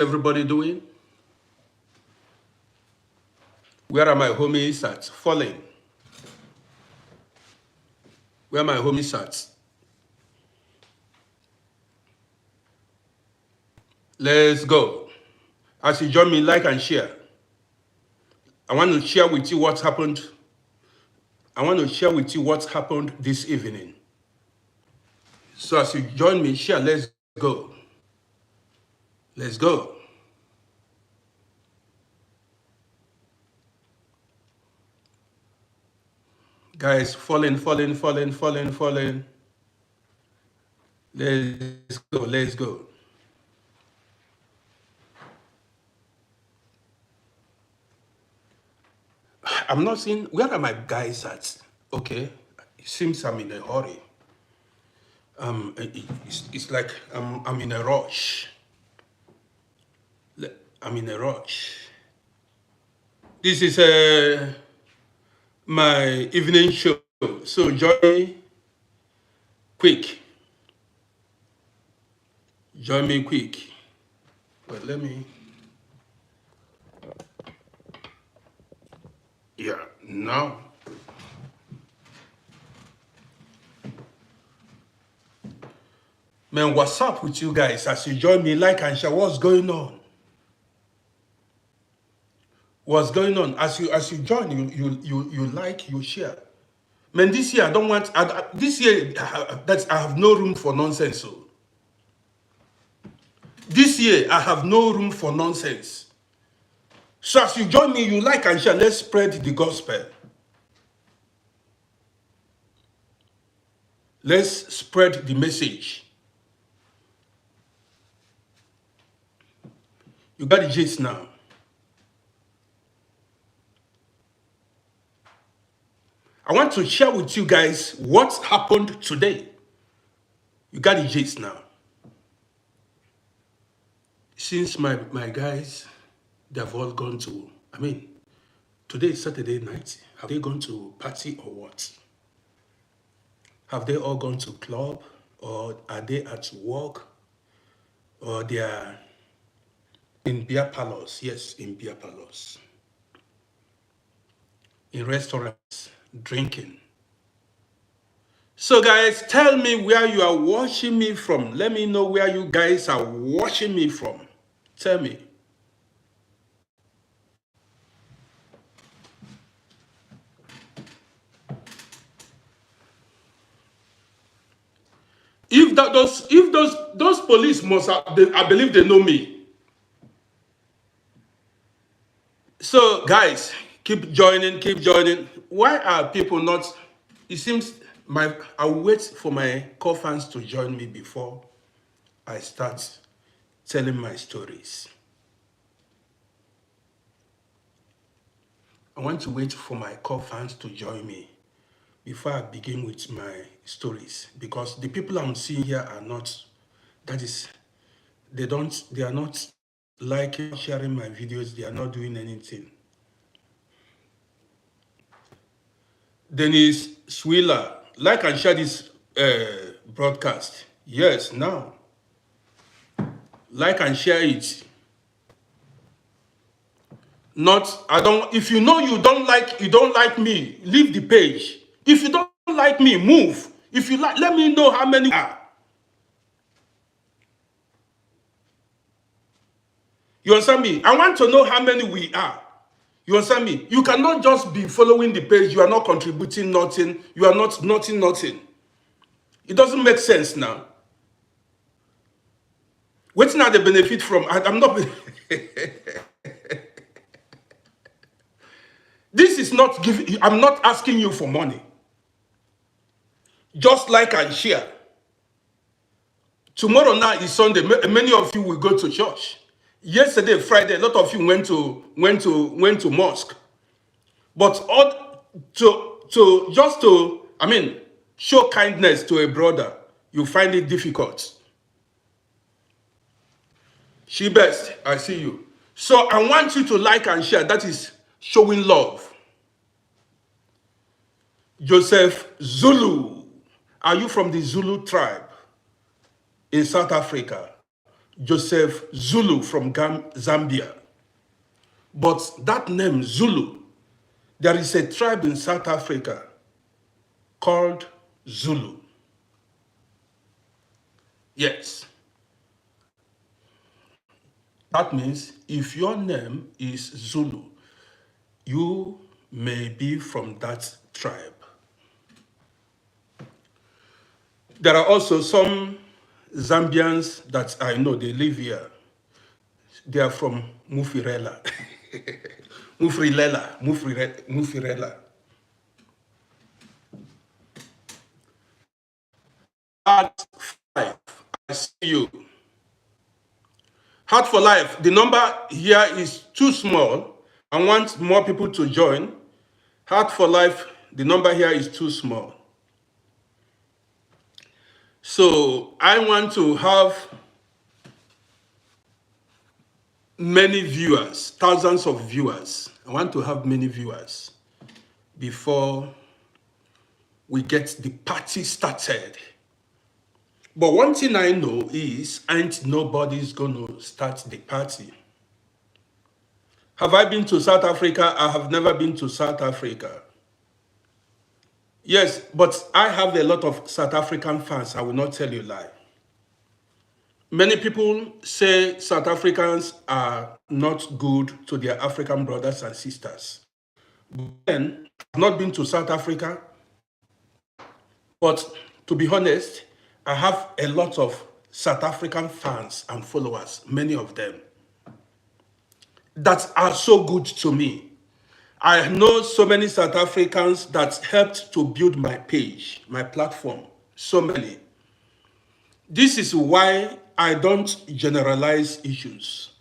everybody doing? Where are my homies at? Falling. Where are my homies at? Let's go. As you join me, like and share. I want to share with you what happened. I want to share with you what happened this evening. So as you join me, share. Let's go. Let's go. Guys, falling. Let's go. I'm not seeing, where are my guys at? Okay, it seems I'm in a hurry. It's like I'm in a rush. I'm in a rush. This is my evening show, so join me quick. Join me quick. But let me. Yeah, now. Man, what's up with you guys? As you join me, like and share. What's going on? What's going on? As you join, you like, you share. Man, this year I don't want. This year I have no room for nonsense. So this year I have no room for nonsense. So as you join me, you like and share. Let's spread the gospel. Let's spread the message. You got the gist now. I want to share with you guys what happened today. You got the gist now. Since my guys, they've all gone to, today is Saturday night. Have they gone to party or what? Have they all gone to club? Or are they at work? Or they are in beer parlors? Yes, in beer parlors. In restaurants, drinking. So guys, tell me where you are watching me from. Let me know where you guys are watching me from. Tell me. If those police must have, I believe they know me. So guys, keep joining. Why are people not? It seems I'll wait for my core fans to join me before I start telling my stories. I want to wait for my core fans to join me before I begin with my stories, because the people I'm seeing here are not, they are not liking, sharing my videos, they are not doing anything. Dennis Swiller, like and share this broadcast. Yes, now. Like and share it. Not, if you know you don't like me, leave the page. If you don't like me, move. If you like, let me know how many are. You understand me? I want to know how many we are. You understand me? You cannot just be following the page. You are not contributing nothing. You are not nothing. It doesn't make sense now. Waiting at the benefit from, I'm not. This is not giving, I'm not asking you for money. Just like and share. Tomorrow night is Sunday. Many of you will go to church. Yesterday, Friday, a lot of you went to mosque. But show kindness to a brother, you find it difficult. She best, I see you. So I want you to like and share. That is showing love. Joseph Zulu. Are you from the Zulu tribe in South Africa? Joseph Zulu from Zambia. But that name, Zulu, there is a tribe in South Africa called Zulu. Yes. That means if your name is Zulu, you may be from that tribe. There are also some Zambians that I know, they live here. They are from Mufirela. Mufirela. Heart 5, I see you. Heart for Life, the number here is too small. I want more people to join. Heart for Life, the number here is too small. So I want to have many viewers, thousands of viewers. I want to have many viewers before we get the party started. But one thing I know is ain't nobody's gonna start the party. Have I been to South Africa? I have never been to South Africa. Yes, but I have a lot of South African fans. I will not tell you a lie. Many people say South Africans are not good to their African brothers and sisters. Then, I've not been to South Africa, but to be honest, I have a lot of South African fans and followers, many of them, that are so good to me. I know so many South Africans that helped to build my page, my platform, so many. This is why I don't generalize issues.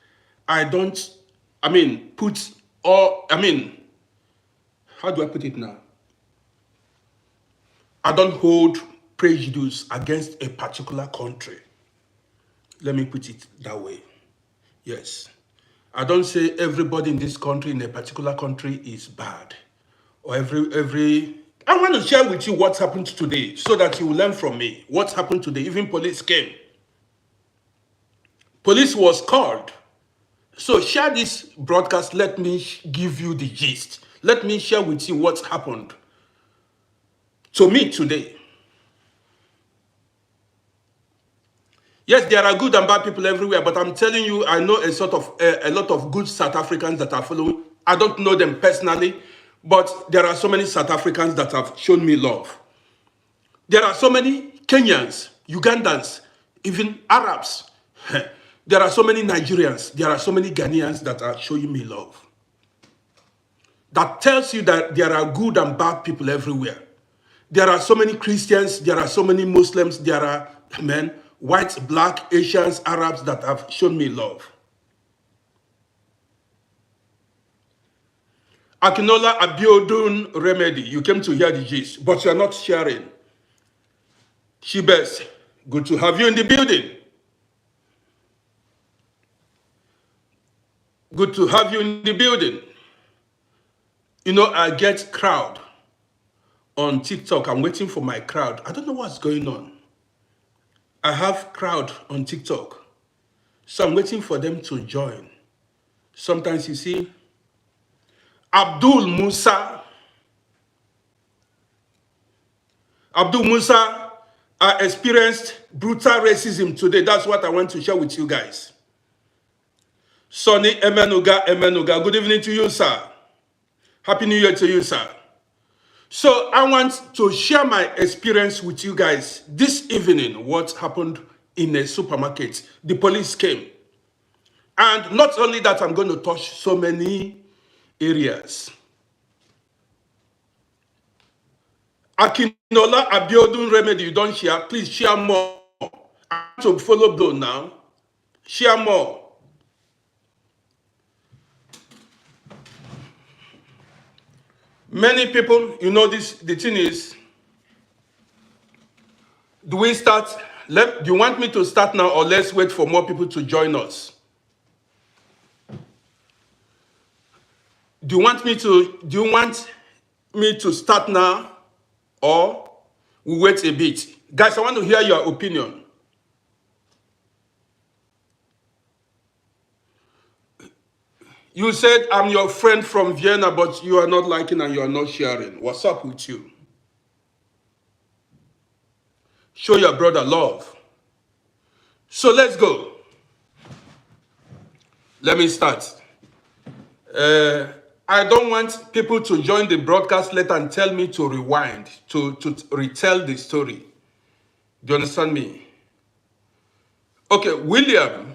I don't, put all, how do I put it now? I don't hold prejudice against a particular country. Let me put it that way. Yes. I don't say everybody in this country, in a particular country, is bad. Or I want to share with you what happened today so that you will learn from me. What happened today? Even police came. Police was called. So share this broadcast. Let me give you the gist. Let me share with you what happened to me today. Yes, there are good and bad people everywhere, but I'm telling you, I know a lot of good South Africans that are following. I don't know them personally, but there are so many South Africans that have shown me love. There are so many Kenyans, Ugandans, even Arabs. There are so many Nigerians. There are so many Ghanaians that are showing me love. That tells you that there are good and bad people everywhere. There are so many Christians. There are so many Muslims. There are whites, black, Asians, Arabs that have shown me love. Akinola Abiodun Remedy, you came to hear the gist, but you are not sharing. Shibes, good to have you in the building. Good to have you in the building. You know, I get crowd on TikTok. I'm waiting for my crowd. I don't know what's going on. I have crowd on TikTok. So I'm waiting for them to join. Sometimes you see, Abdul Musa, I experienced brutal racism today. That's what I want to share with you guys. Sonny Emenuga. Good evening to you, sir. Happy New Year to you, sir. So I want to share my experience with you guys this evening, what happened in a supermarket. The police came. And not only that, I'm going to touch so many areas. Akinola Abiodun Remedy, you don't share. Please share more. I want to follow Blow now. Share more. Many people, you know this, the thing is, do we start? Do you want me to start now or let's wait for more people to join us? Do you want me to start now or we wait a bit? Guys, I want to hear your opinion. You said I'm your friend from Vienna, but you are not liking and you are not sharing. What's up with you? Show your brother love. So let's go. Let me start. I don't want people to join the broadcast later and tell me to rewind, to retell the story. Do you understand me? Okay, William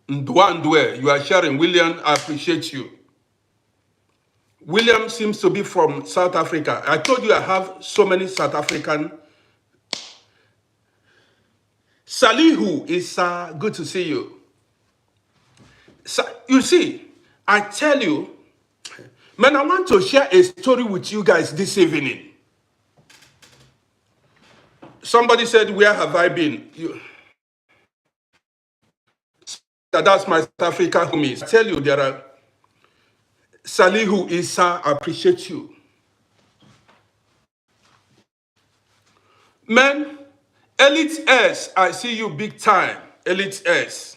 Ndwandwe, you are sharing. William, I appreciate you. William seems to be from South Africa. I told you I have so many South African. Salihu is good to see you. You see, I tell you, man, I want to share a story with you guys this evening. Somebody said, where have I been? That's my South African homies. I tell you, there are Salihu Issa, I appreciate you. Man, Elite S, I see you big time. Elite S.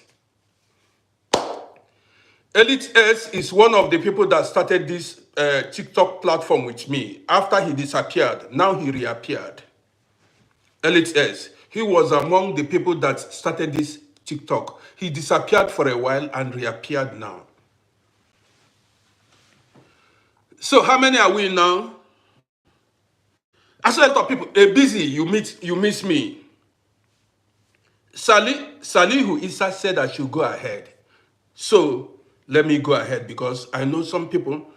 Elite S is one of the people that started this TikTok platform with me. After he disappeared, now he reappeared. Elite S. He was among the people that started this TikTok. He disappeared for a while and reappeared now. So how many are we now? I saw a lot of people, busy, you miss me. Salihu Issa said I should go ahead. So let me go ahead because I know some people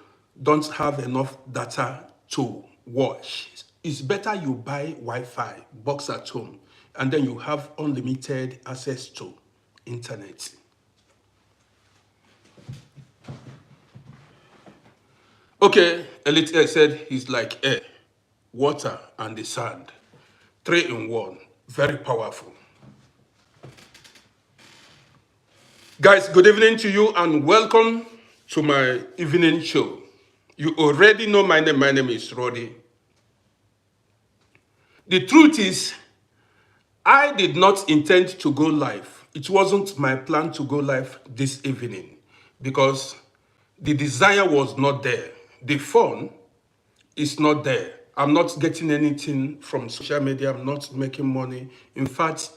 don't have enough data to watch. It's better you buy Wi-Fi, box at home, and then you have unlimited access to internet. Okay, Elite Air said he's like air, water, and the sand. 3 in 1, very powerful. Guys, good evening to you and welcome to my evening show. You already know my name. My name is Roddy. The truth is, I did not intend to go live. It wasn't my plan to go live this evening because the desire was not there. The fun is not there. I'm not getting anything from social media. I'm not making money. In fact,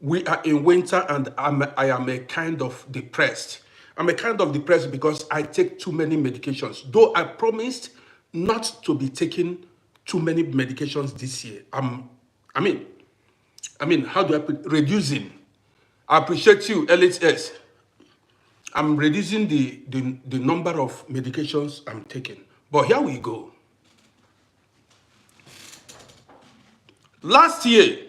we are in winter and I am a kind of depressed. I'm a kind of depressed because I take too many medications. Though I promised not to be taking too many medications this year. I mean, how do I put reducing? I appreciate you, LHS. I'm reducing the number of medications I'm taking. But here we go. Last year,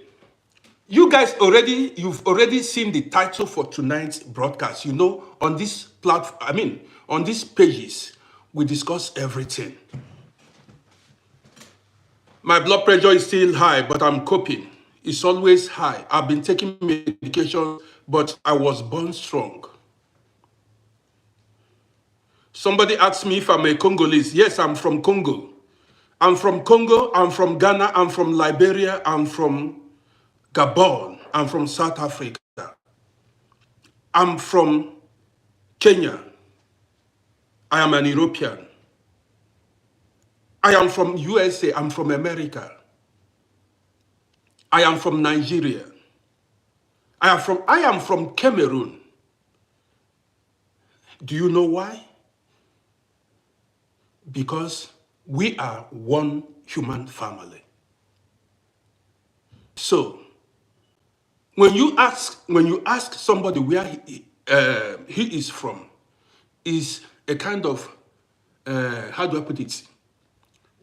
you've already seen the title for tonight's broadcast. You know, on this platform, on these pages, we discuss everything. My blood pressure is still high, but I'm coping. It's always high. I've been taking medication, but I was born strong. Somebody asked me if I'm a Congolese. Yes, I'm from Congo. I'm from Congo, I'm from Ghana, I'm from Liberia, I'm from Gabon, I'm from South Africa. I'm from Kenya. I am an European. I am from USA, I'm from America. I am from Nigeria. I am from Cameroon. Do you know why? Because we are one human family. So, when you ask somebody where he is from, is a kind of, how do I put it,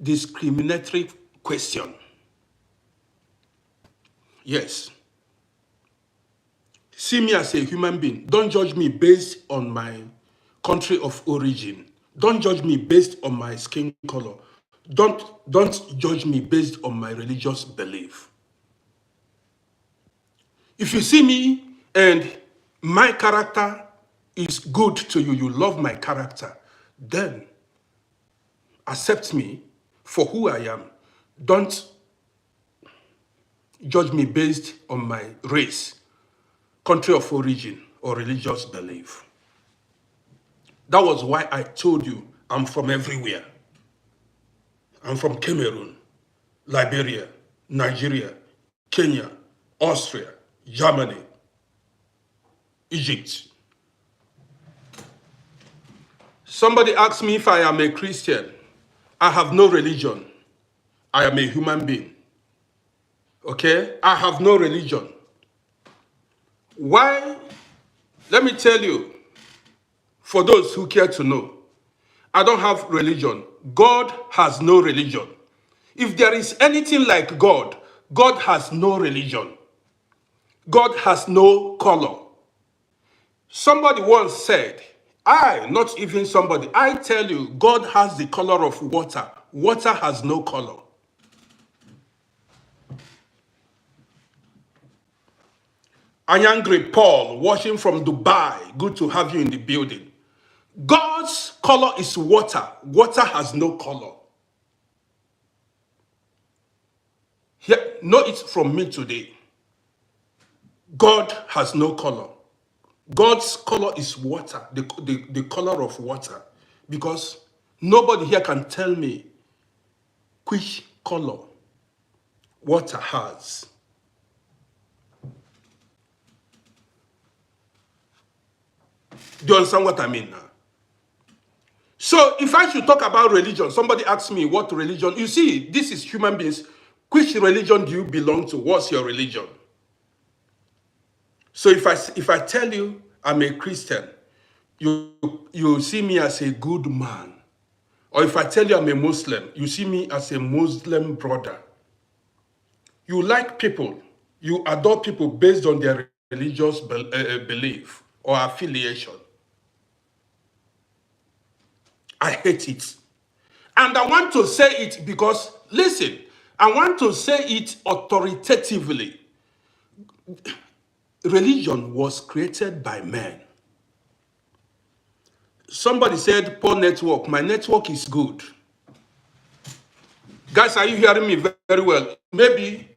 discriminatory question. Yes. See me as a human being. Don't judge me based on my country of origin. Don't judge me based on my skin color. Don't judge me based on my religious belief. If you see me and my character is good to you, you love my character, then accept me for who I am. Don't judge me based on my race, country of origin, or religious belief. That was why I told you I'm from everywhere. I'm from Cameroon, Liberia, Nigeria, Kenya, Austria, Germany, Egypt. Somebody asked me if I am a Christian. I have no religion. I am a human being. Okay? I have no religion. Why? Let me tell you, for those who care to know, I don't have religion. God has no religion. If there is anything like God, God has no religion. God has no color. Somebody once said, not even somebody, I tell you, God has the color of water. Water has no color. Anyangri Paul, watching from Dubai, good to have you in the building. God's color is water. Water has no color. Here, know it from me today. God has no color. God's color is water, the color of water. Because nobody here can tell me which color water has. Do you understand what I mean now? So if I should talk about religion, somebody asks me what religion, you see, this is human beings. Which religion do you belong to? What's your religion? So if I tell you I'm a Christian, you see me as a good man. Or if I tell you I'm a Muslim, you see me as a Muslim brother. You like people, you adore people based on their religious belief or affiliation. I hate it. And I want to say it because, listen, I want to say it authoritatively. Religion was created by men. Somebody said, poor network. My network is good. Guys, are you hearing me very well? Maybe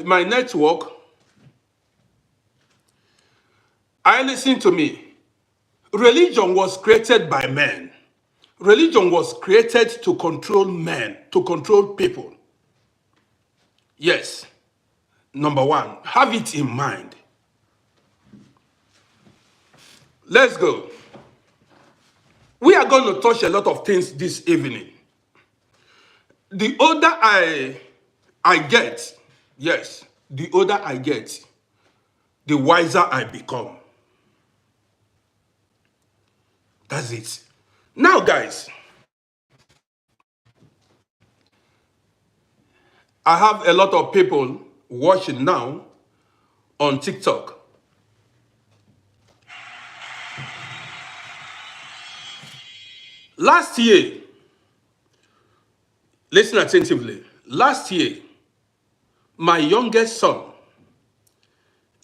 my network. Listen to me. Religion was created by men. Religion was created to control men, to control people. Yes. Number one, have it in mind. Let's go. We are going to touch a lot of things this evening. The older I get, yes, the older I get, the wiser I become. That's it. Now, guys, I have a lot of people watching now on TikTok. Last year, listen attentively. Last year, my youngest son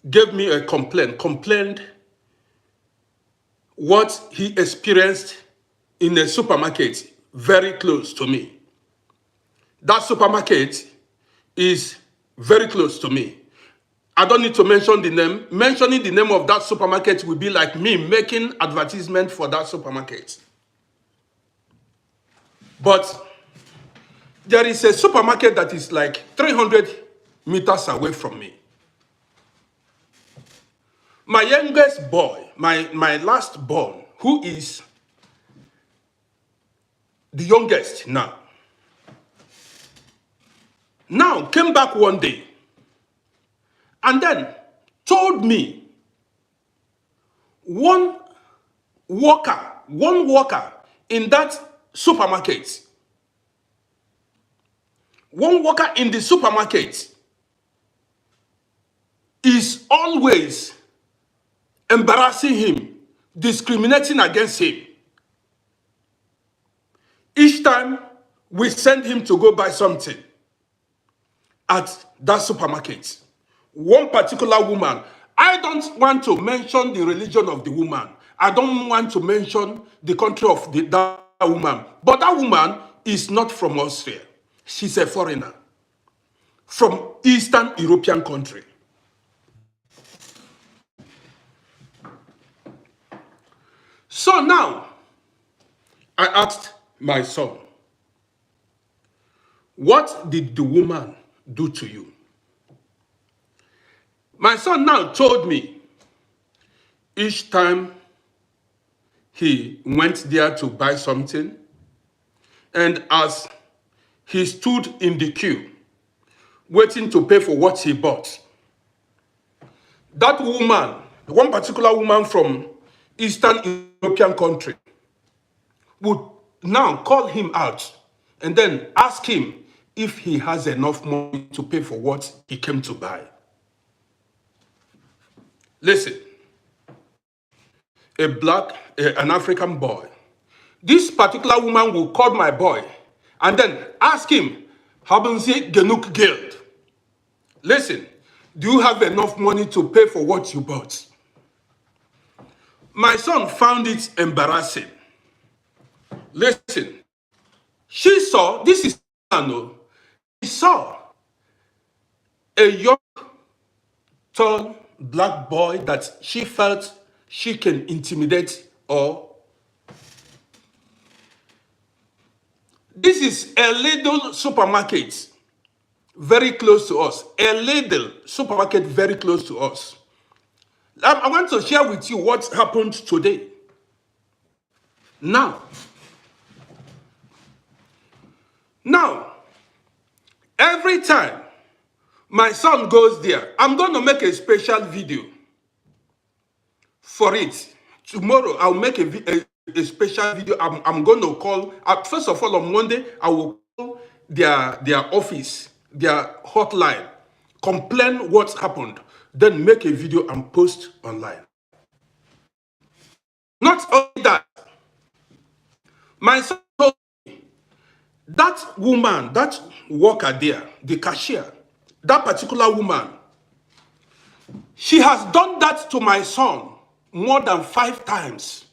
gave me a complained what he experienced in a supermarket very close to me. That supermarket is very close to me. I don't need to mention the name. Mentioning the name of that supermarket will be like me making advertisement for that supermarket. But there is a supermarket that is like 300 meters away from me. My youngest boy, my last born, who is the youngest now came back one day and then told me one worker in that supermarket, one worker in the supermarket is always embarrassing him, discriminating against him. Each time we send him to go buy something at that supermarket, one particular woman, I don't want to mention the religion of the woman. I don't want to mention the country of that woman. But that woman is not from Austria. She's a foreigner from Eastern European country. So now, I asked my son, what did the woman do to you? My son now told me each time he went there to buy something, and as he stood in the queue, waiting to pay for what he bought, that woman, one particular woman from Eastern European country, would now call him out and then ask him if he has enough money to pay for what he came to buy. Listen, an African boy, this particular woman will call my boy and then ask him, haben Sie genug Geld? Listen, do you have enough money to pay for what you bought? My son found it embarrassing. Listen, she saw, this is, she saw a young, tall, black boy that she felt she can intimidate or... This is a little supermarket very close to us. A little supermarket very close to us. I want to share with you what happened today. Now, every time my son goes there, I'm going to make a special video for it. Tomorrow, I'll make a special video. I'm going to call, first of all, on Monday, I will call their office, their hotline, complain what happened, then make a video and post online. Not only that, my son told me that woman, that worker there, the cashier, that particular woman, she has done that to my son more than 5 times.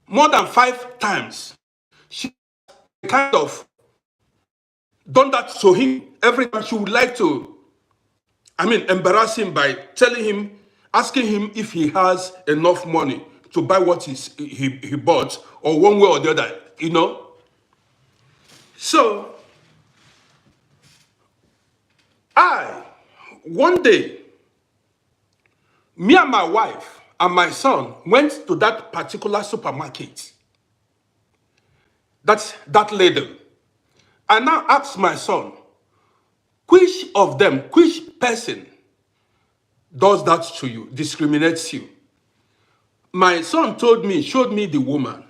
More than 5 times. She kind of done that to him. Every time she would like to, embarrass him by telling him, asking him if he has enough money to buy what he bought, or one way or the other, So, one day, me and my wife and my son went to that particular supermarket. That's that lady. I now asked my son, which person does that to you, discriminates you? My son showed me the woman.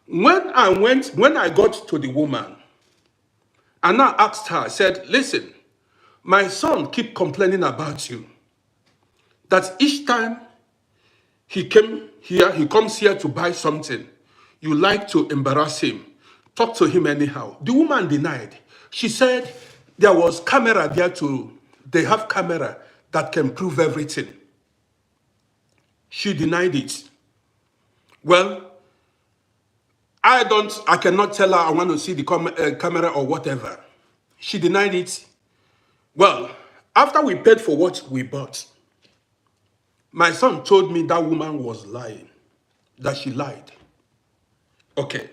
When I got to the woman, I now asked her, I said, listen, my son keep complaining about you. That each time he comes here to buy something, you like to embarrass him, talk to him anyhow. The woman denied. She said there was camera there they have camera that can prove everything. She denied it. Well, I cannot tell her I want to see the camera or whatever. She denied it. Well, after we paid for what we bought, my son told me that woman was lying, that she lied. Okay.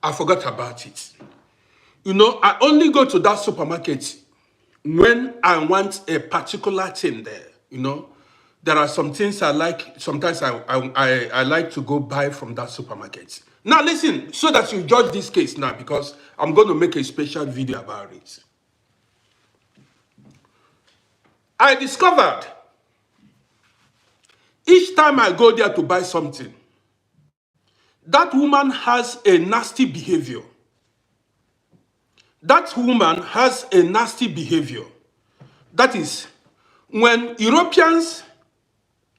I forgot about it. I only go to that supermarket when I want a particular thing there. There are some things I like. Sometimes I like to go buy from that supermarket. Now listen, so that you judge this case now, because I'm going to make a special video about it. I discovered each time I go there to buy something, that woman has a nasty behavior. That woman has a nasty behavior. That is, when Europeans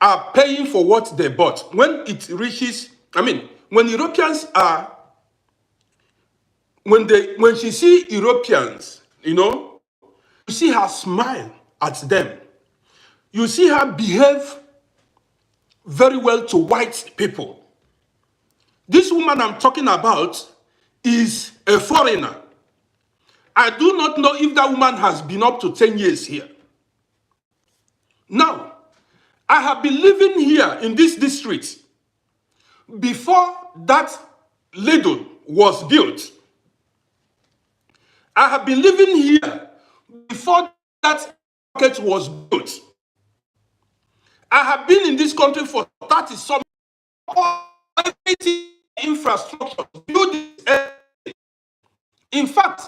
are paying for what they bought, when it reaches, when Europeans are, when she see Europeans, you see her smile at them. You see her behave very well to white people. This woman I'm talking about is a foreigner. I do not know if that woman has been up to 10 years here. Now, I have been living here in this district before that Lidl was built. I have been living here before that market was built. I have been in this country for 30 some infrastructure buildings. In fact,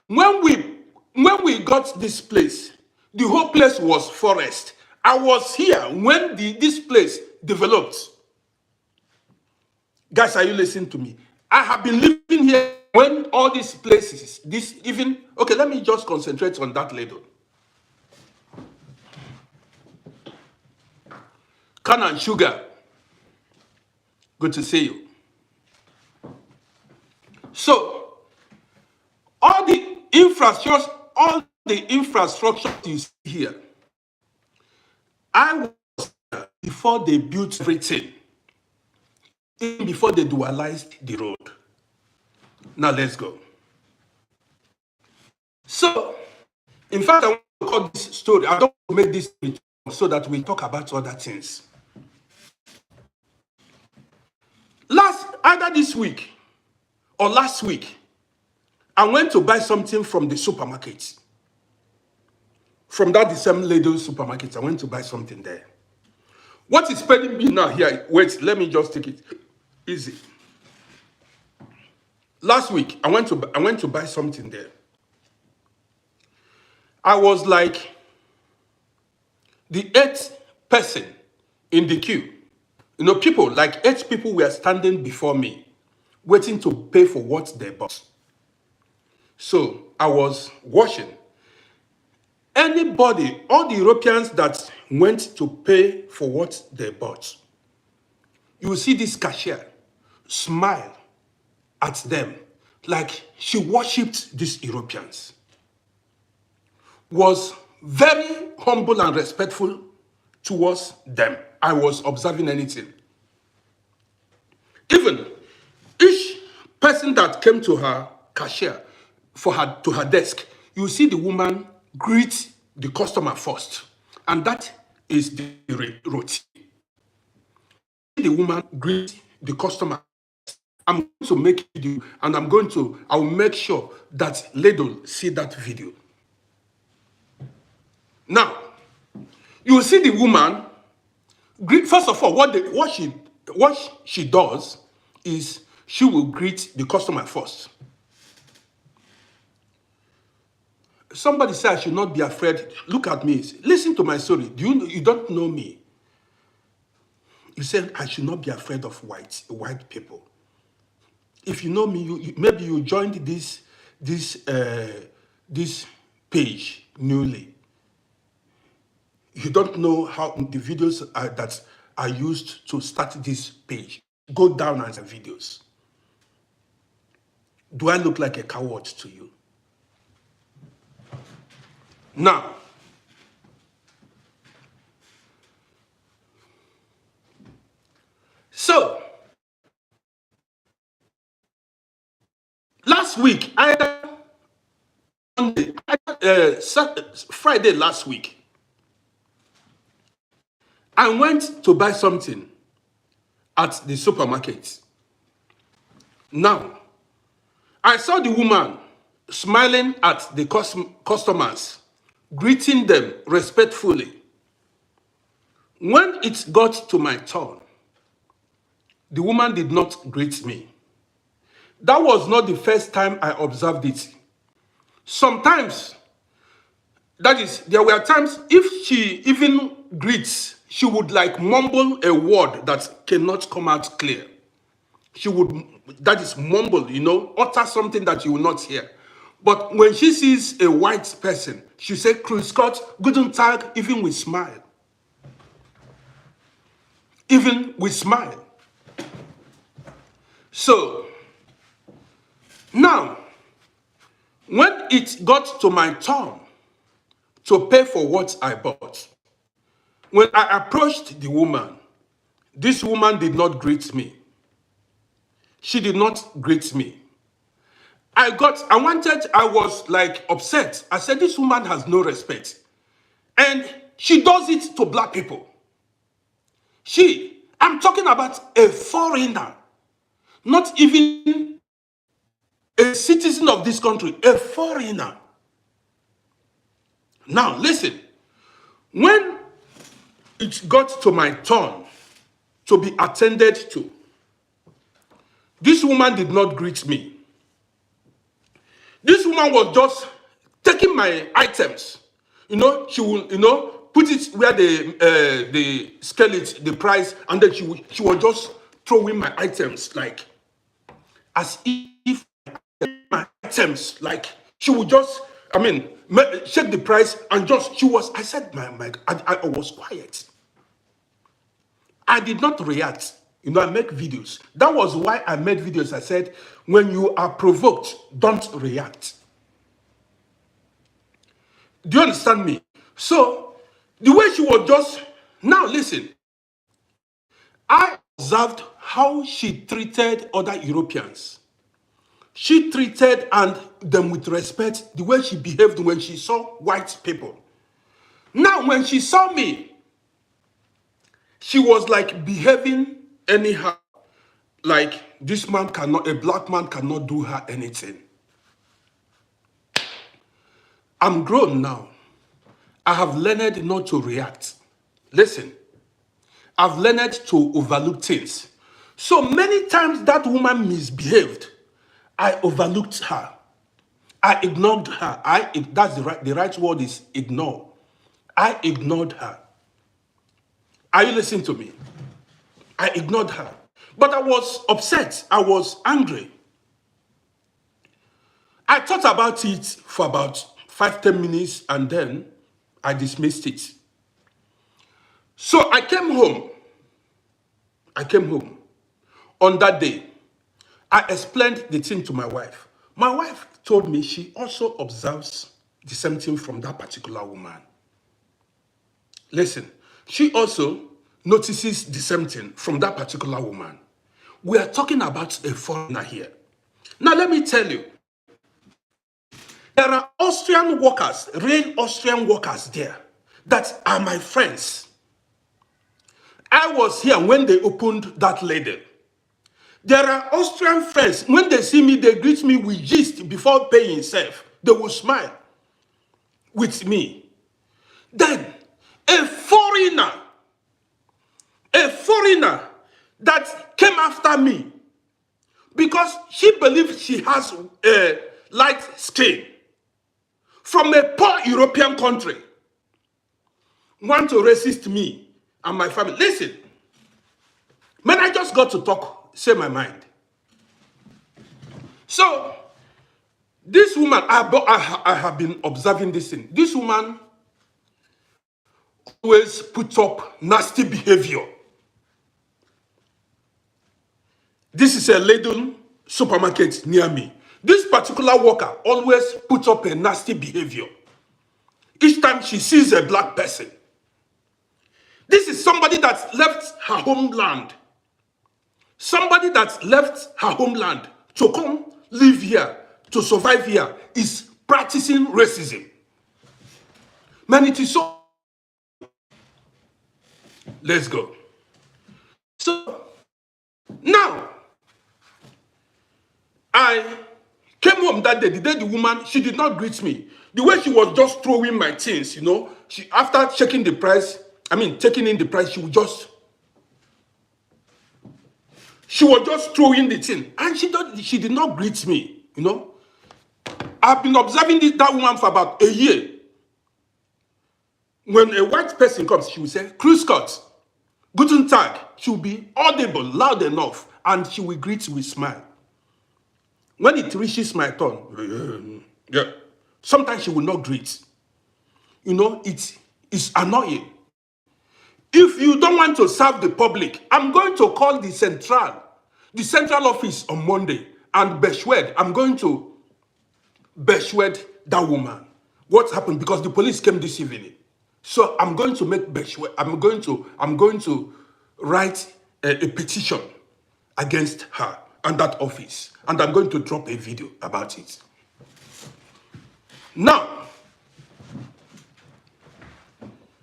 when we got this place, the whole place was forest. I was here when this place developed. Guys, are you listening to me? I have been living here when all these places, okay, let me just concentrate on that later. Can and Sugar, good to see you. So, all the infrastructure you see here, I was here before they built everything, even before they dualized the road. Now let's go. So, in fact, I want to call this story. I don't want to make this so that we talk about other things. Either this week or last week, I went to buy something from the supermarket. From that same Lidl supermarket, I went to buy something there. What is paying me now here? Wait, let me just take it easy. Last week, I went to buy something there. I was like the 8th person in the queue. You know, people, like 8 people were standing before me, waiting to pay for what they bought. So I was watching. Anybody, all the Europeans that went to pay for what they bought, you will see this cashier smile at them like she worshipped these Europeans. Was very humble and respectful towards them. I was observing anything. Even each person that came to her cashier to her desk, you see the woman greet the customer first. And that is the routine. The woman greet the customer. I'm going to make a video and I will make sure that Lidl see that video. Now, you will see the woman greet. First of all, what she does is she will greet the customer first. Somebody said I should not be afraid. Look at me. Listen to my story. You don't know me. You said I should not be afraid of white people. If you know me, maybe you joined this page newly. You don't know how the videos that are used to start this page. Go down as videos. Do I look like a coward to you? Now, so last week, Friday last week, I went to buy something at the supermarket. Now, I saw the woman smiling at the customers, greeting them respectfully. When it got to my turn, the woman did not greet me. That was not the first time I observed it. Sometimes, that is, there were times if she even greets, she would like mumble a word that cannot come out clear. She would, that is mumble, utter something that you will not hear. But when she sees a white person, she say, "Chris Scott, guten Tag," even with smile. Even with smile. So, now, when it got to my turn to pay for what I bought, when I approached the woman, this woman did not greet me. She did not greet me. I was like upset. I said, this woman has no respect. And she does it to black people. I'm talking about a foreigner, not even a citizen of this country, a foreigner. Now, listen, when it got to my turn to be attended to, this woman did not greet me. This woman was just taking my items. She will, put it where they scale it, the price, and then she was just throwing my items like as if my items, like she would just, check the price and just, I said, I was quiet. I did not react. I make videos. That was why I made videos. I said, when you are provoked, don't react. Do you understand me? So, the way she was just, now listen, I observed how she treated other Europeans. She treated them with respect, the way she behaved when she saw white people. Now, when she saw me, she was like behaving anyhow. Like a black man cannot do her anything. I'm grown now. I have learned not to react. Listen, I've learned to overlook things. So many times that woman misbehaved. I overlooked her. I ignored her. That's the right word is ignore. I ignored her. Are you listening to me? I ignored her. But I was upset. I was angry. I thought about it for about 5-10 minutes and then I dismissed it. So I came home. On that day. I explained the thing to my wife. My wife told me she also observes the same thing from that particular woman. Listen, she also notices the same thing from that particular woman. We are talking about a foreigner here. Now let me tell you, there are Austrian workers, real Austrian workers there that are my friends. I was here when they opened that lady. There are Austrian friends, when they see me, they greet me with gist before paying self. They will smile with me. Then, a foreigner that came after me because she believes she has a light skin from a poor European country, want to resist me and my family. Listen, man, I just got to talk, say my mind. So, this woman, I have been observing this thing. This woman always puts up nasty behavior. This is a little supermarket near me. This particular worker always puts up a nasty behavior. Each time she sees a black person. This is somebody that's left her homeland. Somebody that's left her homeland to come live here, to survive here, is practicing racism. Man, it is so. Let's go. So, now, I came home that day. The day the woman, she did not greet me. The way she was just throwing my things, she, after checking the price, taking in the price, she was just throwing the thing. And she did not greet me, I've been observing that woman for about a year. When a white person comes, she will say, Grüß Gott, Guten Tag. She will be audible, loud enough, and she will greet with smile. When it reaches my turn, sometimes she will not greet. It is annoying. If you don't want to serve the public, I'm going to call the central office on Monday and I'm going to persuade that woman. What happened? Because the police came this evening. So I'm going to make I'm going to write a petition against her and that office. And I'm going to drop a video about it. Now,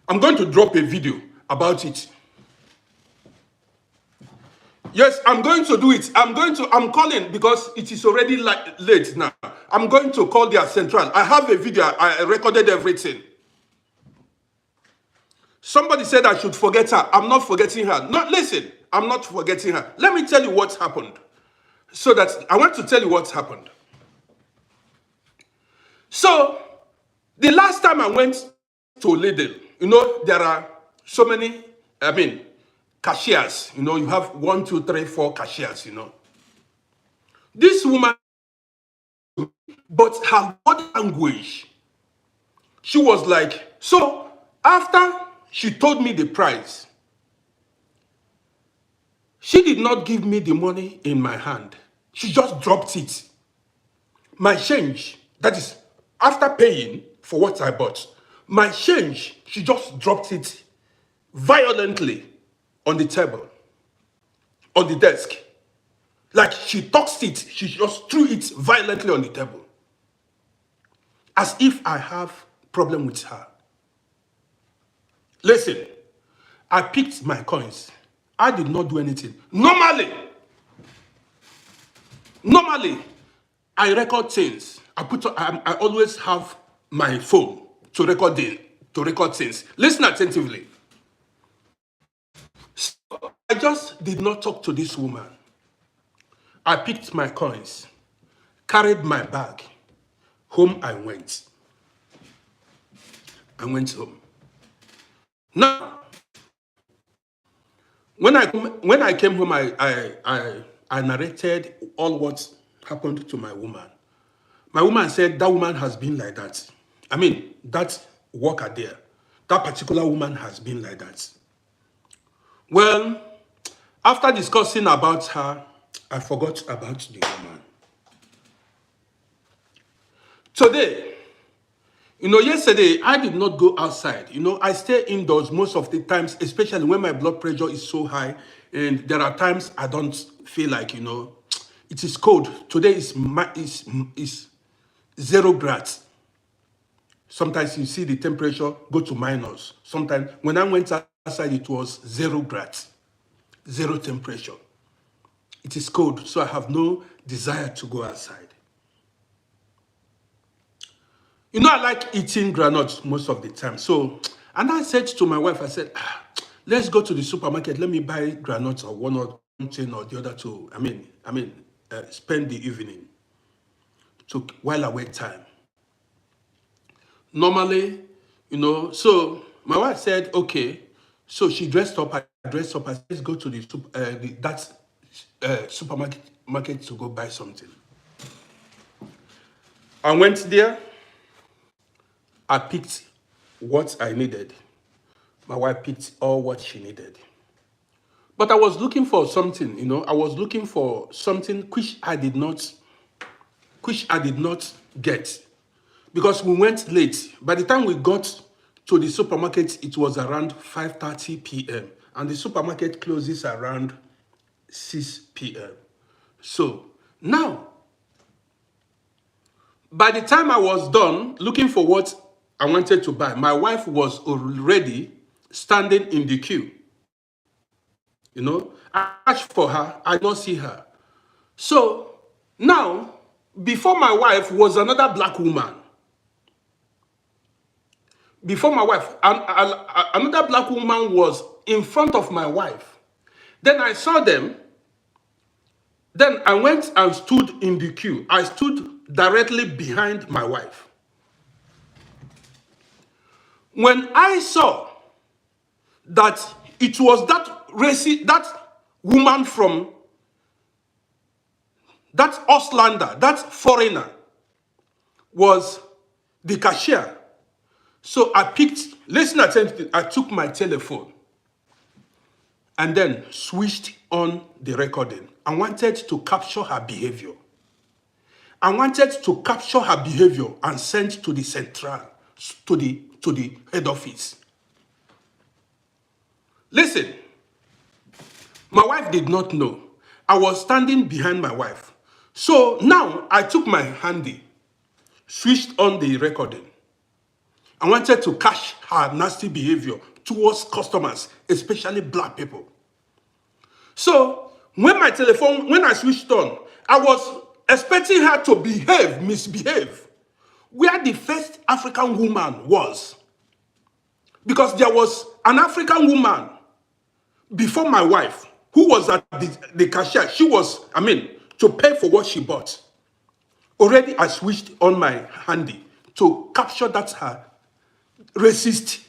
I'm going to drop a video about it. Yes, I'm going to do it. I'm calling because it is already late now. I'm going to call their central. I have a video. I recorded everything. Somebody said I should forget her. I'm not forgetting her. No, listen, I'm not forgetting her. Let me tell you what happened. So that I want to tell you what happened. So the last time I went to Lidl, there are so many, cashiers. You have 1, 2, 3, 4 cashiers. This woman, but her body language, she was like, so after she told me the price, she did not give me the money in my hand. She just dropped it. My change, that is, after paying for what I bought, my change, she just dropped it violently on the table, on the desk. Like she tossed it, she just threw it violently on the table. As if I have problem with her. Listen, I picked my coins. I did not do anything. Normally, I record things. I always have my phone to record things. Listen attentively. So I just did not talk to this woman. I picked my coins, carried my bag. Home I went. I went home. Now, when I came home, I narrated all what happened to my woman. My woman said that woman has been like that. That worker there, that particular woman has been like that. Well, after discussing about her, I forgot about the woman. Today, yesterday, I did not go outside. I stay indoors most of the times, especially when my blood pressure is so high. And there are times I don't feel like, it is cold. Today is 0 grads. Sometimes you see the temperature go to minus. Sometimes when I went outside, it was 0 grads, 0 temperature. It is cold, so I have no desire to go outside. I like eating granuts most of the time. So, and I said to my wife, I said, let's go to the supermarket. Let me buy granuts or one thing or the other to, spend the evening while I wait time. Normally, so my wife said, okay. So she dressed up. I dressed up. I said, let's go to that supermarket to go buy something. I went there. I picked what I needed. My wife picked all what she needed. But I was looking for something, I was looking for something which I did not get. Because we went late. By the time we got to the supermarket, it was around 5:30 p.m. And the supermarket closes around 6 p.m. So now, by the time I was done looking for what I wanted to buy, my wife was already standing in the queue. I searched for her, I did not see her. So now, before my wife was another black woman. Before my wife, another black woman was in front of my wife. Then I saw them. Then I went and stood in the queue. I stood directly behind my wife. When I saw that it was that woman from that Auslander, that foreigner, was the cashier. So I listen attentively, I took my telephone and then switched on the recording. I wanted to capture her behavior. I wanted to capture her behavior and send to the central, to the head office. Listen, my wife did not know. I was standing behind my wife. So now I took my handy, switched on the recording. I wanted to catch her nasty behavior towards customers, especially black people. So When I switched on, I was expecting her to misbehave, where the first African woman was. Because there was an African woman before my wife who was at the cashier. She was, to pay for what she bought. Already I switched on my handy to capture that her racist,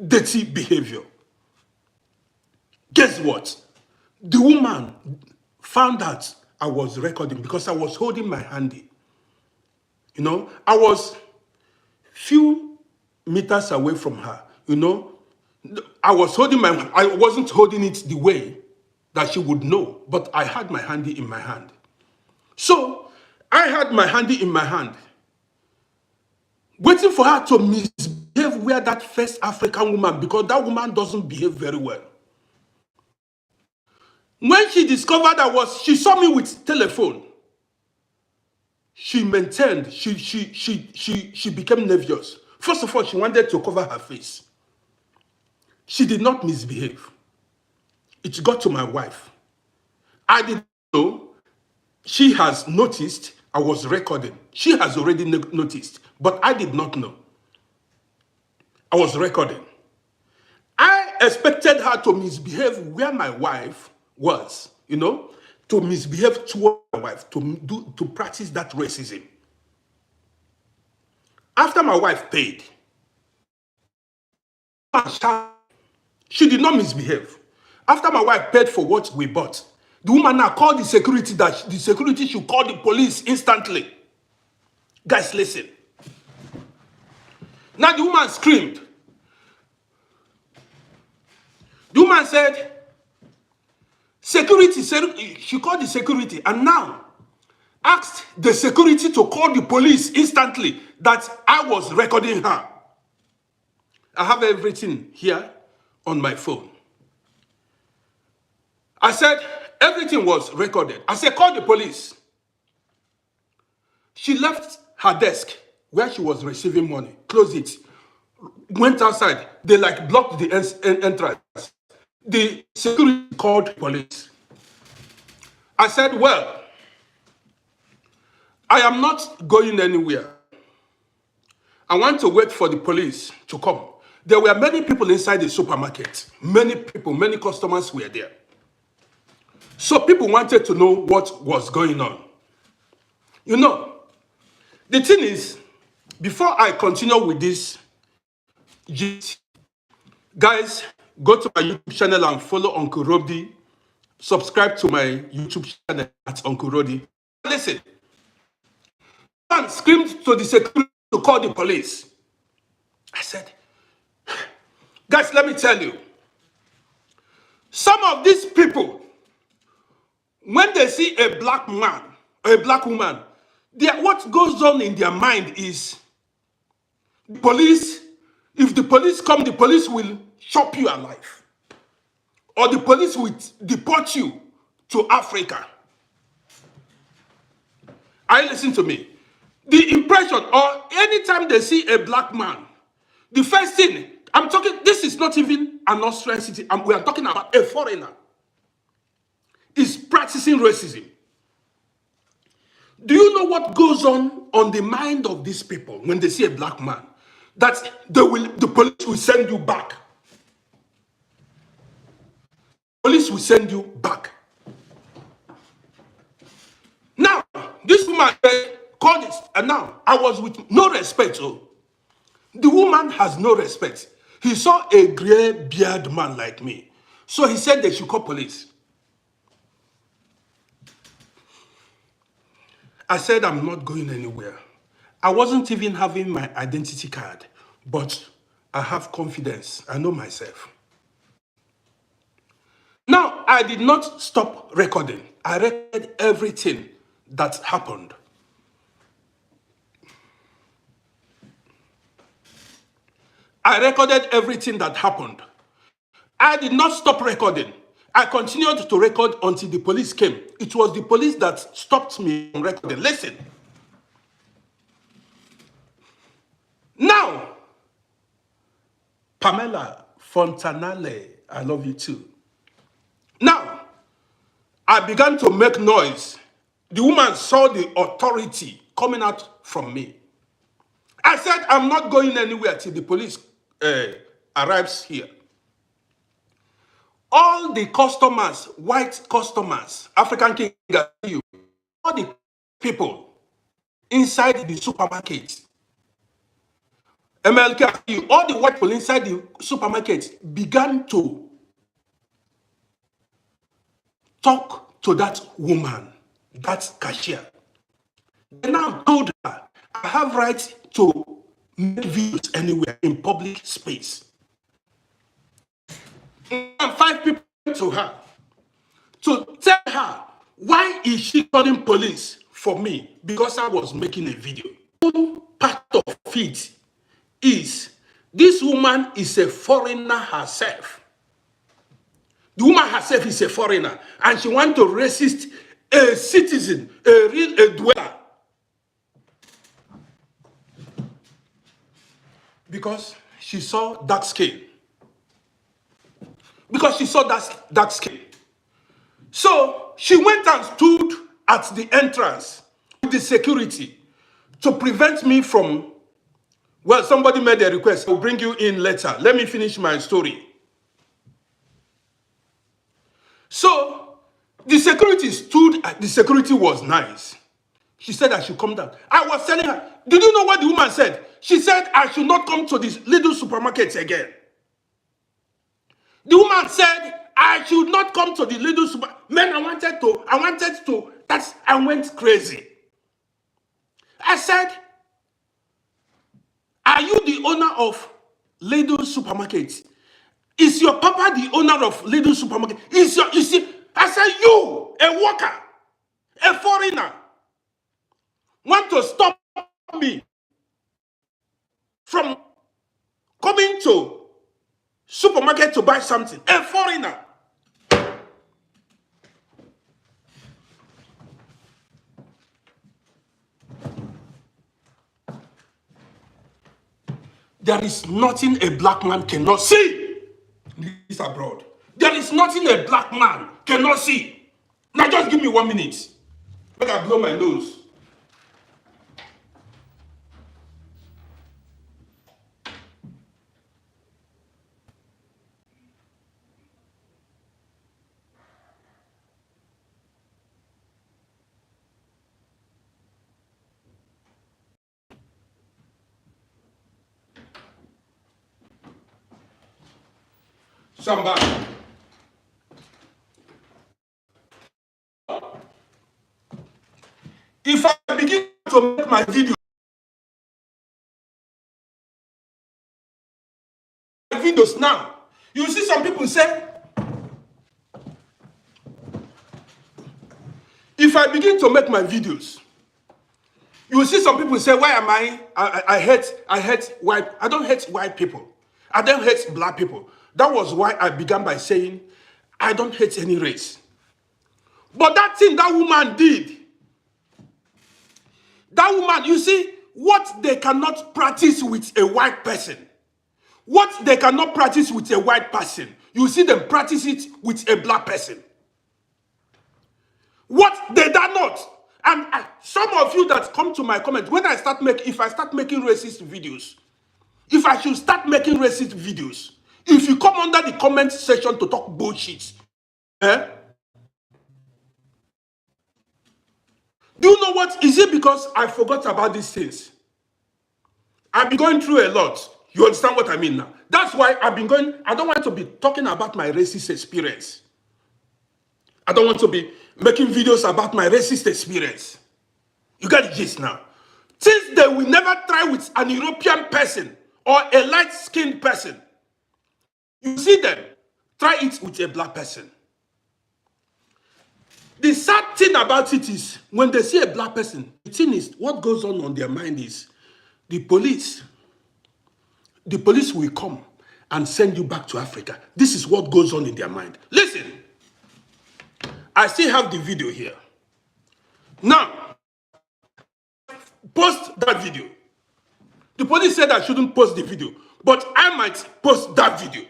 dirty behavior. Guess what? The woman found out I was recording because I was holding my handy. I was few meters away from her. I wasn't holding it the way that she would know, but I had my handy in my hand. So I had my handy in my hand, waiting for her to misbehave where that first African woman, because that woman doesn't behave very well. When she discovered she saw me with telephone, she maintained, she became nervous. First of all, she wanted to cover her face. She did not misbehave. It got to my wife. I didn't know. She has noticed I was recording. She has already noticed, but I did not know. I was recording. I expected her to misbehave where my wife was, to misbehave toward my wife, to practice that racism. After my wife paid, she did not misbehave. After my wife paid for what we bought, the woman now called the security that the security should call the police instantly. Guys, listen. Now the woman screamed. The woman said, security, she called the security and now asked the security to call the police instantly that I was recording her. I have everything here on my phone. I said, everything was recorded. I said, call the police. She left her desk where she was receiving money, closed it, went outside. They blocked the entrance. The security called the police. I said, well, I am not going anywhere. I want to wait for the police to come. There were many people inside the supermarket. Many people, many customers were there. So people wanted to know what was going on. The thing is, before I continue with this, guys, go to my YouTube channel and follow Uncle Rodi. Subscribe to my YouTube channel at Uncle Rodi. Listen, man screamed to the security to call the police. I said, guys, let me tell you, some of these people, when they see a black man or a black woman, what goes on in their mind is the police. If the police come, the police will chop you alive. Or the police will deport you to Africa. Listen to me. The impression, or anytime they see a black man, the first thing, this is not even an Austrian city, we are talking about a foreigner, is practicing racism. Do you know what goes on the mind of these people when they see a black man? That the police will send you back. Police will send you back. Now, this woman called it, and now I was with no respect. Oh, the woman has no respect. He saw a gray beard man like me. So he said they should call police. I said I'm not going anywhere. I wasn't even having my identity card, but I have confidence. I know myself. Now, I did not stop recording. I recorded everything that happened. I recorded everything that happened. I did not stop recording. I continued to record until the police came. It was the police that stopped me from recording. Listen. Now, Pamela Fontanale, I love you too. Now, I began to make noise. The woman saw the authority coming out from me. I said, I'm not going anywhere till the police arrives here. All the customers, white customers, African King, all the people inside the supermarket, MLK, all the white people inside the supermarket began to talk to that woman, that cashier. They now told her, I have right to make videos anywhere in public space. And 5 people to her to tell her, why is she calling police for me? Because I was making a video. Part of it is this woman is a foreigner herself. The woman herself is a foreigner, and she wants to resist a citizen, a dweller. Because she saw dark skin. Because she saw that dark skin. So she went and stood at the entrance with the security to prevent me from, well, somebody made a request. I'll bring you in later. Let me finish my story. So the security stood, the security was nice. She said I should come down. I was telling her, did you know what the woman said? She said I should not come to this little supermarket again. The woman said I should not come to the little supermarket. Man, I wanted to, I went crazy. I said, are you the owner of Lidl supermarket? Is your papa the owner of Lidl supermarket? You see, I said, you, a worker, a foreigner, want to stop me from coming to supermarket to buy something. A foreigner. There is nothing a black man cannot see. This abroad. There is nothing a black man cannot see. Now just give me 1 minute. Make I blow my nose. Somebody. If I begin to make my videos now, you see some people say, if I begin to make my videos, you will see some people say, why am I hate white, I don't hate white people. I don't hate black people. That was why I began by saying, I don't hate any race. But that thing that woman did, that woman, you see, what they cannot practice with a white person, what they cannot practice with a white person, you see them practice it with a black person. What they did not. And some of you that come to my comment, when I start making, if I start making racist videos, if I should start making racist videos, if you come under the comment section to talk bullshit, do you know what? Is it because I forgot about these things? I've been going through a lot. You understand what I mean now? That's why I've been going, I don't want to be talking about my racist experience. I don't want to be making videos about my racist experience. You got the gist now. Since they will never try with an European person or a light-skinned person, you see them, try it with a black person. The sad thing about it is, when they see a black person, the thing is, what goes on their mind is, the police will come and send you back to Africa. This is what goes on in their mind. Listen, I still have the video here. Now, post that video. The police said I shouldn't post the video, but I might post that video.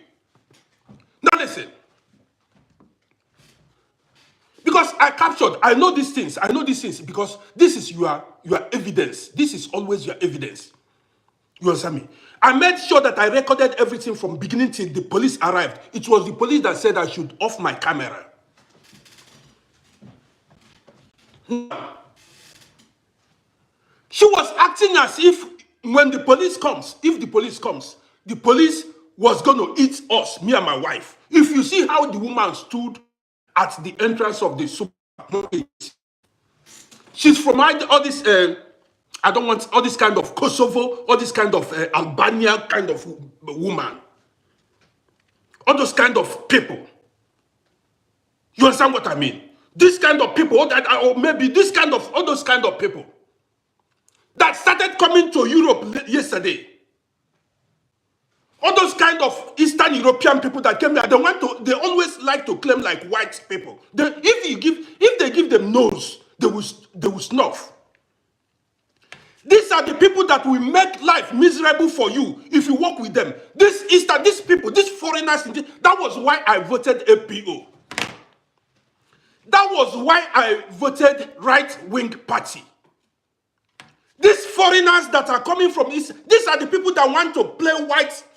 Now listen. Because I captured. I know these things. I know these things because this is your evidence. This is always your evidence. You understand me? I made sure that I recorded everything from beginning till the police arrived. It was the police that said I should off my camera. She was acting as if when the police comes, if the police comes, the police was going to eat us, me and my wife. If you see how the woman stood at the entrance of the supermarket, she's from all this, I don't want all this kind of Kosovo, all this kind of Albania kind of woman. All those kind of people. You understand what I mean? This kind of people, or maybe this kind of, all those kind of people that started coming to Europe yesterday. All those kind of Eastern European people that came here, they always like to claim like white people. If they give them nose, they will snuff. These are the people that will make life miserable for you if you work with them. These people, these foreigners, that was why I voted APO. That was why I voted right-wing party. These foreigners that are coming from these are the people that want to play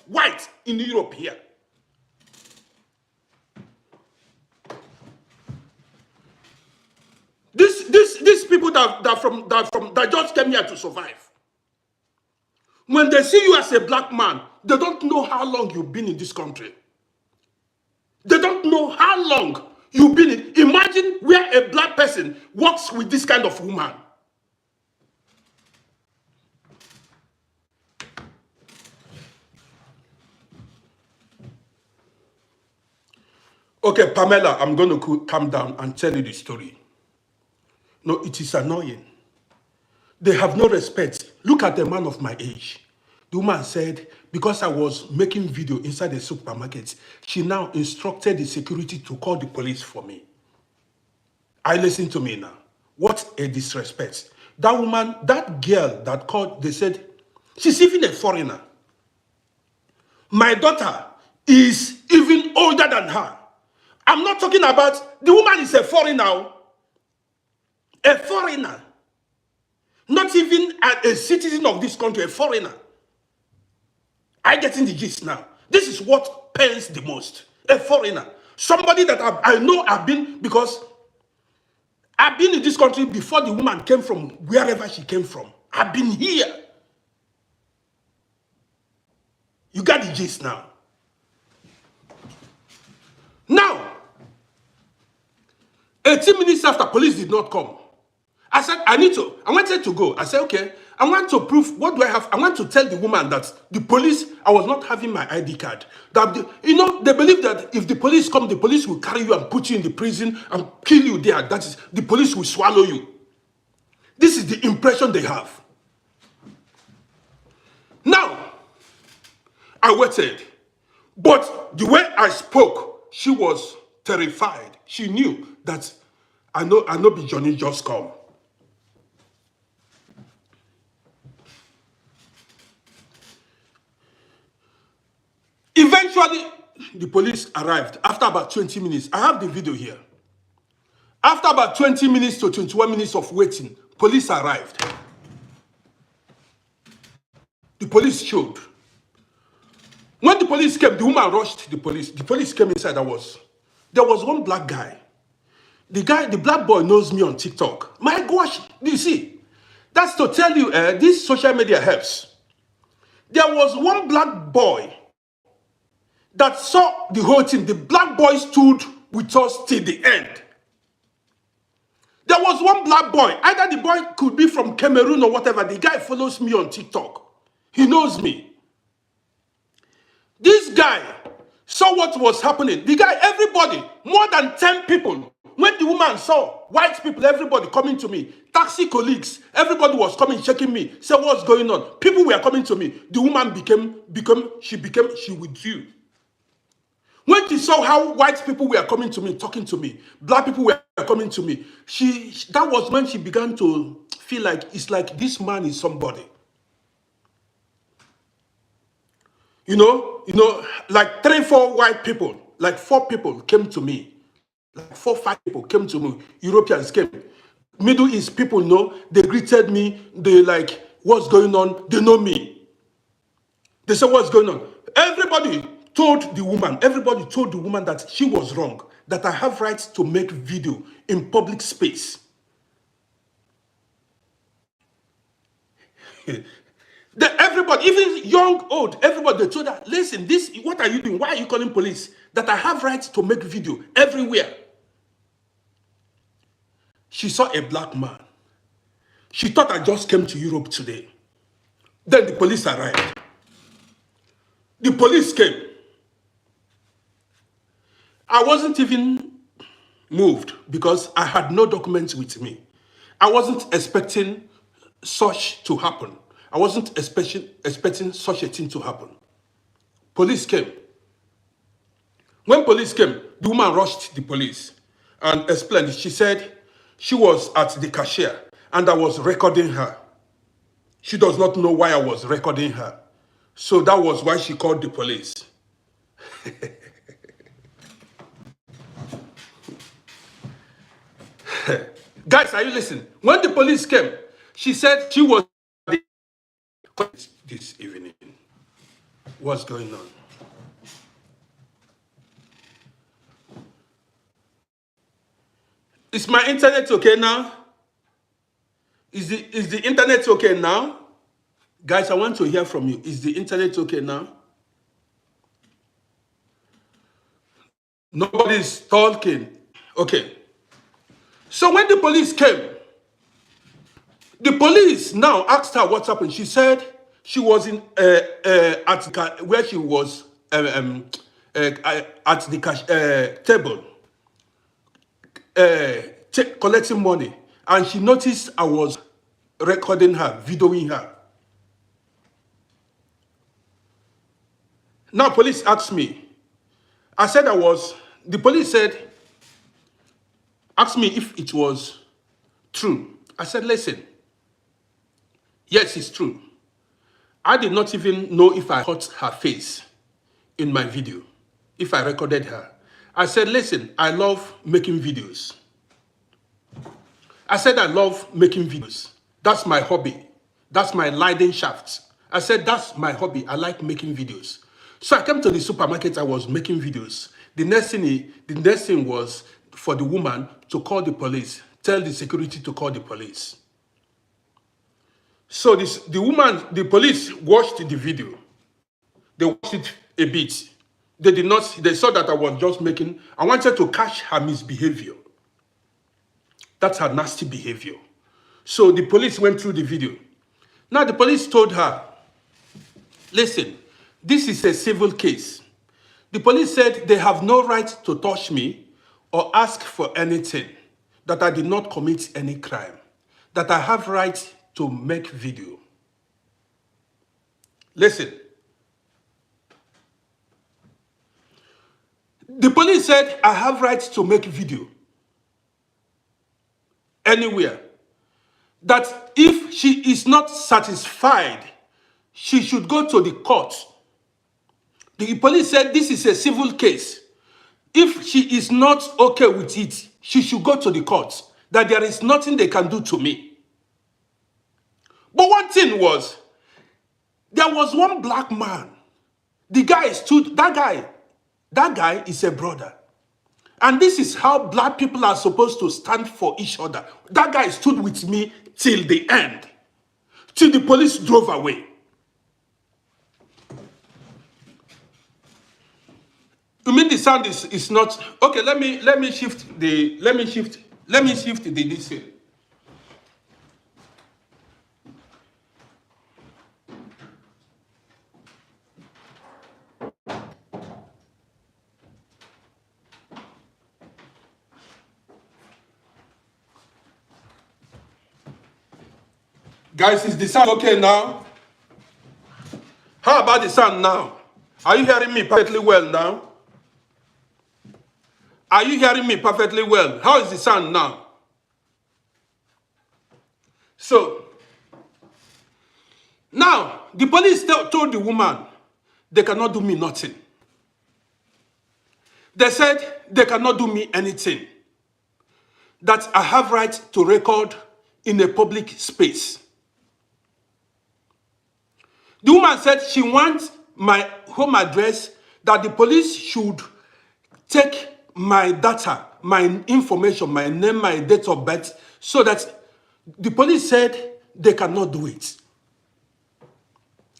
white in Europe here. These people that just came here to survive. When they see you as a black man, they don't know how long you've been in this country. They don't know how long you've been in. Imagine where a black person works with this kind of woman. Okay, Pamela, I'm going to calm down and tell you the story. No, it is annoying. They have no respect. Look at a man of my age. The woman said, because I was making video inside the supermarket, she now instructed the security to call the police for me. I listen to me now. What a disrespect. That woman, that girl that called, they said, she's even a foreigner. My daughter is even older than her. I'm not talking about, the woman is a foreigner. A foreigner. Not even a citizen of this country, a foreigner. I get in the gist now. This is what pains the most. A foreigner. Somebody that I know because I've been in this country before the woman came from wherever she came from. I've been here. You got the gist now. Now, 18 minutes after, police did not come. I said, I wanted to go. I said, okay, I want to prove, what do I have? I want to tell the woman that the police, I was not having my ID card. That they believe that if the police come, the police will carry you and put you in the prison and kill you there. That is, the police will swallow you. This is the impression they have. Now, I waited. But the way I spoke, she was terrified. She knew that I know be Johnny just come. Eventually, the police arrived after about 20 minutes. I have the video here. After about 20 minutes to 21 minutes of waiting, police arrived. The police showed. When the police came, the woman rushed the police. The police came inside. There was one black guy. The black boy knows me on TikTok. My gosh, do you see? That's to tell you, this social media helps. There was one black boy that saw the whole thing. The black boy stood with us till the end. There was one black boy. Either the boy could be from Cameroon or whatever. The guy follows me on TikTok. He knows me. This guy saw what was happening. The guy, everybody, more than 10 people. When the woman saw white people, everybody coming to me, taxi colleagues, everybody was coming, checking me, say what's going on. People were coming to me. The woman she withdrew. When she saw how white people were coming to me, talking to me, black people were coming to me, that was when she began to feel like, it's like this man is somebody. You know, like 3, 4 white people, like 4 people came to me. Like 4-5 people came to me. Europeans came. Middle East people know. They greeted me. They like, what's going on? They know me. They said, what's going on? Everybody told the woman that she was wrong, that I have rights to make video in public space. Everybody, even young, old, everybody, they told her, listen, what are you doing? Why are you calling police? That I have rights to make video everywhere. She saw a black man. She thought I just came to Europe today. Then the police arrived. The police came. I wasn't even moved because I had no documents with me. I wasn't expecting such to happen. I wasn't expecting such a thing to happen. Police came. When police came, the woman rushed the police and explained. She said she was at the cashier and I was recording her. She does not know why I was recording her. So that was why she called the police. Guys, are you listening? When the police came, she said she was this evening. What's going on? Is my internet okay now? Is the internet okay now? Guys, I want to hear from you. Is the internet okay now? Nobody's talking. Okay. So when the police came, the police now asked her what happened. She said she was in where she was at the cash table collecting money, and she noticed I was recording her, videoing her. Now police asked me. I said I was. The police asked me if it was true. I said, listen. Yes, it's true. I did not even know if I caught her face in my video, if I recorded her. I said, listen, I love making videos. I said, I love making videos. That's my hobby. That's my Leiden shaft. I said, that's my hobby. I like making videos. So I came to the supermarket. I was making videos. The next thing was for the woman to call the police, tell the security to call the police. So the police watched the video. They watched it a bit. They saw that I was just I wanted to catch her misbehavior. That's her nasty behavior. So the police went through the video. Now the police told her, listen, this is a civil case. The police said they have no right to touch me or ask for anything, that I did not commit any crime, that I have right to make video. Listen. The police said I have right to make video anywhere. That if she is not satisfied, she should go to the court. The police said this is a civil case. If she is not okay with it, she should go to the court. That there is nothing they can do to me. But one thing was, there was one black man. The guy stood, that guy is a brother. And this is how black people are supposed to stand for each other. That guy stood with me till the end. Till the police drove away. You mean the sound is not okay? Let me shift this here. Guys, is the sound okay now? How about the sound now? Are you hearing me perfectly well now? Are you hearing me perfectly well? How is the sound now? So, now, the police told the woman, they cannot do me nothing. They said they cannot do me anything. That I have right to record in a public space. The woman said she wants my home address, that the police should take my data, my information, my name, my date of birth, so that the police said they cannot do it.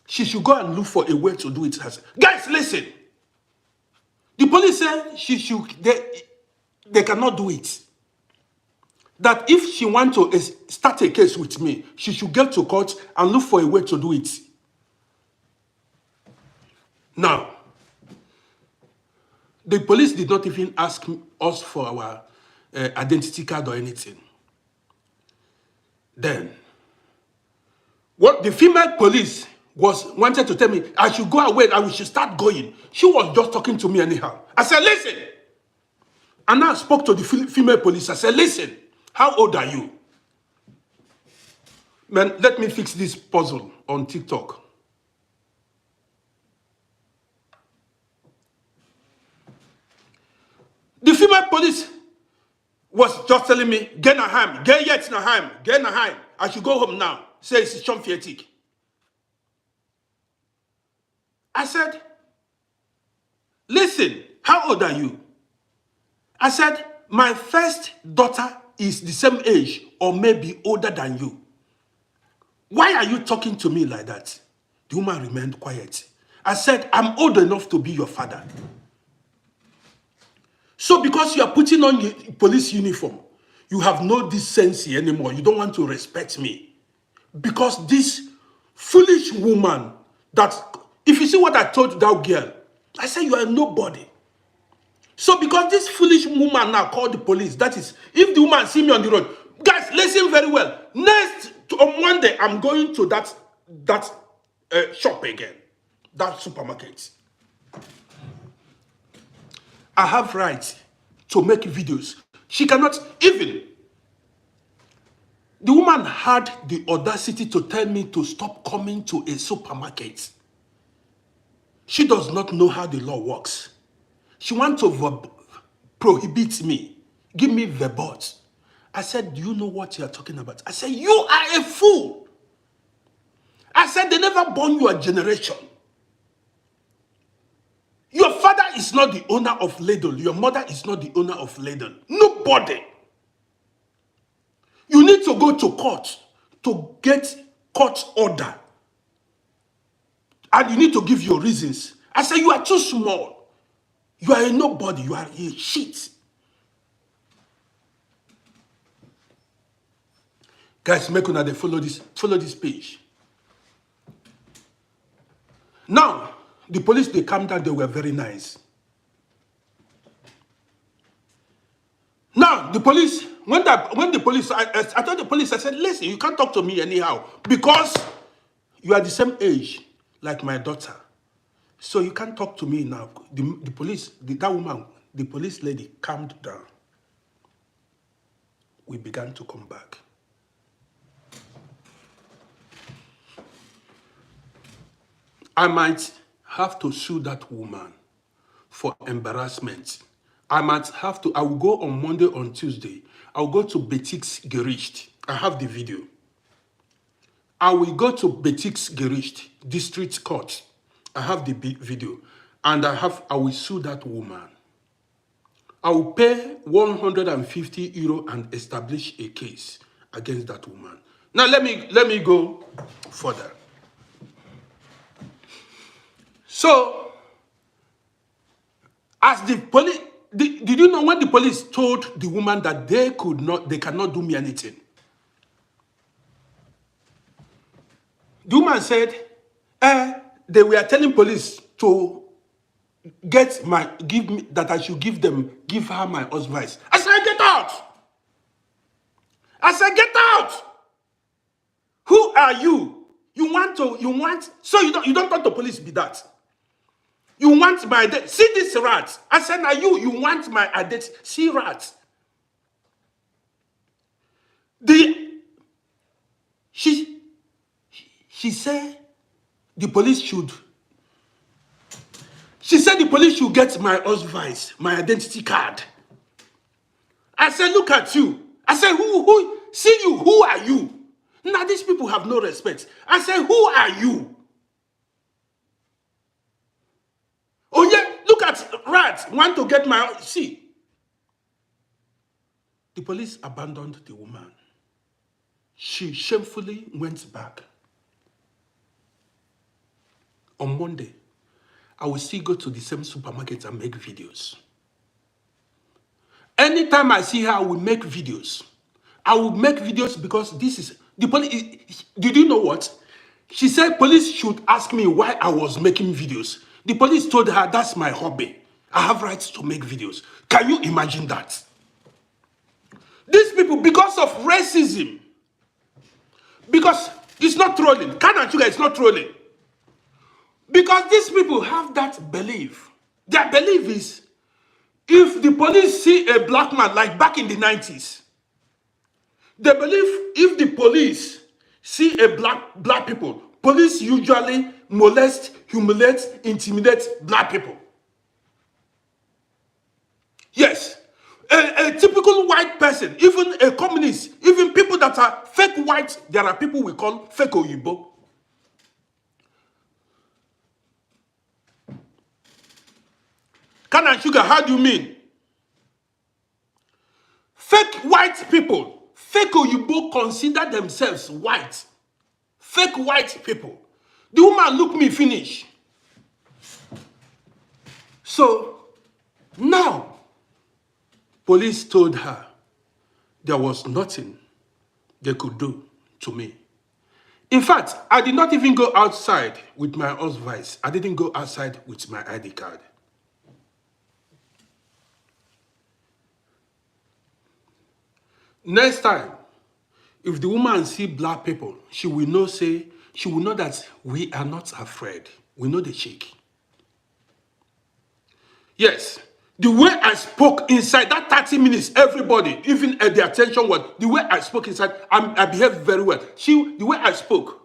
She should go and look for a way to do it herself. Guys, listen. The police said they cannot do it. That if she wants to start a case with me, she should get to court and look for a way to do it. Now, the police did not even ask us for our identity card or anything. Then, what the female police wanted to tell me, I should go away and we should start going. She was just talking to me anyhow. I said, listen. And I spoke to the female police. I said, listen, how old are you? Man, let me fix this puzzle on TikTok. The female police was just telling me, get Naheim, get yet Naheim, get Naheim. I should go home now. Say it's Chomfietik. I said, listen, how old are you? I said, my first daughter is the same age or maybe older than you. Why are you talking to me like that? The woman remained quiet. I said, I'm old enough to be your father. So because you are putting on your police uniform, you have no decency anymore. You don't want to respect me. Because this foolish woman that, if you see what I told that girl, I said you are nobody. So because this foolish woman now called the police, that is, if the woman see me on the road, guys, listen very well. On Monday, I'm going to that shop again, that supermarket. I have right to make videos. She cannot even. The woman had the audacity to tell me to stop coming to a supermarket. She does not know how the law works. She wants to prohibit me, give me verbot. I said, do you know what you are talking about? I said, you are a fool. I said, they never born your generation. Your father is not the owner of ladle. Your mother is not the owner of ladle. Nobody. You need to go to court to get court order. And you need to give your reasons. I said, you are too small. You are a nobody. You are a shit. Guys, make sure they follow this page. Now, the police, they calmed down. They were very nice. Now, the police, when the police, I told the police, I said, listen, you can't talk to me anyhow because you are the same age like my daughter. So you can't talk to me now. The police, that woman, the police lady calmed down. We began to come back. I might have to sue that woman for embarrassment. I will go on Monday, on Tuesday. I'll go to Betik's Gericht. I have the video. I will go to Betik's Gericht, District Court. I have the video. And I will sue that woman. I will pay 150 euro and establish a case against that woman. Now let me go further. So, as the police, did you know when the police told the woman that they cannot do me anything? The woman said, they were telling police to that I should give her my advice. I said, get out! I said, get out! Who are you? So you don't want the police to be that. You want my identity. See this rat. I said, now you want my identity. See rat. She said the police should. She said the police should get my advice, my identity card. I said, look at you. I said, who, see you, who are you? Now these people have no respect. I said, who are you? Oh yeah, look at rats, want to get my, see. The police abandoned the woman. She shamefully went back. On Monday, I will still go to the same supermarket and make videos. Anytime I see her, I will make videos. I will make videos because this is, the police, did you know what? She said police should ask me why I was making videos. The police told her, that's my hobby. I have rights to make videos. Can you imagine that? These people, because of racism, because it's not trolling. Can and sugar, it's not trolling. Because these people have that belief. Their belief is, if the police see a black man, like back in the 90s, they believe if the police see a black people, police usually molest, humiliate, intimidate black people. Yes. A typical white person, even a communist, even people that are fake white, there are people we call fake Oyibo. Can and sugar, how do you mean? Fake white people, fake Oyibo consider themselves white. Fake white people. The woman look me finish. So, now, police told her there was nothing they could do to me. In fact, I did not even go outside with my advice. I didn't go outside with my ID card. Next time, if the woman see black people, she will know that we are not afraid. We know the shake. Yes, the way I spoke inside that 30 minutes, everybody, even at the attention was, the way I spoke inside, I behaved very well. The way I spoke,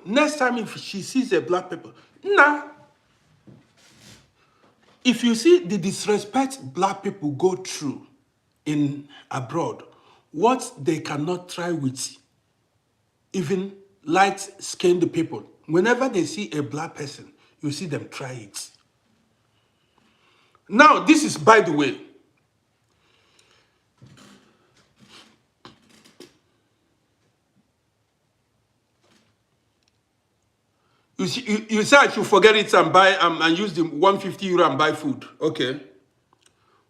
next time if she sees a black people, nah. If you see the disrespect black people go through in abroad, what they cannot try with even light-skinned people, whenever they see a black person, you see them try it. Now, this is by the way. You say I should forget it and buy and use the 150 euro and buy food. Okay.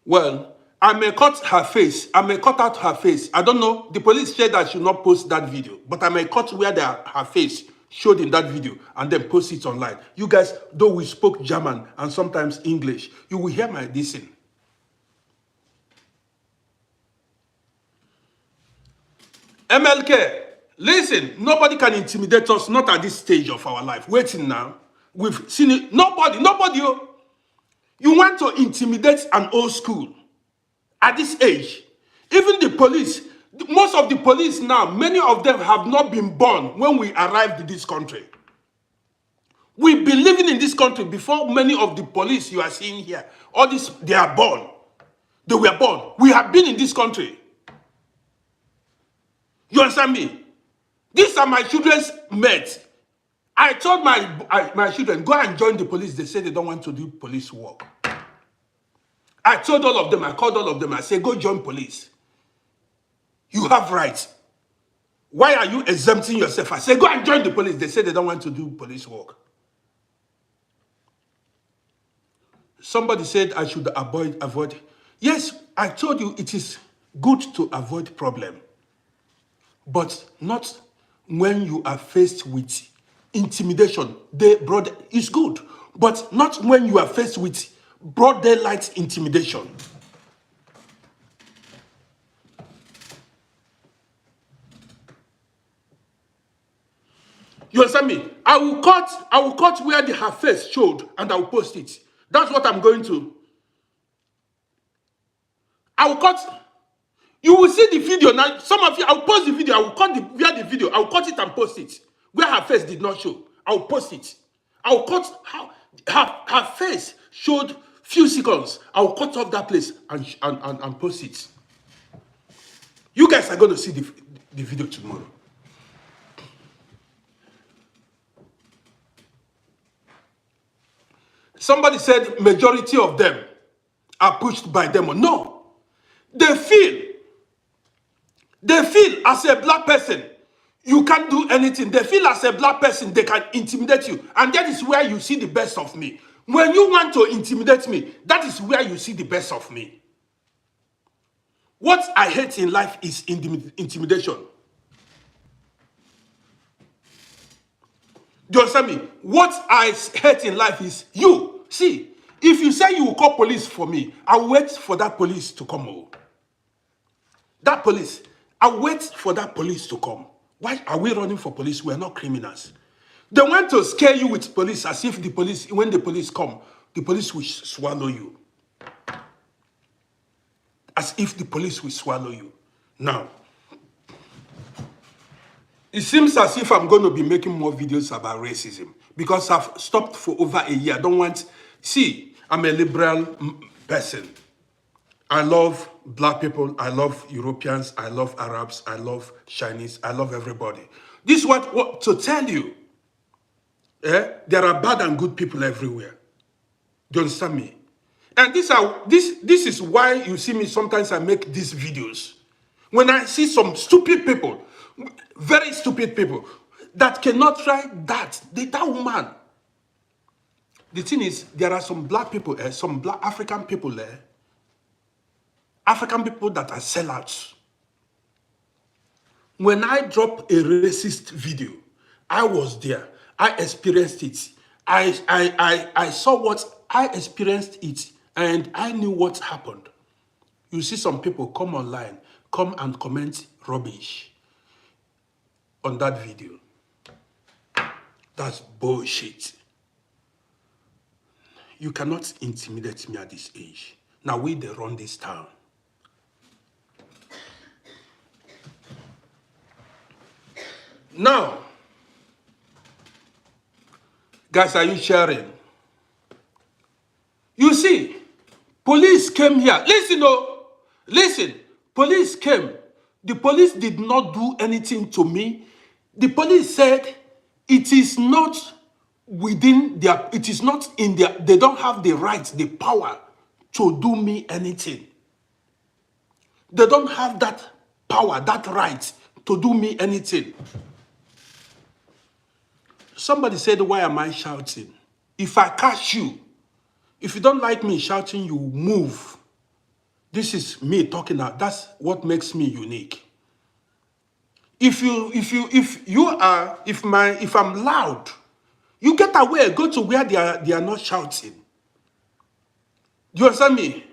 Well, I may cut her face. I may cut out her face. I don't know. The police said I should not post that video. But I may cut where her face showed in that video and then post it online. You guys, though we spoke German and sometimes English, you will hear my dissing. MLK, listen, nobody can intimidate us, not at this stage of our life. Waiting now. We've seen it. Nobody. You want to intimidate an old school at this age. Even the police, most of the police now, many of them have not been born when we arrived in this country. We've been living in this country before many of the police you are seeing here. All this, they are born. They were born. We have been in this country. You understand me? These are my children's mates. I told my children, go and join the police. They say they don't want to do police work. I told all of them, I called all of them, I said, go join police. You have rights. Why are you exempting yourself? I said, go and join the police. They say they don't want to do police work. Somebody said I should avoid. Yes, I told you it is good to avoid problem. But not when you are faced with intimidation. It's good, but not when you are faced with broad daylight intimidation. You understand me? I will cut where her face showed and I will post it. That's what I'm going to. I will cut. You will see the video now. Some of you, I'll post the video. I will cut where the video. I will cut it and post it where her face did not show. I'll post it. I'll cut her face showed few seconds. I'll cut off that place and post it. You guys are going to see the video tomorrow. Somebody said majority of them are pushed by them. No. They feel as a black person, you can't do anything. They feel as a black person, they can intimidate you. And that is where you see the best of me. When you want to intimidate me, that is where you see the best of me. What I hate in life is intimidation. Do you understand me? What I hate in life is you. See, if you say you will call police for me, I'll wait for that police to come over. That police, I'll wait for that police to come. Why are we running for police? We are not criminals. They want to scare you with police as if the police, when the police come, the police will swallow you. As if the police will swallow you. Now, it seems as if I'm going to be making more videos about racism because I've stopped for over a year. I don't want... See, I'm a liberal person. I love black people. I love Europeans. I love Arabs. I love Chinese. I love everybody. This is what to tell you. There are bad and good people everywhere. Do you understand me? And this is why you see me sometimes I make these videos. When I see some stupid people, very stupid people, that cannot try that woman. The thing is, there are some black people, some black African people there, African people that are sellouts. When I drop a racist video, I was there. I experienced it. I saw what I experienced it, and I knew what happened. You see some people come online, come and comment rubbish on that video. That's bullshit. You cannot intimidate me at this age. Now we they run this town. Now, guys, are you sharing? You see, police came here. Listen, oh, listen. Police came. The police did not do anything to me. The police said it is not within their, it is not in their, they don't have the right, the power to do me anything. They don't have that power, that right to do me anything. Somebody said, why am I shouting? If I catch you, if you don't like me shouting, you move. This is me talking out. That's what makes me unique. If I'm loud, you get away, go to where they are not shouting. Do you understand me?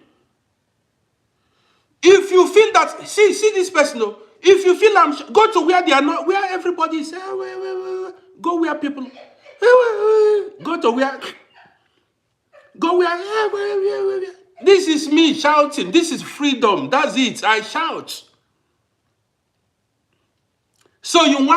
If you feel that, see this person, if you feel go to where they are not, where everybody is, go where people, go to where, this is me shouting. This is freedom. That's it. I shout. So you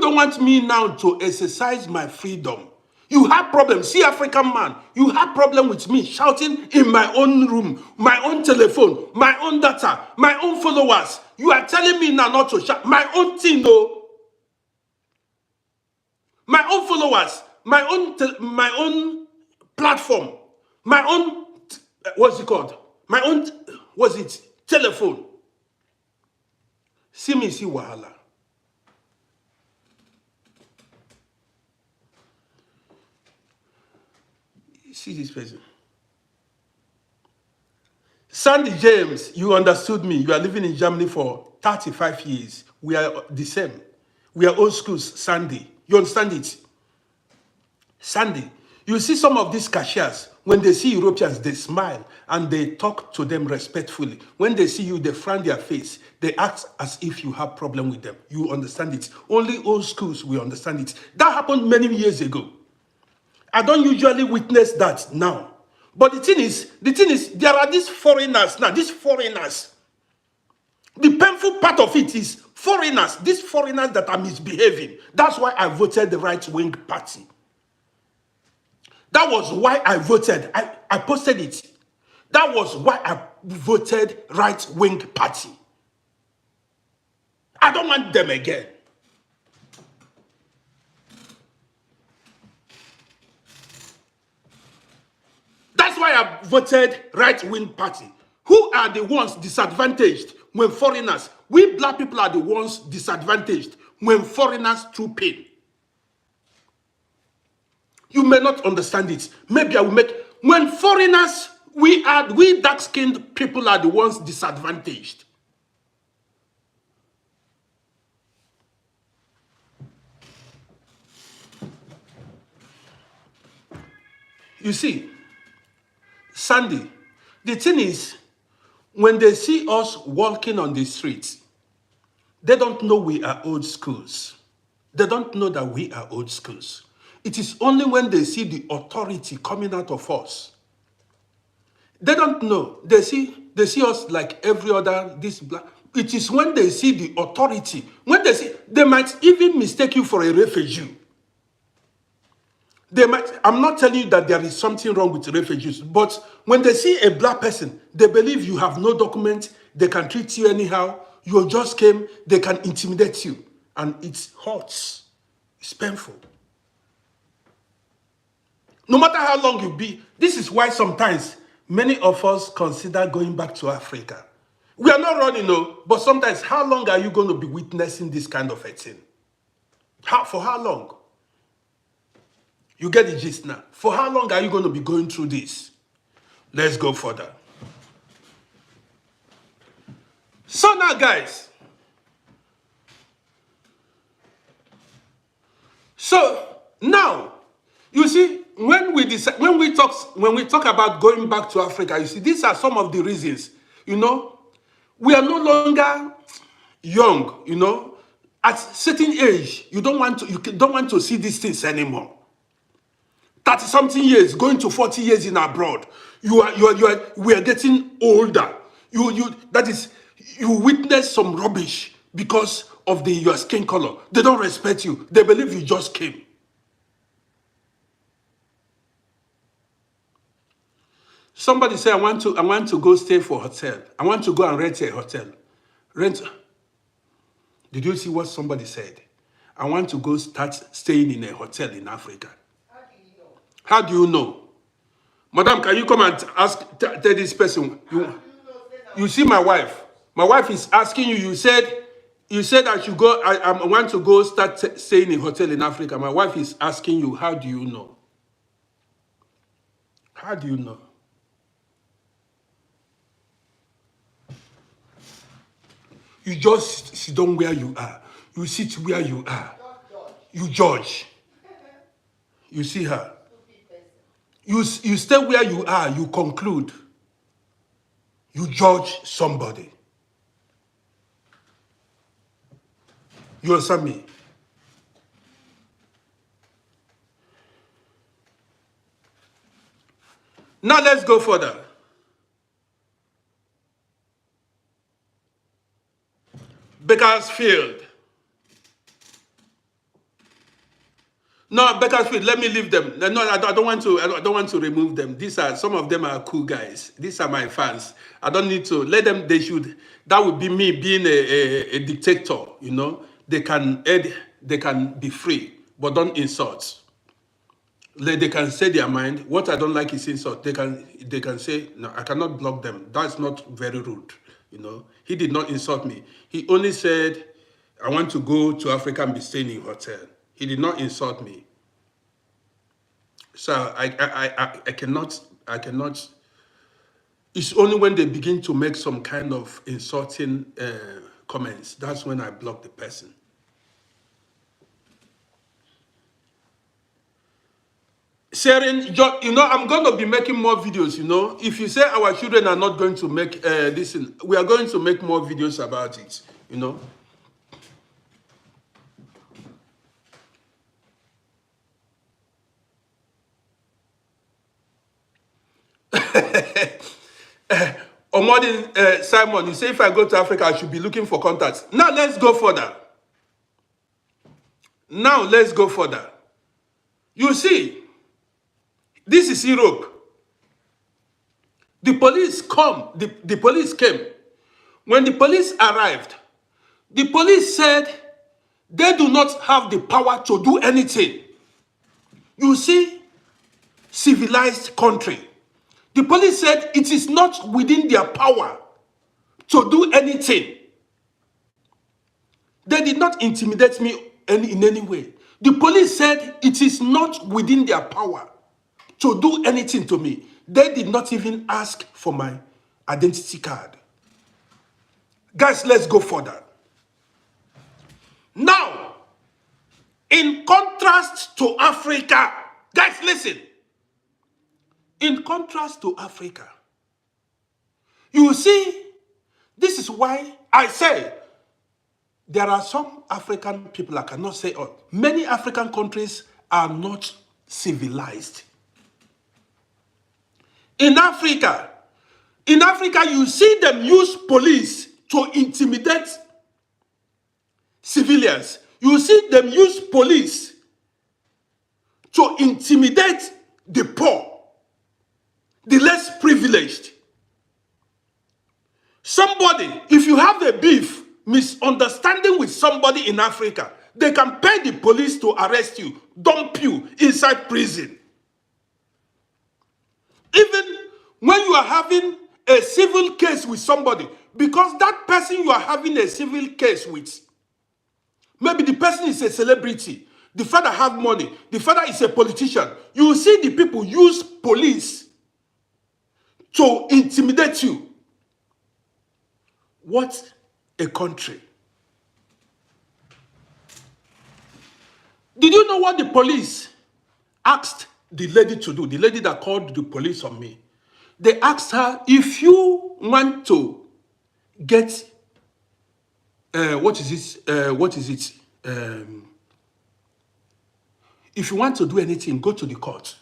don't want me now to exercise my freedom. You have problems. See, African man, you have problem with me shouting in my own room, my own telephone, my own data, my own followers. You are telling me now not to shout. My own thing, though. My own followers, my own platform, my own, what's it called? My own, what's it? Telephone. See me, see wahala. See this person. Sandy James, you understood me. You are living in Germany for 35 years. We are the same. We are old schools, Sandy. You understand it? Sandy, you see some of these cashiers, when they see Europeans, they smile and they talk to them respectfully. When they see you, they frown their face. They act as if you have problem with them. You understand it. Only old schools will understand it. That happened many years ago. I don't usually witness that now. But the thing is, there are these foreigners now, these foreigners. The painful part of it is foreigners, these foreigners that are misbehaving. That's why I voted the right-wing party. That was why I voted. I posted it. That was why I voted right-wing party. I don't want them again. That's why I voted right-wing party. Who are the ones disadvantaged when foreigners? We black people are the ones disadvantaged when foreigners troop in. You may not understand it. Maybe I will make... When foreigners, we dark-skinned people are the ones disadvantaged. You see, Sandy, the thing is, when they see us walking on the streets, they don't know we are old schools. They don't know that we are old schools. It is only when they see the authority coming out of us. They don't know. They see us like every other, this black. It is when they see the authority. When they see, they might even mistake you for a refugee. They might, I'm not telling you that there is something wrong with refugees, but when they see a black person, they believe you have no document, they can treat you anyhow, you just came, they can intimidate you. And it hurts. It's painful. No matter how long you be, this is why sometimes many of us consider going back to Africa. We are not running, no, but sometimes how long are you going to be witnessing this kind of a thing? For how long? You get the gist now. For how long are you going to be going through this? Let's go further. So now, guys. So now, you see, when we talk about going back to Africa, you see, these are some of the reasons. You know, we are no longer young. You know, at certain age, you don't want to see these things anymore. 30-something years, going to 40 years in abroad. We are getting older. That is, you witness some rubbish because of your skin color. They don't respect you. They believe you just came. Somebody say, I want to go stay for a hotel. I want to go and rent a hotel. Did you see what somebody said? I want to go start staying in a hotel in Africa. How do you know? Madam, can you come and tell this person? You see my wife. My wife is asking you. You said I should go. I want to go start staying in a hotel in Africa. My wife is asking you, how do you know? How do you know? You just sit down where you are. You sit where you are. You judge. You see her. You stay where you are. You conclude. You judge somebody. You understand me? Now let's go further. Bakersfield. No, Bakersfield, let me leave them. No, I don't want to remove them. Some of them are cool guys. These are my fans. I don't need to let them. That would be me being a dictator, you know. They can be free, but don't insult. They can say their mind. What I don't like is insult. They can say, no, I cannot block them. That's not very rude, you know. He did not insult me. He only said, I want to go to Africa and be staying in a hotel. He did not insult me. So I cannot. It's only when they begin to make some kind of insulting comments, that's when I block the person. Sharing, you know, I'm going to be making more videos, you know. If you say our children are not going to make this, we are going to make more videos about it, you know. Omodin Simon, you say if I go to Africa, I should be looking for contacts. Now let's go further. Now let's go further. You see, this is Europe. The police the police came. When the police arrived, the police said they do not have the power to do anything. You see, civilized country. The police said it is not within their power to do anything. They did not intimidate me in any way. The police said it is not within their power to do anything to me. They did not even ask for my identity card. Guys, let's go further. Now, in contrast to Africa, guys, listen. In contrast to Africa, you see, this is why I say there are some African people, I cannot say all. Many African countries are not civilized. In Africa, you see them use police to intimidate civilians. You see them use police to intimidate the poor, the less privileged. Somebody, if you have a beef, misunderstanding with somebody in Africa, they can pay the police to arrest you, dump you inside prison. Even when you are having a civil case with somebody, because that person you are having a civil case with, maybe the person is a celebrity, the father have money, the father is a politician, you see the people use police to intimidate you. What a country. Did you know what the police asked the lady to do? The lady that called the police on me. They asked her, if you want to get, if you want to do anything, go to the court.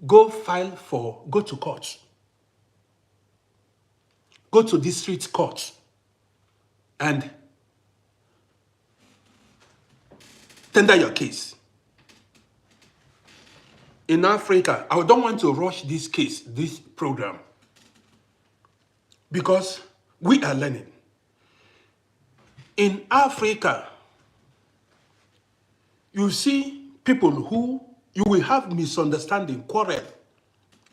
Go to court. Go to district court. And tender your case. In Africa, I don't want to rush this case, this program, because we are learning. In Africa, you see people who you will have misunderstanding, quarrel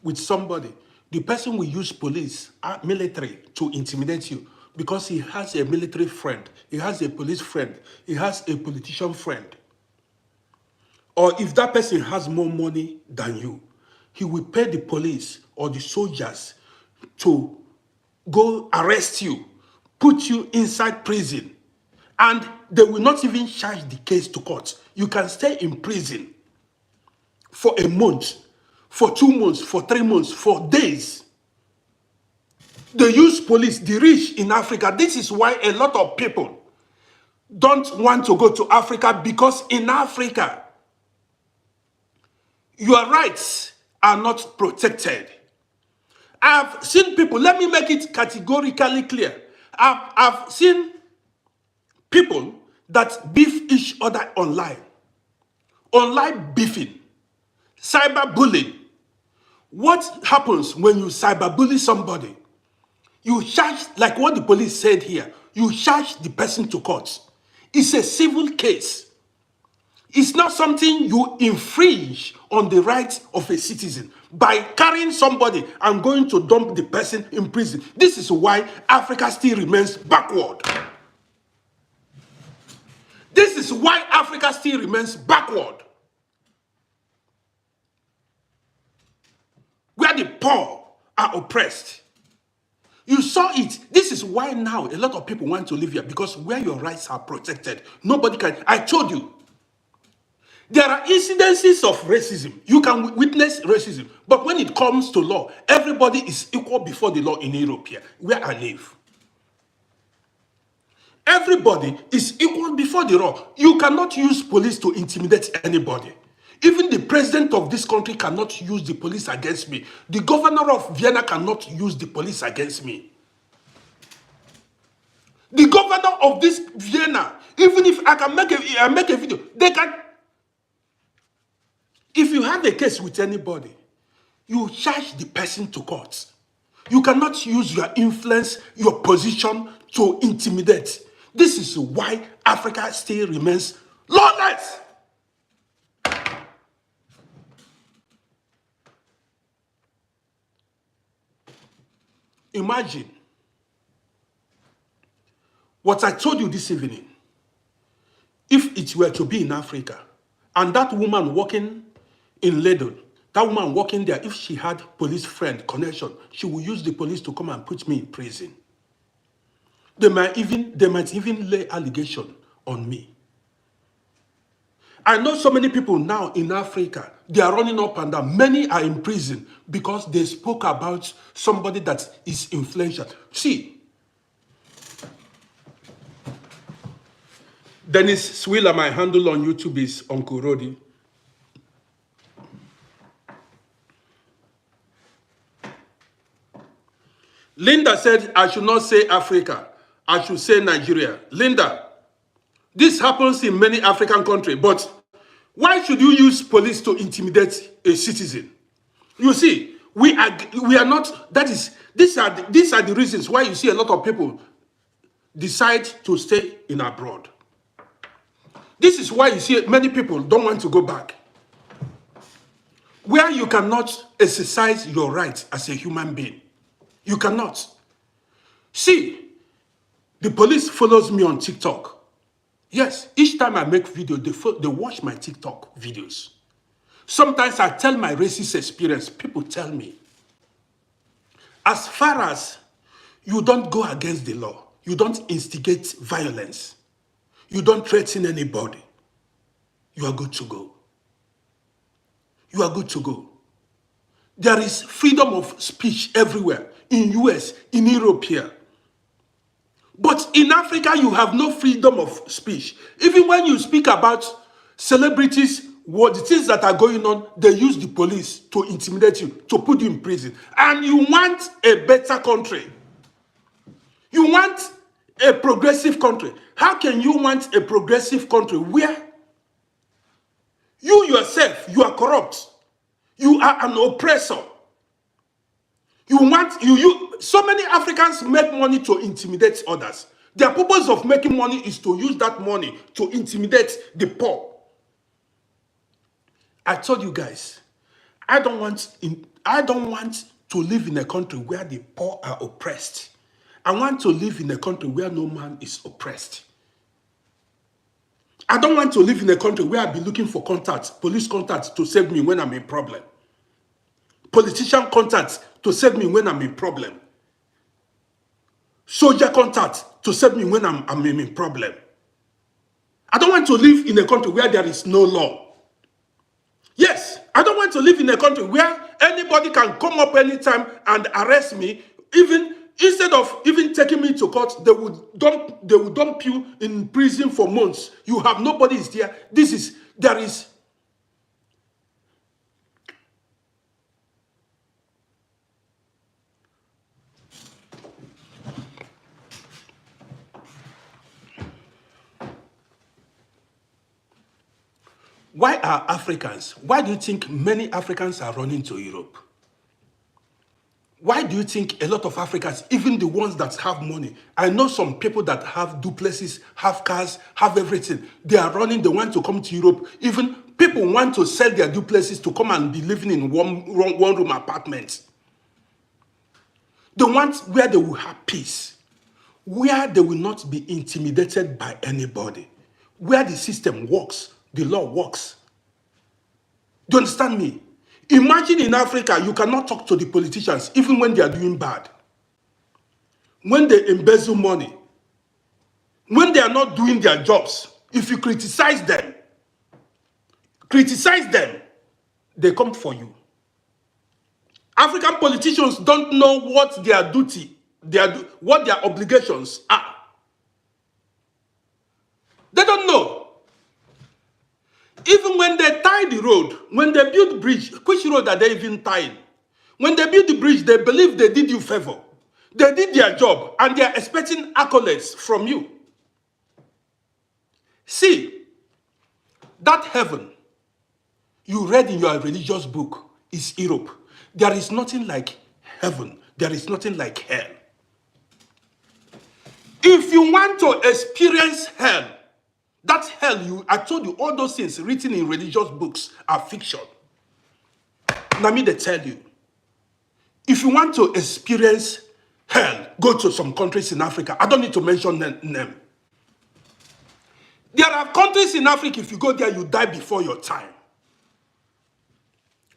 with somebody. The person will use police, military to intimidate you because he has a military friend, he has a police friend, he has a politician friend. Or if that person has more money than you, he will pay the police or the soldiers to go arrest you, put you inside prison, and they will not even charge the case to court. You can stay in prison for a month, for 2 months, for 3 months, for days. They use police, the rich in Africa. This is why a lot of people don't want to go to Africa, because in Africa, your rights are not protected. I've seen people, let me make it categorically clear. I've seen people that beef each other online. Online beefing, cyberbullying. What happens when you cyberbully somebody? You charge, like what the police said here, you charge the person to court. It's a civil case. It's not something you infringe on the rights of a citizen by carrying somebody and going to dump the person in prison. This is why Africa still remains backward. This is why Africa still remains backward. Where the poor are oppressed. You saw it. This is why now a lot of people want to live here, because where your rights are protected, nobody can. I told you. There are incidences of racism. You can witness racism. But when it comes to law, everybody is equal before the law in Europe here, where I live. Everybody is equal before the law. You cannot use police to intimidate anybody. Even the president of this country cannot use the police against me. The governor of Vienna cannot use the police against me. The governor of this Vienna, even if I can make a video, they can. If you have a case with anybody, you charge the person to court. You cannot use your influence, your position to intimidate. This is why Africa still remains lawless. Imagine what I told you this evening. If it were to be in Africa, and that woman working in Lebanon, that woman working there, if she had police friend connection, she would use the police to come and put me in prison. They might even lay allegation on me. I know so many people now in Africa, they are running up and down. Many are in prison because they spoke about somebody that is influential. See, Dennis Swiller, my handle on YouTube is Uncle Rodi. Linda said, I should not say Africa. I should say Nigeria. Linda, this happens in many African countries, but why should you use police to intimidate a citizen? You see, we are not, these are the reasons why you see a lot of people decide to stay in abroad. This is why you see many people don't want to go back. Where you cannot exercise your rights as a human being. You cannot. See, the police follows me on TikTok. Yes, each time I make video, they watch my TikTok videos. Sometimes I tell my racist experience. People tell me, as far as you don't go against the law, you don't instigate violence, you don't threaten anybody, you are good to go. You are good to go. There is freedom of speech everywhere, in US, in Europe here. But in Africa, you have no freedom of speech. Even when you speak about celebrities, what the things that are going on, they use the police to intimidate you, to put you in prison. And you want a better country. You want a progressive country. How can you want a progressive country where you yourself, you are corrupt? You are an oppressor. So many Africans make money to intimidate others. Their purpose of making money is to use that money to intimidate the poor. I told you guys, I don't want to live in a country where the poor are oppressed. I want to live in a country where no man is oppressed. I don't want to live in a country where I'll be looking for contacts, police contacts to save me when I'm in problem. Politician contacts to save me when I'm in problem. Soldier contacts to save me when I'm in problem. I don't want to live in a country where there is no law. Yes, I don't want to live in a country where anybody can come up anytime and arrest me. Even instead of even taking me to court, they would dump you in prison for months. You have nobody is there. There is. Why are Africans? Why do you think many Africans are running to Europe? Why do you think a lot of Africans, even the ones that have money, I know some people that have duplexes, have cars, have everything. They are running, they want to come to Europe. Even people want to sell their duplexes to come and be living in one-room apartments. They want where they will have peace, where they will not be intimidated by anybody, where the system works, the law works. Do you understand me? Imagine in Africa, you cannot talk to the politicians even when they are doing bad. When they embezzle money, when they are not doing their jobs, if you criticize them, they come for you. African politicians don't know what their duty, what their obligations are. They don't know. Even when they tie the road, when they build bridge, which road are they even tying? When they build the bridge, they believe they did you favor. They did their job and they are expecting accolades from you. See, that heaven you read in your religious book is Europe. There is nothing like heaven. There is nothing like hell. If you want to experience hell, that hell, I told you, all those things written in religious books are fiction. Now me they tell you, if you want to experience hell, go to some countries in Africa. I don't need to mention them. There are countries in Africa, if you go there, you die before your time.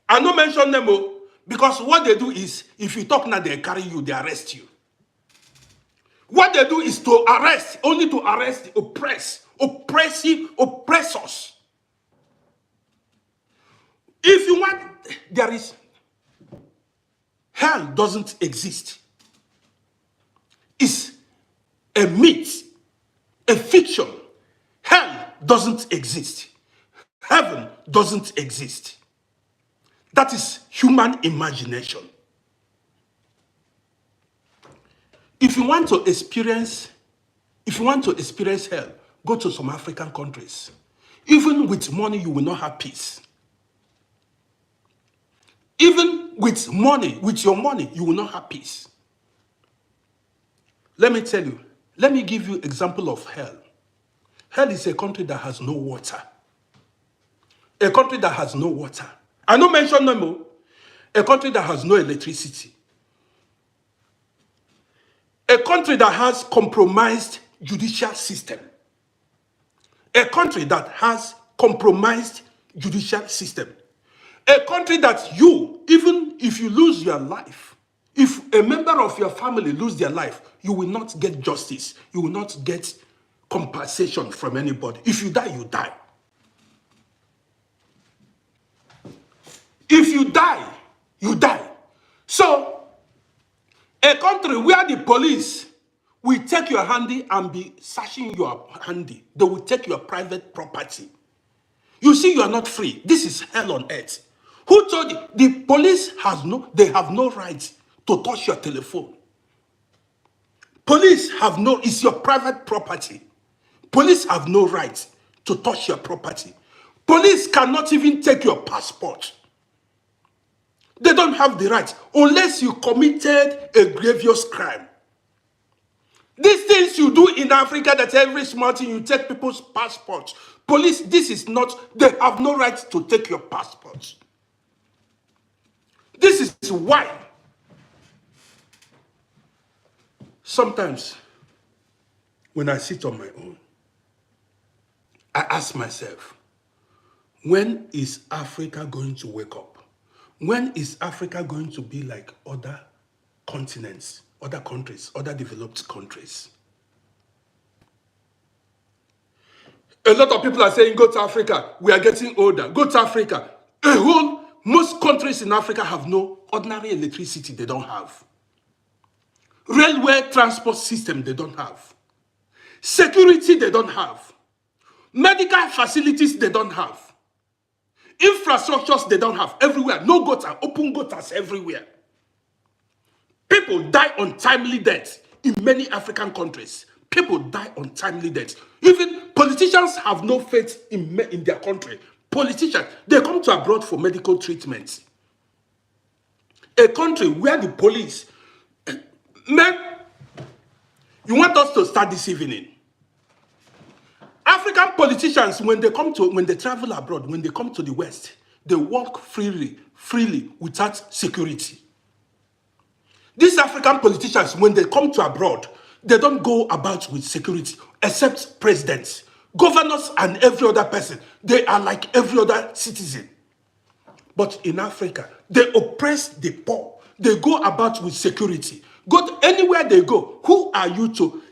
I don't mention them, because what they do is, if you talk now, they carry you, they arrest you. What they do is to arrest, only to arrest the oppressive oppressors. If you want, there is, hell doesn't exist. It's a myth, a fiction. Hell doesn't exist. Heaven doesn't exist. That is human imagination. If you want to experience hell, go to some African countries. Even with money, you will not have peace. Even with money, with your money, you will not have peace. Let me tell you, let me give you an example of hell. Hell is a country that has no water. A country that has no water. I don't mention no more. A country that has no electricity. A country that has compromised judicial system. A country that has compromised judicial system. A country that you, even if you lose your life, if a member of your family lose their life, you will not get justice. You will not get compensation from anybody. If you die, you die. If you die, you die. So, a country where the police will take your handy and be searching your handy. They will take your private property. You see, you are not free. This is hell on earth. Who told you? The police they have no right to touch your telephone. Police have no, it's your private property. Police have no right to touch your property. Police cannot even take your passport. They don't have the right unless you committed a grievous crime. These things you do in Africa, that every small thing you take people's passports. Police, this is not, they have no right to take your passports. This is why sometimes when I sit on my own, I ask myself, when is Africa going to wake up? When is Africa going to be like other continents, other countries, other developed countries? A lot of people are saying, go to Africa. We are getting older. Go to Africa. Most countries in Africa have no ordinary electricity. They don't have. Railway transport system, they don't have. Security, they don't have. Medical facilities, they don't have. Infrastructures, they don't have. Everywhere. No gutter, open gutters everywhere. People die untimely deaths in many African countries. People die untimely deaths. Even politicians have no faith in their country. Politicians, they come to abroad for medical treatment. A country where the police... Man, you want us to start this evening? African politicians, when they travel abroad, when they come to the West, they walk freely without security. These African politicians, when they come to abroad, they don't go about with security, except presidents, governors, and every other person. They are like every other citizen. But in Africa, they oppress the poor. They go about with security. Go to anywhere they go. Who are you to?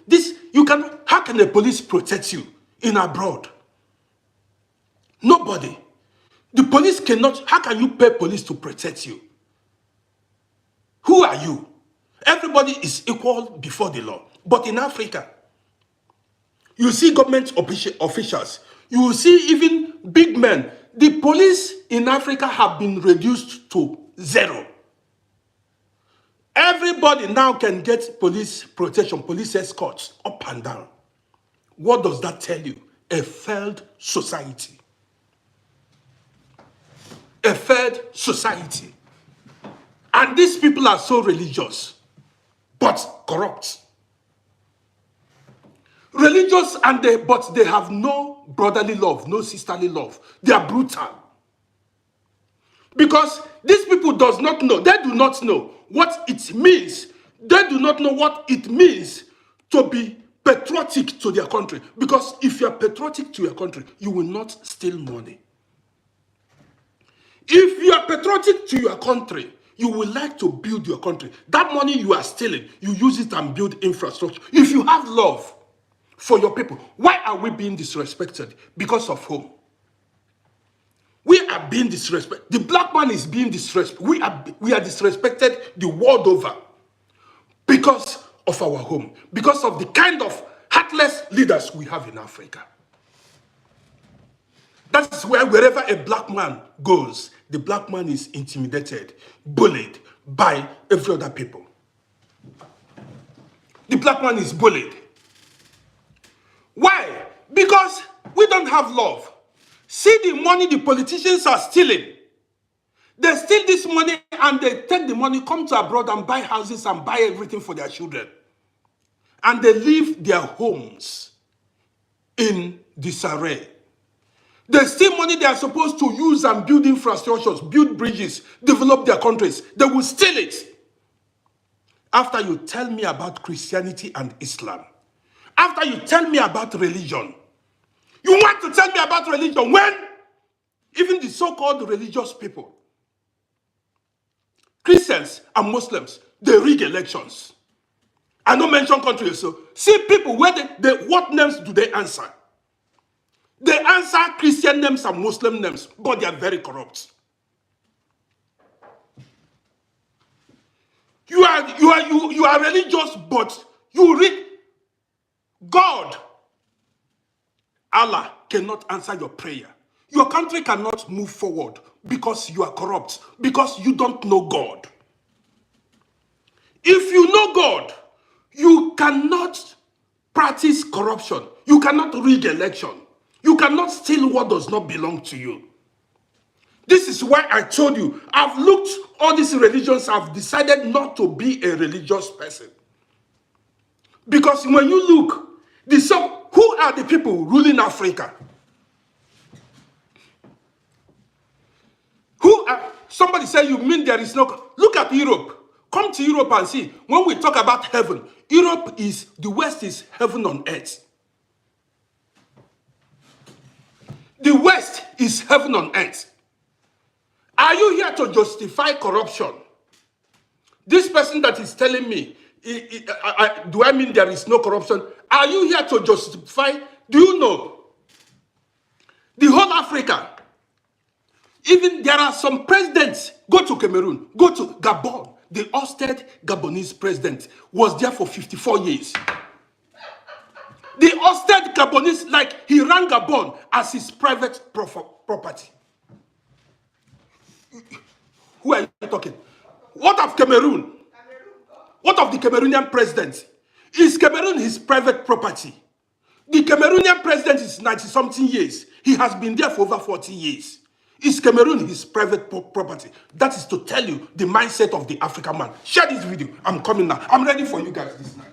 How can the police protect you in abroad? Nobody. The police cannot. How can you pay police to protect you? Who are you? Everybody is equal before the law. But in Africa, you see government officials. You will see even big men. The police in Africa have been reduced to zero. Everybody now can get police protection, police escorts up and down. What does that tell you? A failed society. A failed society. And these people are so religious, but corrupt. Religious, but they have no brotherly love, no sisterly love. They are brutal. Because these people do not know what it means. They do not know what it means to be patriotic to their country. Because if you are patriotic to your country, you will not steal money. If you are patriotic to your country, you will like to build your country. That money you are stealing, you use it and build infrastructure. If you have love for your people, why are we being disrespected? Because of whom? We are being disrespected. The black man is being disrespected. We are disrespected the world over because of our home, because of the kind of heartless leaders we have in Africa. That is where wherever a black man goes, the black man is intimidated, bullied by every other people. The black man is bullied. Why? Because we don't have love. See the money the politicians are stealing. They steal this money and they take the money, come to abroad and buy houses and buy everything for their children. And they leave their homes in disarray. They steal money they are supposed to use and build infrastructures, build bridges, develop their countries. They will steal it. After you tell me about Christianity and Islam, after you tell me about religion, you want to tell me about religion when even the so-called religious people, Christians and Muslims, they rig elections. I don't mention countries, so see people where what names do they answer? They answer Christian names and Muslim names, but they are very corrupt. You are religious, but you read God. Allah cannot answer your prayer. Your country cannot move forward because you are corrupt, because you don't know God. If you know God, you cannot practice corruption. You cannot rig election. You cannot steal what does not belong to you. This is why I told you, I've looked all these religions, I've decided not to be a religious person. Because when you look, who are the people ruling Africa? Somebody say you mean there is no, look at Europe. Come to Europe and see, when we talk about heaven, the West is heaven on earth. The West is heaven on earth. Are you here to justify corruption? This person that is telling me, do I mean there is no corruption? Are you here to justify? Do you know? The whole Africa, even there are some presidents, go to Cameroon, go to Gabon. The ousted Gabonese president was there for 54 years. The ousted Gabonese, like he ran Gabon as his private property. Who are you talking? What of Cameroon? What of the Cameroonian president? Is Cameroon his private property? The Cameroonian president is 90-something years. He has been there for over 40 years. Is Cameroon his private property? That is to tell you the mindset of the African man. Share this video. I'm coming now. I'm ready for you guys this night.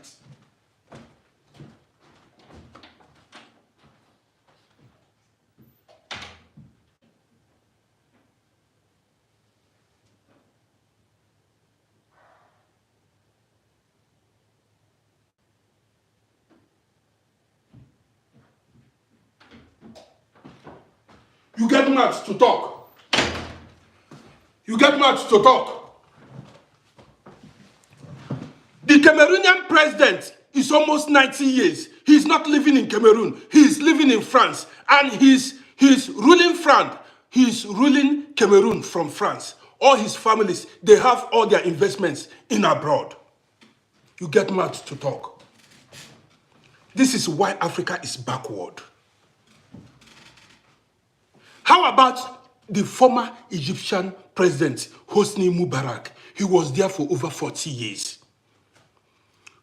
You get mad to talk. You get mad to talk. The Cameroonian president is almost 90 years. He's not living in Cameroon. He's living in France. And he's ruling France. He's ruling Cameroon from France. All his families, they have all their investments in abroad. You get mad to talk. This is why Africa is backward. How about the former Egyptian president, Hosni Mubarak? He was there for over 40 years.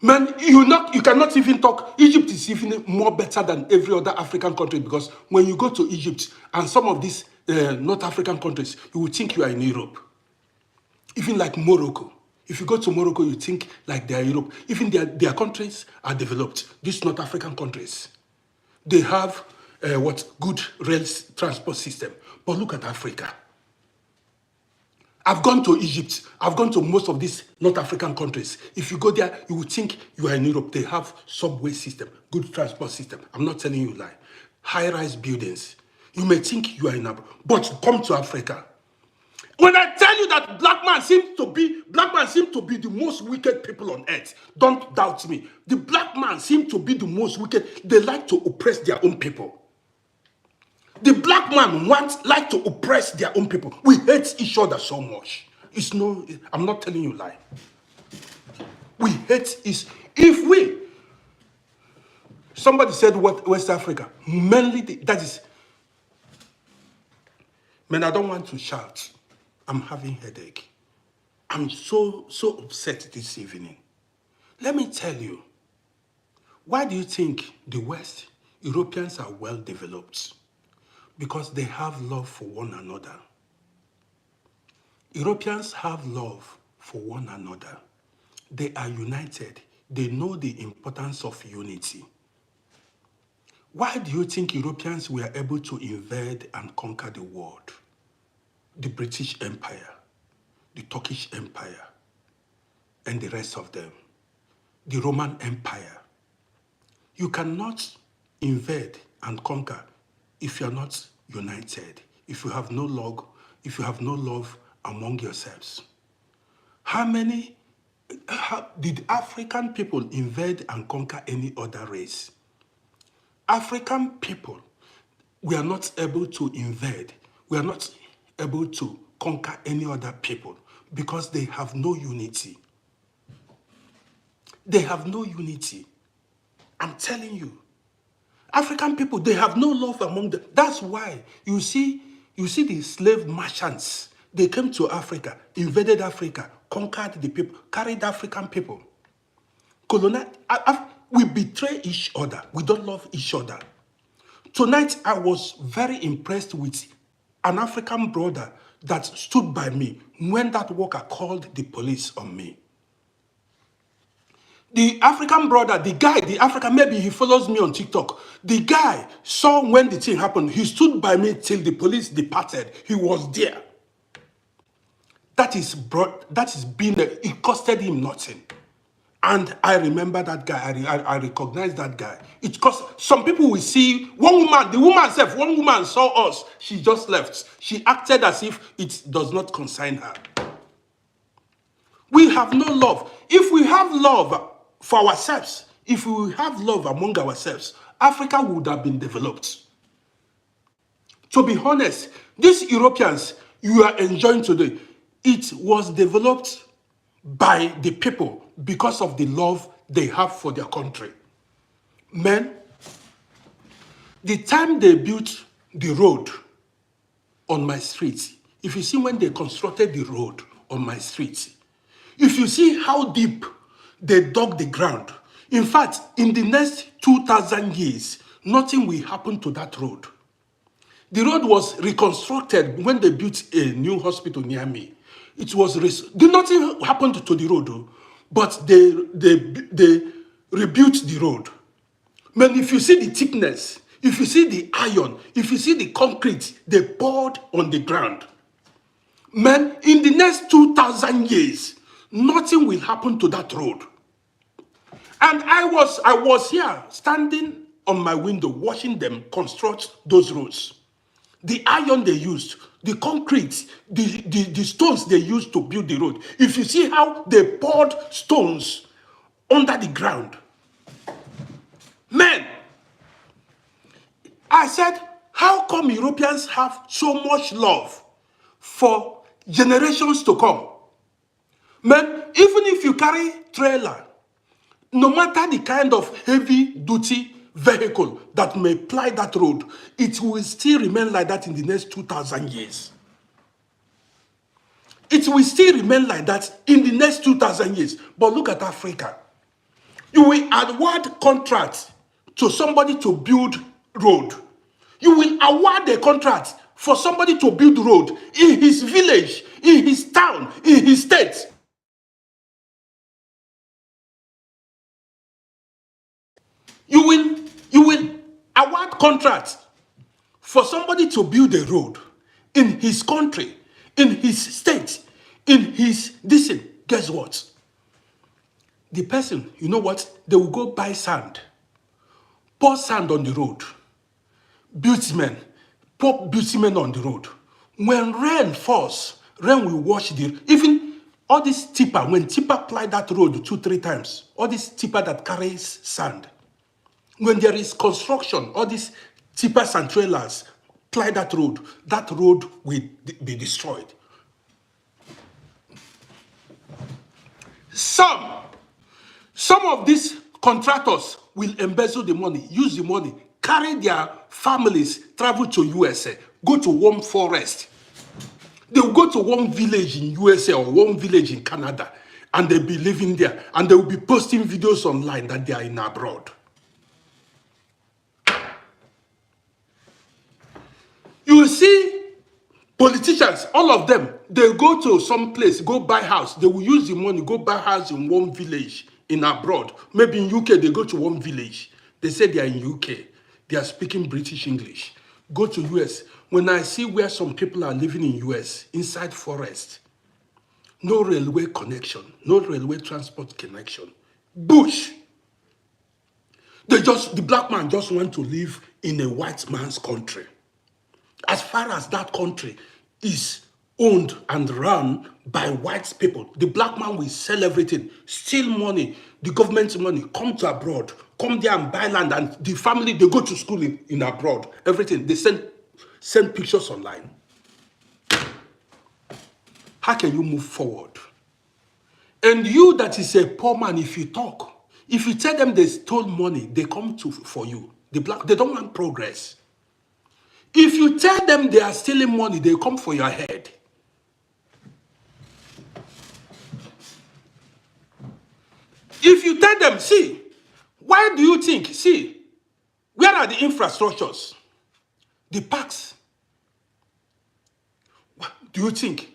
Man, you cannot even talk. Egypt is even more better than every other African country, because when you go to Egypt and some of these North African countries, you will think you are in Europe. Even like Morocco. If you go to Morocco, you think like they are Europe. Even their countries are developed. These North African countries, they have good rail transport system. But look at Africa. I've gone to Egypt. I've gone to most of these North African countries. If you go there, you would think you are in Europe. They have subway system, good transport system. I'm not telling you a lie. High-rise buildings. You may think you are in Africa, but come to Africa. When I tell you that black man seems to be the most wicked people on earth, don't doubt me. The black man seems to be the most wicked. They like to oppress their own people. The black man like to oppress their own people. We hate each other so much. I'm not telling you a lie. We hate somebody said what West Africa, mainly that is, man, I don't want to shout. I'm having headache. I'm so upset this evening. Let me tell you, why do you think the West Europeans are well developed? Because they have love for one another. Europeans have love for one another. They are united. They know the importance of unity. Why do you think Europeans were able to invade and conquer the world? The British Empire, the Turkish Empire, and the rest of them. The Roman Empire. You cannot invade and conquer if you're not united, if you have no love among yourselves. How did African people invade and conquer any other race? African people were not able to invade, we are not able to conquer any other people because they have no unity. They have no unity. I'm telling you. African people, they have no love among them. That's why you see the slave merchants. They came to Africa, invaded Africa, conquered the people, carried African people. We betray each other. We don't love each other. Tonight, I was very impressed with an African brother that stood by me when that worker called the police on me. The African brother, maybe he follows me on TikTok. The guy saw when the thing happened. He stood by me till the police departed. He was there. It costed him nothing. And I remember that guy. I recognize that guy. It cost, some people will see one woman saw us. She just left. She acted as if it does not concern her. We have no love. If we have love for ourselves, if we have love among ourselves, Africa would have been developed. To be honest, these Europeans you are enjoying today, it was developed by the people because of the love they have for their country. Men, the time they built the road on my street, if you see when they constructed the road on my street, if you see how deep they dug the ground, in fact, in the next 2,000 years, nothing will happen to that road. The road was reconstructed when they built a new hospital near me. Nothing happened to the road, but they rebuilt the road. Man, if you see the thickness, if you see the iron, if you see the concrete they poured on the ground, man, in the next 2,000 years, nothing will happen to that road. And I was here standing on my window watching them construct those roads. The iron they used, the concrete, the stones they used to build the road. If you see how they poured stones under the ground. Man, I said, how come Europeans have so much love for generations to come? Man, even if you carry trailer, no matter the kind of heavy-duty vehicle that may ply that road, it will still remain like that in the next 2,000 years. It will still remain like that in the next 2,000 years. But look at Africa. You will award contract to somebody to build road. You will award a contract for somebody to build road in his village, in his town, in his state. You will award contracts for somebody to build a road in his country, in his state, in his this thing. Guess what? The person, you know what? They will go buy sand, pour sand on the road, bitumen, pour bitumen on the road. When rain falls, rain will wash the, even all this tipper, when tipper ply that road 2-3 times, all this tipper that carries sand, when there is construction, all these tippers and trailers ply that road will be destroyed. Some of these contractors will embezzle the money, use the money, carry their families, travel to USA, go to one forest. They will go to one village in USA or one village in Canada, and they'll be living there, and they will be posting videos online that they are in abroad. You will see politicians, all of them, they go to some place, go buy house. They will use the money, go buy house in one village in abroad. Maybe in UK, they go to one village. They say they are in UK. They are speaking British English. Go to US. When I see where some people are living in US, inside forest, no railway connection, no railway transport connection, bush. The black man just want to live in a white man's country. As far as that country is owned and run by white people, the black man will sell everything, steal money, the government's money, come to abroad, come there and buy land, and the family, they go to school in abroad, everything. They send pictures online. How can you move forward? And you that is a poor man, if you talk, if you tell them they stole money, they come for you. They don't want progress. If you tell them they are stealing money, they come for your head. If you tell them, see, why do you think, see, where are the infrastructures? The parks. What do you think?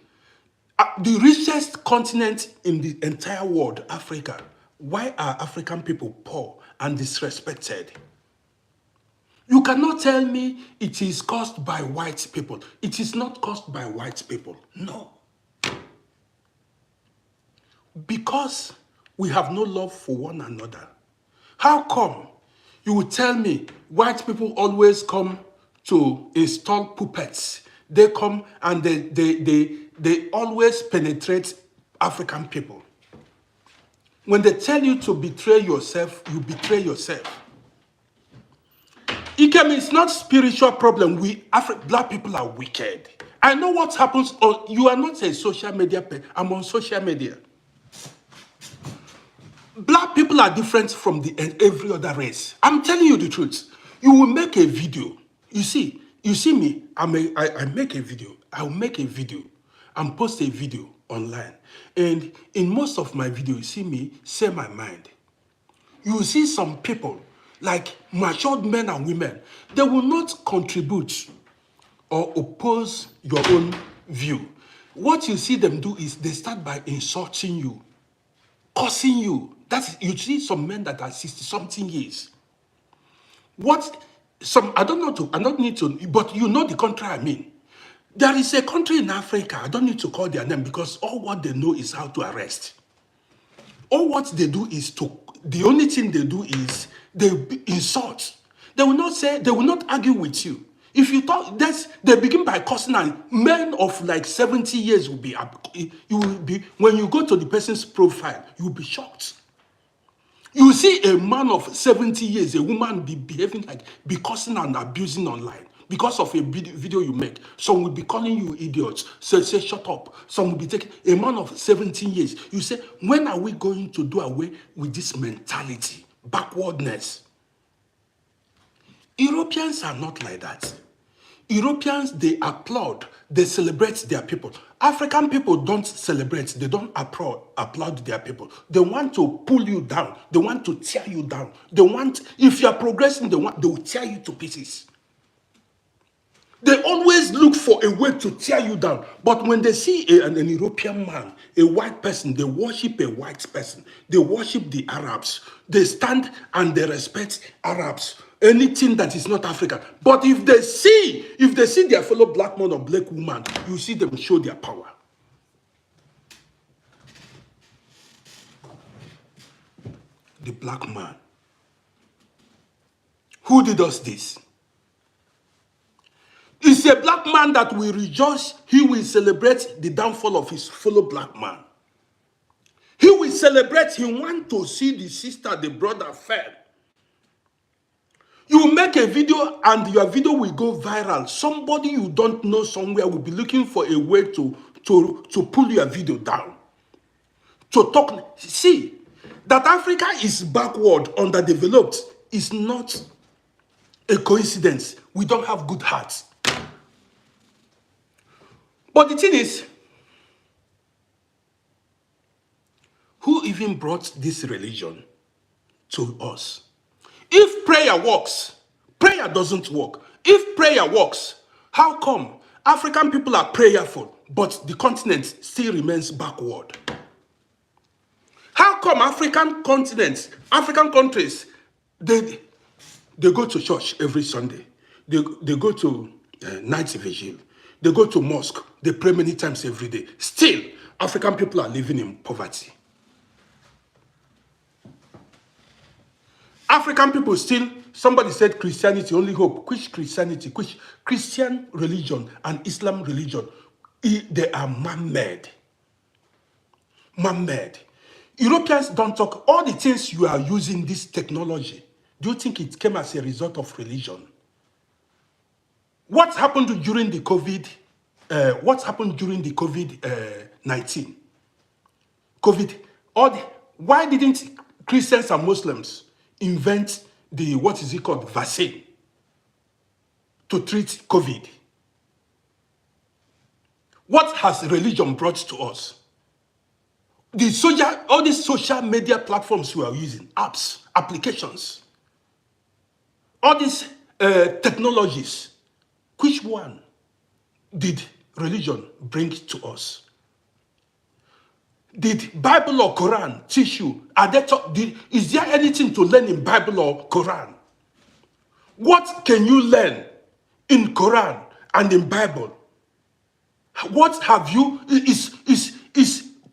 The richest continent in the entire world, Africa, why are African people poor and disrespected? You cannot tell me it is caused by white people. It is not caused by white people. No. Because we have no love for one another. How come you will tell me white people always come to install puppets? They come and they always penetrate African people. When they tell you to betray yourself, you betray yourself. Ikem is not spiritual problem. Black people are wicked. I know what happens. You are not a social media person. I'm on social media. Black people are different from every other race. I'm telling you the truth. You will make a video. You see me. I make a video. I'll make a video and post a video online. And in most of my videos, you see me say my mind. You will see some people, like matured men and women, they will not contribute or oppose your own view. What you see them do is they start by insulting you, cursing you. You see some men that are 60-something years. I don't need to, but you know the country I mean. There is a country in Africa, I don't need to call their name because all what they know is how to arrest. All what they do is the only thing they do is they insult. They will not argue with you. If you talk, they begin by cursing, and men of like 70 years will be, when you go to the person's profile, you will be shocked. You see a man of 70 years, a woman be cursing and abusing online because of a video you make. Some will be calling you idiots. So say, shut up. Some will be taking a man of 17 years. You say, when are we going to do away with this mentality, backwardness? Europeans are not like that. Europeans, they applaud, they celebrate their people. African people don't celebrate, they don't applaud their people. They want to pull you down, they want to tear you down. They want, if you are progressing, they will tear you to pieces. They always look for a way to tear you down. But when they see an European man, a white person, they worship a white person. They worship the Arabs. They stand and they respect Arabs. Anything that is not African. But if they see their fellow black man or black woman, you see them show their power. The black man. Who did us this? It's a black man that will rejoice. He will celebrate the downfall of his fellow black man. He will celebrate. He wants to see the sister, the brother fed. You make a video and your video will go viral. Somebody you don't know somewhere will be looking for a way to pull your video down. To talk. See, that Africa is backward, underdeveloped is not a coincidence. We don't have good hearts. But the thing is, who even brought this religion to us? If prayer works, prayer doesn't work. If prayer works, how come African people are prayerful, but the continent still remains backward? How come African countries, they go to church every Sunday. They go to night vigil. They go to mosque. They pray many times every day. Still, African people are living in poverty. African people still, somebody said Christianity, only hope. Which Christianity? Which Christian religion and Islam religion? They are man-made. Man-made. Europeans don't talk. All the things you are using this technology, do you think it came as a result of religion? What happened during the COVID? What happened during the COVID-19? Why didn't Christians and Muslims invent the, what is it called, vaccine to treat COVID? What has religion brought to us? All these social media platforms we are using, apps, applications, all these technologies, which one did religion bring to us? Did Bible or Quran teach you? Is there anything to learn in Bible or Quran? What can you learn in Quran and in Bible? What have you? Is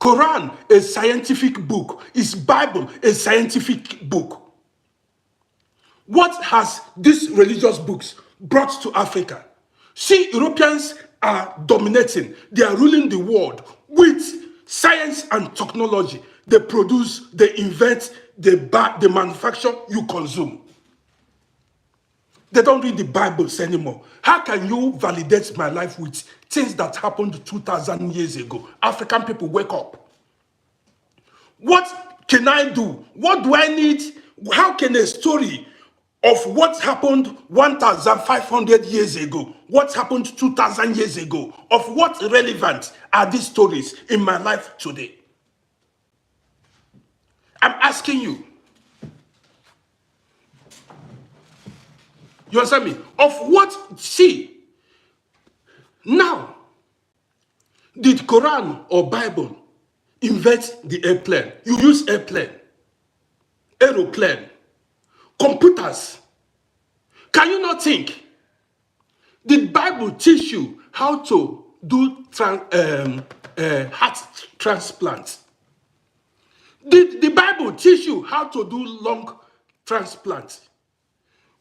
Quran a scientific book? Is Bible a scientific book? What has these religious books brought to Africa? See, Europeans are dominating. They are ruling the world with science and technology. They produce, they invent, they manufacture, you consume. They don't read the Bibles anymore. How can you validate my life with things that happened 2,000 years ago? African people, wake up. What can I do? What do I need? How can a story of what happened 1,500 years ago, what happened 2,000 years ago, of what relevant are these stories in my life today? I'm asking you. You understand me? Of what? See, now, did Quran or Bible invent the airplane? You use airplane, aeroplane, computers. Can you not think? Did Bible teach you how to do heart transplants? Did the Bible teach you how to do lung transplants?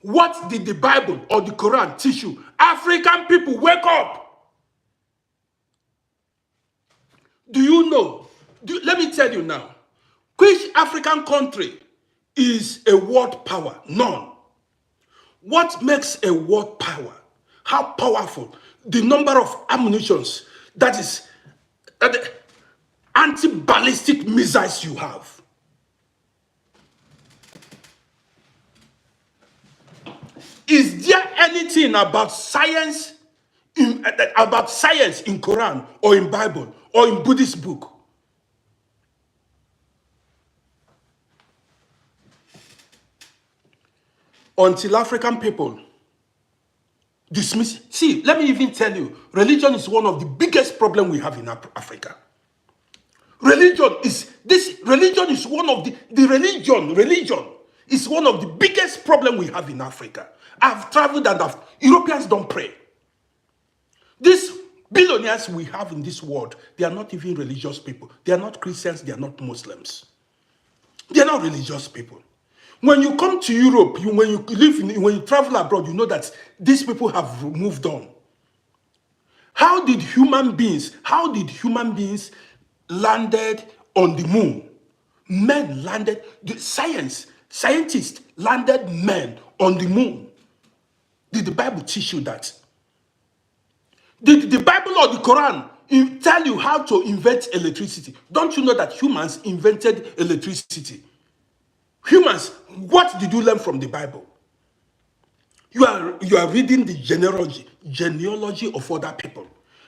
What did the Bible or the Quran teach you? African people, wake up! Do you know? Let me tell you now. Which African country is a world power? None. What makes a world power? How powerful? The number of ammunitions, that is, anti-ballistic missiles you have. Is there anything about science about science in Quran or in Bible or in Buddhist book. Until African people dismiss. See, let me even tell you, religion is one of the biggest problems we have in Africa. Religion is one of religion is one of the biggest problems we have in Africa. I've traveled and Europeans don't pray. These billionaires we have in this world, they are not even religious people. They are not Christians, they are not Muslims. They are not religious people. When you come to Europe, when you travel abroad, you know that these people have moved on. How did human beings landed on the moon? Men landed, scientists landed men on the moon. Did the Bible teach you that? Did the Bible or the Quran tell you how to invent electricity? Don't you know that humans invented electricity? Humans, what did you learn from the Bible? You are reading the genealogy of other people.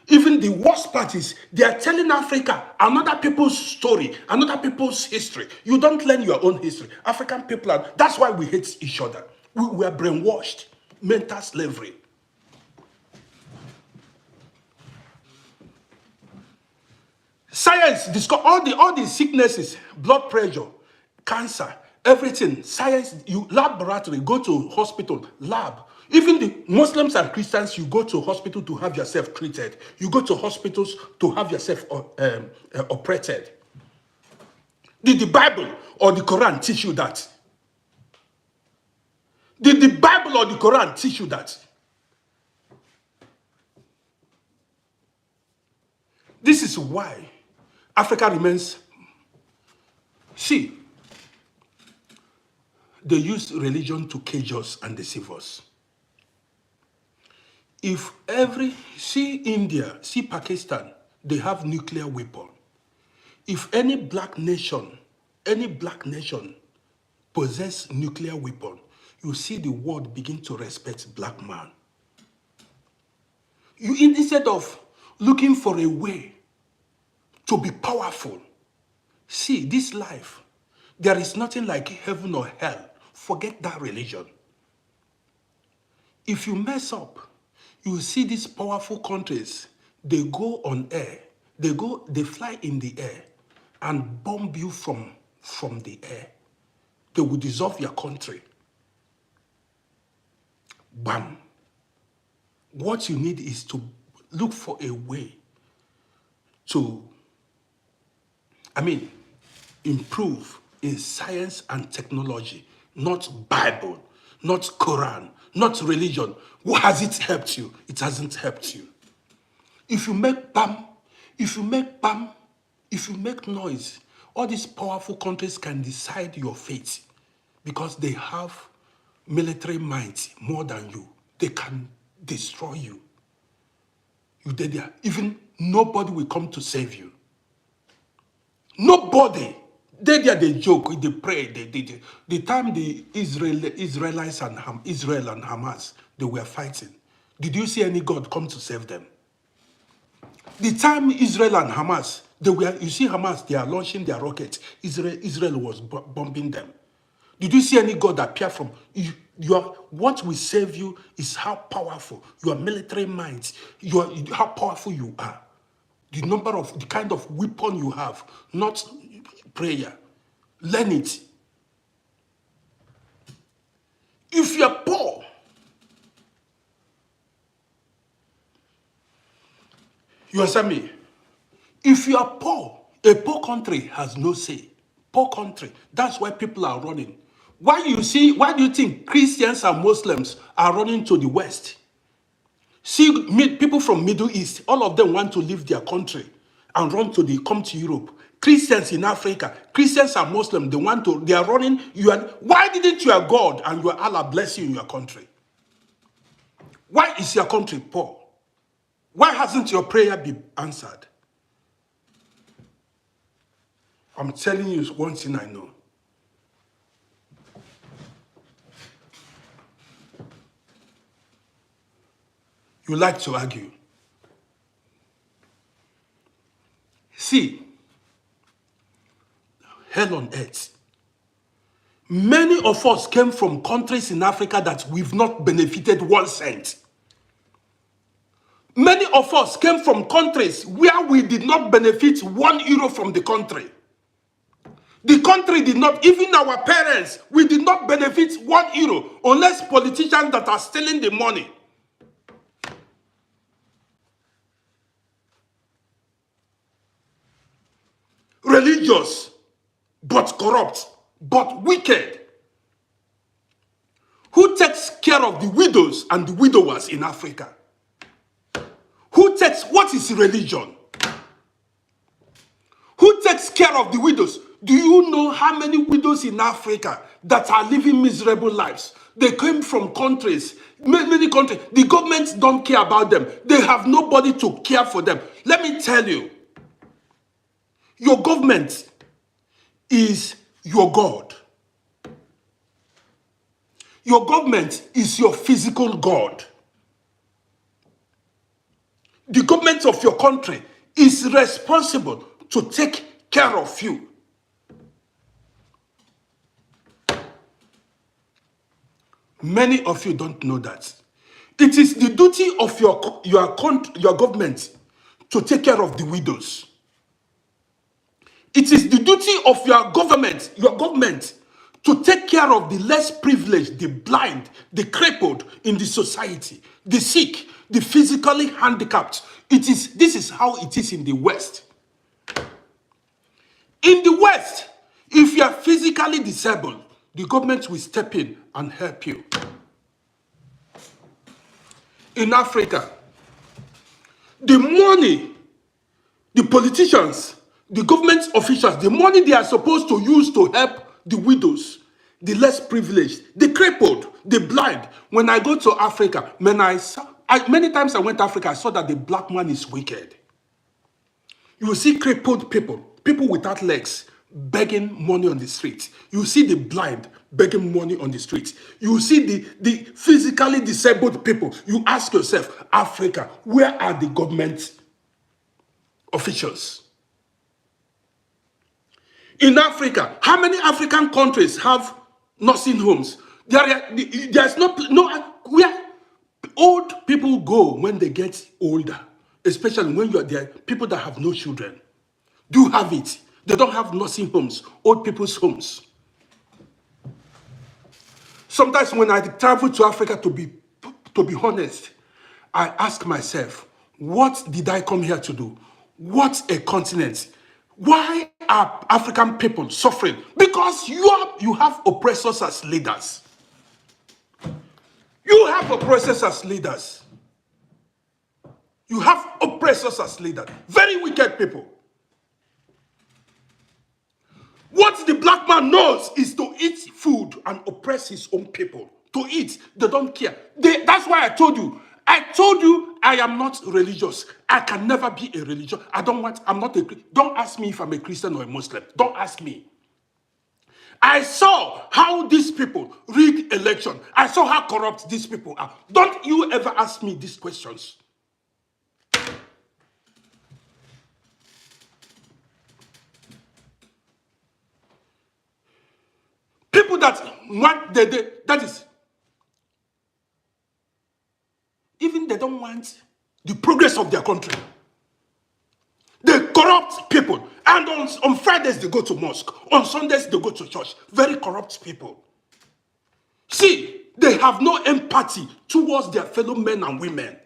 Even the worst part is they are telling Africa another people's story, another people's history. You don't learn your own history. African people that's why we hate each other. We are brainwashed, mental slavery. Science discover all the sicknesses, blood pressure, cancer, everything. Science, you laboratory, go to hospital, lab. Even the Muslims and Christians, you go to hospital to have yourself treated. You go to hospitals to have yourself operated. Did the Bible or the Quran teach you that? Did the Bible or the Quran teach you that? This is why Africa remains. See, they use religion to cage us and deceive us. See India, see Pakistan, they have nuclear weapon. If any black nation possess nuclear weapon, you see the world begin to respect black man. Instead of looking for a way to be powerful, see this life, there is nothing like heaven or hell. Forget that religion. If you mess up, you see these powerful countries, they go on air, they fly in the air and bomb you from the air. They will dissolve your country. Bam. What you need is to look for a way to, improve in science and technology, not Bible, not Quran, not religion. What has it helped you? It hasn't helped you. If you make bam, if you make noise, all these powerful countries can decide your fate because they have military might more than you. They can destroy you. You dead there. Even nobody will come to save you. Nobody. They joke, they pray. The time the Israelites and Israel and Hamas, they were fighting. Did you see any God come to save them? The time Israel and Hamas, you see Hamas, they are launching their rockets. Israel was bombing them. Did you see any God appear from you? What will save you is how powerful your military might, how powerful you are. The kind of weapon you have, not prayer. Learn it. If you are poor, you understand me? If you are poor, a poor country has no say. Poor country. That's why people are running. Why do you think Christians and Muslims are running to the West? See, people from Middle East, all of them want to leave their country and come to Europe. Christians in Africa, Christians and Muslims, they are running. Why didn't your God and your Allah bless you in your country? Why is your country poor? Why hasn't your prayer been answered? I'm telling you one thing I know. You like to argue. See, hell on earth. Many of us came from countries in Africa that we've not benefited 1 cent. Many of us came from countries where we did not benefit €1 from the country. The country did not, even our parents, we did not benefit €1 unless politicians that are stealing the money. Religious, but corrupt, but wicked. Who takes care of the widows and the widowers in Africa? What is religion? Who takes care of the widows? Do you know how many widows in Africa that are living miserable lives? They came from countries, many countries. The governments don't care about them. They have nobody to care for them. Let me tell you, your government is your God. Your government is your physical God. The government of your country is responsible to take care of you. Many of you don't know that. It is the duty of your government to take care of the widows. It is the duty of your government to take care of the less privileged, the blind, the crippled in the society, the sick, the physically handicapped. This is how it is in the West. In the West, if you are physically disabled, the government will step in and help you. In Africa, the money, the politicians, the government officials, the money they are supposed to use to help the widows, the less privileged, the crippled, the blind. When I go to Africa, many times I went to Africa, I saw that the black man is wicked. You see crippled people without legs, begging money on the street. You see the blind begging money on the street. You see the physically disabled people. You ask yourself, Africa, where are the government officials? In Africa, how many African countries have nursing homes? There's no where old people go when they get older, especially when you're there, people that have no children. Do have it. They don't have nursing homes, old people's homes. Sometimes when I travel to Africa, to be honest, I ask myself, what did I come here to do? What a continent. Why are African people suffering? Because you have oppressors as leaders. You have oppressors as leaders. You have oppressors as leaders. Very wicked people. What the black man knows is to eat food and oppress his own people. To eat, they don't care. That's why I told you I am not religious. I can never be a religious. Don't ask me if I'm a Christian or a Muslim. Don't ask me. I saw how these people rig election. I saw how corrupt these people are. Don't you ever ask me these questions. People that want that is, even they don't want the progress of their country. They corrupt people. And on Fridays, they go to mosque. On Sundays, they go to church. Very corrupt people. See, they have no empathy towards their fellow men and women.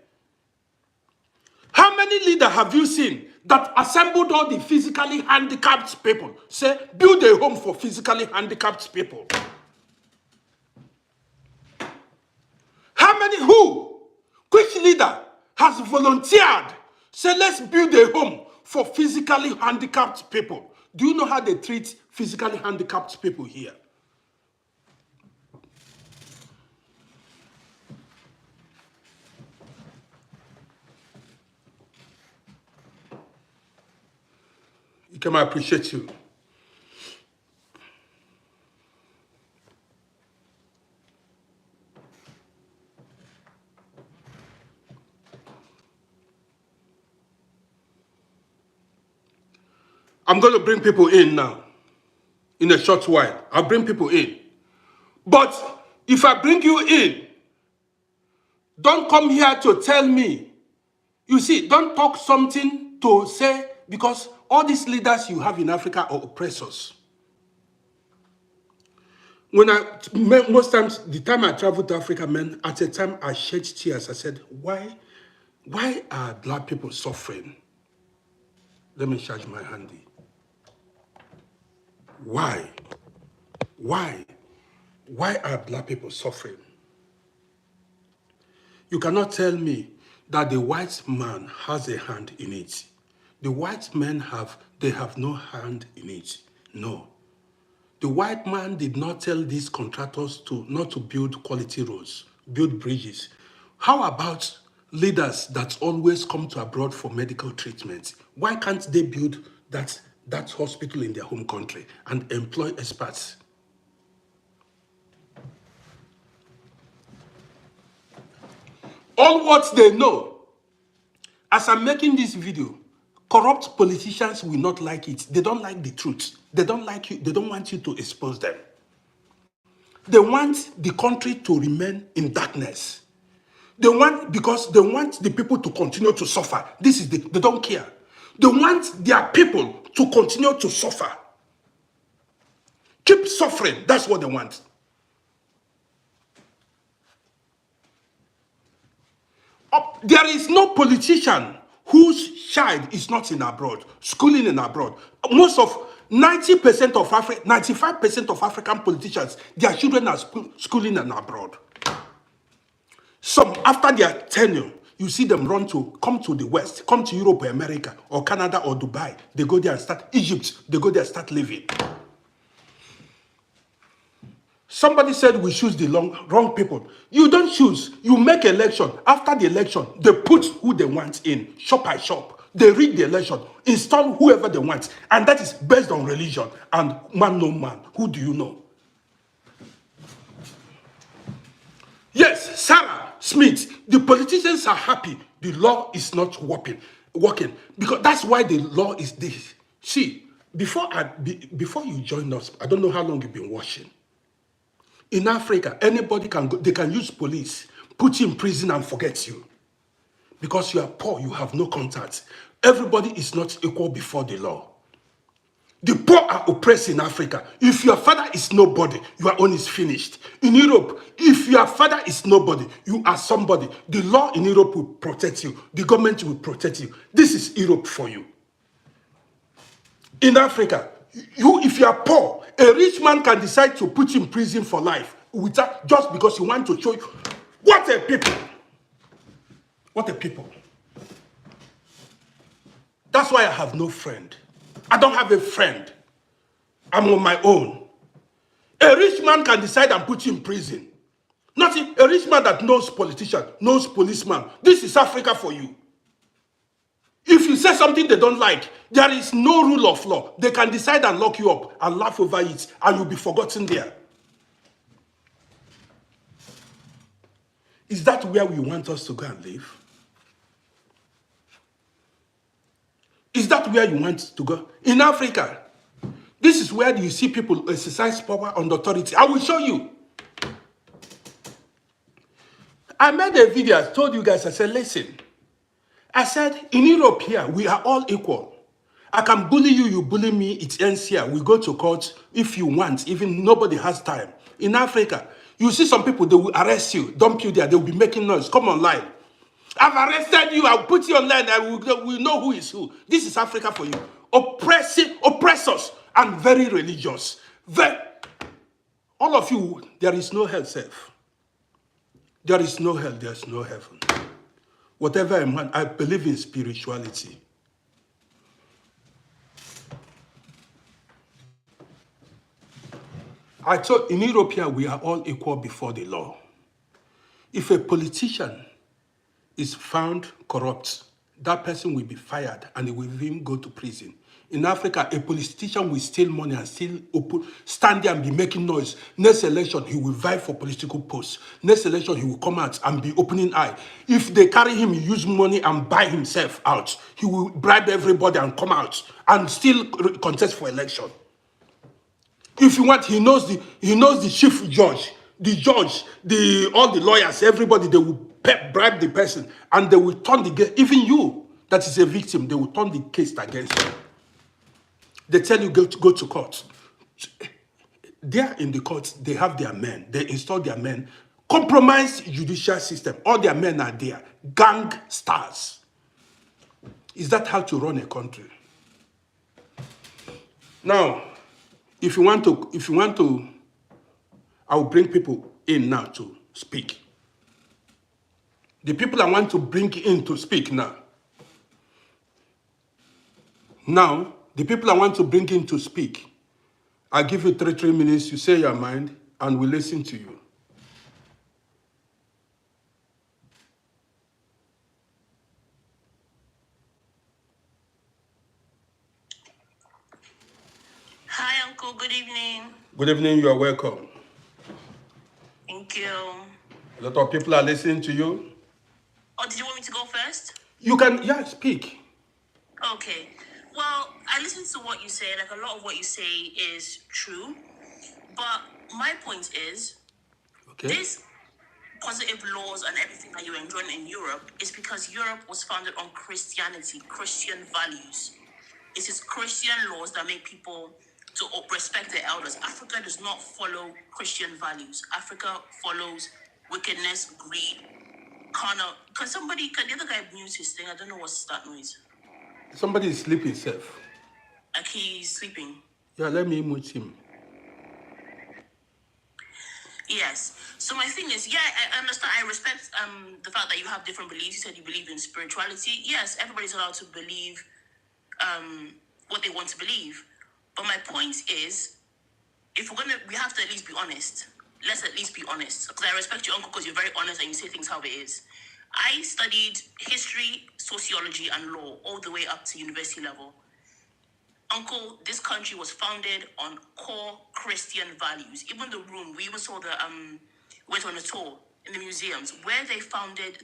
How many leaders have you seen that assembled all the physically handicapped people? Say, build a home for physically handicapped people. Which leader has volunteered? Say, let's build a home for physically handicapped people. Do you know how they treat physically handicapped people here? You can appreciate you. I'm going to bring people in now. In a short while, I'll bring people in. But if I bring you in, don't come here to tell me. You see, don't talk something to say, because all these leaders you have in Africa are oppressors. Most times, the time I traveled to Africa, man, at a time I shed tears. I said, why are black people suffering? Let me charge my handy. Why? Why are black people suffering? You cannot tell me that the white man has a hand in it. The white men have no hand in it. No. The white man did not tell these contractors not to build quality roads, build bridges. How about leaders that always come to abroad for medical treatment? Why can't they build that hospital in their home country and employ experts? All what they know, as I'm making this video, corrupt politicians will not like it. They don't like the truth. They don't like you. They don't want you to expose them. They want the country to remain in darkness. Because they want the people to continue to suffer. They don't care. They want their people to continue to suffer. Keep suffering. That's what they want. There is no politician whose child is not in abroad, schooling in abroad. Most of 90% of 95% of African politicians, their children are schooling in abroad. Some, after their tenure, you see them come to the West, come to Europe or America or Canada or Dubai. They go there and start Egypt. They go there and start living. Somebody said we choose the wrong people. You don't choose. You make election. After the election, they put who they want in, shop by shop. They rig the election, install whoever they want. And that is based on religion and man no man. Who do you know? Yes, Sarah Smith, the politicians are happy. The law is not working. Because that's why the law is this. See, before you join us, I don't know how long you've been watching. In Africa, anybody can go, they can use police, put you in prison and forget you. Because you are poor, you have no contacts. Everybody is not equal before the law. The poor are oppressed in Africa. If your father is nobody, your own is finished. In Europe, if your father is nobody, you are somebody. The law in Europe will protect you. The government will protect you. This is Europe for you. In Africa, if you are poor, a rich man can decide to put you in prison for life just because he wants to show you. What a people! What a people. That's why I have no friend. I don't have a friend. I'm on my own. A rich man can decide and put you in prison. Not a rich man that knows politician, knows policeman. This is Africa for you. If you say something they don't like, there is no rule of law. They can decide and lock you up and laugh over it, and you'll be forgotten there. Is that where we want us to go and live? Is that where you want to go? In Africa, this is where you see people exercise power and authority. I will show you. I made a video, I told you guys, I said, listen. I said, in Europe here, we are all equal. I can bully you, you bully me, it ends here. We go to court if you want, even nobody has time. In Africa, you see some people, they will arrest you, dump you there, they will be making noise, come online. I've arrested you, I'll put you online, we know who is who. This is Africa for you. Oppressors, and very religious. All of you, there is no hell safe. There is no hell, there is no heaven. Whatever I want, I believe in spirituality. I thought in Europe here, we are all equal before the law. If a politician is found corrupt, that person will be fired and he will even go to prison. In Africa, a politician will steal money and still stand there and be making noise. Next election, he will vie for political posts. Next election, he will come out and be opening eye. If they carry him, he use money and buy himself out. He will bribe everybody and come out and still contest for election. If you want, he knows the chief judge, all the lawyers, everybody. They will bribe the person and they will turn the case. Even you, that is a victim, they will turn the case against you. They tell you go to court. There in the court, they have their men. They install their men. Compromised judicial system. All their men are there. Gang stars. Is that how to run a country? Now, if you want to, I will bring people in now to speak. The people I want to bring in to speak now. Now, the people I want to bring in to speak, I give you 3 minutes, you say your mind, and we listen to you. Hi, Uncle. Good evening. Good evening, you are welcome. Thank you. A lot of people are listening to you. Oh, did you want me to go first? You can, yeah, speak. Okay. Well, I listened to what you say. Like, a lot of what you say is true. But my point is, Okay. this positive laws and everything that you're enjoying in Europe is because Europe was founded on Christianity, Christian values. It is Christian laws that make people to respect their elders. Africa does not follow Christian values. Africa follows wickedness, greed, carnal. Can the other guy mute his thing? I don't know what's that noise. Somebody is sleeping safe. Like he's sleeping. Yeah, let me mute him. Yes. So my thing is, yeah, I understand. I respect the fact that you have different beliefs. You said you believe in spirituality. Yes, everybody's allowed to believe what they want to believe. But my point is, if we have to at least be honest. Let's at least be honest. Because I respect you, Uncle, because you're very honest and you say things how it is. I studied history, sociology, and law all the way up to university level. Uncle, this country was founded on core Christian values. Even the room, we even saw went on a tour in the museums where they founded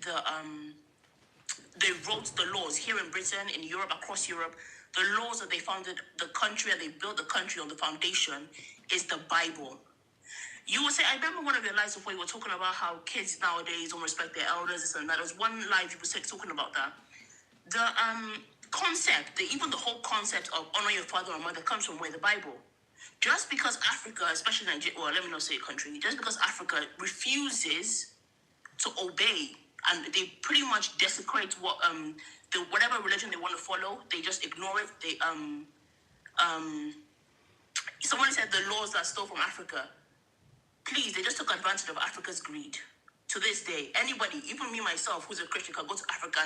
they wrote the laws here in Britain, in Europe, across Europe. The laws that they founded the country and they built the country on the foundation is the Bible. You will say, I remember one of your lives before you were talking about how kids nowadays don't respect their elders, this and that. There was one live you were talking about that. The concept, even the whole concept of honor your father or mother comes from where? The Bible. Just because Africa, especially Nigeria, well, let me not say a country, just because Africa refuses to obey and they pretty much desecrate whatever religion they want to follow, they just ignore it. Somebody said the laws that stole from Africa. Please, they just took advantage of Africa's greed. To this day, anybody, even me myself, who's a Christian, can go to Africa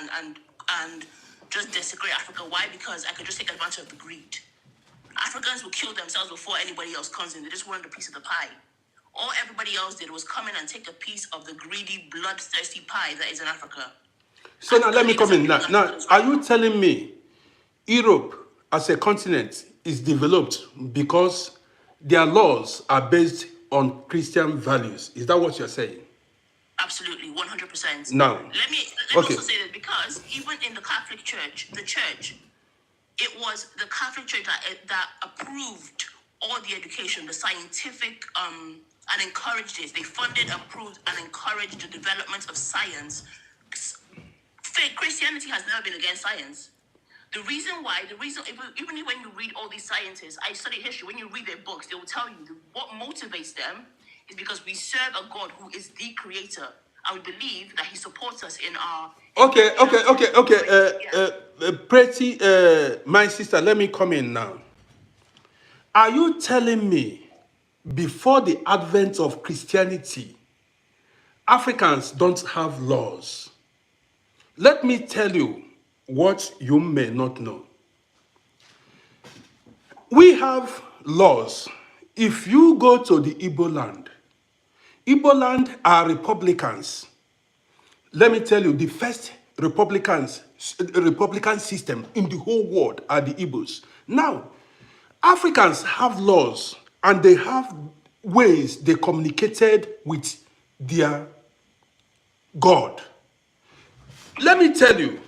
and just desecrate Africa. Why? Because I could just take advantage of the greed. Africans will kill themselves before anybody else comes in. They just wanted a piece of the pie. All everybody else did was come in and take a piece of the greedy, bloodthirsty pie that is in Africa. So now let me come in. Now, are you telling me Europe as a continent is developed because their laws are based on Christian values? Is that what you're saying? Absolutely, 100%. Now, let me also say that because even in the Catholic Church, it was the Catholic Church that approved all the education, the scientific, and encouraged it. They funded, approved, and encouraged the development of science. Christianity has never been against science. The reason even when you read all these scientists, I study history, when you read their books, they will tell you what motivates them is because we serve a God who is the creator. And we believe that he supports us in our... Okay. Pretty, my sister, let me come in now. Are you telling me before the advent of Christianity, Africans don't have laws? Let me tell you what you may not know. We have laws. If you go to the Igbo land are Republicans. Let me tell you, the first Republicans republican system in the whole world are the Igbos. Now, Africans have laws and they have ways they communicated with their God. Let me tell you,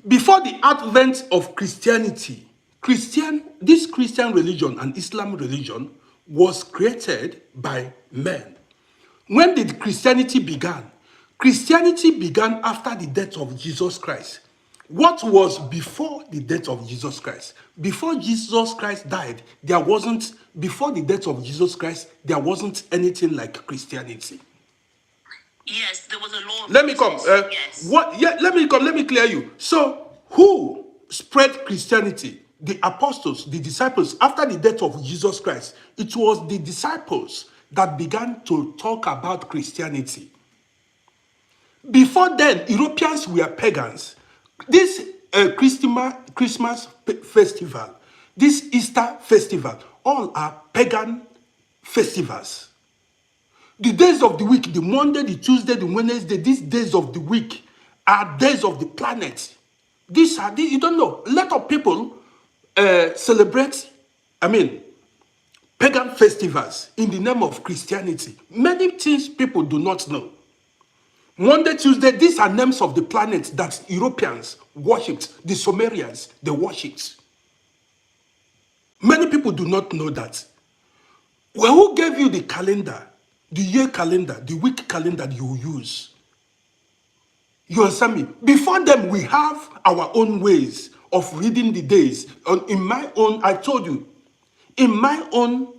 before the advent of Christianity, this Christian religion and Islam religion was created by men. When did Christianity began? Christianity began after the death of Jesus Christ. What was before the death of Jesus Christ? Before Jesus Christ died, before the death of Jesus Christ, there wasn't anything like Christianity. Yes, there was a law. Let me come. Yes. What? Yeah, let me come. Let me clear you. So, who spread Christianity? The apostles, the disciples. After the death of Jesus Christ, it was the disciples that began to talk about Christianity. Before then, Europeans were pagans. This Christmas festival, this Easter festival, all are pagan festivals. The days of the week, the Monday, the Tuesday, the Wednesday, these days of the week are days of the planet. You don't know. A lot of people celebrate, pagan festivals in the name of Christianity. Many things people do not know. Monday, Tuesday, these are names of the planet that Europeans worshipped. The Sumerians, they worshipped. Many people do not know that. Well, who gave you the calendar? The year calendar, the week calendar you use. You understand me? Before them, we have our own ways of reading the days. I told you, in my own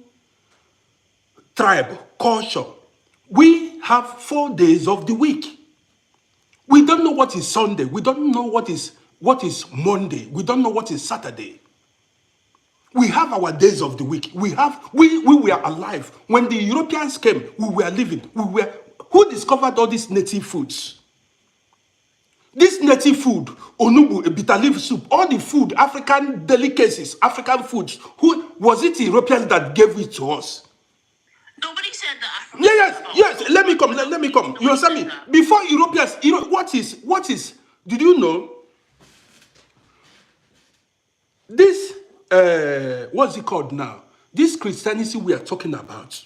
tribe, culture, we have 4 days of the week. We don't know what is Sunday. We don't know what is Monday. We don't know what is Saturday. We have our days of the week. We were alive. When the Europeans came, we were living. Who discovered all these native foods? This native food, onubu, bitter leaf soup, all the food, African delicacies, African foods. Who was it? Europeans that gave it to us. Nobody said that. Yes. Let me come. You understand me? Before Europeans, what is? Did you know? This what's it called now? This Christianity we are talking about.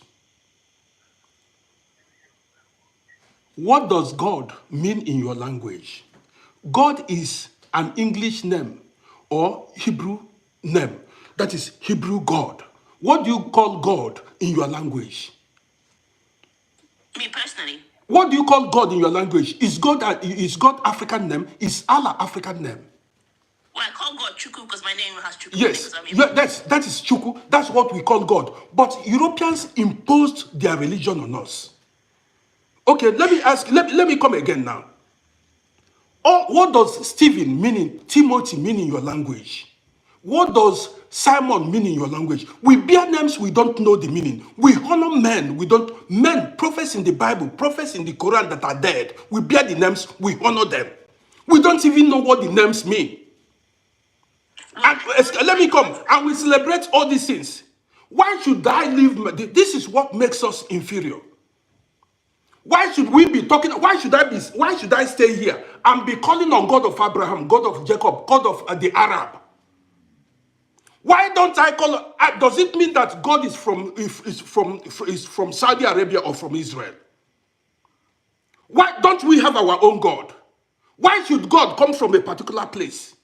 What does God mean in your language? God is an English name or Hebrew name. That is Hebrew God. What do you call God in your language? Me personally. What do you call God in your language? Is God African name? Is Allah African name? Well, I call God Chuku because my name has Chuku. Yes, that is Chuku. That's what we call God. But Europeans imposed their religion on us. Okay, let me ask. Let me come again now. What does Stephen mean? Timothy mean in your language? What does Simon mean in your language? We bear names we don't know the meaning. We honor men. Prophets in the Bible, prophets in the Quran that are dead. We bear the names. We honor them. We don't even know what the names mean. And let me come. And we celebrate all these things. Why should I live? This is what makes us inferior. Why should we be talking? Why should I stay here and be calling on God of Abraham, God of Jacob, God of the Arab? Why don't I call? Does it mean that God is from Saudi Arabia or from Israel? Why don't we have our own God? Why should God come from a particular place?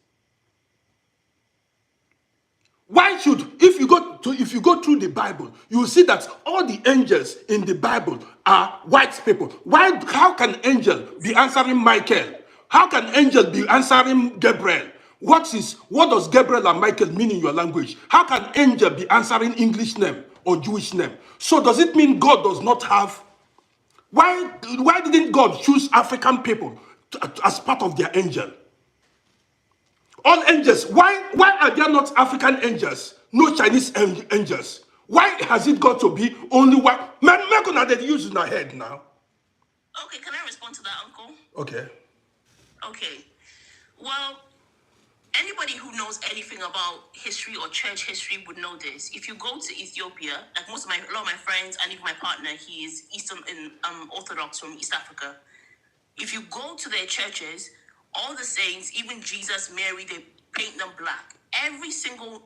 Why should, if you go through the Bible, you will see that all the angels in the Bible are white people. How can angel be answering Michael? How can angel be answering Gabriel? What does Gabriel and Michael mean in your language? How can angel be answering English name or Jewish name? So does it mean God does not have? Why didn't God choose African people as part of their angel? All angels. Why are there not African angels? No Chinese angels. Why has it got to be only one? Man, gonna they use in our head now. Okay, can I respond to that, Uncle? Okay. Okay. Well, anybody who knows anything about history or church history would know this. If you go to Ethiopia, like a lot of my friends and even my partner, he is Eastern Orthodox from East Africa. If you go to their churches, All the saints, even Jesus, Mary, they paint them black. Every single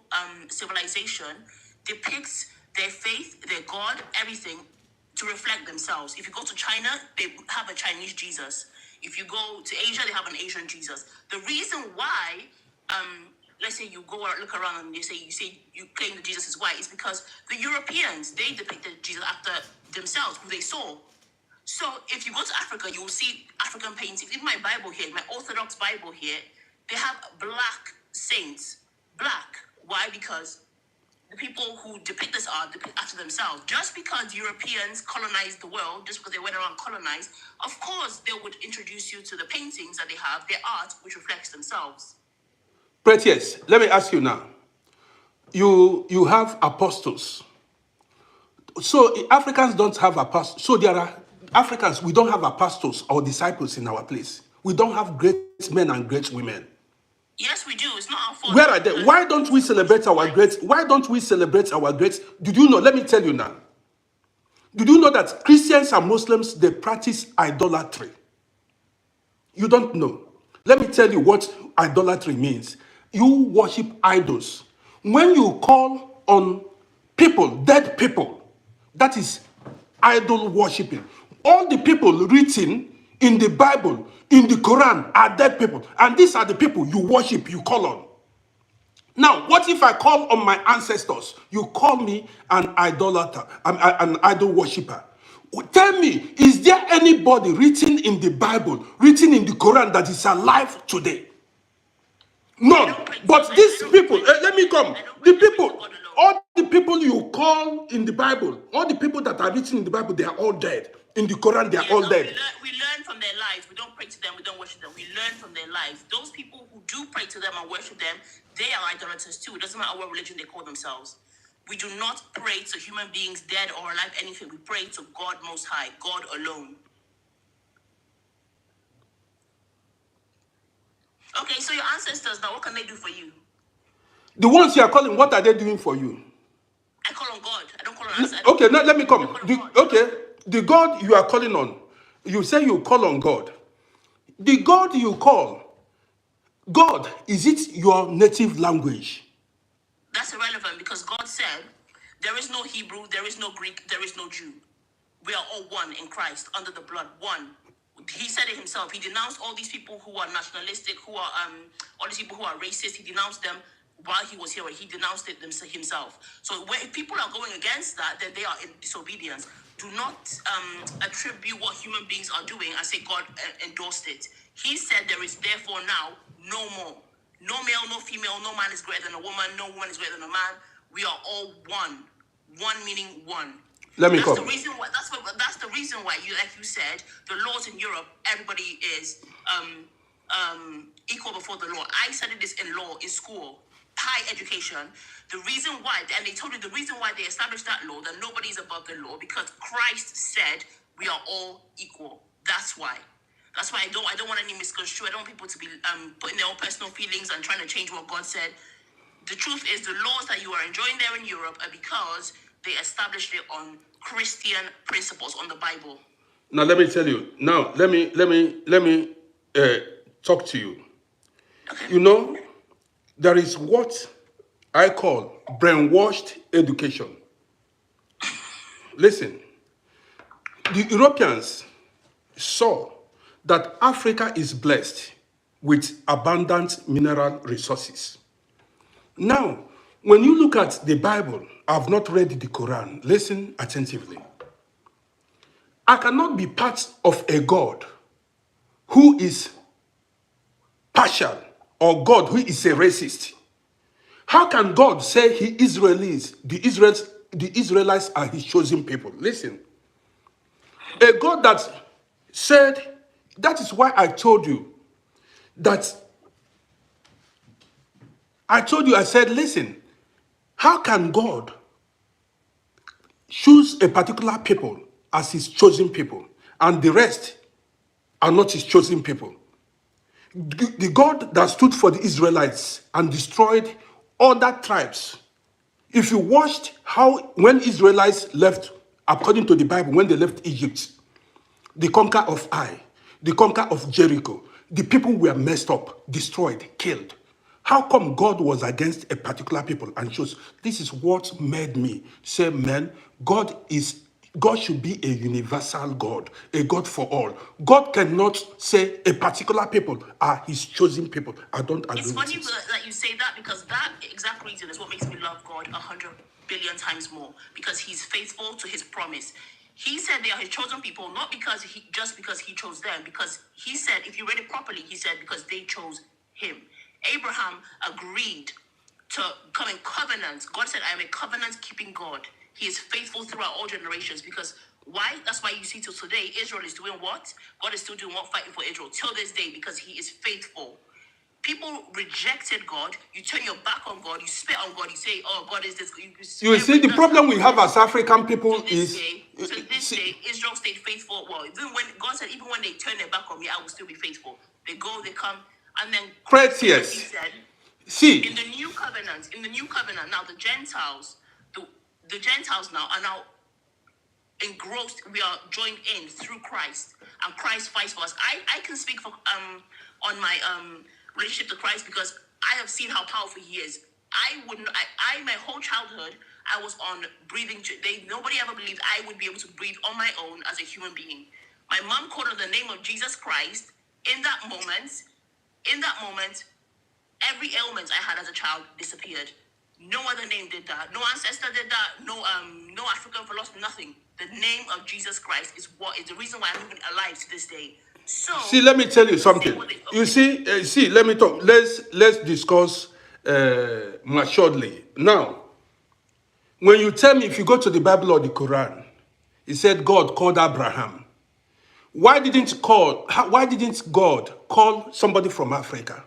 civilization depicts their faith, their God, everything to reflect themselves. If you go to China, they have a Chinese Jesus. If you go to Asia, they have an Asian Jesus. The reason why, let's say you go or look around and you claim that Jesus is white, is because the Europeans, they depicted Jesus after themselves, who they saw. So if you go to Africa, you will see African paintings. Even my Bible here, my Orthodox Bible here, they have black saints. Black. Why? Because the people who depict this art depict after themselves. Just because Europeans colonized the world, just because they went around colonized, of course they would introduce you to the paintings that they have, their art, which reflects themselves. Precious, let me ask you now. You have apostles. So Africans don't have apostles. So there are Africans, we don't have apostles or disciples in our place. We don't have great men and great women. Yes, we do. It's not our fault. Where are they? Why don't we celebrate our great? Why don't we celebrate our great? Did you know? Let me tell you now. Did you know that Christians and Muslims, they practice idolatry? You don't know. Let me tell you what idolatry means. You worship idols. When you call on people, dead people, that is idol worshiping. All the people written in the Bible, in the Quran, are dead people. And these are the people you worship, you call on. Now, what if I call on my ancestors? You call me an idolater, an idol worshiper. Tell me, is there anybody written in the Bible, written in the Quran that is alive today? None. But these people, let me come. The people, all the people you call in the Bible, all the people that are written in the Bible, they are all dead. In the Quran, they are all dead. We learn from their lives. We don't pray to them. We don't worship them. We learn from their lives. Those people who do pray to them and worship them, they are idolaters too. It doesn't matter what religion they call themselves. We do not pray to human beings, dead or alive, anything. We pray to God Most High, God alone. Okay, so your ancestors now, what can they do for you? The ones you are calling, what are they doing for you? I call on God. I don't call on ancestors. Okay, now let me come. The God you are calling on, you say you call on God. The God you call, God, is it your native language? That's irrelevant because God said, there is no Hebrew, there is no Greek, there is no Jew. We are all one in Christ, under the blood, one. He said it himself. He denounced all these people who are nationalistic, who are all these people who are racist. He denounced them while he was here. He denounced it himself. So if people are going against that, then they are in disobedience. Do not attribute what human beings are doing and say God endorsed it. He said there is therefore now no more. No male, no female, no man is greater than a woman, no woman is greater than a man. We are all one. One meaning one. Let me That's come. the reason why. That's the reason why you, like you said, the laws in Europe, everybody is equal before the law. I studied this in law in school, high education. The reason why, and they told you the reason why they established that law, that nobody is above the law, because Christ said we are all equal. That's why. That's why I don't want any misconstrued. I don't want people to be putting their own personal feelings and trying to change what God said. The truth is, the laws that you are enjoying there in Europe are because they established it on Christian principles, on the Bible. Now let me tell you. Now let me talk to you. Okay. You know, there is what I call brainwashed education. Listen, the Europeans saw that Africa is blessed with abundant mineral resources. Now, when you look at the Bible, I've not read the Quran. Listen attentively. I cannot be part of a God who is partial or God who is a racist. How can God say the Israelites are his chosen people? Listen, a God that said, that is why I told you, I said, listen, how can God choose a particular people as his chosen people and the rest are not his chosen people? The God that stood for the Israelites and destroyed other tribes. If you watched how, when Israelites left, according to the Bible, when they left Egypt, the conquer of Ai, the conquer of Jericho, the people were messed up, destroyed, killed. How come God was against a particular people and chose? This is what made me say, man, God should be a universal God, a God for all. God cannot say a particular people are his chosen people. I don't agree It's with funny it. that you say that, because that exact reason is what makes me love God 100 billion times more, because he's faithful to his promise. He said they are his chosen people, not because he chose them, because he said, if you read it properly, he said because they chose him. Abraham agreed to come in covenant. God said, I am a covenant keeping God. He is faithful throughout all generations. Because why? That's why you see till today, Israel is doing what? God is still doing what? Fighting for Israel till this day, because he is faithful. People rejected God. You turn your back on God. You spit on God. You say, "Oh, God is this." You see, the problem we have as African people is... To this day, Israel stayed faithful. Well, even when God said, even when they turn their back on me, I will still be faithful. They go, they come, and then Christ, he yes. said, See, in the new covenant, now the Gentiles, the Gentiles now are now engrossed. We are joined in through Christ, and Christ fights for us. I can speak for on my relationship to Christ, because I have seen how powerful he is. I my whole childhood I was on breathing. Nobody ever believed I would be able to breathe on my own as a human being. My mom called on the name of Jesus Christ. In that moment, every ailment I had as a child disappeared. No other name did that. No ancestor did that. No African philosopher, nothing. The name of Jesus Christ is what is the reason why I'm even alive to this day. So, see, let me tell you something. You see, let me talk. Let's discuss maturedly. Now, when you tell me if you go to the Bible or the Quran, it said God called Abraham. Why didn't God call somebody from Africa?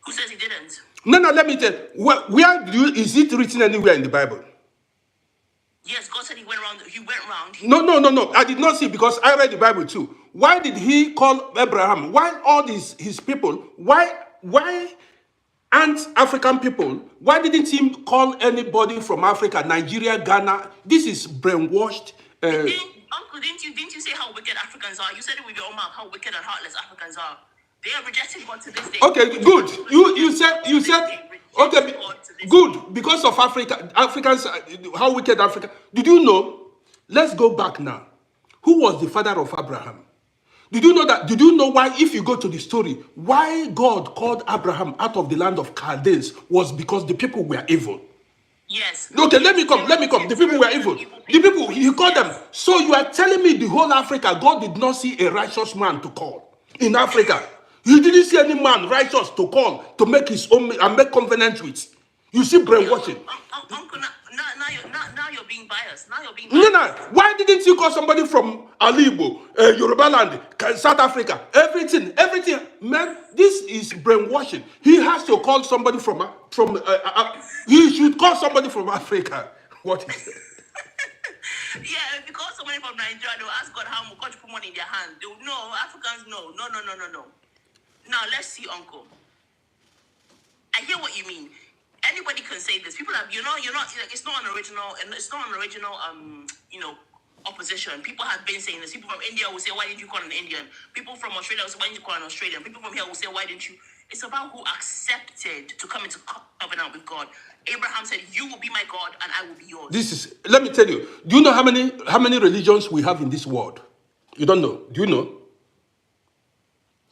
Who says he didn't? No, let me tell you. Is it written anywhere in the Bible? Yes, God said he went around. No. I did not see, because I read the Bible too. Why did he call Abraham? Why all his people? Why aren't African people? Why didn't he call anybody from Africa, Nigeria, Ghana? This is brainwashed. Uncle, didn't you say how wicked Africans are? You said it with your own mouth, how wicked and heartless Africans are. They are rejecting God to this day. Okay, good. You said okay, good, because of Africans, how wicked Africa. Did you know? Let's go back now. Who was the father of Abraham? Did you know that? Did you know why? If you go to the story, why God called Abraham out of the land of Chaldees was because the people were evil. Yes. Okay, let me come. The people were evil. The people, he called them. So you are telling me the whole Africa, God did not see a righteous man to call in Africa. He didn't see any man righteous to call to make his own and make covenant with. You see brainwashing. Uncle, now you're being biased. Now you're being biased. No. Why didn't you call somebody from Alibo, Yoruba land, South Africa? Everything. Man, this is brainwashing. He has to call somebody he should call somebody from Africa. What is it? Yeah, if you call somebody from Nigeria, they'll ask God how much to put money in their hand. No, Africans, no. Now let's see, Uncle. I hear what you mean. Anybody can say this. People have, you're not. Like, it's not an original, opposition. People have been saying this. People from India will say, "Why didn't you call an Indian?" People from Australia will say, "Why didn't you call an Australian?" People from here will say, "Why didn't you?" It's about who accepted to come into covenant with God. Abraham said, "You will be my God, and I will be yours." Let me tell you. Do you know how many religions we have in this world? You don't know. Do you know?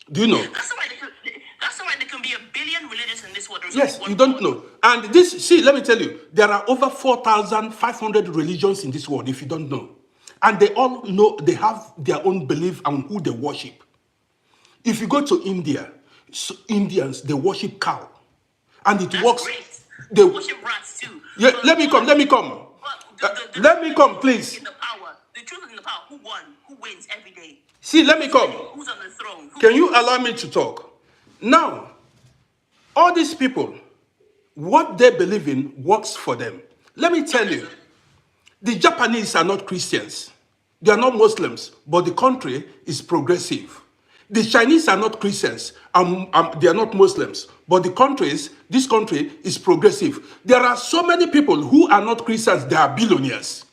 That's all right. There can be a billion religions in this world. Yes, you don't know. And let me tell you, there are over 4,500 religions in this world, if you don't know. And they all know, they have their own belief on who they worship. If you go to India, Indians, they worship cow. And it works. Great. They worship rats too. Yeah, let me come. Let me come, please. In the power. The truth in the power. Who won? Who wins every day? See, let me come. Who's on the throne? Can you allow me to talk? Now, all these people, what they believe in works for them. Let me tell you, the Japanese are not Christians. They are not Muslims, but the country is progressive. The Chinese are not Christians, they are not Muslims, but this country is progressive. There are so many people who are not Christians, they are billionaires.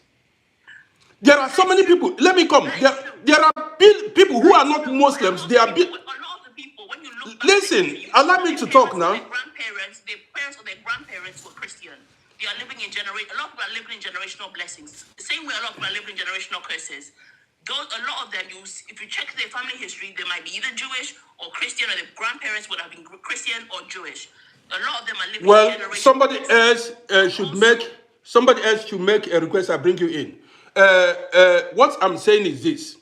There are so many people, let me come, there are people who are not Muslims, they are a lot of the people, Listen, You allow know, me to talk now. their parents or their grandparents were Christian. They are living in a lot of people are living in generational blessings. The same way a lot of people are living in generational curses. A lot of them, if you check their family history, they might be either Jewish or Christian, or their grandparents would have been Christian or Jewish. A lot of them are living in Well, generational blessings. somebody else should make a request. I bring you in. What I'm saying is this: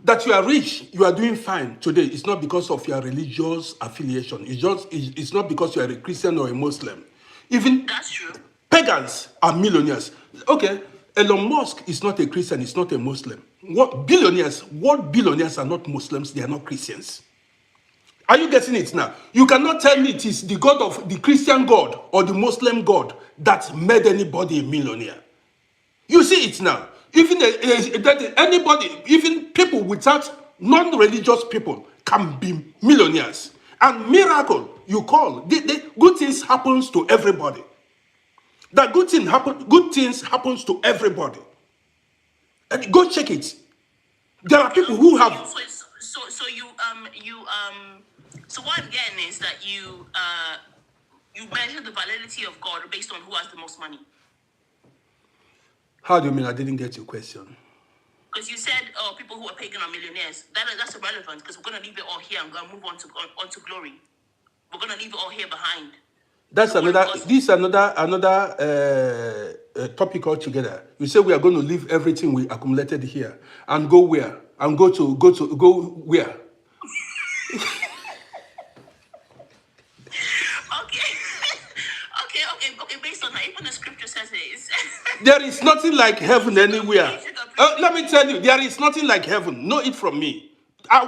that you are rich, you are doing fine today. It's not because of your religious affiliation. It's not because you are a Christian or a Muslim. Even That's true. pagans are millionaires. Okay, Elon Musk is not a Christian. It's not a Muslim. What billionaires are not Muslims. They are not Christians. Are you getting it now? You cannot tell me it is the God of the Christian God or the Muslim God that made anybody a millionaire. You see it now. Even anybody, even people without non-religious people can be millionaires. And miracle, you call. The good things happens to everybody. Good things happens to everybody. And go check it. There are people who have. So what I'm getting is that you measure the validity of God based on who has the most money. How do you mean? I didn't get your question. Because you said, oh, people who are pagan are millionaires. That's irrelevant because we're going to leave it all here and move on to glory. We're going to leave it all here behind. That's this is another topic altogether. You say we are going to leave everything we accumulated here and go where? And go where? Okay. Based on that, even the scripture says it is. There is nothing like heaven anywhere. Let me tell you, there is nothing like heaven. Know it from me. I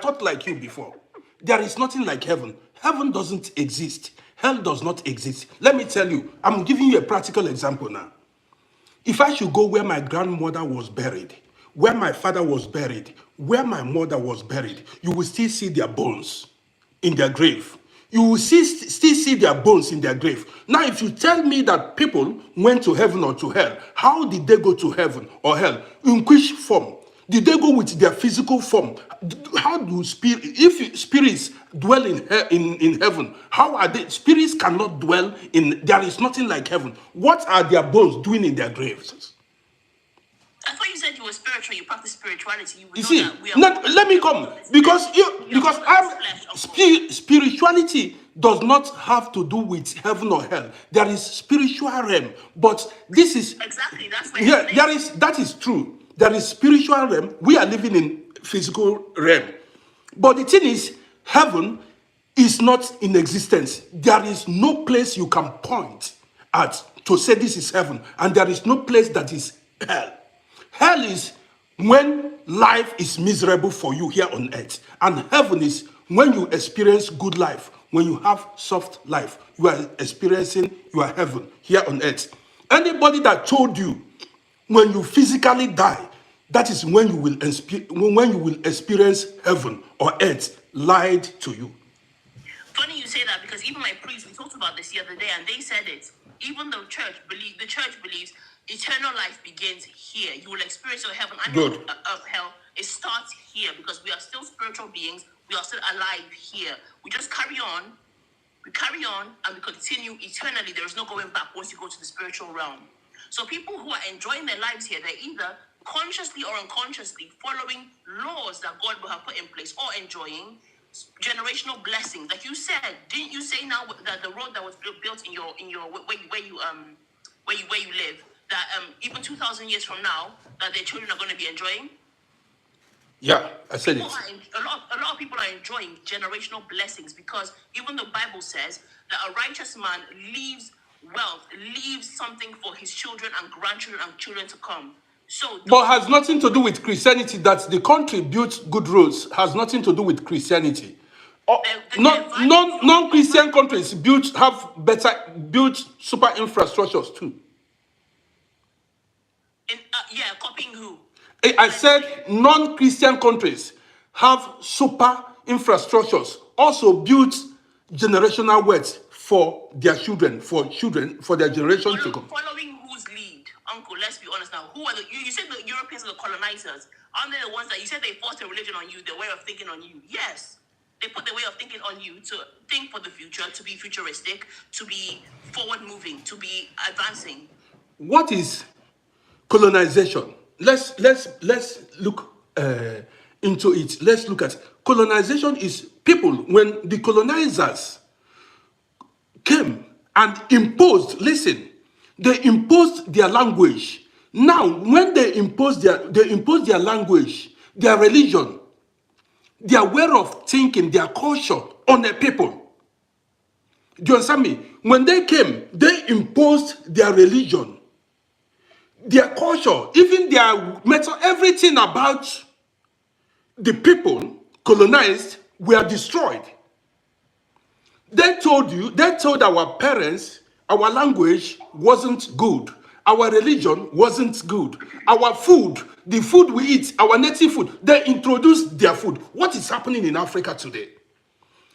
thought like you before. There is nothing like heaven. Heaven doesn't exist. Hell does not exist. Let me tell you, I'm giving you a practical example now. If I should go where my grandmother was buried, where my father was buried, where my mother was buried, you will still see their bones in their grave. You will still see their bones in their grave. Now, if you tell me that people went to heaven or to hell, how did they go to heaven or hell? In which form? Did they go with their physical form? How do spirits dwell in heaven? How are they? Spirits cannot dwell in. There is nothing like heaven. What are their bones doing in their graves? I thought you said you were spiritual. You practice spirituality. You see, let me come because spirituality does not have to do with heaven or hell. There is spiritual realm, but this is exactly that's where that is true. There is spiritual realm. We are living in physical realm, but the thing is, heaven is not in existence. There is no place you can point at to say this is heaven, and there is no place that is hell. Hell is when life is miserable for you here on earth. And heaven is when you experience good life. When you have soft life, you are experiencing your heaven here on earth. Anybody that told you when you physically die, that is when you will experience heaven or earth, lied to you. Funny you say that because even my priest, we talked about this the other day, and they said it. Even the church believes eternal life begins here. You will experience your heaven and of hell. It starts here because we are still spiritual beings. We are still alive here. We just carry on. We carry on and we continue eternally. There is no going back once you go to the spiritual realm. So people who are enjoying their lives here, they're either consciously or unconsciously following laws that God will have put in place or enjoying generational blessings. Like you said, didn't you say now that the road that was built in your where you live, that even 2,000 years from now, that their children are going to be enjoying? Yeah, I said it. A lot of people are enjoying generational blessings because even the Bible says that a righteous man leaves wealth, leaves something for his children and grandchildren and children to come. So, but has nothing to do with Christianity. That the country built good roads has nothing to do with Christianity. Non-Christian countries have built super infrastructures too. Copying who? I said non-Christian countries have super infrastructures, also built generational wealth for their children, for their generation to come. Following whose lead? uncle, let's be honest now. Who are you said the Europeans are the colonizers. Aren't they the ones that you said they forced a religion on you, their way of thinking on you? Yes. They put their way of thinking on you to think for the future, to be futuristic, to be forward moving, to be advancing. What is colonization? Let's look into it. Let's look at colonization. Is people, when the colonizers came and imposed, listen, they imposed their language. Now when they imposed their language, their religion, their way of thinking, their culture on the people. Do you understand me? When they came, they imposed their religion, their culture, even their method, everything about the people colonized were destroyed. They told our parents our language wasn't good, our religion wasn't good, our food, the food we eat, our native food, they introduced their food. What is happening in Africa today?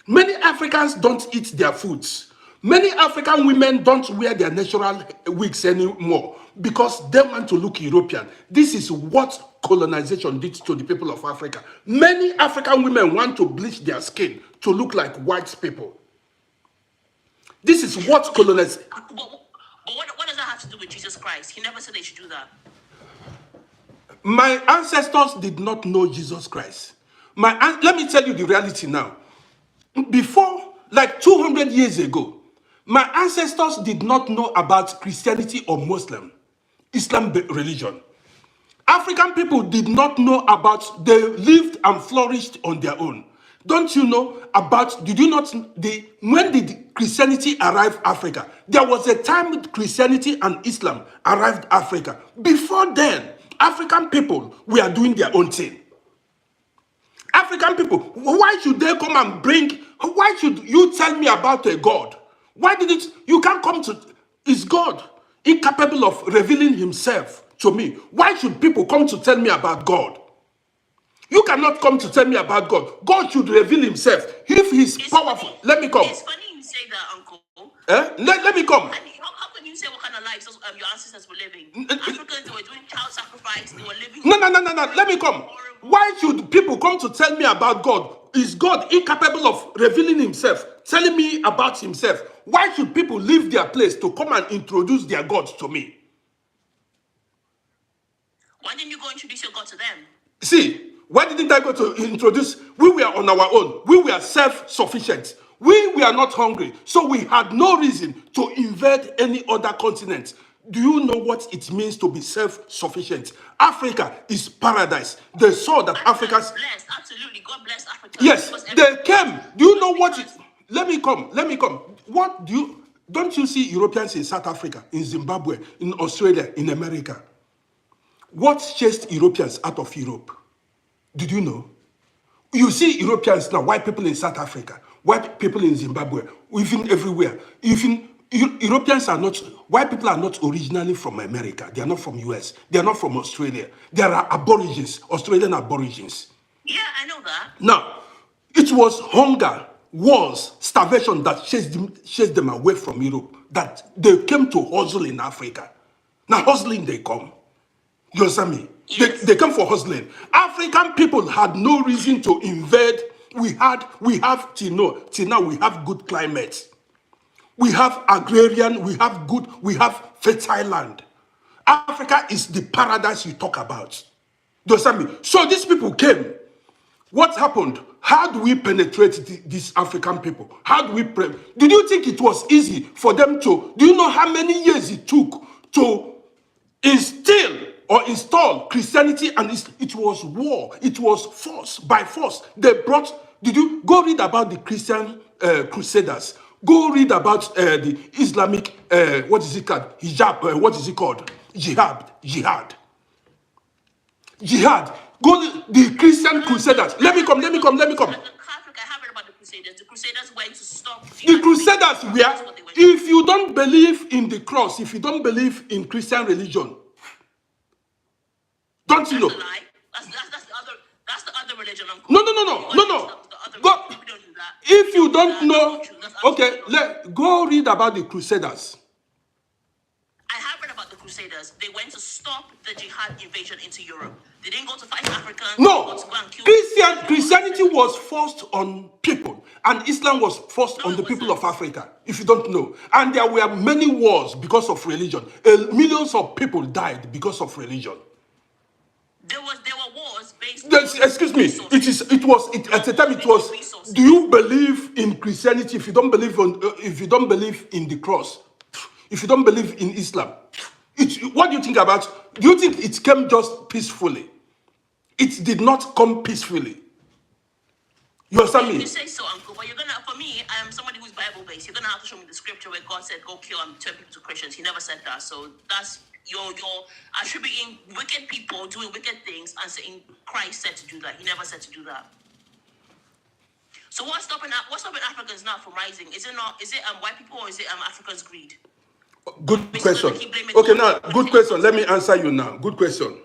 Many Africans don't eat their foods. Many African women don't wear their natural wigs anymore because they want to look European. This is what colonization did to the people of Africa. Many African women want to bleach their skin to look like white people. This is what colonization. But what does that have to do with Jesus Christ? He never said they should do that. My ancestors did not know Jesus Christ. Let me tell you the reality now. Before, like 200 years ago, my ancestors did not know about Christianity or Islam religion. African people did not know about, they lived and flourished on their own. Don't you know about, when did Christianity arrive Africa? There was a time Christianity and Islam arrived Africa. Before then, African people were doing their own thing. African people, why should they come and why should you tell me about a God? You can't come to, is God incapable of revealing himself to me? Why should people come to tell me about God? You cannot come to tell me about God. God should reveal himself. If he's powerful, funny. Let me come. It's funny you say that, uncle. Let me come. How can you say what kind of lives your ancestors were living? Africans, they were doing child sacrifice, they were living... No. Let me come. Why should people come to tell me about God? Is God incapable of revealing himself, telling me about himself? Why should people leave their place to come and introduce their gods to me? Why didn't you go introduce your God to them? See, why didn't I go to introduce? We were on our own. We were self-sufficient. We were not hungry. So we had no reason to invade any other continent. Do you know what it means to be self-sufficient? Africa is paradise. They saw that Africa's blessed. Absolutely. God bless Africa. Yes, they came. Do you know what? Let me come. Don't you see Europeans in South Africa, in Zimbabwe, in Australia, in America? What chased Europeans out of Europe? Did you know? You see Europeans now, white people in South Africa, white people in Zimbabwe, even everywhere. Even Europeans are not, white people are not originally from America. They are not from US. They are not from Australia. There are aborigines, Australian aborigines. Yeah, I know that. Now, it was hunger, wars, starvation that chased them away from Europe, that they came to hustle in Africa. Now, hustling they come. You understand me? Yes. They come for hustling. African people had no reason to invade. We have till now we have good climate. We have agrarian, we have fertile land. Africa is the paradise you talk about. Do you understand me? So these people came. What happened? How do we penetrate these African people? Did you think it was easy for them to? Do you know how many years it took to instill or install Christianity? And it was war. It was force, by force. Did you go read about the Christian crusaders? Go read about the Islamic, what is it called? Hijab, what is it called? Jihad. Go the Christian crusaders. Let me come. As a Catholic, I have read about the crusaders. The crusaders went to stop the crusaders were. If you don't believe in the cross, if you don't believe in Christian religion, don't you know? That's a lie. That's the other religion. No. Go, if you don't know, okay, go read about the crusaders. I have read about the crusaders. Jesus, they went to stop the jihad invasion into Europe. They didn't go to fight Africans. They didn't go No, to go and kill. Christianity was forced on people, and Islam was forced No, on it the people of wasn't. Africa, if you don't know. And there were many wars because of religion. Millions of people died because of religion. There were wars based Yes, on excuse me. resources. At the time it Based on was. resources. Do you believe in Christianity if you don't believe in the cross? If you don't believe in Islam, what do you think about? Do you think it came just peacefully? It did not come peacefully. You understand You me? can say so, Uncle, but you're gonna. For me, I am somebody who's Bible based. You're gonna have to show me the scripture where God said, "Go kill and turn people to Christians." He never said that. So that's your attributing wicked people doing wicked things and saying Christ said to do that. He never said to do that. So what's stopping Africans now from rising? Is it not? Is it white people or is it Africans' greed? Good We're still question. gonna keep blaming Okay, God now, for the good things question. God Let me said. answer you now. Good question.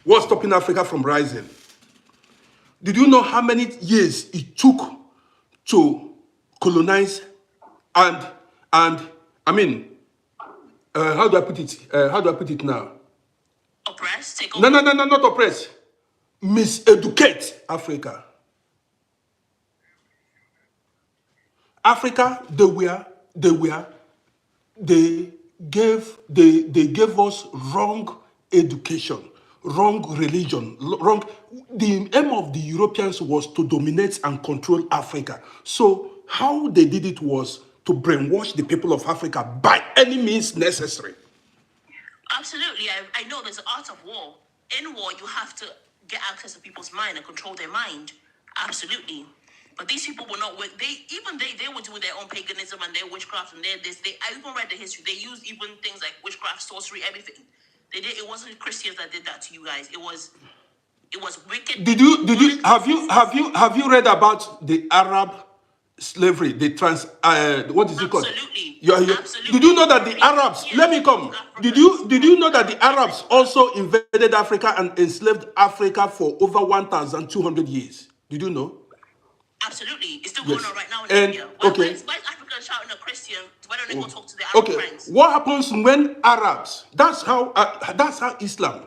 What's stopping Africa from rising? Did you know how many years it took to colonize and I mean, how do I put it? How do I put it now? Oppress, take No, over. no, no, no, not oppress. Miseducate Africa. Africa, they they gave us wrong education, wrong religion, wrong. The aim of the Europeans was to dominate and control Africa. So how they did it was to brainwash the people of Africa by any means necessary. Absolutely. I know there's an art of war. In war, you have to get access to people's mind and control their mind. Absolutely. But these people were not. They were doing their own paganism and their witchcraft and their this. I even read the history. They used even things like witchcraft, sorcery, everything. They did. It wasn't Christians that did that to you guys. It was wicked Did people you who did you wanted to fix this. have you read about the Arab slavery, the trans what is it called? Absolutely. Did you Absolutely. know that the Europeans, Arabs, let yes, me come. Africans Did from you know that the Arabs Africa. also invaded Africa and enslaved Africa for over 1,200 years? Did you know? Absolutely. It's still going Yes. on right now in And Libya. okay. Why is Africa shouting at Christian? Why don't they go talk to their Arab Okay, friends? what happens when Arabs? That's how Islam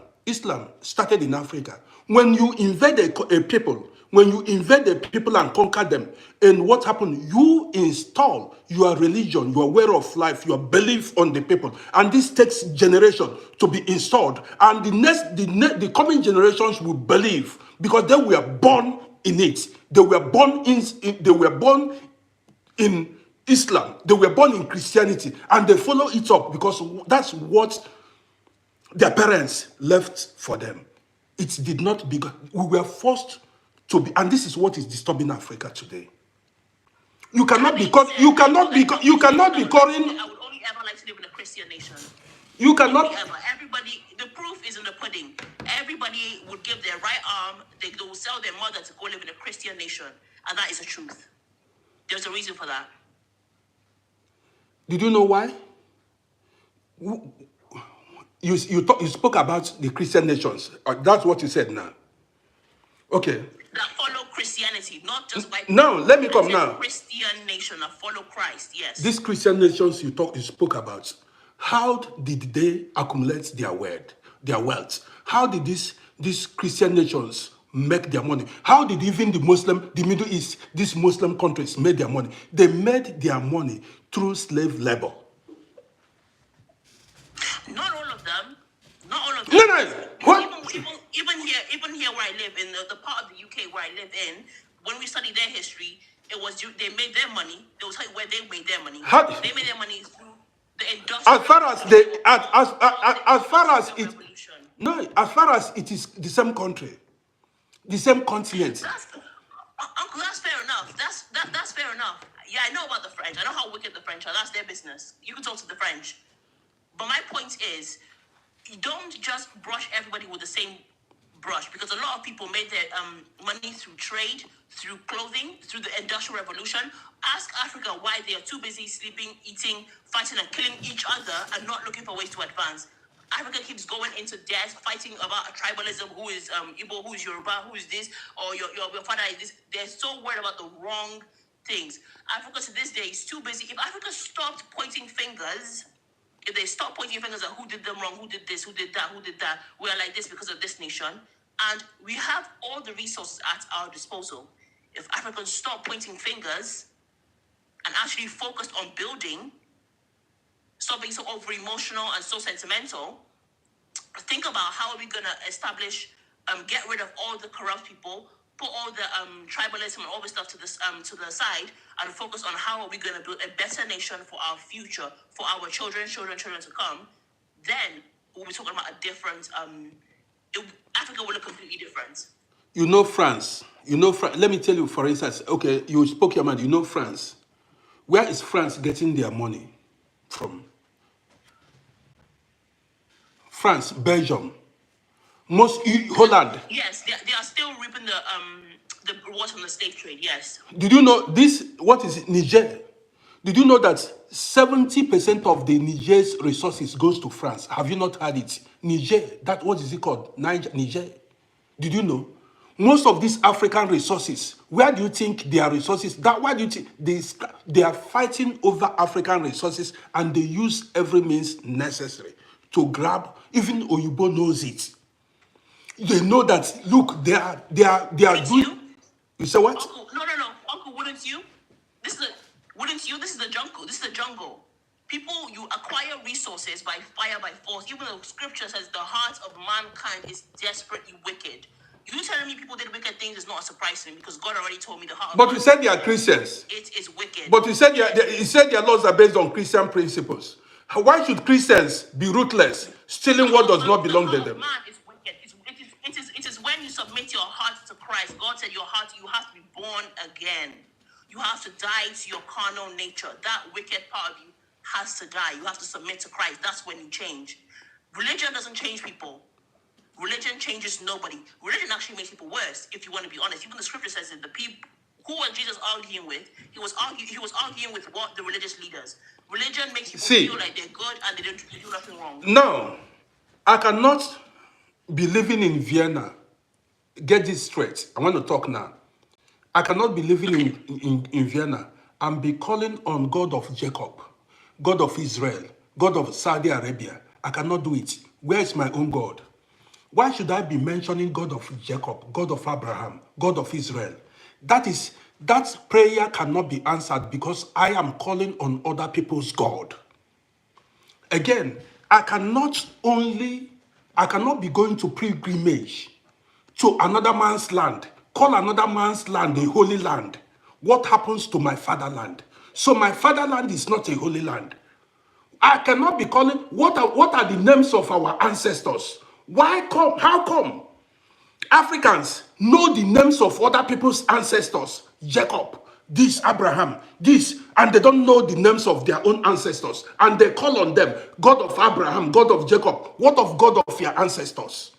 started in Africa. When you invade a people, when you invade a people and conquer them, and what happened? You install your religion, your way of life, your belief on the people, and this takes generation to be installed, and the coming generations will believe because they were born in it. They were born in Islam. They were born in Christianity and they follow it up because that's what their parents left for them. It did not be, we were forced to be, and this is what is disturbing Africa today. You That cannot be, being said, you cannot be, you cannot be calling, I would only ever like to live in a Christian nation. you Only cannot, ever. Everybody, the proof is in the pudding. Everybody would give their right arm, they will sell their mother to go live in a Christian nation. And that is the truth. There's a reason for that. did you know why? You spoke about the Christian nations. That's what you said now. Okay. That follow Christianity, not just white Now, people. let me I come said now. Christian nation that follow Christ, yes. These Christian nations you spoke about, how did they accumulate their wealth? How did these Christian nations make their money? How did even the Middle East, these Muslim countries make their money? They made their money through slave labor. Not all of them. Not all of No, them. no. Because What? even here where I live, in the part of the UK where I live in, when we study their history, they made their money. They will tell you where they made their money. How, They made their money through the as industrial far as revolution. they, They were part of as the far as industrial it, revolution. no, as far as it is the same country, the same continent. Uncle, that's fair enough. That's fair enough. Yeah, I know about the French. I know how wicked the French are. That's their business. You can talk to the French. But my point is, you don't just brush everybody with the same brush, because a lot of people made their money through trade, through clothing, through the Industrial Revolution. Ask Africa why they are too busy sleeping, eating, fighting, and killing each other and not looking for ways to advance. Africa keeps going into debt, fighting about a tribalism, who is Igbo, who is Yoruba, who is this, or your father is this. They're so worried about the wrong things. Africa to this day is too busy. If Africa stopped pointing fingers, if they stop pointing fingers at who did them wrong, who did this, who did that, we're like this because of this nation. And we have all the resources at our disposal. If Africans stop pointing fingers and actually focused on building, stop being so over emotional and so sentimental, think about how are we going to establish, get rid of all the corrupt people, put all the tribalism and all this stuff to the side, and focus on how are we going to build a better nation for our future, for our children to come. Then we'll be talking about a different. Africa will look completely different. You know France. Let me tell you, for instance, okay, you spoke your mind. You know France. Where is France getting their money from? France, Belgium, Holland. Yes, they are still reaping the rewards from the slave trade. Yes. Did you know this? What is it? Niger? Did you know that 70% of the Niger's resources goes to France? Have you not heard it? Niger, that what is it called? Niger. Did you know? Most of these African resources, where do you think their resources? Why do you think they are fighting over African resources and they use every means necessary to grab? Even Oyibo knows it. They know that. Look, they are doing. You say what? Uncle, no, Uncle, wouldn't you? Wouldn't you? This is the jungle. This is the jungle. People, you acquire resources by fire, by force. Even the scripture says the heart of mankind is desperately wicked. You telling me people did wicked things is not a surprise to me because God already told me the heart of But you said they are Christians. It is wicked. But you said their laws are based on Christian principles. Why should Christians be ruthless, stealing what does not belong to them? Man is wicked. It is when you submit your heart to Christ. God said your heart, you have to be born again. You have to die to your carnal nature. That wicked part of you has to die. You have to submit to Christ. That's when you change. Religion doesn't change people. Religion changes nobody. Religion actually makes people worse, if you want to be honest. Even the scripture says that the people who was Jesus arguing with, he was arguing with what? The religious leaders. Religion makes people feel like they're good and they do nothing wrong. No, I cannot be living in Vienna. Get this straight. I want to talk now. I cannot be living in Vienna and be calling on God of Jacob, God of Israel, God of Saudi Arabia. I cannot do it. Where is my own God? Why should I be mentioning God of Jacob, God of Abraham, God of Israel? That prayer cannot be answered because I am calling on other people's God. Again, I cannot be going to pilgrimage to another man's land, call another man's land a holy land. What happens to my fatherland? So my fatherland is not a holy land. I cannot be calling, what are the names of our ancestors? How come Africans know the names of other people's ancestors? Jacob, this, Abraham, this, and they don't know the names of their own ancestors. And they call on them, God of Abraham, God of Jacob. What of God of your ancestors?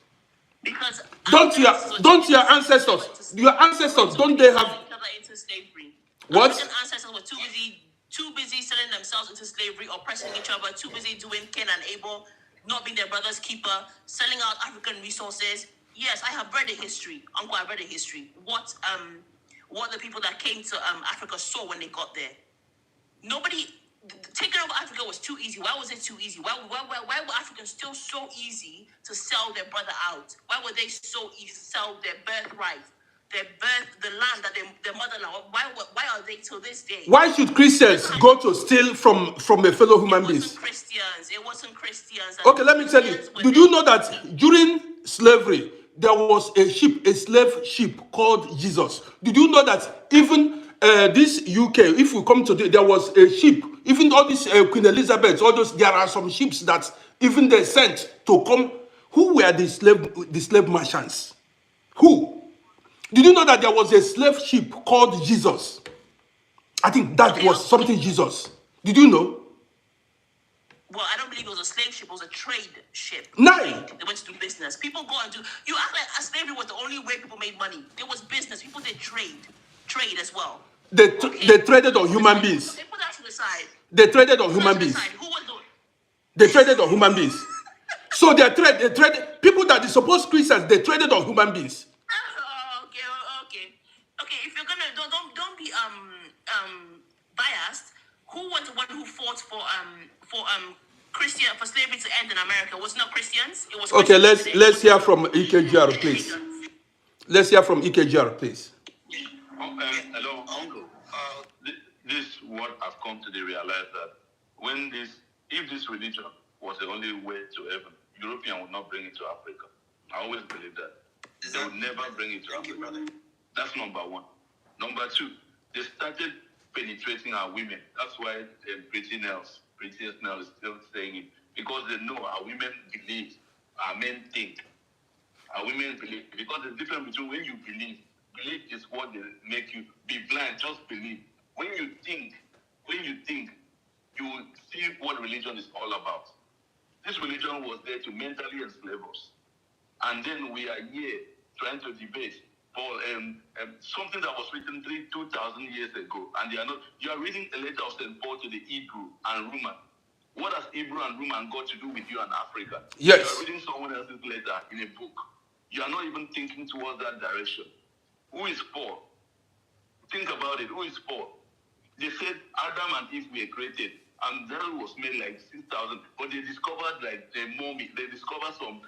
Because don't your ancestors, don't they have into slavery? What? African ancestors were too busy selling themselves into slavery, oppressing each other, too busy doing Cain and Abel, not being their brother's keeper, selling out African resources. Yes, I have read the history. Uncle, I've read the history. What the people that came to Africa saw when they got there. Taking over Africa was too easy. Why was it too easy? Why were Africans still so easy to sell their brother out? Why were they so easy to sell their birthright, the land that their motherland? Why are they till this day? Why should Christians go to steal from a fellow human being? It wasn't Christians. Okay, let me tell you. Did you know that during slavery there was a slave ship called Jesus? Did you know that even this UK, if we come today, there was a ship. Even all this Queen Elizabeth, all those, there are some ships that even they sent to come. Who were the slave merchants? Who? Did you know that there was a slave ship called Jesus? I think that was something Jesus. Did you know? Well, I don't believe it was a slave ship. It was a trade ship. No. They went to do business. People go and do. You act like slavery was the only way people made money. There was business. People did trade as well. They traded on human beings. They put that to the side. They traded on human beings. Who was doing? They traded on human beings. So they traded people that are supposed Christians. They traded on human beings. Okay. If you're gonna don't be biased. Who was the one who fought for Christian for slavery to end in America was not Christians. It was Okay, Christians today. let's hear from EKGR, please. Let's hear from EKGR, please. Hello, Uncle. This is what I've come to realize that if this religion was the only way to heaven, European would not bring it to Africa. I always believe that. They would never bring it to Africa. That's number one. Number two, they started penetrating our women. That's why Pretty Nell is still saying it. Because they know our women believe, our men think. Our women believe. Because the difference between when you believe is what they make you be blind, just believe. When you think, you will see what religion is all about. This religion was there to mentally enslave us. And then we are here trying to debate for something that was written 2,000 years ago. And you are reading a letter of St. Paul to the Hebrew and Roman. What has Hebrew and Roman got to do with you and Africa? Yes. You are reading someone else's letter in a book. You are not even thinking towards that direction. Who is Paul? Think about it. Who is Paul? They said Adam and Eve were created, and that was made like 6,000. But they discovered like the mummy. They discovered some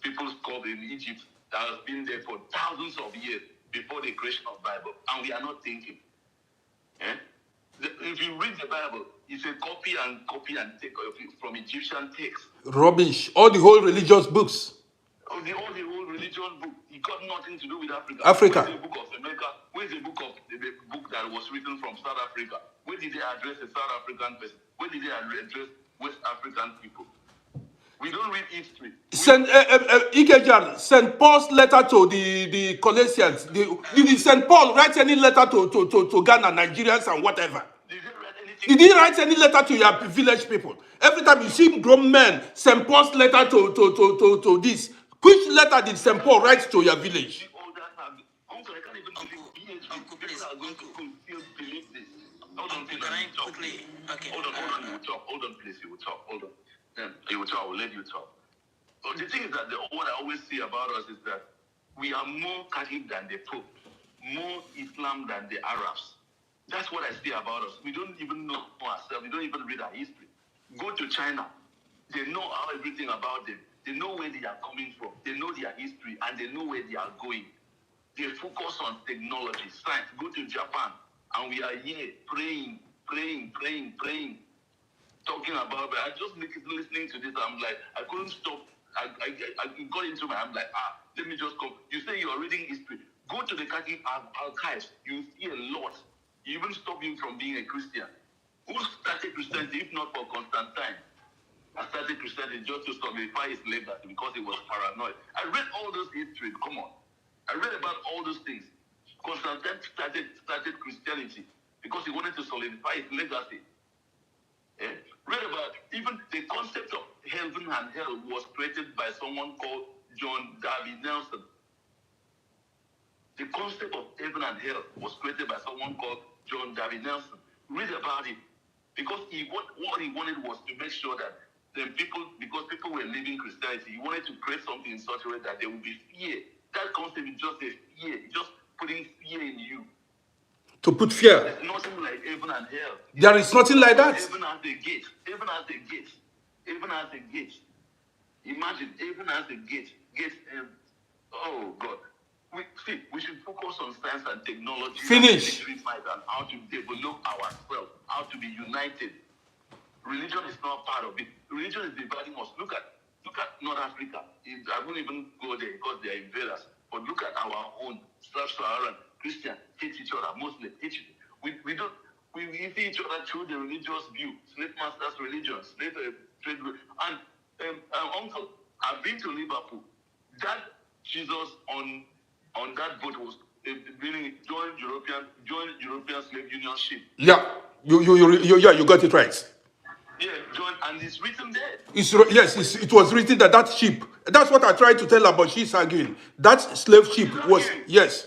people's skull in Egypt that has been there for thousands of years before the creation of the Bible, and we are not thinking. Eh? If you read the Bible, it's a copy and take from Egyptian texts. Rubbish. All the whole religious books. All the whole religion book, it got nothing to do with Africa. Africa. Where's the book of America? Where's the book that was written from South Africa? Where did they address a South African person? Where did they address West African people? We don't read history. Ikejan, St. Paul's letter to the Colossians. Did St. Paul write any letter to Ghana, Nigerians, and whatever? Did they write anything? Did he write any letter to your village people? Every time you see grown men, St. Paul's letter to this. Which letter did St. Paul write to your village? Uncle, I can't even believe Uncle, please, are going to still believe this. Hold on, Uncle, can I quickly? Okay. Hold on, you will talk. Hold on, please, you will talk. Hold on. You will talk, I will let you talk. But the thing is that what I always say about us is that we are more Catholic than the Pope, more Islam than the Arabs. That's what I say about us. We don't even know ourselves. We don't even read our history. Go to China. They know everything about them. They know where they are coming from. They know their history, and they know where they are going. They focus on technology, science. Go to Japan, and we are here praying, talking about it. I just listening to this. I'm like, I couldn't stop. I got into I'm like, let me just come. You say you are reading history. Go to the Catholic archives. You see a lot. You even stop you from being a Christian. Who started Christianity if not for Constantine? I started Christianity just to solidify his legacy because he was paranoid. I read all those history. Come on. I read about all those things. Constantine started Christianity because he wanted to solidify his legacy. Read about even the concept of heaven and hell was created by someone called John Darby Nelson. The concept of heaven and hell was created by someone called John Darby Nelson. Read about it. Because what he wanted was to make sure that because people were living Christianity, he wanted to create something in such a way that there would be fear. That concept is just a fear, just putting fear in you. To put fear. There's nothing like heaven and hell. There is nothing like that. Heaven has a gate. Heaven has a gate. Heaven has a gate. Imagine, heaven has a gate. Oh God. We should focus on science and technology. Finish. And how to develop ourselves, how to be united. Religion is not part of it. Religion is dividing us. Look at North Africa. I won't even go there because they are invaders. But look at our own Sub-Saharan Christian hate each other. Muslim hate each other. We see each other through the religious view. Slave masters' religion, slave trade. And Uncle, I've been to Liverpool. That Jesus on that boat was meaning join European slave union ship. Yeah, you got it right. Yeah, join, and it's written there. It was written that ship. That's what I tried to tell her, but she's arguing. That slave ship was, yes.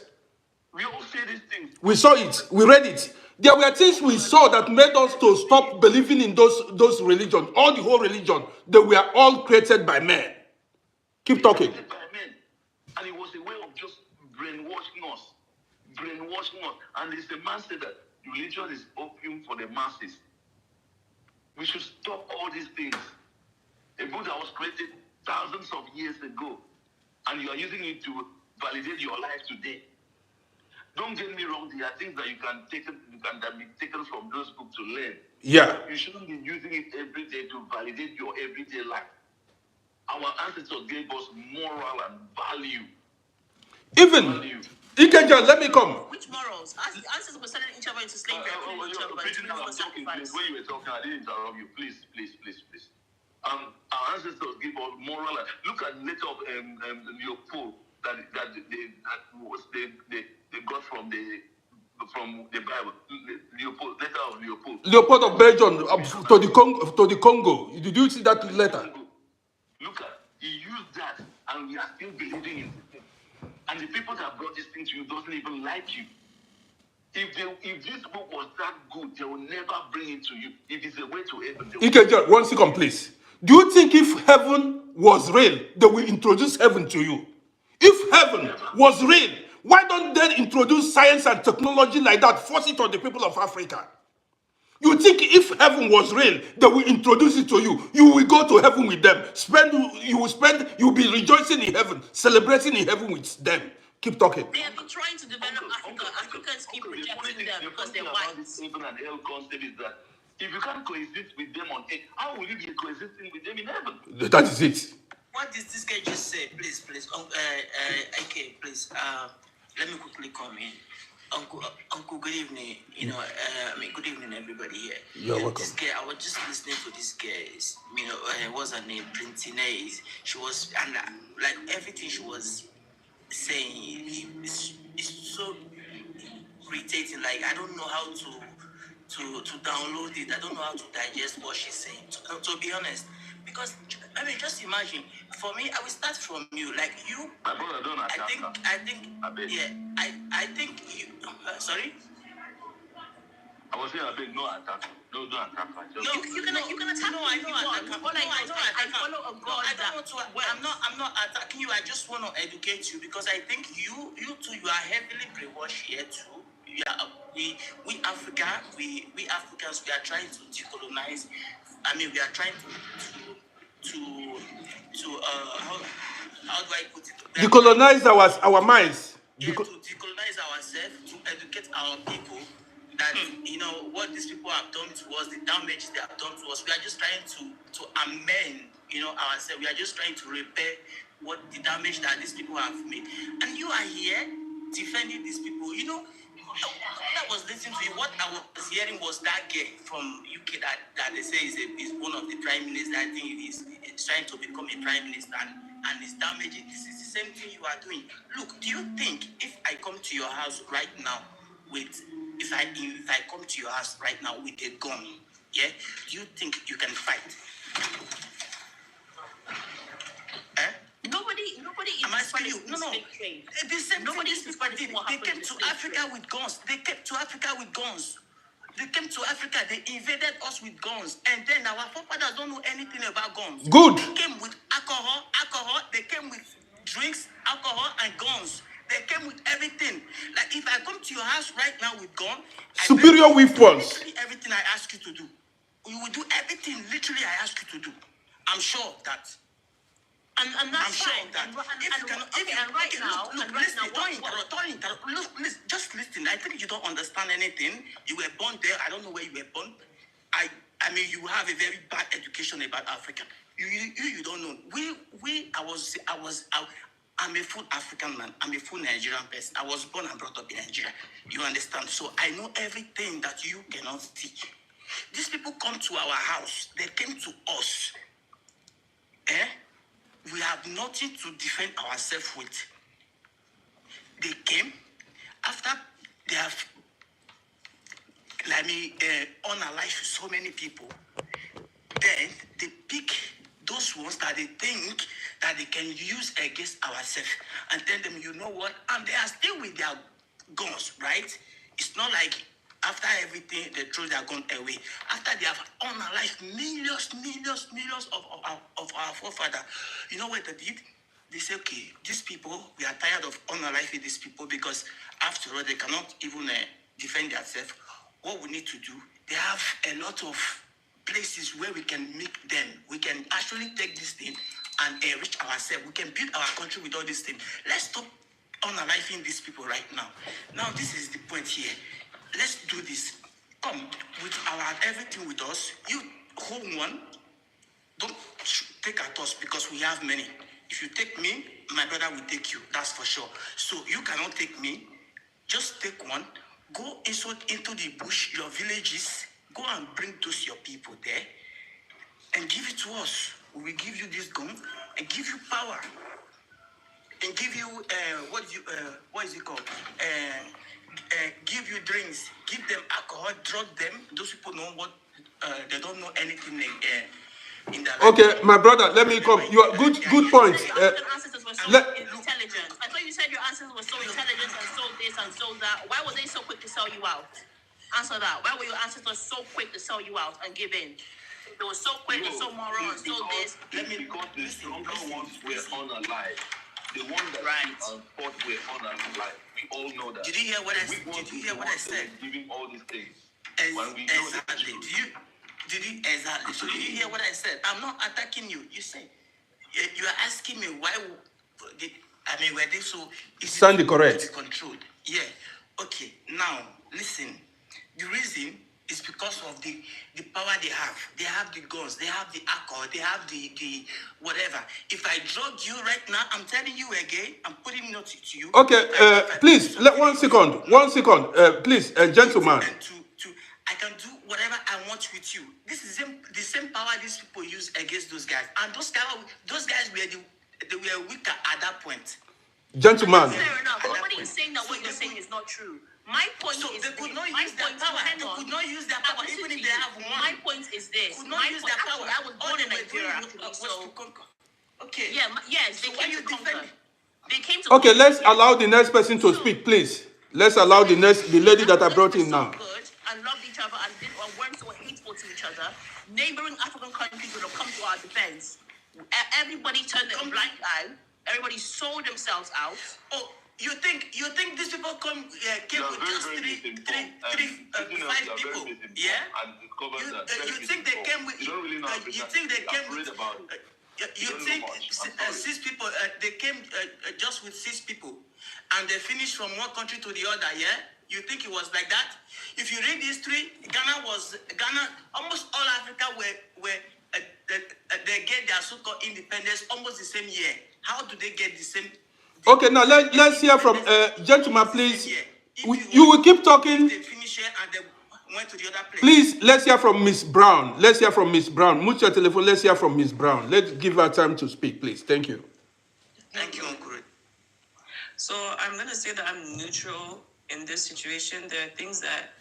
We all say these things. We saw it. We read it. There were things we saw that made us to stop believing in those religions. All the whole religion. They were all created by men. Keep talking. Created by men. And it was a way of just brainwashing us. And this man said that Religion is opium for the masses. We should stop all these things. A book that was created thousands of years ago, and you are using it to validate your life today. Don't get me wrong, there are things that you can take, that be taken from those books to learn. Yeah. You shouldn't be using it every day to validate your everyday life. Our ancestors gave us moral and value. Even Ikeja, let me come. Which morals? Ancestors were selling each other into slavery and killing each other, but it's for sacrifice. When you were talking, I didn't interrupt you. Please. Our ancestors gave us moral. Look at the letter of Leopold that they got from the Bible. Leopold, letter of Leopold. Leopold of Belgium to the Congo. Did you see that letter? Look at, he used that, and we are still believing in it. And the people that brought this thing to you doesn't even like you. If this book was that good, they will never bring it to you. If it's a way to heaven, they will. Ikeja, 1 second, please. Do you think if heaven was real, they will introduce heaven to you? If heaven was real, why don't they introduce science and technology like that, force it on the people of Africa? You think if heaven was real, they will introduce it to you. You will go to heaven with them. You'll be rejoicing in heaven, celebrating in heaven with them. Keep talking. They have been trying to develop Africa. Africans keep rejecting them because they're white. Heaven and hell concept is that if you can't coexist with them on earth, how will you be coexisting with them in heaven? That is it. What did this guy just say? Please. Okay, please. Let me quickly come in. Uncle, good evening. Good evening, everybody here. You're welcome. This guy, I was just listening to this guy. What's her name? Printine. She was, and like everything she was saying, it's so irritating. Like I don't know how to download it. I don't know how to digest what she's saying. To be honest, because just imagine. For me, I will start from you. Like you, My brother, don't attack her. I think you. Sorry. I was saying, I beg, no attack. No, don't attack her. You can attack me if you want. I follow a God that. I'm not attacking you. I just want to educate you because I think you too, you are heavily brainwashed here too. We Africans, we are trying to decolonize. We are trying to how do I put it? Decolonize our minds. To decolonize ourselves, to educate our people that what these people have done to us, the damage they have done to us. We are just trying to amend, ourselves. We are just trying to repair what the damage that these people have made. And you are here defending these people. When I was listening to you, what I was hearing was that girl from UK that they say is one of the prime ministers. I think is trying to become a prime minister and is damaging. This is the same thing you are doing. Look, do you think if I come to your house right now if I come to your house right now with a gun, yeah, do you think you can fight? Nobody is I'm asking you. No. trade. The same Nobody thing. is fighting what They happened came in the to slave Africa trade. with guns. They came to Africa with guns. They came to Africa. They invaded us with guns, and then our forefathers don't know anything about guns. Good. They came with alcohol. They came with drinks, alcohol, and guns. They came with everything. Like if I come to your house right now with gun, Superior weapons. literally everything I ask you to do, you will do everything. Literally, I ask you to do. I'm sure of that. And that's I'm sure fine. of that. Don't interrupt. Look, listen, just listen. I think you don't understand anything. You were born there. I don't know where you were born. I you have a very bad education about Africa. You don't know. I'm a full African man. I'm a full Nigerian person. I was born and brought up in Nigeria. You understand? So I know everything that you cannot see. These people come to our house. They came to us. We have nothing to defend ourselves with. They came after they have unalived so many people. Then they pick those ones that they think that they can use against ourselves and tell them, you know what? And they are still with their guns, right? It's not like after everything they throw their gun away. After they have unalived millions of our forefathers, you know what they did? They say, okay, these people, we are tired of unaliving these people because after all, they cannot even defend themselves. what we need to do, they have a lot of places where we can make them. We can actually take this thing and enrich ourselves. We can build our country with all these things. Let's stop unaliving these people right now. Now, this is the point here. Let's do this. Come with our everything with us. You hold one. Don't take at us because we have many. If you take me, my brother will take you. That's for sure. So you cannot take me. Just take one. Go into the bush, your villages. Go and bring those your people there and give it to us. We will give you this gun and give you power and give you what is it called? Give you drinks, give them alcohol, drug them. Those people know what they don't know anything in their life. Okay, my brother, let me come. You are good point. Your ancestors were so intelligent. I thought you said your ancestors were so intelligent and so this and so that. Why were they so quick to sell you out? Answer that. Why were your ancestors so quick to sell you out and give in? They were so quick and so moral and so this. Because the stronger ones were unalive. The ones that fought were unalive. We all know that. Did you hear what I said? Did you hear what I said? Giving all these things. Exactly. Exactly. So did you hear what I said? I'm not attacking you. You say you are asking me why did were they so easy Sandy, correct. to be controlled? Yeah. Okay. Now listen. The reason is because of the power they have. They have the guns, they have the alcohol, they have the whatever. If I drug you right now, I'm telling you again, I'm putting it to you. Okay, please, one second. Please, gentlemen. And I can do whatever I want with you. This is the same power these people use against those guys. And those guys were weaker at that point. Gentlemen. Fair enough. Nobody is saying that what you're saying is not true. My point is they could not my use their point, power. hang They on. could not use their power, even if they have one. My point is this. Could not use their power. I was born in All they were doing Nigeria, was actually, to so conquer. Okay. yeah, yes, they So why came you to conquer. defend? They came to Okay, conquer. let's allow the next person to speak, please. Let's allow the lady that I brought in now. Good and loved each other and weren't so hateful to each other. Neighboring African countries would have come to our defense. Everybody turned a blind eye. Everybody sold themselves out. Oh, you think these people came with just three, 5 people? Yeah. You think they came with? You think they came with? You think 6 people? They came just with 6 people, and they finished from one country to the other. Yeah. You think it was like that? If you read history, Ghana. Almost all Africa were they get their so-called independence almost the same year. How do they get the same? Okay, now let's hear from gentlemen, please. You will keep talking. They finish here and they went to the other place. Please, let's hear from Miss Brown. Let's hear from Miss Brown. Mute your telephone. Let's hear from Miss Brown. Let's give her time to speak, please. Thank you. Thank you, Uncle. So I'm going to say that I'm neutral in this situation. There are things that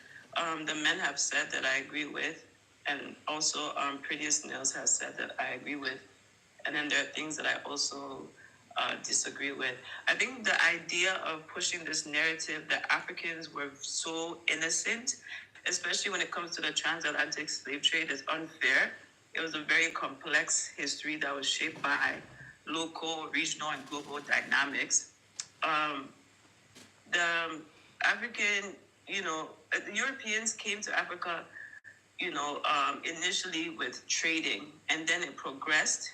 the men have said that I agree with, and also Pretty Snails has said that I agree with. And then there are things that I also disagree with. I think the idea of pushing this narrative that Africans were so innocent, especially when it comes to the transatlantic slave trade, is unfair. It was a very complex history that was shaped by local, regional, and global dynamics. The African, the Europeans came to Africa, initially with trading, and then it progressed.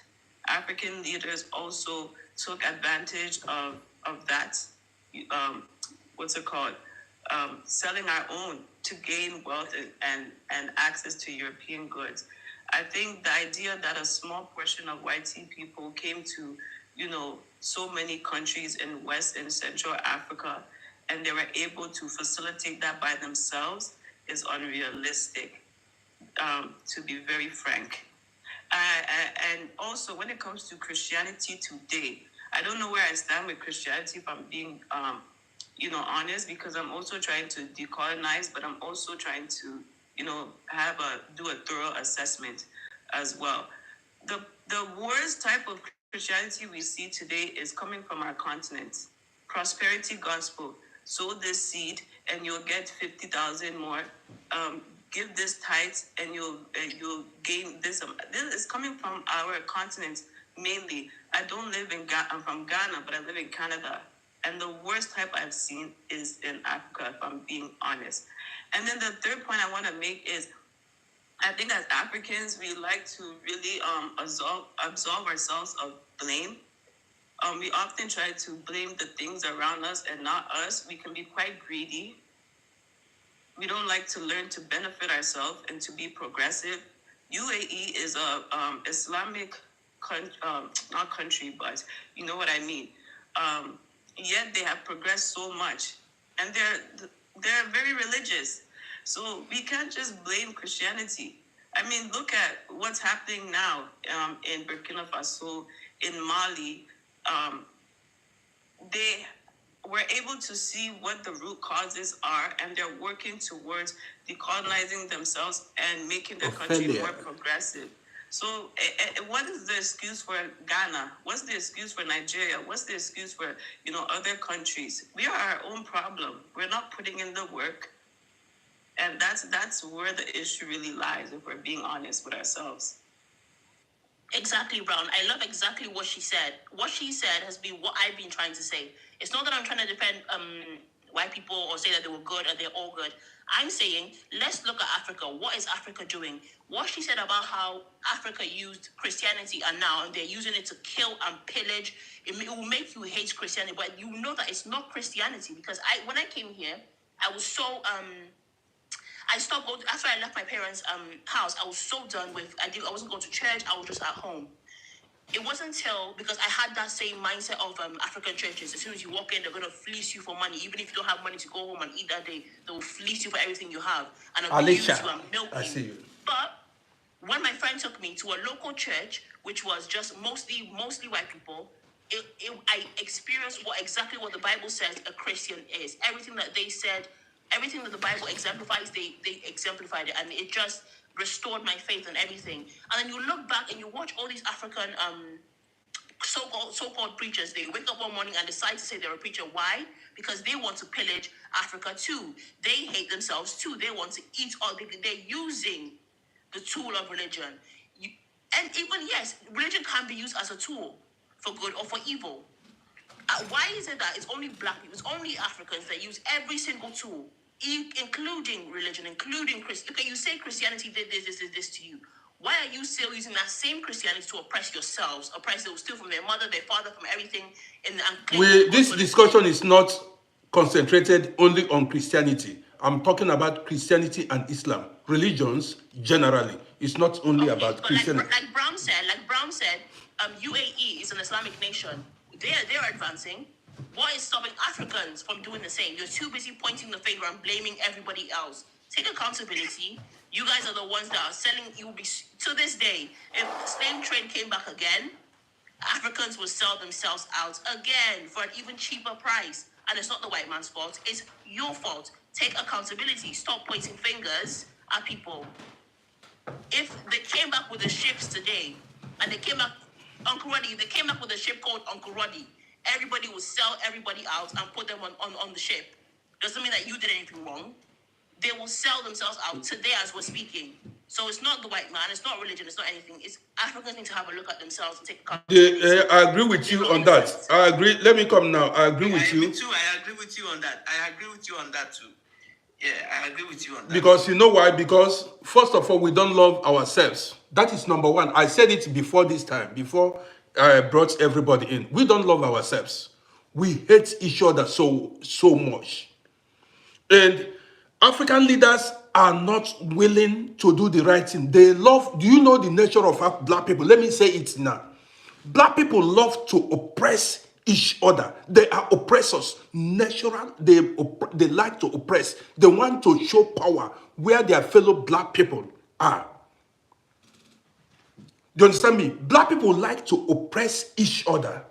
African leaders also took advantage of that. Selling our own to gain wealth and access to European goods. I think the idea that a small portion of white people came to, so many countries in West and Central Africa, and they were able to facilitate that by themselves is unrealistic, to be very frank. And also, when it comes to Christianity today, I don't know where I stand with Christianity, if I'm being, honest, because I'm also trying to decolonize, but I'm also trying to, do a thorough assessment as well. The worst type of Christianity we see today is coming from our continent. Prosperity gospel. Sow this seed and you'll get 50,000 more. Give this tithe and you'll gain this. This is coming from our continent mainly. I don't live in Ghana. I'm from Ghana, but I live in Canada. And the worst type I've seen is in Africa, if I'm being honest. And then the third point I want to make is I think as Africans, we like to really absolve ourselves of blame. We often try to blame the things around us and not us. We can be quite greedy. We don't like to learn to benefit ourselves and to be progressive. UAE is a Islamic, not country, but you know what I mean. Yet they have progressed so much, and they're very religious. So we can't just blame Christianity. I mean, look at what's happening now in Burkina Faso, in Mali. They were able to see what the root causes are, and they're working towards decolonizing themselves and making their country more progressive. So, what is the excuse for Ghana? What's the excuse for Nigeria? What's the excuse for other countries? We are our own problem. We're not putting in the work, and that's where the issue really lies. If we're being honest with ourselves. Exactly, Brown. I love exactly what she said. What she said has been what I've been trying to say. It's not that I'm trying to defend white people or say that they were good or they're all good. I'm saying, let's look at Africa. What is Africa doing? What she said about how Africa used Christianity and they're using it to kill and pillage. It will make you hate Christianity, but you know that it's not Christianity, because when I came here, I was so I stopped going after I left my parents' house. I was so done with. I wasn't going to church. I was just at home. It wasn't until, because I had that same mindset of African churches. As soon as you walk in, they're going to fleece you for money. Even if you don't have money to go home and eat that day, they will fleece you for everything you have and abuse Alicia, you and milk I you. see you. But when my friend took me to a local church, which was just mostly white people, I experienced exactly what the Bible says a Christian is. Everything that they said, everything that the Bible exemplifies, they exemplified it, and it just restored my faith and everything. And then you look back and you watch all these African so-called preachers. They wake up one morning and decide to say they're a preacher. Why? Because they want to pillage Africa too. They hate themselves too. They want to eat all. They're using the tool of religion. And even, yes, religion can be used as a tool for good or for evil. Why is it that it's only black people, it's only Africans that use every single tool, including religion, including Christianity? Okay, you say Christianity did this to you. Why are you still using that same Christianity to oppress yourselves? Oppress those steal from their mother, their father, from everything, and claim This discussion is not concentrated only on Christianity. I'm talking about Christianity and Islam. Religions generally. It's not only about but Christianity. like Brown said, UAE is an Islamic nation. They're advancing. What is stopping Africans from doing the same? You're too busy pointing the finger and blaming everybody else. Take accountability. You guys are the ones that are selling. You will be, to this day, if slave trade came back again, Africans will sell themselves out again for an even cheaper price. And it's not the white man's fault. It's your fault. Take accountability. Stop pointing fingers at people. If they came back with the ships today, and they came back, Uncle Roddy, they came back with a ship called Uncle Roddy, everybody will sell everybody out and put them on the ship. Doesn't mean that you did anything wrong. They will sell themselves out today as we're speaking. So it's not the white man, it's not religion, it's not anything. It's Africans need to have a look at themselves and take accountability. I agree with you on that. I agree. Let me come now. I agree with you. Me too. I agree with you on that. I agree with you on that too. Yeah, I agree with you on that. Because you know why? Because first of all, we don't love ourselves. That is number one. I said it before this time, before I brought everybody in. We don't love ourselves. We hate each other so much. And African leaders are not willing to do the right thing. They love, do you know the nature of black people? Let me say it now. Black people love to oppress each other. They are oppressors. Natural, they like to oppress. They want to show power where their fellow black people are. Do you understand me? Black people like to oppress each other.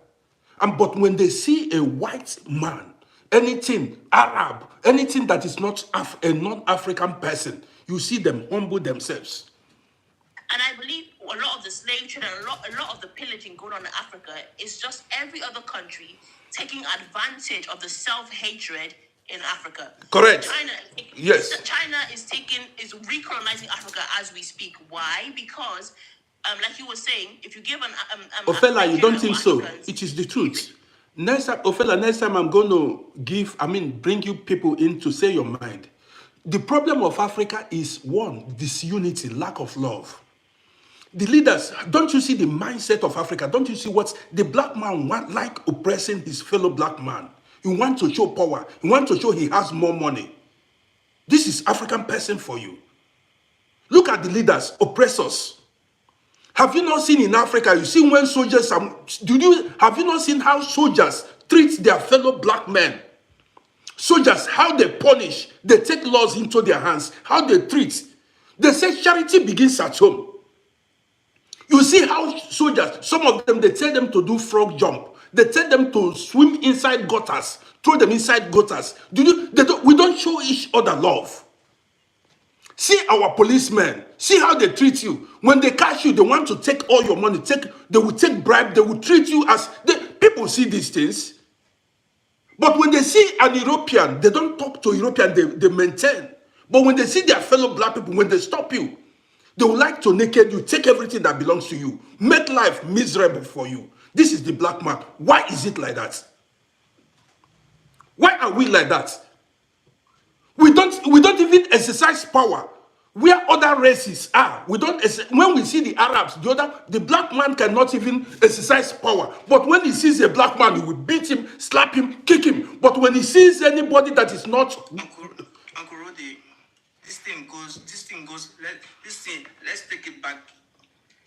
But when they see a white man, anything Arab, anything that is not a non-African person, you see them humble themselves. And I believe a lot of the slave trade and a lot of the pillaging going on in Africa is just every other country taking advantage of the self-hatred in Africa. Correct. Yes. China is recolonizing Africa as we speak. Why? Because, like you were saying, if you give Ophelia, you don't think so? It is the truth. Next time, Ophelia, next time I'm going to bring you people in to say your mind. The problem of Africa is one, disunity, lack of love. The leaders, don't you see the mindset of Africa? Don't you see what the black man want, like oppressing his fellow black man? He wants to show power. He wants to show he has more money. This is African person for you. Look at the leaders, oppressors. Have you not seen in Africa, you see when soldiers have you not seen how soldiers treat their fellow black men? Soldiers, how they punish, they take laws into their hands, how they treat. They say charity begins at home. You see how soldiers, some of them, they tell them to do frog jump. They tell them to swim inside gutters, throw them inside gutters. We don't show each other love. See our policemen. See how they treat you. When they catch you, they want to take all your money. They will take bribe. They will treat you as... people see these things. But when they see an European, they don't talk to European. They maintain. But when they see their fellow black people, when they stop you, they would like to naked you, take everything that belongs to you, make life miserable for you. This is the black man. Why is it like that? Why are we like that? We don't even exercise power where other races are. When we see the Arabs, the black man cannot even exercise power. But when he sees a black man, he will beat him, slap him, kick him. But when he sees anybody that is not... Uncle Rodi, this thing goes, let's take it back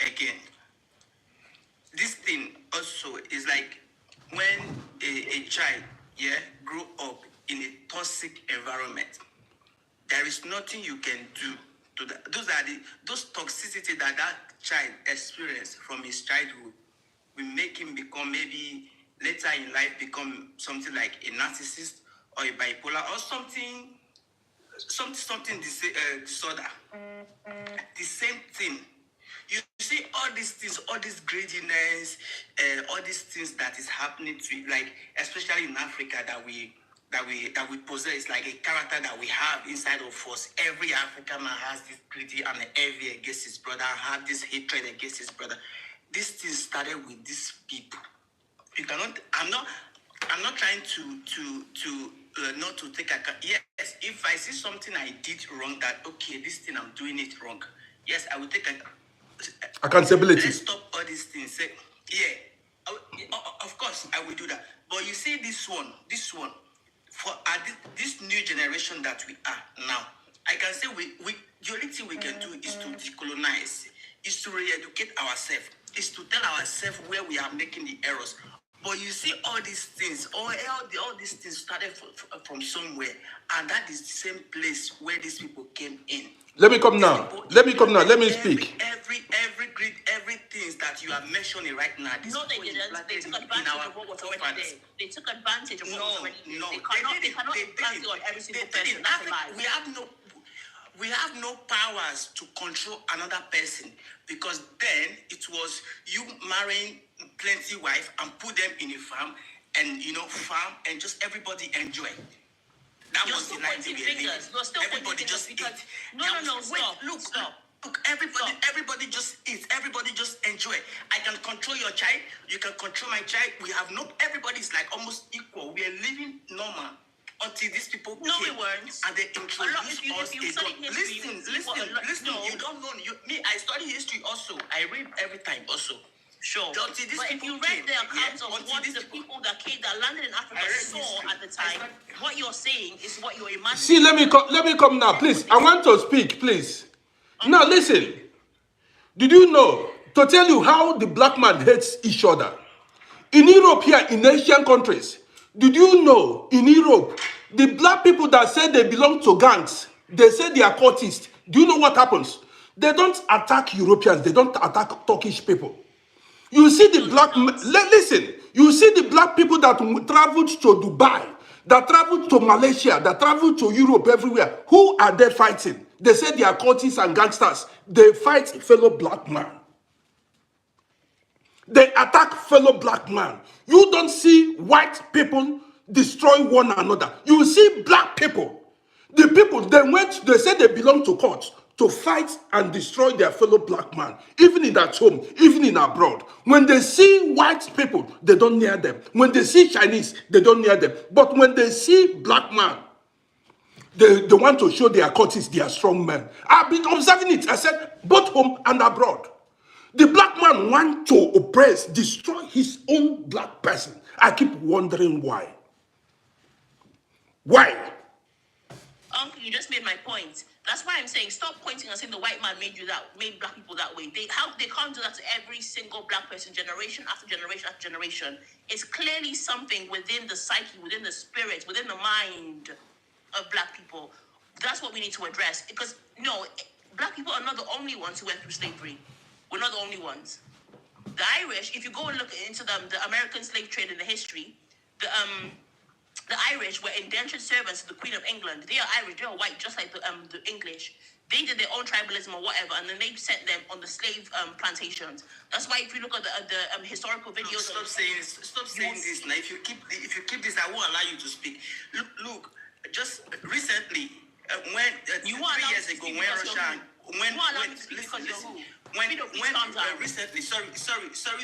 again. This thing also is like when a child, grew up in a toxic environment. There is nothing you can do to that. Those toxicity that child experienced from his childhood will make him become, maybe later in life, become something like a narcissist or a bipolar or something disorder. The same thing. You see all these things, all this greediness, all these things that is happening to, like, especially in Africa, that we possess, like a character that we have inside of us. Every African man has this greedy and envy against his brother, have this hatred against his brother. This thing started with these people. You cannot. I'm not trying to not to take account. Yes, if I see something I did wrong, that okay, this thing I'm doing it wrong. Yes, I will take accountability. Let's stop all these things. Say, of course I will do that. But you see this one, for this new generation that we are now, I can say we the only thing we can do is to decolonize, is to re-educate ourselves, is to tell ourselves where we are making the errors. But you see all these things, all these things started from somewhere, and that is the same place where these people came in. Let me come now. Let me speak. Every greed, everything that you are mentioning right now. No, they didn't. They took advantage of what was already there. They took advantage of what was already there. They cannot implant it on every single person. That's a lie. We have no powers to control another person, because then it was you marrying plenty wife and put them in a farm and farm and just everybody enjoy. That You're was still the life pointing we were fingers. living. You're still Everybody pointing just fingers eat. No, stop. Look, Stop. Look, everybody just eat. Everybody just enjoy. I can control your child. You can control my child. Everybody is like almost equal. We are living normal until these people No, came we weren't. and they introduced us. Listen. No. You don't know. I study history also. I read every time also. Sure. But if you read the accounts of what the people that landed in Africa saw at the time, what you're saying is what you're imagining. See, let me come now, please. I want to speak, please. Now, listen. Did you know, to tell you how the black man hates each other? In Europe here, in Asian countries, did you know, in Europe, the black people that say they belong to gangs, they say they are cultists. Do you know what happens? They don't attack Europeans. They don't attack Turkish people. You see the listen, you see the black people that traveled to Dubai, that traveled to Malaysia, that traveled to Europe, everywhere. Who are they fighting? They say they are cultists and gangsters. They fight fellow black man. They attack fellow black man. You don't see white people destroy one another. You see black people. The people, they said they belong to to fight and destroy their fellow black man, even in at home, even in abroad. When they see white people, they don't near them. When they see Chinese, they don't near them. But when they see black man, they want to show their courtists they are strong men. I've been observing it. I said, both home and abroad. The black man want to oppress, destroy his own black person. I keep wondering why. Why? Uncle, you just made my point. That's why I'm saying stop pointing and saying the white man made black people that way. They can't do that to every single black person, generation after generation after generation. It's clearly something within the psyche, within the spirit, within the mind of black people. That's what we need to address. Because no, black people are not the only ones who went through slavery. We're not the only ones. The Irish, if you go and look into the American slave trade in the history, the Irish were indentured servants to the Queen of England. They are Irish, they are white, just like the English. They did their own tribalism or whatever, and then they sent them on the slave plantations. That's why if you look at the historical videos, Stop saying this now. If you keep this, I won't allow you to speak. Look, just recently, when 3 years ago, when Russia, recently, sorry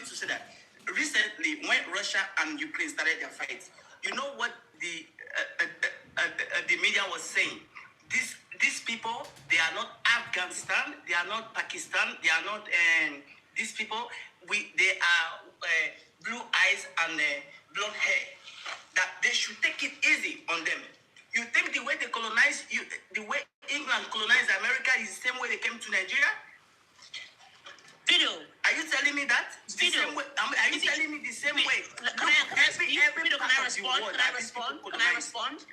to say that. Recently, when Russia and Ukraine started their fight, you know what the media was saying? These people, they are not Afghanistan, they are not Pakistan, they are not these people. They are blue eyes and blonde hair. That they should take it easy on them. You think the way they colonize you, the way England colonized America is the same way they came to Nigeria? Video. Are you telling me that? The same way? Are you telling me the same way? Can I respond? Can I respond?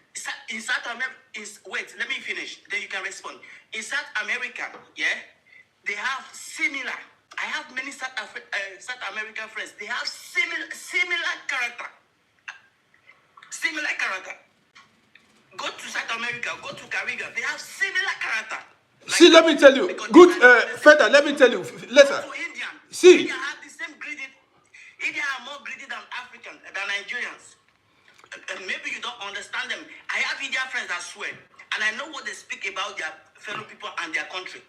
In South America, wait, let me finish. Then you can respond. In South America, yeah, they have similar. I have many South American friends. They have similar character. Similar character. Go to South America, go to Caribbean. They have similar character. Like, see, let me tell you. Good, Feda, let me tell you. Listen. See. India have the same greedy. India are more greedy than Africans, than Nigerians. Maybe you don't understand them. I have Indian friends that swear, and I know what they speak about their fellow people and their country.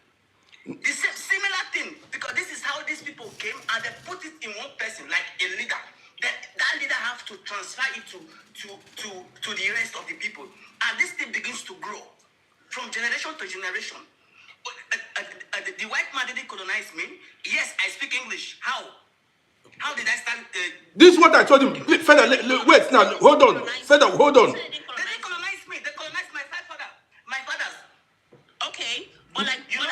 The same similar thing, because this is how these people came, and they put it in one person, like a leader. That leader have to transfer it to the rest of the people, and this thing begins to grow from generation to generation. The white man didn't colonize me. Yes, I speak English. How? How did I start? This is what I told him. Feda, wait now. Hold on. Feda, hold on. They didn't colonize me. They colonized my fathers. Okay, but like You know,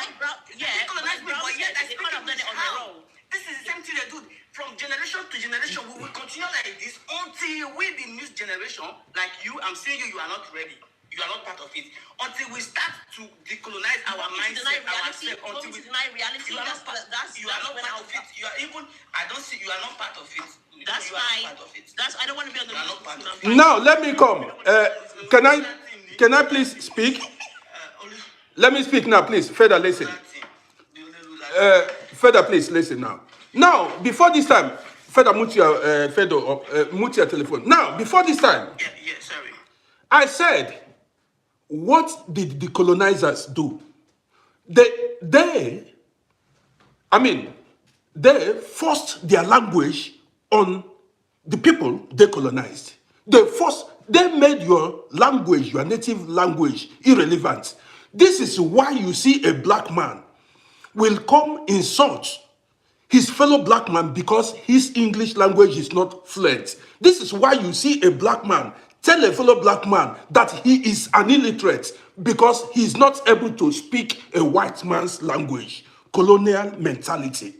yeah, they colonized me, but yet I they speak could have done English. it on their How? own. This is the same thing they do. From generation to generation, we will continue like this until we, the new generation, like you, I'm saying you are not ready. You are not part of it. Until we start to decolonize our mindset, ourselves. Until we deny reality. You are not part of it. You are even. I don't see. You are not part of it. That's you are fine. not part of it. I don't want to be on the. You are not part of it. Now, let me come. Can I please speak? Let me speak now, please. Feda, listen. Feda, please listen now. Now, before this time, Feda, mute your telephone. Now, before this time, Yeah, sorry. I said, what did the colonizers do? They forced their language on the people they colonized. They made your language, your native language, irrelevant. This is why you see a black man will come insult his fellow black man because his English language is not fluent. This is why you see a black man tell a fellow black man that he is an illiterate because he is not able to speak a white man's language. Colonial mentality.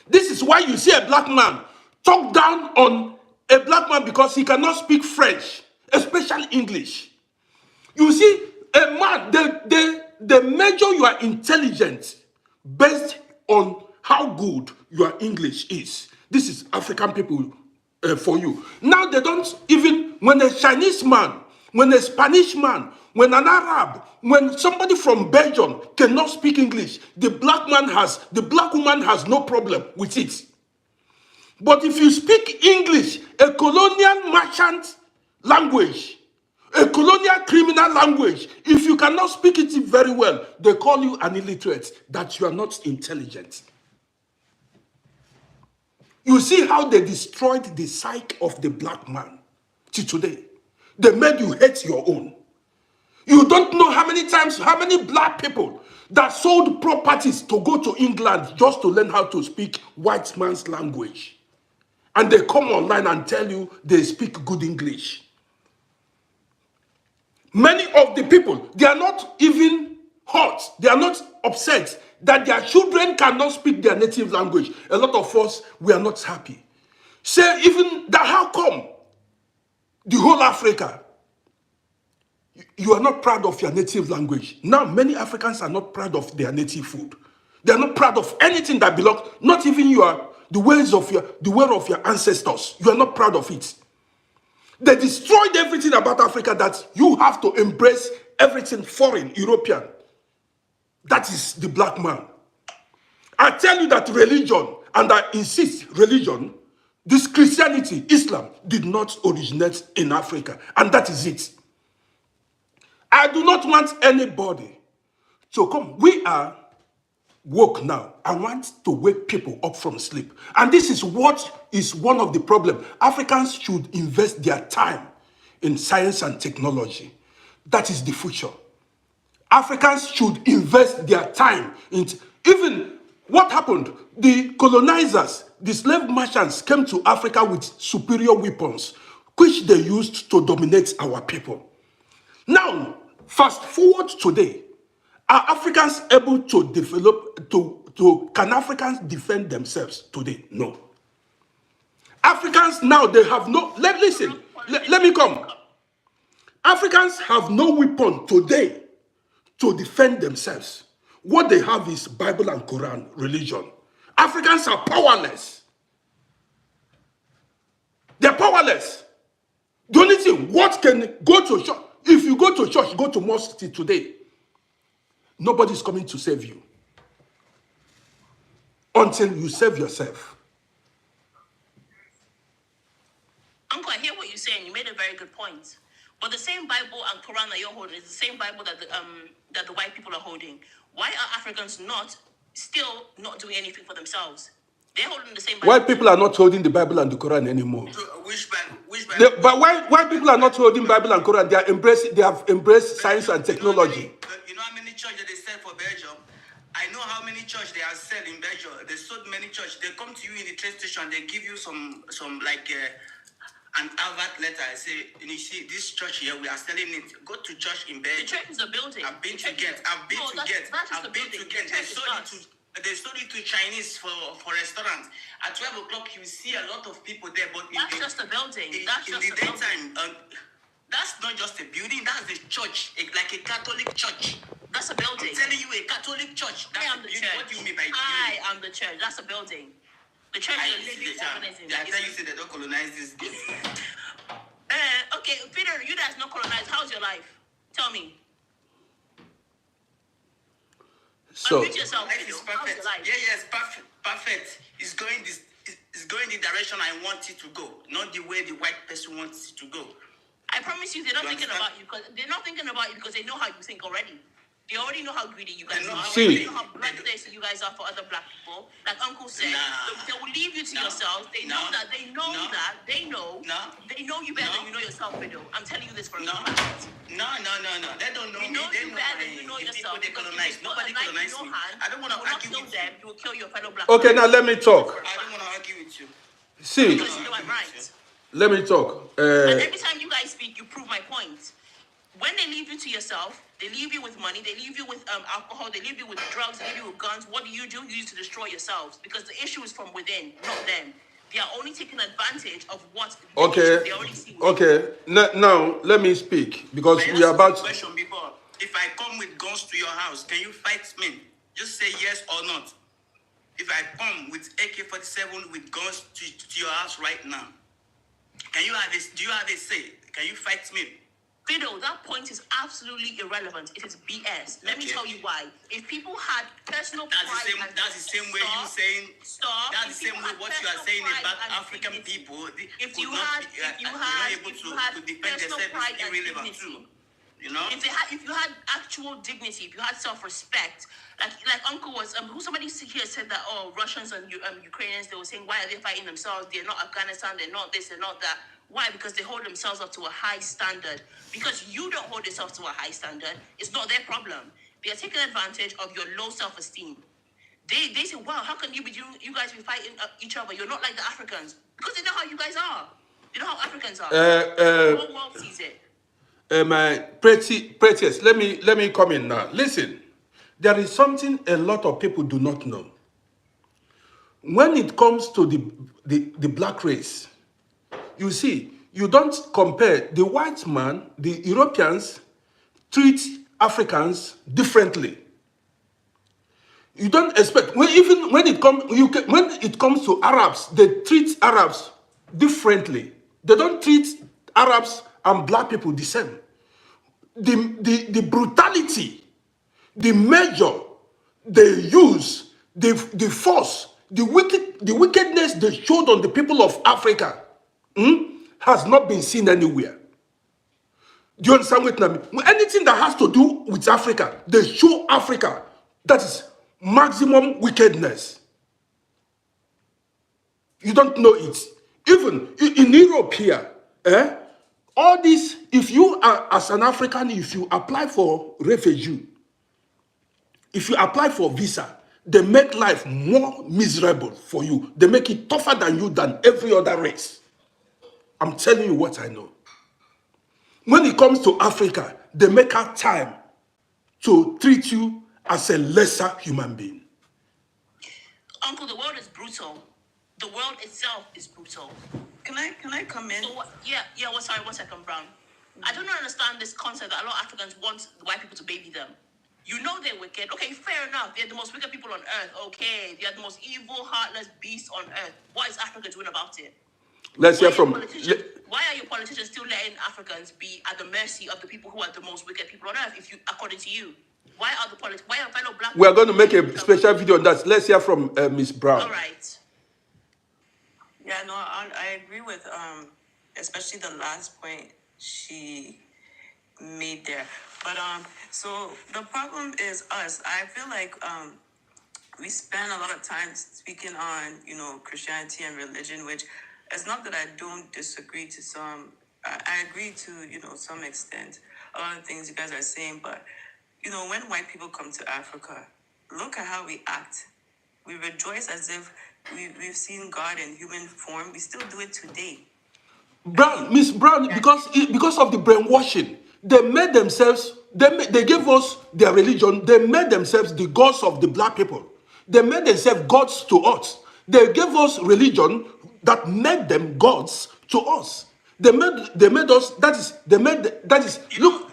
This is why you see a black man talk down on a black man because he cannot speak French, especially English. You see, a man, they measure your intelligence based on how good your English is. This is African people for you. Now they don't even, when a Chinese man, when a Spanish man, when an Arab, when somebody from Belgium cannot speak English, the black woman has no problem with it. But if you speak English, a colonial merchant language, A colonial criminal language. If you cannot speak it very well, they call you an illiterate, that you are not intelligent. You see how they destroyed the psyche of the black man till today. They made you hate your own. You don't know how many black people that sold properties to go to England just to learn how to speak white man's language. And they come online and tell you they speak good English. Many of the people, they are not even hurt. They are not upset that their children cannot speak their native language. A lot of us, we are not happy. Say even that, how come the whole Africa, you are not proud of your native language? Now, many Africans are not proud of their native food. They are not proud of anything that belongs, not even the way of your ancestors. You are not proud of it. They destroyed everything about Africa, that you have to embrace everything foreign, European. That is the black man. I tell you that religion, and I insist, religion, this Christianity, Islam, did not originate in Africa. And that is it. I do not want anybody to come. We are woke now. I want to wake people up from sleep. And this is what is one of the problems. Africans should invest their time in science and technology. That is the future. Africans should invest their time in even what happened. The colonizers, the slave merchants came to Africa with superior weapons, which they used to dominate our people. Now, fast forward today, are Africans able to develop, can Africans defend themselves today? No. Africans now, they have no, let me come. Africans have no weapon today to defend themselves. What they have is Bible and Quran, religion. Africans are powerless. They're powerless. The only thing, what can go to church? If you go to church, go to mosque today, nobody's coming to save you until you save yourself. Uncle, I hear what you're saying. You made a very good point. But the same Bible and Quran that you're holding is the same Bible that the white people are holding. Why are Africans still not doing anything for themselves? They're holding the same Bible. White people are not holding the Bible and the Quran anymore. Which Bible? But white people are not holding Bible and Quran. They have embraced science and technology. You know how many churches they sell for Belgium? I know how many church they are selling in Belgium. They sold many church. They come to you in the train station. They give you some like an advert letter. I say, you see, this church here, we are selling it. Go to church in Belgium. The church is a building. I've been to Ghent. They sold it to Chinese for restaurants. At 12 o'clock, you see a lot of people there. But that's just a building. In the daytime, that's not just a building. That's a church, like a Catholic church. That's a building. I'm telling you, a Catholic church. I am the church. What do you mean by building? I am the church. That's a building. The church is a living organism. I tell you, say they don't colonize this. Okay, Peter, you guys not colonized. How's your life? Tell me. So, unmute yourself. Life is perfect. Yes, perfect. It's going the direction I want it to go, not the way the white person wants it to go. I promise you, they're not thinking about you because they know how you think already. They already know how greedy you guys are. They know how bloodthirsty you guys are for other black people. Like Uncle said, they will leave you to yourselves. They know you better than you know yourself, widow. I'm telling you this for a fact. No. They don't know me. They know better than you know yourself. They colonize. Nobody colonized me. I don't want to argue with them. You will kill your fellow black. okay, now let me talk. I don't want to argue with you. See, Because you know I'm right. let me talk. And every time you guys speak, you prove my point. When they leave you to yourself, they leave you with money, they leave you with alcohol, they leave you with drugs, they leave you with guns. What do? You use to destroy yourselves because the issue is from within, not them. They are only taking advantage of what they already see. Okay. Now let me speak because we are about. Question before. If I come with guns to your house, can you fight me? Just say yes or not. If I come with AK-47 with guns to your house right now, do you have a say? Can you fight me? Fido, that point is absolutely irrelevant. It is BS. Let me tell you why. If people had personal pride... That's the same way you saying... Stop. That's the same way what you are saying about African people. If you had had to defend personal themselves pride is and irrelevant dignity. too. You know? If you had actual dignity, if you had self-respect, like Uncle was, who somebody here said that, oh, Russians and Ukrainians, they were saying, why are they fighting themselves? They're not Afghanistan, they're not this, they're not that. Why? Because they hold themselves up to a high standard. Because you don't hold yourself to a high standard, it's not their problem. They are taking advantage of your low self-esteem. They say, wow, how can you guys be fighting each other? You're not like the Africans. Because they know how you guys are. They know how Africans are. The whole world sees it. My prettiest, let me come in now. Listen, there is something a lot of people do not know. When it comes to the black race, you see, you don't compare the white man, the Europeans treat Africans differently. You don't expect even when it comes to Arabs, they treat Arabs differently. They don't treat Arabs and black people the same. The brutality, the measure they use, the force, the wickedness they showed on the people of Africa has not been seen anywhere. Do you understand what I mean? Anything that has to do with Africa, they show Africa. That is maximum wickedness. You don't know it. Even in Europe here, all this, if you are, as an African, if you apply for refugee, if you apply for visa, they make life more miserable for you. They make it tougher than you than every other race. I'm telling you what I know. When it comes to Africa, they make out time to treat you as a lesser human being. Uncle, the world is brutal. The world itself is brutal. Can I come in? So what? Yeah. Well, sorry, 1 second, Brown. I don't understand this concept that a lot of Africans want the white people to baby them. You know they're wicked. Okay, fair enough. They're the most wicked people on earth. Okay, they're the most evil, heartless beasts on earth. What is Africa doing about it? Let's hear Why are from. why are your politicians still letting Africans be at the mercy of the people who are the most wicked people on earth? If you, according to you, why are fellow black? We are going to make people a special video on that. Let's hear from Miss Brown. All right. Yeah, no, I agree with especially the last point she made there. But so the problem is us. I feel like we spend a lot of time speaking on Christianity and religion, which it's not that I don't disagree to some. I agree to some extent a lot of things you guys are saying, but when white people come to Africa, look at how we act. We rejoice as if we've seen God in human form. We still do it today. Brown, Miss Brown, because of the brainwashing, they made themselves. They gave us their religion. They made themselves the gods of the black people. They made themselves gods to us. They gave us religion that made them gods to us. They made us. That is. Look,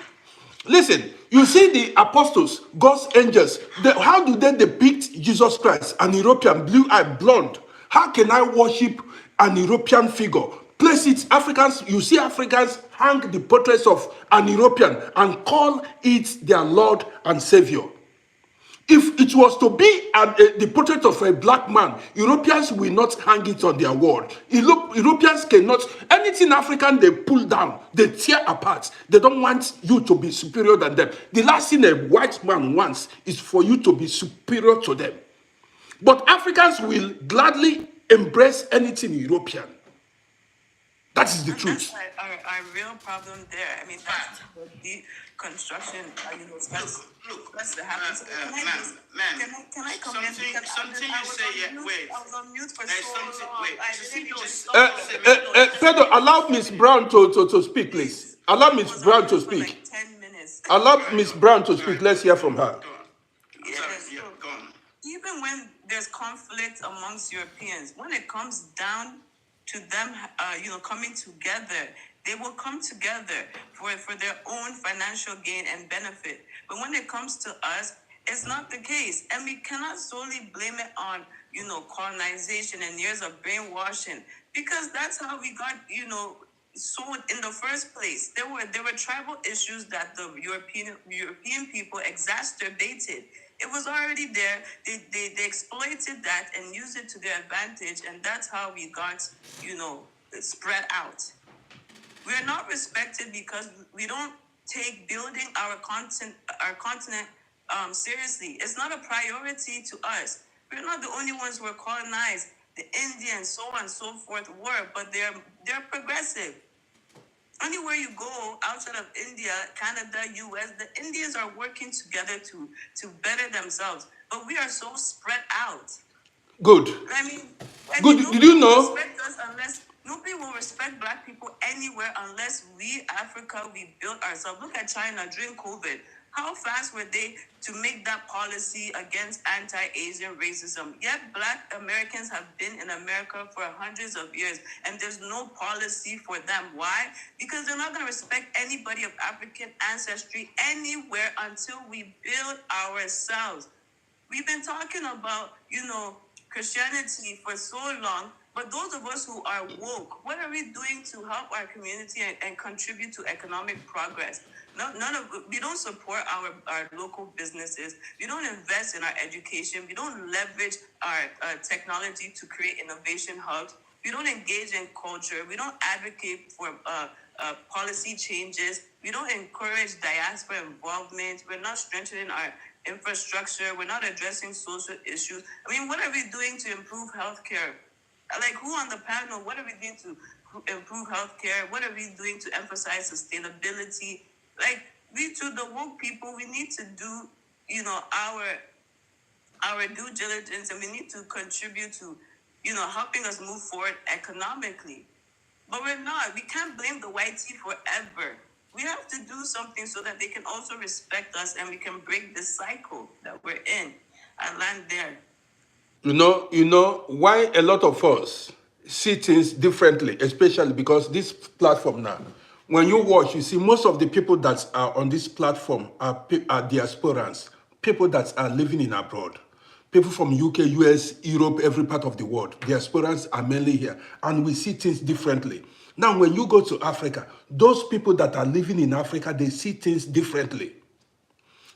listen. You see the apostles, God's angels. How do they depict Jesus Christ, an European, blue-eyed, blonde? How can I worship an European figure? Place it, Africans, you see Africans hang the portraits of an European and call it their Lord and Savior. If it was to be the portrait of a black man, Europeans will not hang it on their wall. Europeans cannot, anything African they pull down, they tear apart. They don't want you to be superior than them. The last thing a white man wants is for you to be superior to them. But Africans will gladly embrace anything European. That is the truth. That's our real problem there. I mean, that's the construction, that's the happens. Can I come in? Something you say, wait. I was on mute for There's so something, long. wait. I didn't just Pedro, allow Miss Brown to speak, please. Allow Miss Brown to speak. Like 10 minutes. Allow Miss Brown to speak. Let's hear from her. Yes. Yeah, go on. Even when there's conflict amongst Europeans, when it comes down to them, coming together, they will come together for their own financial gain and benefit. But when it comes to us, it's not the case. And we cannot solely blame it on, colonization and years of brainwashing, because that's how we got, sold in the first place. There were tribal issues that the European people exacerbated. It was already there. They exploited that and used it to their advantage, and that's how we got, spread out. We're not respected because we don't take building our continent seriously. It's not a priority to us. We're not the only ones who are colonized. The Indians, so on and so forth, were, but they're progressive. Anywhere you go outside of India, Canada, US, the Indians are working together to better themselves. But we are so spread out. Good. I mean, Good. Did nobody you will know? respect us unless nobody will respect Black people anywhere unless we, Africa, we built ourselves. Look at China during COVID. How fast were they to make that policy against anti-Asian racism? Yet Black Americans have been in America for hundreds of years, and there's no policy for them. Why? Because they're not going to respect anybody of African ancestry anywhere until we build ourselves. We've been talking about, Christianity for so long, but those of us who are woke, what are we doing to help our community and contribute to economic progress? We don't support our local businesses. We don't invest in our education. We don't leverage our technology to create innovation hubs. We don't engage in culture. We don't advocate for policy changes. We don't encourage diaspora involvement. We're not strengthening our infrastructure. We're not addressing social issues. I mean, what are we doing to improve healthcare? Like, who on the panel? What are we doing to improve healthcare? What are we doing to emphasize sustainability? Like, we, to the woke people, we need to do, our due diligence, and we need to contribute to, helping us move forward economically. But we're not. We can't blame the white tea forever. We have to do something so that they can also respect us and we can break this cycle that we're in. I land there. You know why a lot of us see things differently, especially because this platform now, when you watch, you see most of the people that are on this platform are diasporans, people that are living in abroad. People from UK, US, Europe, every part of the world. Diasporans are mainly here, and we see things differently. Now, when you go to Africa, those people that are living in Africa, they see things differently.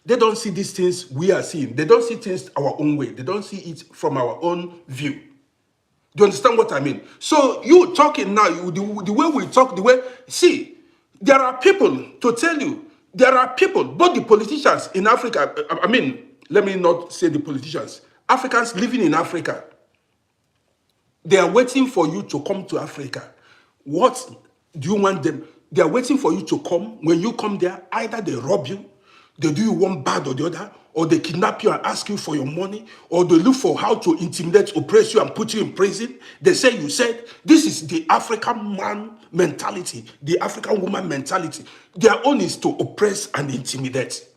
They don't see these things we are seeing. They don't see things our own way. They don't see it from our own view. Do you understand what I mean? So you talking now, the way we talk, see, there are people, to tell you, there are people, both the politicians in Africa, I mean, let me not say the politicians, Africans living in Africa, they are waiting for you to come to Africa. What do you want them? They are waiting for you to come. When you come there, either they rob you, they do you one bad or the other, or they kidnap you and ask you for your money, or they look for how to intimidate, oppress you, and put you in prison. They say you said, this is the African man mentality, the African woman mentality. Their own is to oppress and intimidate.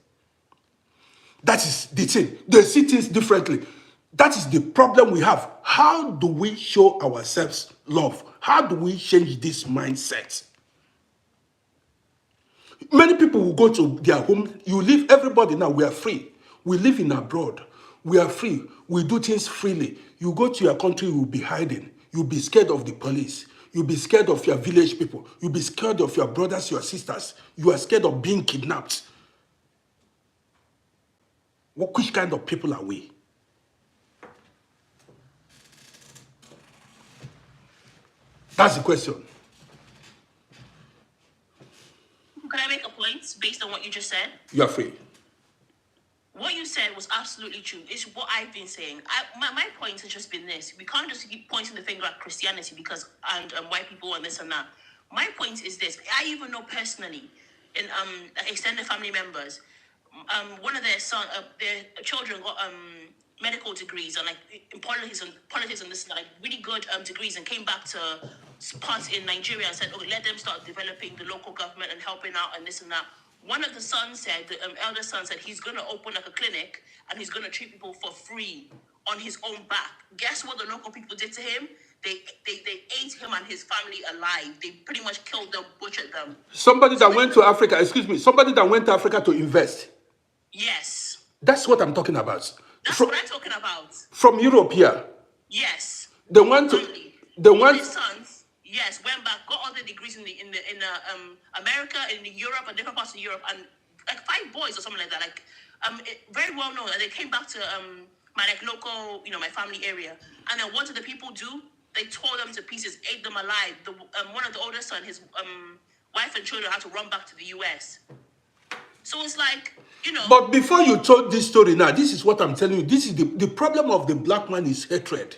That is the thing. They see things differently. That is the problem we have. How do we show ourselves love? How do we change this mindset? Many people will go to their home. You leave everybody now. We are free. We live in abroad. We are free. We do things freely. You go to your country, you will be hiding. You'll be scared of the police. You'll be scared of your village people. You'll be scared of your brothers, your sisters. You are scared of being kidnapped. Which kind of people are we? That's the question. Can I make a point based on what you just said? You are free. What you said was absolutely true. It's what I've been saying. My point has just been this: we can't just keep pointing the finger at Christianity because and white people and this and that. My point is this: I even know personally, in extended family members, one of their children got medical degrees and like in politics and this like really good degrees and came back to parts in Nigeria and said, okay, let them start developing the local government and helping out and this and that. One of the sons said, the elder son said, he's going to open like a clinic and he's going to treat people for free on his own back. Guess what the local people did to him? They ate him and his family alive. They pretty much killed them, butchered them. Somebody So that went to Africa, excuse me, somebody that went to Africa to invest. yes, That's what I'm talking about. that's what I'm talking about. From Europe here. Yes, They want to, family. they All want, his sons, yes, went back, got all the degrees in America, in Europe, and different parts of Europe, and like 5 boys or something like that. Like very well known. And they came back to my like local, my family area. And then what did the people do? They tore them to pieces, ate them alive. The one of the older son, his wife and children had to run back to the US. So it's like, But before you told this story now, this is what I'm telling you. This is the problem of the black man is hatred.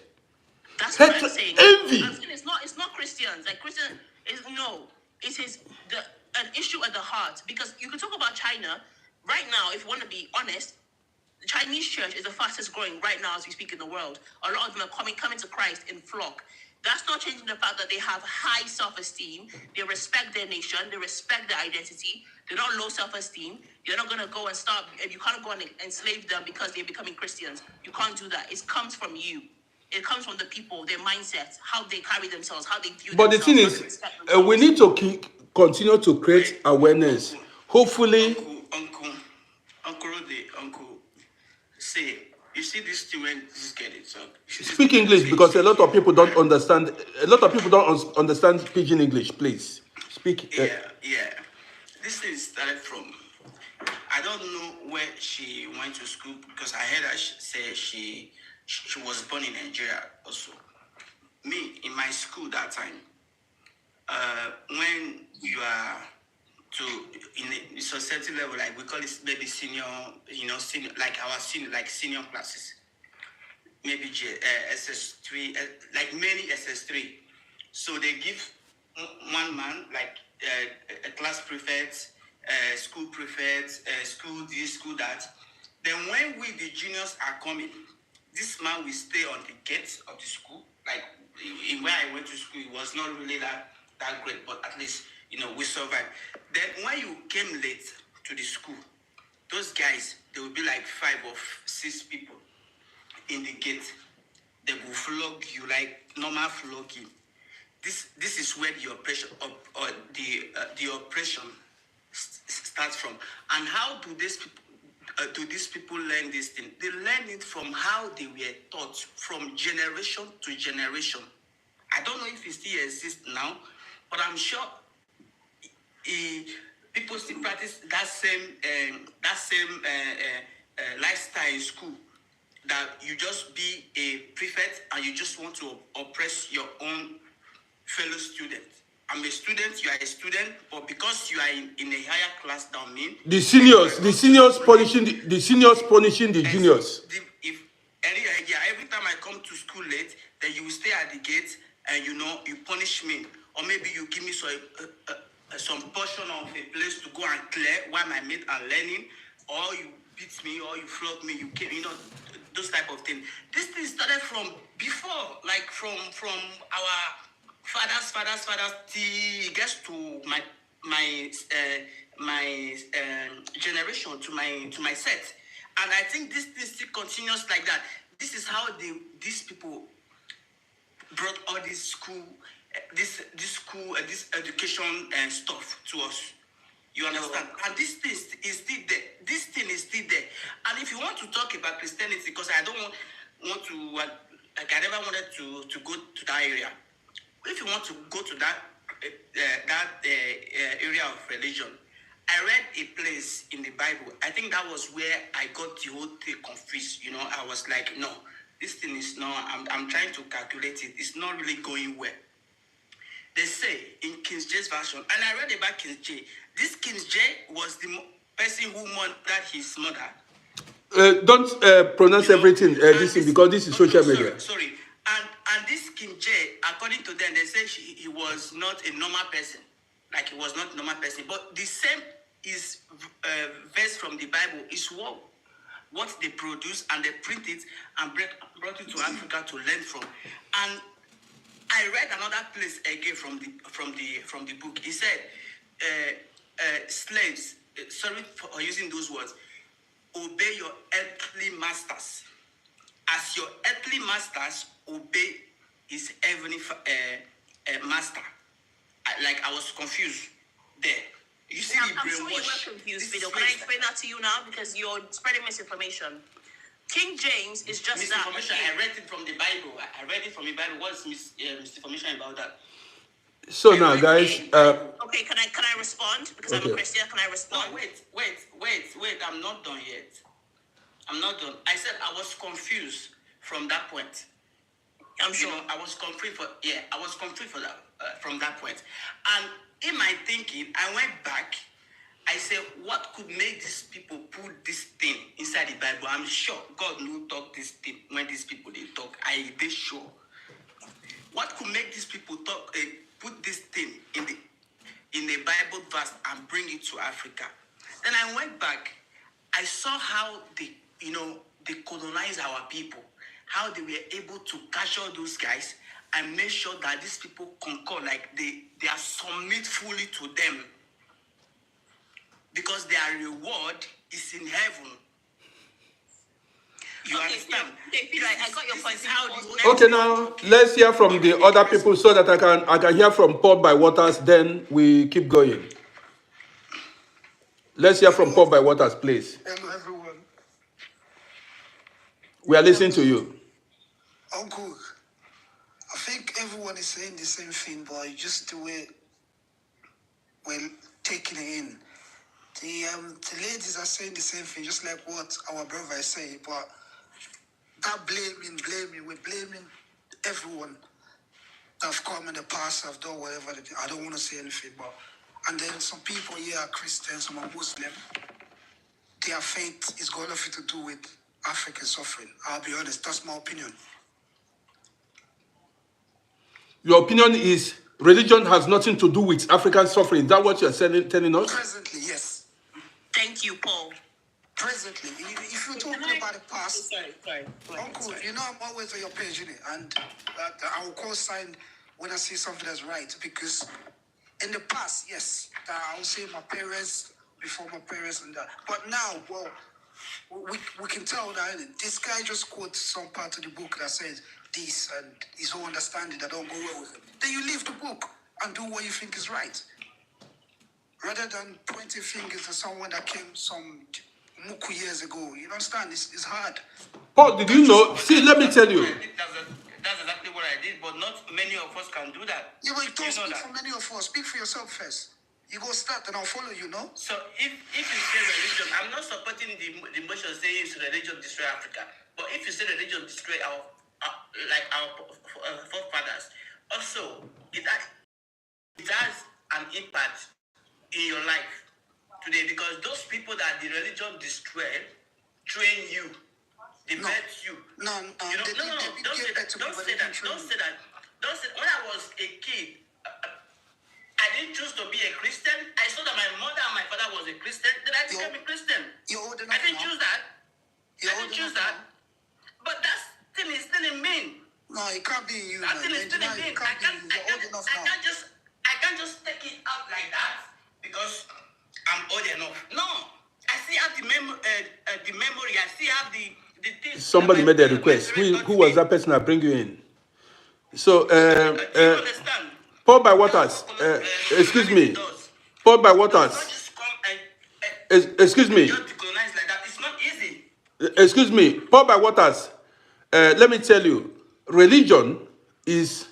that's what I'm Hatred, saying. envy. I'm saying it's not Christians. Like Christian is no. It is an issue at the heart, because you can talk about China right now. If you want to be honest, the Chinese church is the fastest growing right now as we speak in the world. A lot of them are coming to Christ in flock. That's not changing the fact that they have high self-esteem. They respect their nation. They respect their identity. They're not low self-esteem. You're not going to go and start, and you can't go and enslave them because they're becoming Christians. You can't do that. It comes from you. It comes from the people, their mindset, how they carry themselves, how they view But the themselves, thing how they is, respect we themselves. need to continue to create awareness. Hopefully, Uncle Rode, Uncle, say, you see this thing when this get it, so speak English because a lot of people don't understand. A lot of people don't understand pidgin English. Please speak. Yeah. This thing started from, I don't know where she went to school, because I heard her say she was born in Nigeria also. Me, in my school that time, when you are in a society level, like we call it maybe senior, senior, like our senior classes, maybe SS3, like many SS3. So they give one man, like a class prefect, school prefect, school this, school that. Then when we, the juniors, are coming, this man will stay on the gate of the school. Like in where I went to school, it was not really that great, but at least, we survived. Then when you came late to the school, those guys, they will be like 5 or 6 people in the gate. They will flog you like normal flogging. This is where the oppression or the oppression starts from. And how do these people learn this thing? They learn it from how they were taught from generation to generation. I don't know if it still exists now, but I'm sure people still practice that same lifestyle in school. That you just be a prefect and you just want to oppress your own fellow student. I'm a student, you are a student, but because you are in a higher class than me, the seniors punishing the seniors punishing the juniors. Every time I come to school late, then you will stay at the gate and you punish me, or maybe you give me some portion of a place to go and clear while my mates are learning, or you beat me, or you flog me, those type of things. This thing started from before, like from our fathers till it gets to my generation, to my set. And I think this thing still continues like that. This is how these people brought all this school, this education and stuff to us. You understand? And this thing is still there. This thing is still there. And if you want to talk about Christianity, because I don't want to, like I never wanted to go to that area. If you want to go to that area of religion, I read a place in the Bible. I think that was where I got the whole thing confused. I was like, no, this thing is not. I'm trying to calculate it. It's not really going well. They say in King James version, and I read about King J. This King J was the person who murdered his mother. Don't pronounce everything this thing, because this is social media. Sorry. And this King J, according to them, they say he was not a normal person. Like he was not a normal person. But the same is verse from the Bible is what they produce, and they print it and brought it to Africa to learn from. And I read another place again from the book. He said, slaves, sorry for using those words, obey your earthly masters, as your earthly masters obey his heavenly master. I was confused there. You see, I'm sure you were confused, Fido. Can I explain that to you now? Because you're spreading misinformation. King James is just misinformation. I read it from the Bible. I read it from the Bible. What's misinformation about that? So now, guys. Okay, can I respond? Because I'm a Christian. Can I respond? No, wait. I'm not done yet. I'm not done. I said I was confused from that point. I'm sure I was confused for that from that point. And in my thinking, I went back. I said, what could make these people put this thing inside the Bible? I'm sure God no talk this thing when these people they talk. They sure. What could make these people talk? Put this thing in the Bible verse and bring it to Africa? Then I went back. I saw how they colonized our people, how they were able to capture those guys and make sure that these people concur, like they are submit fully to them, because their reward is in heaven. You understand? Okay, Peter, I got your point. This is how the whole Okay, now let's hear from the other people so that I can hear from Paul by Waters. Then we keep going. Let's hear from Paul by Waters, please. Hello, everyone. We are listening to you. Uncle, I think everyone is saying the same thing, but just the way we're taking it in. The ladies are saying the same thing, just like what our brother is saying, but that blaming, we're blaming everyone that have come in the past, have done whatever they do. I don't want to say anything, but and then some people here are Christians, some are Muslim. Their faith is got nothing to do with African suffering. I'll be honest, that's my opinion. Your opinion is religion has nothing to do with African suffering. Is that what you're telling us? Presently, yes. Thank you, Paul. Presently, if you're talking about the past, Sorry. Uncle, you know I'm always on your page, innit? And I will co-sign when I see something that's right. Because in the past, yes, I will say my parents, before my parents and that. But now, well, we can tell that this guy just quotes some part of the book that says this and his own understanding that don't go well with him. Then you leave the book and do what you think is right. Rather than pointing fingers at someone that came some muku years ago. You understand? It's hard. Paul, did you know? See, let me tell you. That's exactly what I did, but not many of us can do that. Yeah, but don't You know speak that. for many of us. Speak for yourself first. You go start and I'll follow you, no? So if you say religion, I'm not supporting the motion saying religion destroy Africa. But if you say religion destroy our forefathers, also it has an impact in your life today, because those people that the religion destroyed train you, they No. met you. No, You know, no, don't say that. Don't say that. Don't say that. Don't say. When I was a kid, I didn't choose to be a Christian. I saw that my mother and my father was a Christian. Then I became a Christian. You're old enough I didn't now. choose that. You're I old didn't choose enough that. But that thing is still in me. No, it can't be you, That man. thing is still in me. It can't be you. You're old enough now. I can't just take it out like that because I'm old enough. No, I still have the memory. I still have the things. Somebody made a request. Who was that person that bring you in? So, Do you understand? Paul by Waters. Excuse me. Paul by Waters. Don't just come and Excuse me. just decolonize like that. It's not easy. Excuse me. Paul by Waters. Let me tell you, religion is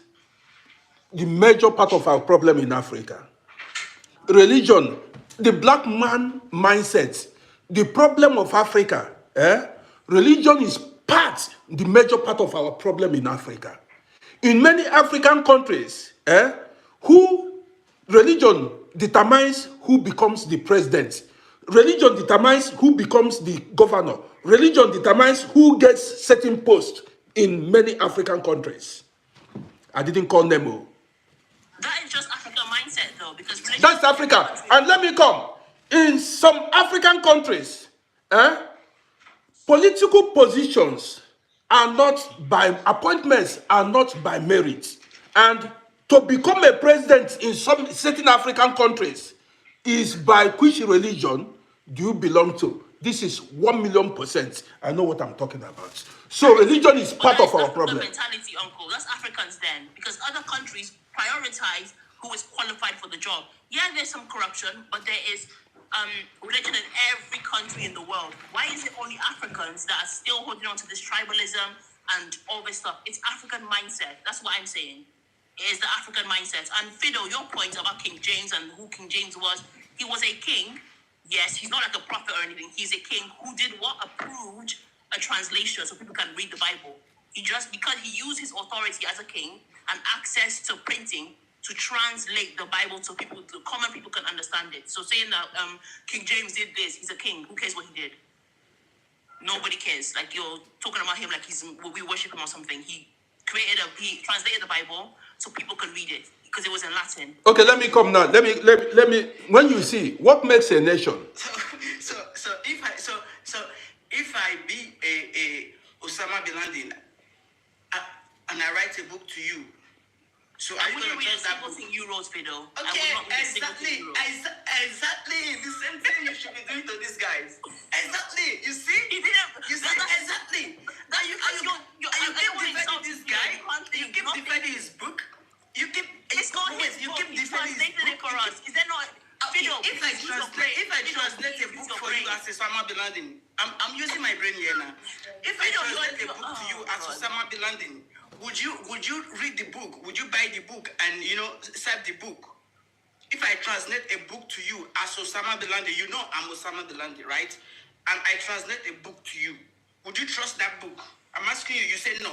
the major part of our problem in Africa. Religion, the black man mindset, the problem of Africa, religion is the major part of our problem in Africa. In many African countries, religion determines who becomes the president. Religion determines who becomes the governor. Religion determines who gets certain posts in many African countries. I didn't call Nemo. That is just African mindset, though, because religion. That's Africa. And let me come. In some African countries, political positions are not by appointments, are not by merit. And to become a president in some certain African countries is by which religion do you belong to? This is 1,000,000%. I know what I'm talking about. So religion is part of our problem. Mentality, uncle. That's Africans then, because other countries prioritize who is qualified for the job. Yeah, there's some corruption, but there is religion in every country in the world. Why is it only Africans that are still holding on to this tribalism and all this stuff? It's African mindset. That's what I'm saying. It is the African mindset. And Fido, your point about King James and who King James was, he was a king. Yes, he's not like a prophet or anything. He's a king who did what? Approved a translation so people can read the Bible. He just, because he used his authority as a king and access to printing, to translate the Bible so common people can understand it. So saying that King James did this, he's a king. Who cares what he did? Nobody cares. Like you're talking about him like we worship him or something. He translated the Bible so people can read it because it was in Latin. Okay, let me come now. Let me. When you see what makes a nation, So if I be a Osama bin Laden, and I write a book to you, so I are you wouldn't going to read a trust that single book? thing you wrote, Fido. I Okay, would not read a single exactly, thing you wrote. exactly. The same thing you should be doing to these guys. Exactly. You see? He didn't. You see? Exactly. Are you keep defending this guy? You keep defending his book. You keep. It's not his You book. keep He defending his translated it book. for us. Is there not? Okay, Fido, if I please use your brain. translate a book for you as Osama bin Laden, I'm using my brain here now. If I Fido, translate a book to you as Osama bin Laden, would you read the book? Would you buy the book and serve the book? If I translate a book to you as Osama bin Laden, you know I'm Osama bin Laden, right? And I translate a book to you, would you trust that book? I'm asking you. You say no.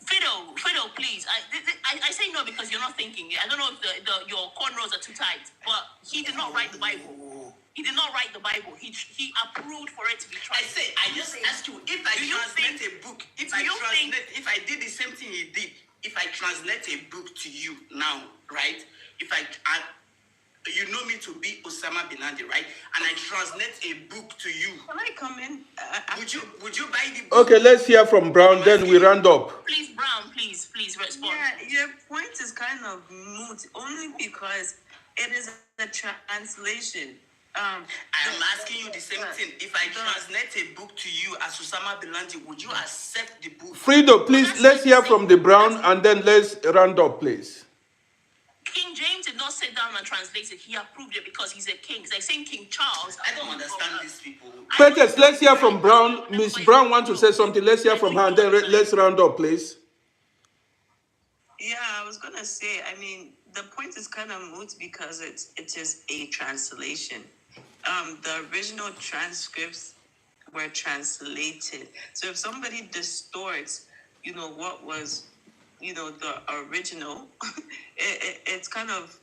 Fido, please. I say no because you're not thinking. I don't know if your cornrows are too tight, but he did not write the Bible. He did not write the Bible. He approved for it to be translated. I just asked you if I translate a book. If I did the same thing he did, if I translate a book to you now, right? If you know me to be Osama bin Laden, right? And I translate a book to you. Can I come in? Would you buy the book? okay, let's hear from Brown. Then we round up. Please, Brown, please respond. Yeah, your point is kind of moot only because it is a translation. I'm asking you the same thing. If I translate a book to you as Osama bin Laden, would you accept the book? Frido, please, let's hear from the Brown and then let's round up, please. King James did not sit down and translate it. He approved it because he's a king. It's like saying King Charles. I don't understand these people. Peters, let's hear from Brown. Miss Brown wants to say something. Let's hear from her and then let's round up, please. Yeah, I was gonna say. I mean, the point is kind of moot because it is a translation. The original transcripts were translated. So if somebody distorts, what was, the original, it's kind of,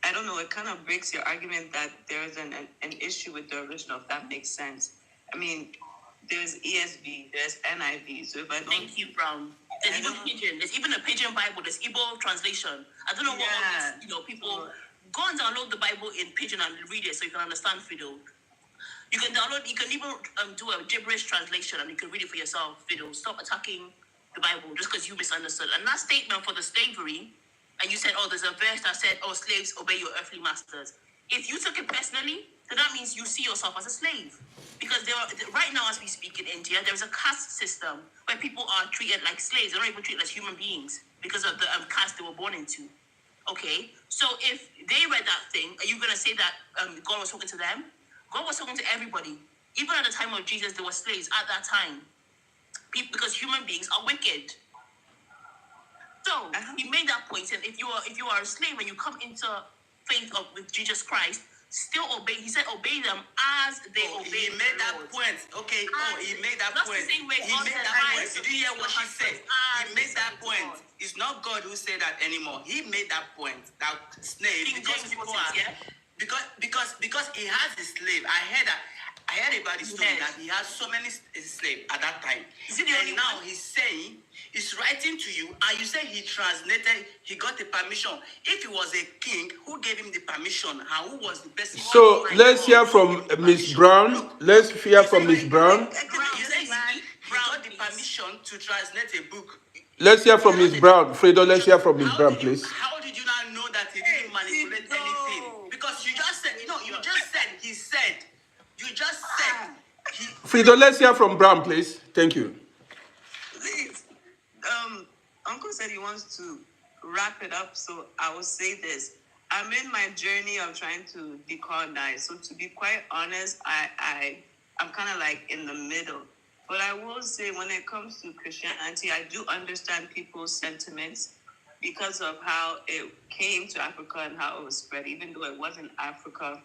I don't know, it kind of breaks your argument that there's an issue with the original, if that makes sense. I mean, there's ESV, there's NIV. So if I don't... Thank you, Brown. There's even Pidgin. There's even a Pidgin Bible. There's Igbo translation. I don't know what all these, people... Go and download the Bible in Pidgin and read it so you can understand Fido. You can even do a gibberish translation and you can read it for yourself, Fido. Stop attacking the Bible just because you misunderstood. And that statement for the slavery, and you said, there's a verse that said, slaves, obey your earthly masters. If you took it personally, then that means you see yourself as a slave. Because right now, as we speak in India, there's a caste system where people are treated like slaves. They're not even treated as human beings because of the caste they were born into. Okay, so if they read that thing, are you going to say that God was talking to them? God was talking to everybody. Even at the time of Jesus, there were slaves at that time. Because human beings are wicked. So he made that point, and if you are a slave and you come into faith with Jesus Christ, still obey. He said, obey them as they obey. He made that point. Okay. He made that point. The same way He made that point. Did you hear what she said? He made that point. It's not God who said that anymore. He made that point. That slave, because people are, because he has a slave. I heard about the story that he has so many slaves at that time. And now he's saying, he's writing to you, and you say he got the permission. If he was a king, who gave him the permission? And who was the person? So let's hear from Miss Brown. Let's hear from Miss Brown. He got the permission to translate a book. Let's hear from Miss Brown. Fredo, let's hear from Miss Brown, please. How did you not know that he didn't manipulate anything? Because you just said, Fredo, let's hear from Brown, please. Thank you. Please. Uncle said he wants to wrap it up, so I will say this. I'm in my journey of trying to decolonize. So to be quite honest, I'm kind of like in the middle. But I will say when it comes to Christianity, I do understand people's sentiments because of how it came to Africa and how it was spread, even though it wasn't Africa,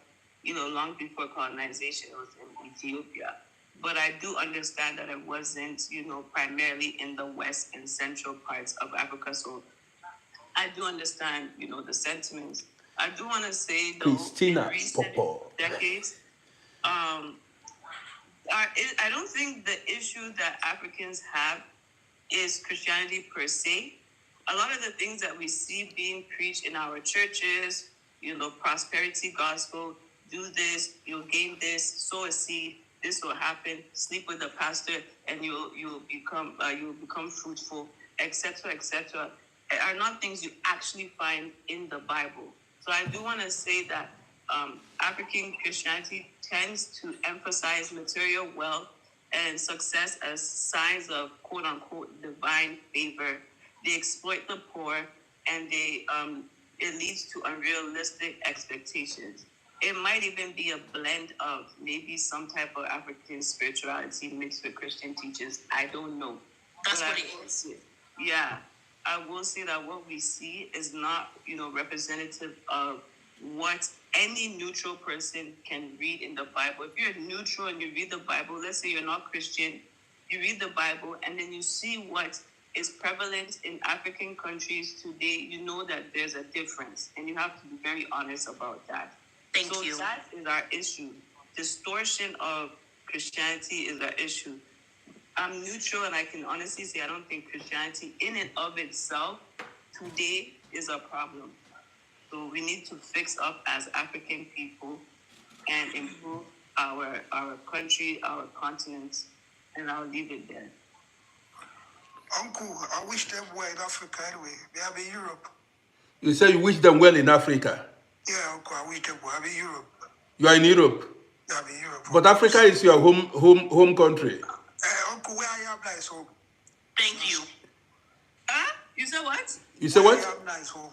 long before colonization, it was in Ethiopia. But I do understand that it wasn't, primarily in the west and central parts of Africa. So I do understand, the sentiments. I do want to say, though, Christina in recent Popo. decades, um, I don't think the issue that Africans have is Christianity per se. A lot of the things that we see being preached in our churches, prosperity gospel, do this, you'll gain this, sow a seed, this will happen, sleep with the pastor, and you'll become fruitful, etc., etc., are not things you actually find in the Bible. So I do want to say that African Christianity tends to emphasize material wealth and success as signs of quote unquote divine favor. They exploit the poor, and it leads to unrealistic expectations. It might even be a blend of maybe some type of African spirituality mixed with Christian teachings. I don't know. That's But what I it will is. say- Yeah, I will say that what we see is not, representative of what any neutral person can read in the Bible. If you're neutral and you read the Bible, let's say you're not Christian, you read the Bible and then you see what is prevalent in African countries today, you know that there's a difference, and you have to be very honest about that. Thank so you. that is our issue. Distortion of Christianity is our issue. I'm neutral, and I can honestly say I don't think Christianity in and of itself today is a problem. So we need to fix up as African people and improve our country, our continent, and I'll leave it there. Uncle, I wish them were in Africa anyway. They have in Europe. You say you wish them well in Africa. Yeah, Uncle, I wish them were. I'm in Europe. You are in Europe. Yeah, I'm in Europe. But Africa is your home country. Uncle, where I am now is home. Thank you. You said what? You say Where what? I am now is home.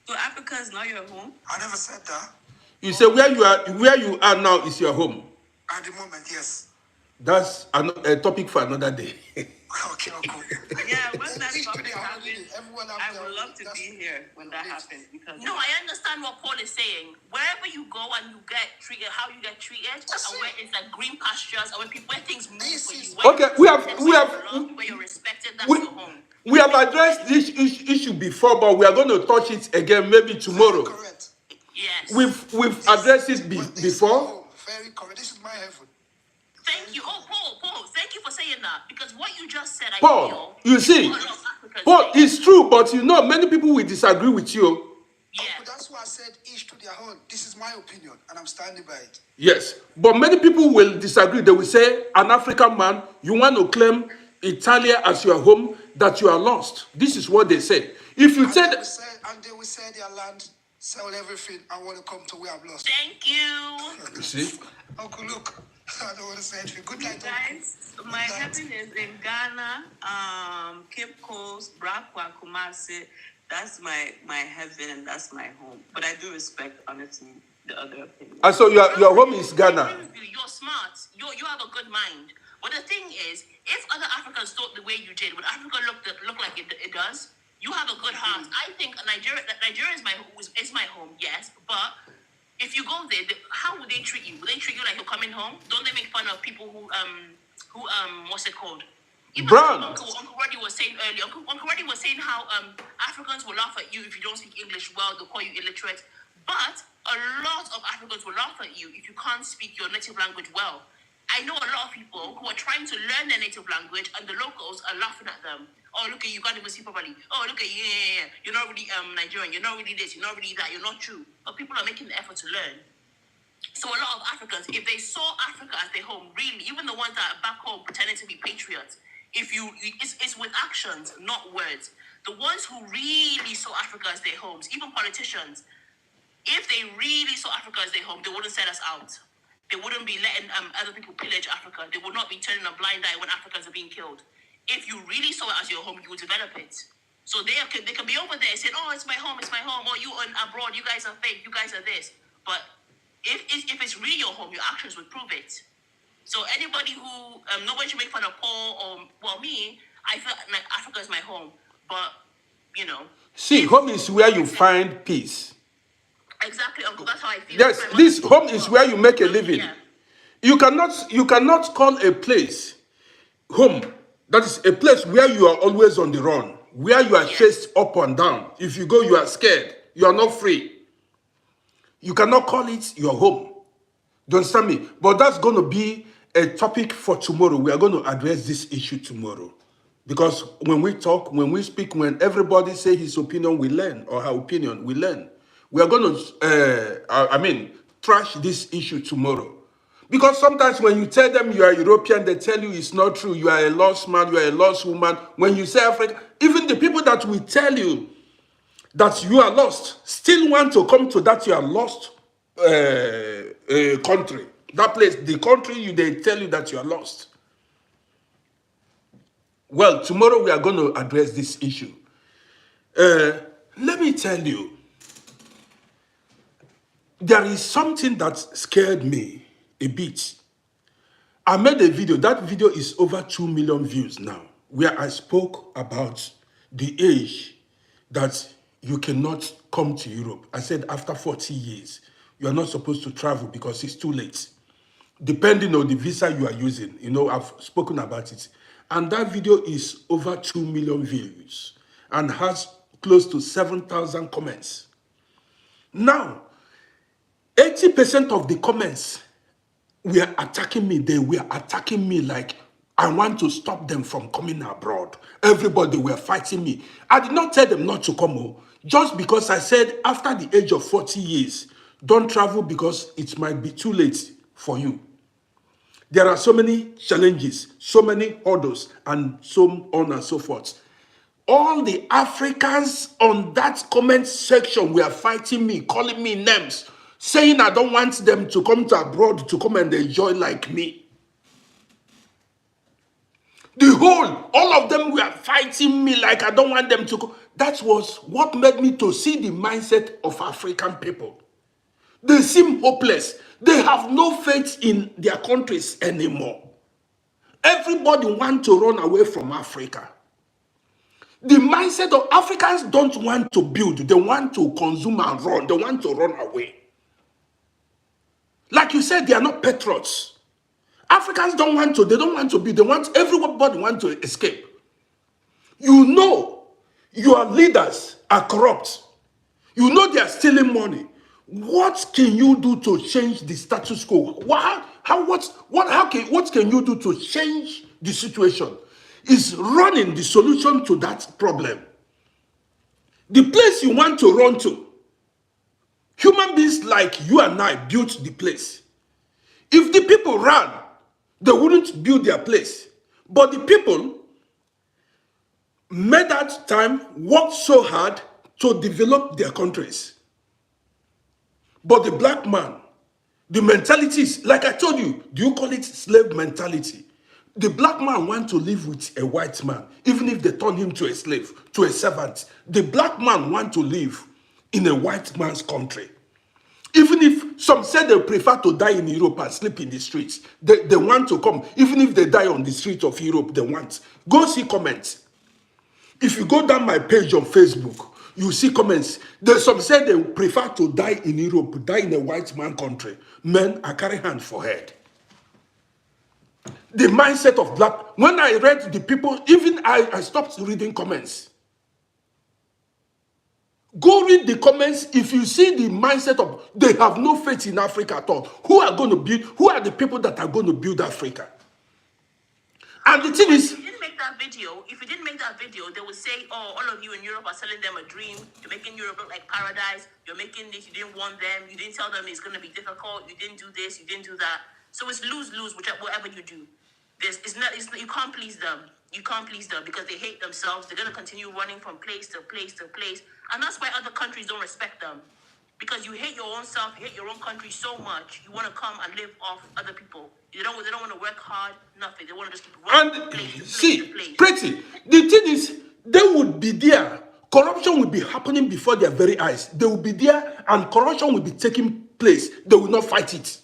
So Africa is not your home? I never said that. You say where you are now is your home. At the moment, yes. That's a topic for another day. Okay, Uncle. Yeah, when that Each to topic their own, happens, everyone have I their would own. love to That's- be here when that happens, because No, I understand what Paul is saying. Wherever you go and you get treated, how you get treated, and where it's like green pastures, and where things move for you. Where Okay, you're respected, we where have- you're loved, where you're respected, that's we, your home. we have addressed this issue before, but we are going to touch it again maybe tomorrow. Correct. Yes. We've addressed it But this is before. home. Very correct. This is my heaven. Thank you. Oh, Paul, thank you for saying that. Because what you just said, I Paul, feel, you is see, what a lot of Africans Paul, say. it's true, but many people will disagree with you. Yeah. Uncle, that's why I said each to their own. This is my opinion, and I'm standing by it. Yes, but many people will disagree. They will say, an African man, you want to claim Italia as your home, that you are lost. This is what they say. If you And say they will say their land, sell everything, I want to come to where I'm lost. Thank you. you see, Uncle, look, I don't want to say anything. Good night, Uncle. guys, my heaven is in Ghana, Cape Coast, Brakwa, Kumasi. That's my heaven, and that's my home. But I do respect, honestly, the other opinion. and so your home is I Ghana. agree with you. You're smart. You have a good mind. But the thing is, if other Africans thought the way you did, would Africa look like it does? You have a good heart. I think Nigeria is my home, yes. But if you go there, how would they treat you? Would they treat you like you're coming home? Don't they make fun of people who what's it called? Even Brown. Uncle Roddy was saying earlier. Uncle Roddy was saying how Africans will laugh at you if you don't speak English well. They'll call you illiterate. But a lot of Africans will laugh at you if you can't speak your native language well. I know a lot of people who are trying to learn their native language, and the locals are laughing at them. Oh, look at you, can't even see properly. Oh, look at you, yeah. You're not really Nigerian. You're not really this. You're not really that. You're not true. But people are making the effort to learn. So a lot of Africans, if they saw Africa as their home, really, even the ones that are back home pretending to be patriots, it's with actions, not words. The ones who really saw Africa as their homes, even politicians, if they really saw Africa as their home, they wouldn't set us out. They wouldn't be letting other people pillage Africa. They would not be turning a blind eye when Africans are being killed. If you really saw it as your home, you would develop it. So they can be over there saying, "Oh, it's my home, it's my home." Or you on abroad, you guys are fake, you guys are this. But if it's really your home, your actions would prove it. So anybody who nobody should make fun of Paul or me. I feel like Africa is my home, but See, home is where you find peace. exactly, Uncle. That's how I feel. Yes, My mother- this home is where you make a living. Yeah. You cannot call a place home. That is a place where you are always on the run, where you are chased up and down. If you go, you are scared. You are not free. You cannot call it your home. Do you understand me? But that's going to be a topic for tomorrow. We are going to address this issue tomorrow. Because when we talk, when we speak, when everybody say his opinion, we learn, or her opinion, we learn. We are going to, trash this issue tomorrow. Because sometimes when you tell them you are European, they tell you it's not true. You are a lost man, you are a lost woman. When you say Africa, even the people that will tell you that you are lost still want to come to that you are lost country. That place, the country, they tell you that you are lost. Well, tomorrow we are going to address this issue. Let me tell you, there is something that scared me a bit. I made a video. That video is over 2 million views now, where I spoke about the age that you cannot come to Europe. I said after 40 years, you are not supposed to travel because it's too late. Depending on the visa you are using, I've spoken about it. And that video is over 2 million views and has close to 7,000 comments. Now, 80% of the comments were attacking me. They were attacking me like I want to stop them from coming abroad. Everybody were fighting me. I did not tell them not to come, just because I said after the age of 40 years, don't travel because it might be too late for you. There are so many challenges, so many hurdles, and so on and so forth. All the Africans on that comment section were fighting me, calling me names, saying I don't want them to come to abroad to come and enjoy like me. All of them were fighting me like I don't want them to go. That was what made me to see the mindset of African people. They seem hopeless. They have no faith in their countries anymore. Everybody wants to run away from Africa. The mindset of Africans don't want to build. They want to consume and run. They want to run away. Like you said, they are not patriots. Africans they don't want to build. Everybody wants to escape. Your leaders are corrupt. They are stealing money. What can you do to change the status quo? What can you do to change the situation? Is running the solution to that problem. The place you want to run to, human beings like you and I built the place. If the people ran, they wouldn't build their place. But the people made that time work so hard to develop their countries. But the black man, the mentality is, like I told you, do you call it slave mentality? The black man wants to live with a white man, even if they turn him to a slave, to a servant. The black man wants to live in a white man's country. Even if some say they prefer to die in Europe and sleep in the streets, they want to come. Even if they die on the streets of Europe, they want. Go see comments. If you go down my page on Facebook, you see comments. There's some say they prefer to die in Europe, die in a white man country. Men, I carry hand for head. The mindset of black, when I read the people, even I stopped reading comments. Go read the comments. If you see the mindset of, they have no faith in Africa at all. Who are the people that are going to build Africa? And the thing is, if you didn't make that video, they would say, oh, all of you in Europe are selling them a dream. You're making Europe look like paradise. You're making this. You didn't want them. You didn't tell them it's going to be difficult. You didn't do this. You didn't do that. So it's lose-lose, whatever you do. You can't please them. You can't please them because they hate themselves. They're going to continue running from place to place to place. And that's why other countries don't respect them. Because you hate your own self, you hate your own country so much, you want to come and live off other people. They don't want to work hard, nothing. They want to just keep running from place to place to place. Pretty, the thing is, they would be there. Corruption will be happening before their very eyes. They will be there and corruption will be taking place. They will not fight it.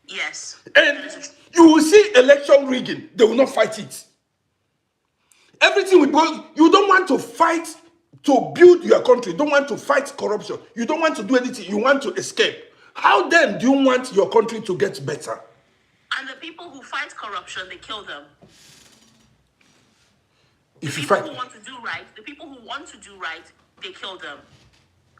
Yes. And you will see election rigging. They will not fight it. Everything will go. You don't want to fight to build your country. You don't want to fight corruption. You don't want to do anything. You want to escape. How then do you want your country to get better? And the people who fight corruption, they kill them. The If you people fight, who want to do right, they kill them.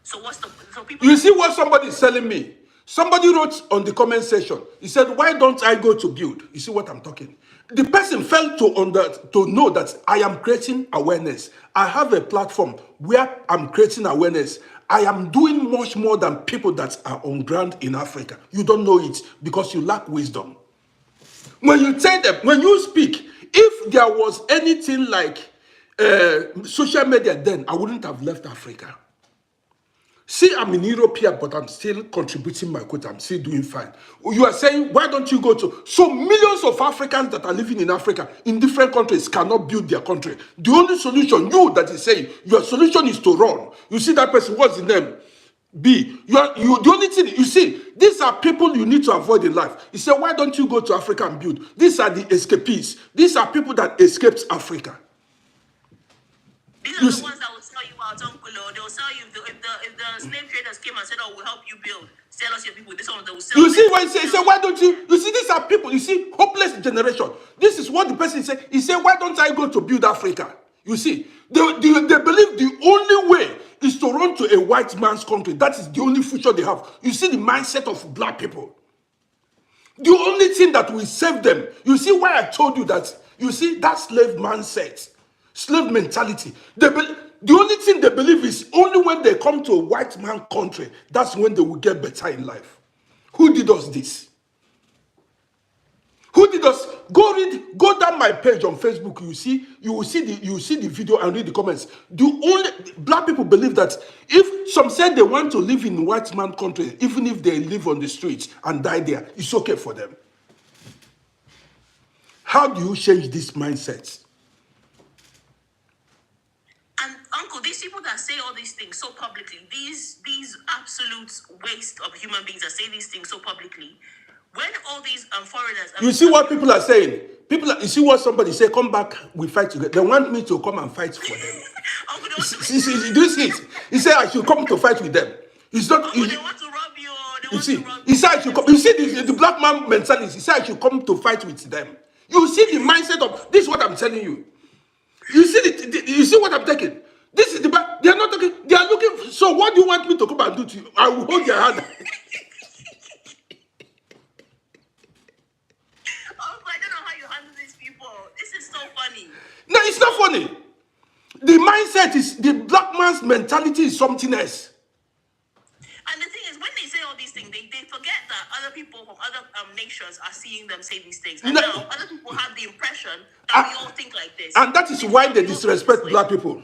So what's the so people? you see what somebody is telling me. Somebody wrote on the comment section. He said, "Why don't I go to build?" You see what I'm talking. The person failed to know that I am creating awareness. I have a platform where I'm creating awareness. I am doing much more than people that are on ground in Africa. You don't know it because you lack wisdom. When you tell them, when you speak, if there was anything like social media, then I wouldn't have left Africa. See, I'm in Europe here, but I'm still contributing my quota. I'm still doing fine. You are saying, why don't you go to... So millions of Africans that are living in Africa, in different countries, cannot build their country. The only solution, you that is saying, your solution is to run. You see that person, what's the name? B. The only thing, you see, these are people you need to avoid in life. You say, why don't you go to Africa and build? These are the escapees. These are people that escaped Africa. These are the ones that will sell you out, Uncle. They will sell you if the slave traders came and said, "Oh, we'll help you build, sell us your people." This one they will sell. You see what he say, why don't you? You see, these are people, you see, hopeless generation. This is what the person said. He said, why don't I go to build Africa? You see, they believe the only way is to run to a white man's country. That is the only future they have. You see the mindset of black people. The only thing that will save them. You see why I told you that? You see that slave mindset, slave mentality. The only thing they believe is only when they come to a white man country, that's when they will get better in life. Who did us this? Who did us? Go down my page on Facebook. You will see the video and read the comments. The only black people believe that if some said they want to live in white man country, even if they live on the streets and die there, it's okay for them. How do you change this mindset? And Uncle, these people that say all these things so publicly, these absolute waste of human beings that say these things so publicly, when all these foreigners, You see what people are saying? You see what somebody say? Come back, we fight together. They want me to come and fight for them. Uncle, Do you see it? He said I should come to fight with them. It's not. Uncle, they want to rob you. You see, he said I should come. You see the black man mentality. He said I should come to fight with them. You see the mindset of this is what I'm telling you. You see you see what I'm taking. This is they are not talking. They are looking. So what do you want me to come and do to you? I will hold your hand. Uncle, I don't know how you handle these people. This is so funny. No, it's not funny. The mindset is the black man's mentality is something else. And the thing is, when they say all these things, they forget that other people from other nations are seeing them say these things. And now other people have the impression that we all think like this. And that is why they disrespect black people.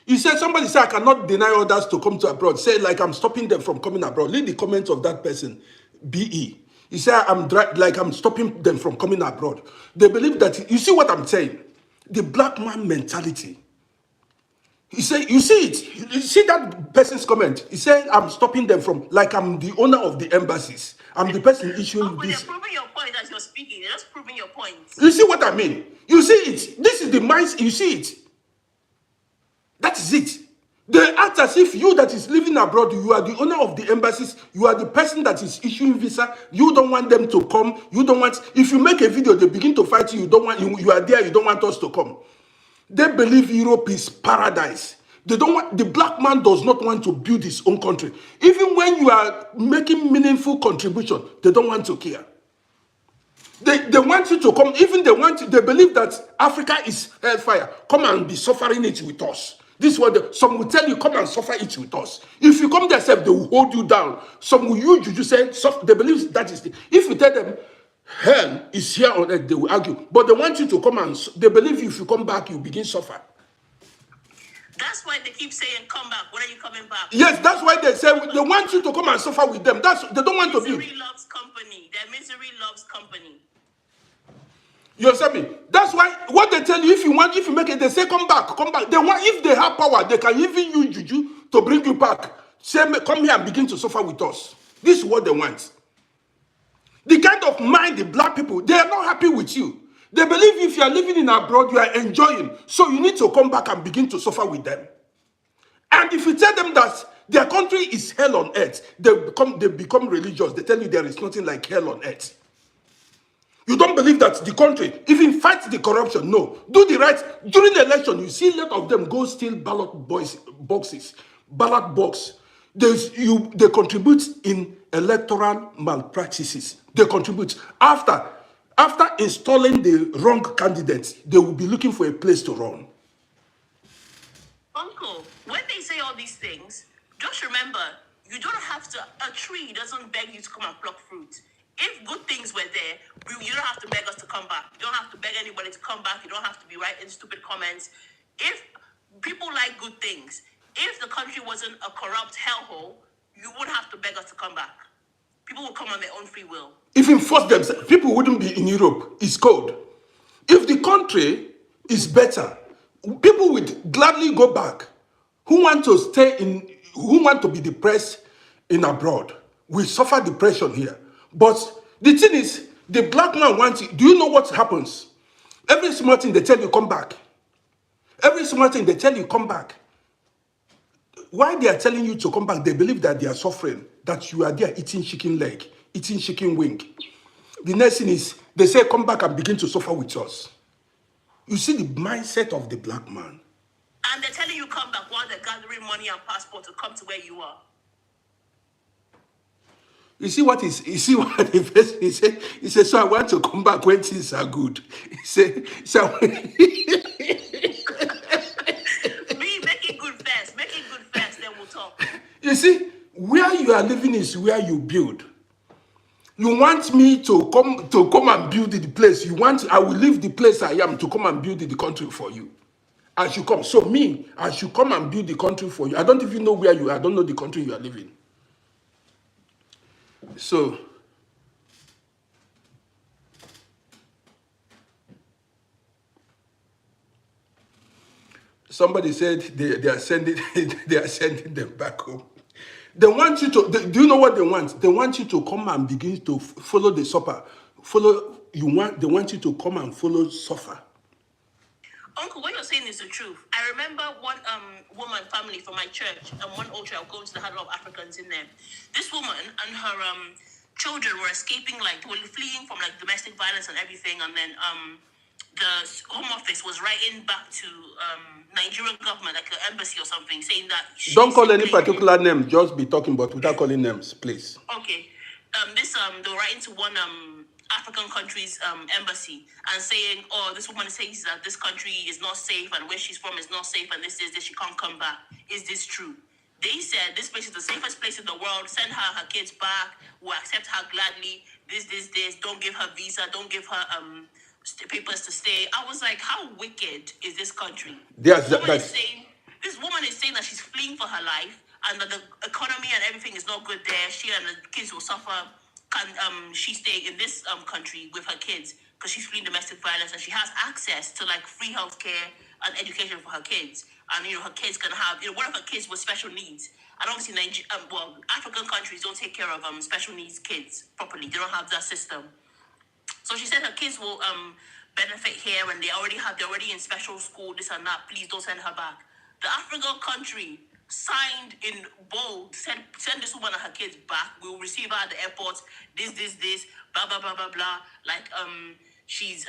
You said somebody said I cannot deny others to come to abroad. Say like I'm stopping them from coming abroad. Read the comments of that person, BE. He said I'm stopping them from coming abroad. They believe that you see what I'm saying? The black man mentality. He said, you see it. You see that person's comment. He said I'm stopping them from like I'm the owner of the embassies. I'm the person issuing Uncle, this. they're proving your point as you're speaking. They're just proving your point. You see what I mean? You see it. This is the mind. You see it. That is it. They act as if you that is living abroad, you are the owner of the embassies, you are the person that is issuing visa, you don't want them to come, you don't want, if you make a video, they begin to fight you, you don't want, you are there, you don't want us to come. They believe Europe is paradise. They don't want, the black man does not want to build his own country. Even when you are making meaningful contribution, they don't want to care. They want you to come, even they believe that Africa is hellfire. Come and be suffering it with us. This is what some will tell you, come and suffer it with us. If you come themselves, they will hold you down. Some will use you to say, they believe that is the, if you tell them hell is here on earth, they will argue. But they want you to come and, they believe if you come back, you begin suffer. That's why they keep saying, come back. When are you coming back? Yes, that's why they say they want you to come and suffer with them. They don't want to build. Misery loves company. Their misery loves company. You understand me? That's why what they tell you, if you make it, they say come back. They want, if they have power, they can even use juju to bring you back. Say, come here and begin to suffer with us. This is what they want. The kind of mind the black people, they are not happy with you. They believe if you are living in abroad, you are enjoying. So you need to come back and begin to suffer with them. And if you tell them that their country is hell on earth, they become religious. They tell you there is nothing like hell on earth. You don't believe that the country even fight the corruption? No. Do the right. During the election, you see a lot of them go steal ballot box. They contribute in electoral malpractices. They contribute. After installing the wrong candidates, they will be looking for a place to run. Uncle, when they say all these things, just remember, you don't have to, a tree doesn't beg you to come and pluck fruit. If good things were there, you don't have to beg us to come back. You don't have to beg anybody to come back. You don't have to be writing stupid comments. If people like good things, if the country wasn't a corrupt hellhole, you wouldn't have to beg us to come back. People will come on their own free will. If you force them, people wouldn't be in Europe. It's cold. If the country is better, people would gladly go back. Who want to stay in, who want to be depressed in abroad? We suffer depression here. But the thing is, the black man wants it. Do you know what happens? Every small thing they tell you, come back. Every small thing they tell you, come back. Why they are telling you to come back, they believe that they are suffering, that you are there eating chicken leg, eating chicken wing. The next thing is, they say, come back and begin to suffer with us. You see the mindset of the black man. And they're telling you come back while they're gathering money and passport to come to where you are. You see what the person he said? He said, so I want to come back when things are good. He said, so Make it good first, then we'll talk. you see, where you are living is where you build. You want me to come and build the place. I will leave the place I am to come and build the country for you. I should come. So me, I should come and build the country for you. I don't even know where you are. I don't know the country you are living. So somebody said they are sending they are sending them back home. They want you to. Do you know what they want? They want you to come and begin to follow the supper. They want you to come and follow suffer. Uncle, what you're saying is the truth. I remember one woman family from my church, and one old church, going to the had a lot of Africans in there. This woman and her children were escaping, like, were fleeing from like domestic violence and everything, and then the Home Office was writing back to Nigerian government, like an embassy or something, saying that Don't call any particular name. Just be talking, but without calling names, please. Okay. They were writing to one African country's embassy and saying, oh, this woman says that this country is not safe and where she's from is not safe and this, she can't come back. Is this true? They said this place is the safest place in the world. Send her kids back. We'll accept her gladly. This. Don't give her visa. Don't give her papers to stay. I was like, how wicked is this country? Yes, This woman is saying that she's fleeing for her life and that the economy and everything is not good there. She and the kids will suffer. Can she stay in this country with her kids because she's fleeing domestic violence and she has access to like free healthcare and education for her kids, and her kids can have one of her kids with special needs. And obviously, African countries don't take care of special needs kids properly. They don't have that system. So she said her kids will benefit here and they're already in special school, this and that. Please don't send her back. The African country signed in bold, send this woman and her kids back. We will receive her at the airport. This, blah blah blah blah blah. Like she's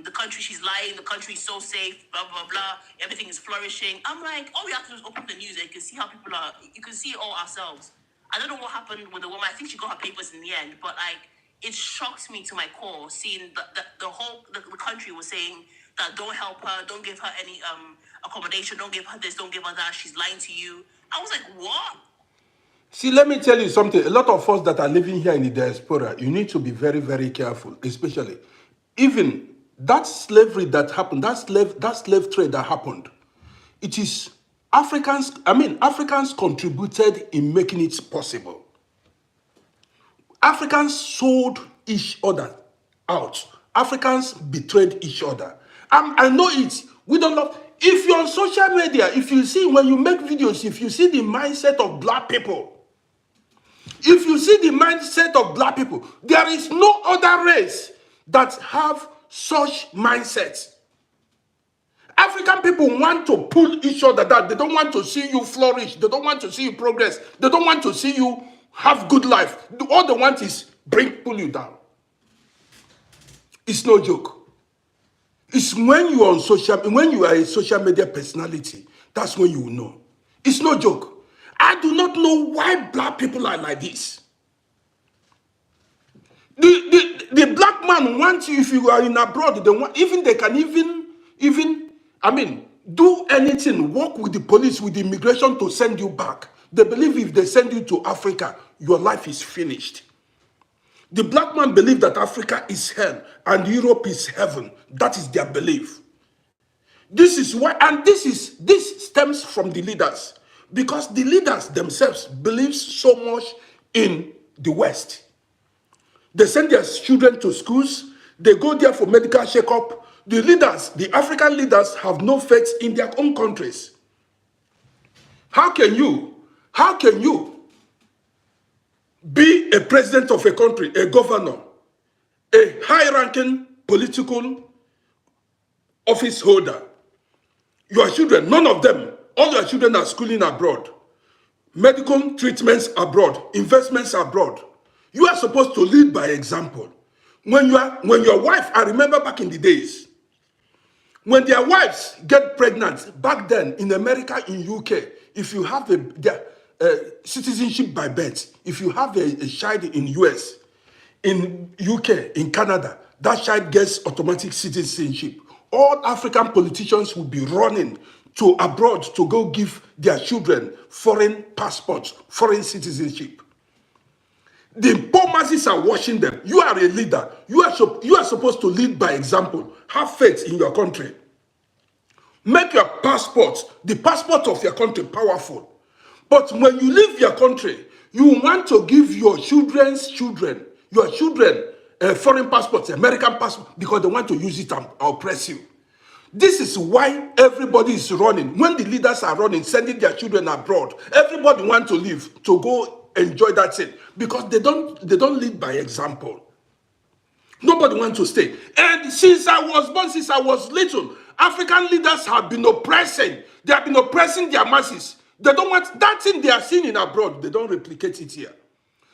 the country she's lying. The country is so safe. Blah blah blah. Everything is flourishing. I'm like, all we have to do is open the news and you can see how people are. You can see it all ourselves. I don't know what happened with the woman. I think she got her papers in the end, but like it shocked me to my core seeing that the country was saying that don't help her, don't give her any accommodation, don't give her this, don't give her that. She's lying to you. I was like, what? See, let me tell you something. A lot of us that are living here in the diaspora, you need to be very, very careful, especially even that slavery that happened, that slave trade that happened. It is Africans contributed in making it possible. Africans sold each other out. Africans betrayed each other. I know it. We don't love. If you're on social media, if you see when you make videos, if you see the mindset of black people, there is no other race that have such mindsets. African people want to pull each other down. They don't want to see you flourish. They don't want to see you progress. They don't want to see you have good life. All they want is pull you down. It's no joke. It's when you are on when you are a social media personality, that's when you will know. It's no joke. I do not know why black people are like this. The black man wants you if you are in abroad. They want, even they can even I mean do anything, work with the police, with the immigration to send you back. They believe if they send you to Africa, your life is finished. The black man believe that Africa is hell and Europe is heaven. That is their belief. This is why, and this stems from the leaders, because the leaders themselves believe so much in the West. They send their children to schools. They go there for medical checkup. The leaders, the African leaders, have no faith in their own countries. How can you be a president of a country, a governor, a high-ranking political office holder? Your children, none of them, all your children are schooling abroad. Medical treatments abroad, investments abroad. You are supposed to lead by example. When your wife, I remember back in the days, when their wives get pregnant, back then in America, in UK, if you have their citizenship by birth, if you have a child in US, in UK, in Canada, that child gets automatic citizenship. All African politicians will be running to abroad to go give their children foreign passports, foreign citizenship. The poor masses are watching them. You are a leader. You are supposed to lead by example. Have faith in your country. Make your passport, the passport of your country, powerful. But when you leave your country, you want to give your children's children, foreign passports, American passport, because they want to use it and oppress you. This is why everybody is running. When the leaders are running, sending their children abroad, everybody wants to leave to go enjoy that thing, because they don't lead by example. Nobody wants to stay. And since I was born, since I was little, African leaders have been oppressing. They have been oppressing their masses. They don't want that thing they are seeing in abroad. They don't replicate it here.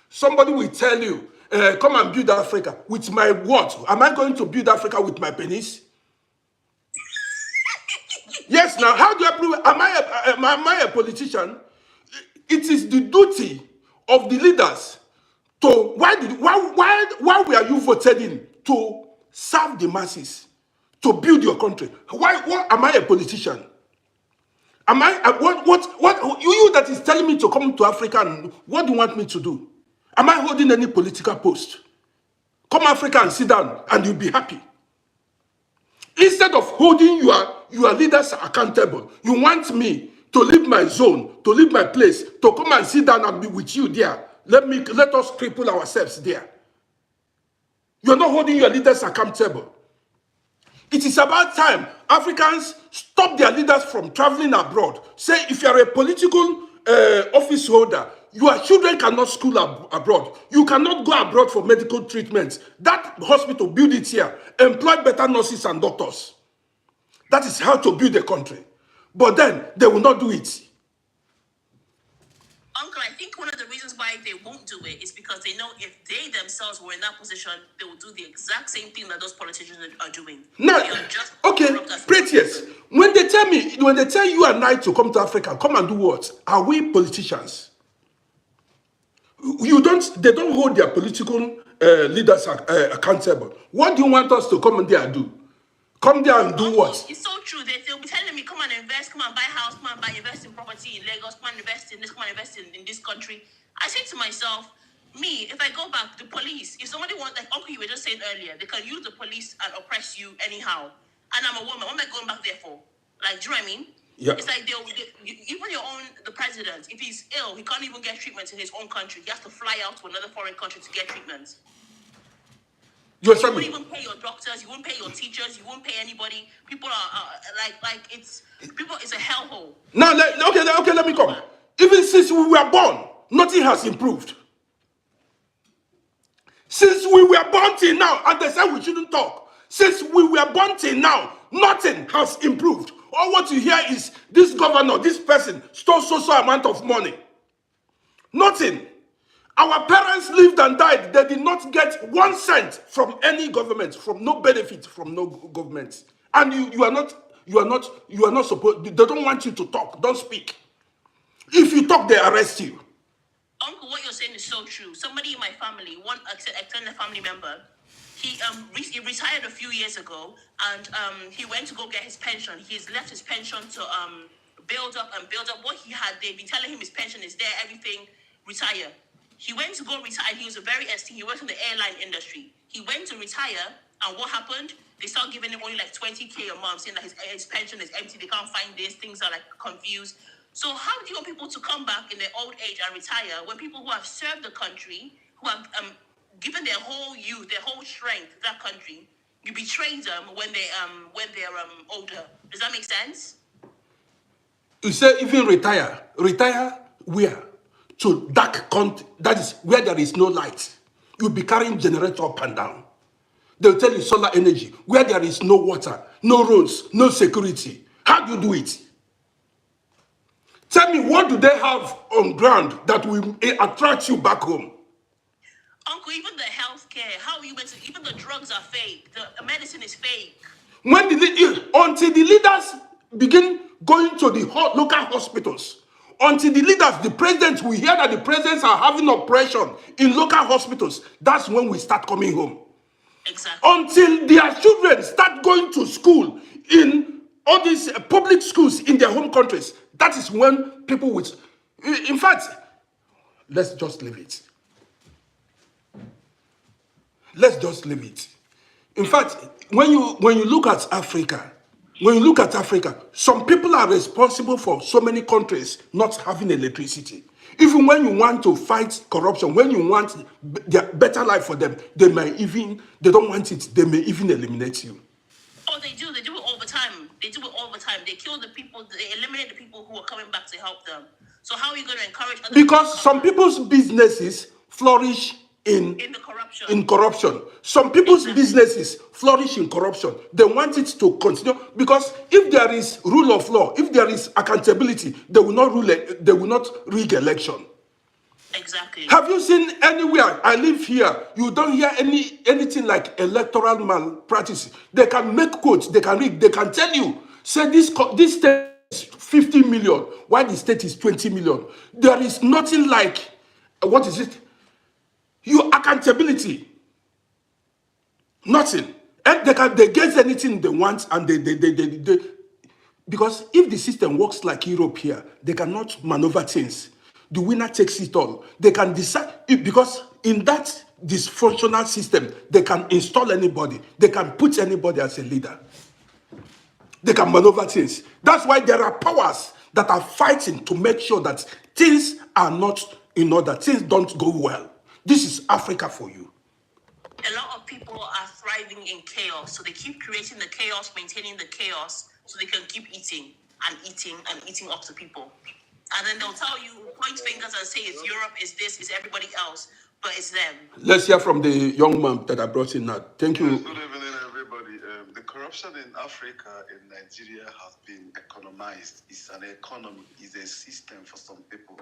Somebody will tell you, come and build Africa. With my what? Am I going to build Africa with my penis? Yes, now, how do I prove it? Am I a politician? It is the duty of the leaders to, why were you voted in? To serve the masses, to build your country. Why am I a politician? Am I, what, you that is telling me to come to Africa, and what do you want me to do? Am I holding any political post? Come Africa and sit down and you'll be happy. Instead of holding your leaders accountable, you want me to leave my zone, to leave my place, to come and sit down and be with you there. Let us cripple ourselves there. You're not holding your leaders accountable. It is about time Africans stop their leaders from traveling abroad. Say, if you're a political office holder, your children cannot school abroad. You cannot go abroad for medical treatments. That hospital, build it here. Employ better nurses and doctors. That is how to build a country. But then, they will not do it. Uncle, I think one of the reasons why they won't do it is because they know if they themselves were in that position, they will do the exact same thing that those politicians are doing. Now, okay, Pretius, when they tell you and I to come to Africa, come and do what? Are we politicians? They don't hold their political leaders accountable. What do you want us to come in there and do? Come there and do Uncle, what? it's so true. They'll be telling me, come and invest, come and buy a house, come and invest in property in Lagos, come and invest in this, come and invest in this country. I say to myself, me, if I go back, the police, if somebody wants, like Uncle, you were just saying earlier, they can use the police and oppress you anyhow. And I'm a woman. What am I going back there for? Like, do you know what I mean? Yeah. It's like even the president, if he's ill, he can't even get treatment in his own country. He has to fly out to another foreign country to get treatment. You won't even pay your doctors, you won't pay your teachers, you won't pay anybody. People are it's a hellhole. Now, okay, let me come. Even since we were born, nothing has improved. Since we were born till now, and they said we shouldn't talk. Since we were born till now, nothing has improved. All what you hear is this governor, this person stole so amount of money. Nothing. Our parents lived and died. They did not get 1 cent from any government, from no benefit from no government. And you are not supposed. They don't want you to talk. Don't speak. If you talk, they arrest you. Uncle, what you're saying is so true. Somebody in my family, one extended family member, he retired a few years ago, and he went to go get his pension. He's left his pension to build up and build up what he had. They've been telling him his pension is there, everything, retire. He went to go retire. He was a very esteemed. He worked in the airline industry. He went to retire, and what happened? They start giving him only like 20K a month, saying that his pension is empty. They can't find this. Things are like confused. So how do you want people to come back in their old age and retire when people who have served the country, who have given their whole youth, their whole strength to that country, you betray them when they're older? Does that make sense? You say even retire. Retire where? To dark country. That is where there is no light. You'll be carrying generator up and down. They'll tell you solar energy. Where there is no water, no roads, no security. How do you do it? Tell me, what do they have on ground that will attract you back home? Uncle, even the healthcare, how are you meant to, even the drugs are fake. The medicine is fake. When until the leaders begin going to the local hospitals, until the leaders, the presidents, we hear that the presidents are having operation in local hospitals, that's when we start coming home. Exactly. Until their children start going to school in all these public schools in their home countries, that is when people will. In fact, let's just leave it. Let's just leave it. In fact, when you look at Africa, some people are responsible for so many countries not having electricity. Even when you want to fight corruption, when you want their better life for them, they don't want it, they may even eliminate you. Oh, they do. They do it all the time. They do it all the time. They kill the people. They eliminate the people who are coming back to help them. So how are you going to encourage other people Because to come some back? people's businesses flourish In the corruption. in corruption. Some people's businesses flourish in corruption. They want it to continue because if there is rule of law, if there is accountability, they will not rig election. Exactly. Have you seen anywhere? I live here. You don't hear anything like electoral malpractice. They can make quotes. They can read. They can tell you. Say this state is 50 million. Why the state is 20 million? There is nothing like what is it? Your accountability. Nothing. And they get anything they want, and they because if the system works like Europe here, they cannot maneuver things. The winner takes it all. They can decide because in that dysfunctional system, they can install anybody. They can put anybody as a leader. They can maneuver things. That's why there are powers that are fighting to make sure that things are not in order. Things don't go well. This is Africa for you. A lot of people are thriving in chaos. So they keep creating the chaos, maintaining the chaos, so they can keep eating and eating and eating up to people. And then they'll tell you, point fingers and say it's Europe, it's this, it's everybody else, but it's them. Let's hear from the young man that I brought in now. Thank you. Good evening, everybody. The corruption in Africa and Nigeria has been economized. It's an economy, it's a system for some people.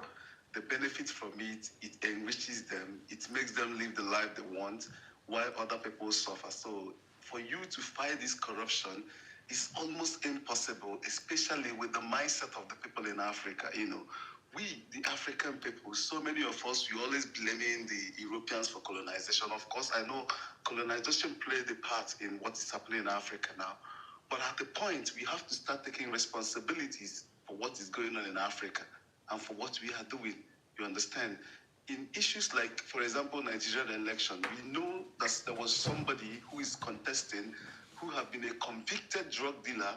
They benefit from it, it enriches them, it makes them live the life they want, while other people suffer. So for you to fight this corruption is almost impossible, especially with the mindset of the people in Africa. We, the African people, so many of us, we always blaming the Europeans for colonization. Of course, I know colonization played a part in what is happening in Africa now. But at the point, we have to start taking responsibilities for what is going on in Africa and for what we are doing. You understand? In issues like, for example, Nigerian election, we know that there was somebody who is contesting who have been a convicted drug dealer.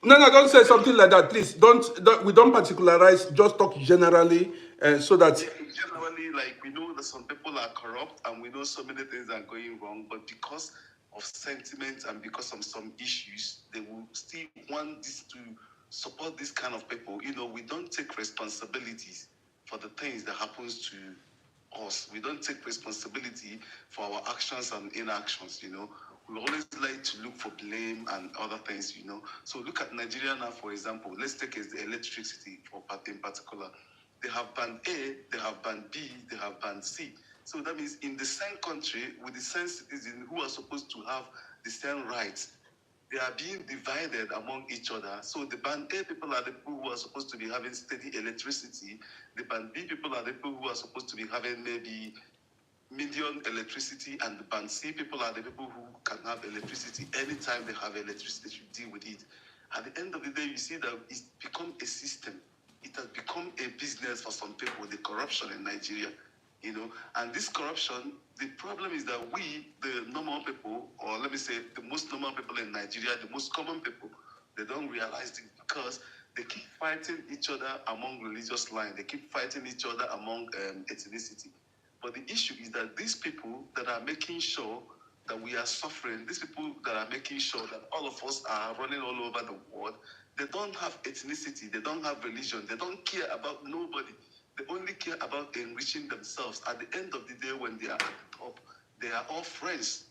No, don't say something like that, please. We don't particularize. Just talk generally, so that. Generally, like we know that some people are corrupt, and we know so many things are going wrong. But because of sentiment and because of some issues, they will still want this to support this kind of people. We don't take responsibilities for the things that happens to us. We don't take responsibility for our actions and inactions. We always like to look for blame and other things. So look at Nigeria now, for example. Let's take the electricity in particular. They have band A, they have band B, they have band C. So that means in the same country, with the same citizens who are supposed to have the same rights, they are being divided among each other. So the band A people are the people who are supposed to be having steady electricity. The band B people are the people who are supposed to be having maybe medium electricity, and the band C people are the people who can have electricity anytime they have electricity, they should deal with it. At the end of the day, you see that it's become a system. It has become a business for some people, the corruption in Nigeria, and this corruption, the problem is that we, the normal people, or let me say the most normal people in Nigeria, the most common people, they don't realize it because they keep fighting each other among religious lines. They keep fighting each other among ethnicity. But the issue is that these people that are making sure that we are suffering, these people that are making sure that all of us are running all over the world, they don't have ethnicity, they don't have religion, they don't care about nobody. They only care about enriching themselves. At the end of the day, when they are at the top, they are all friends.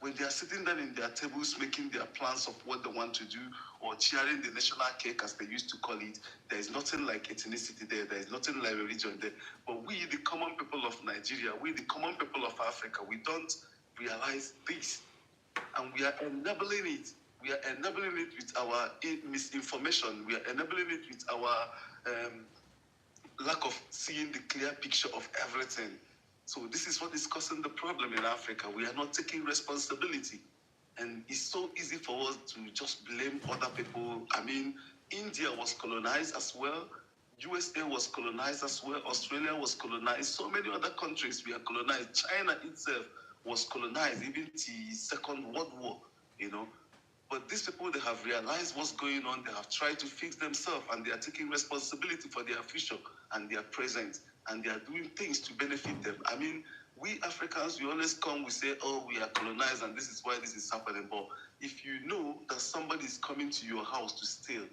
When they are sitting down in their tables making their plans of what they want to do, or sharing the national cake as they used to call it, there is nothing like ethnicity there. There is nothing like religion there. But we, the common people of Nigeria, we, the common people of Africa, we don't realize this. And we are enabling it. We are enabling it with our misinformation. We are enabling it with our lack of seeing the clear picture of everything. So this is what is causing the problem in Africa. We are not taking responsibility. And it's so easy for us to just blame other people. I mean, India was colonized as well. USA was colonized as well. Australia was colonized. So many other countries were colonized. China itself was colonized, even the Second World War, But these people, they have realized what's going on. They have tried to fix themselves, and they are taking responsibility for their future and their present, and they are doing things to benefit them. I mean, we Africans, we always come, we say, oh, we are colonized, and this is why this is happening. But if you know that somebody is coming to your house to steal,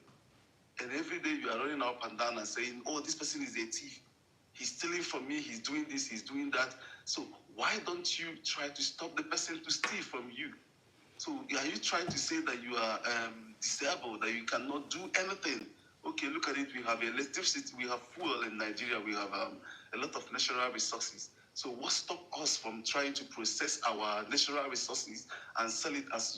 and every day you are running up and down and saying, oh, this person is a thief, he's stealing from me, he's doing this, he's doing that. So why don't you try to stop the person to steal from you? So are you trying to say that you are disabled, that you cannot do anything? Okay, look at it. We have electricity, we have fuel in Nigeria, we have a lot of natural resources. So what stops us from trying to process our natural resources and sell it as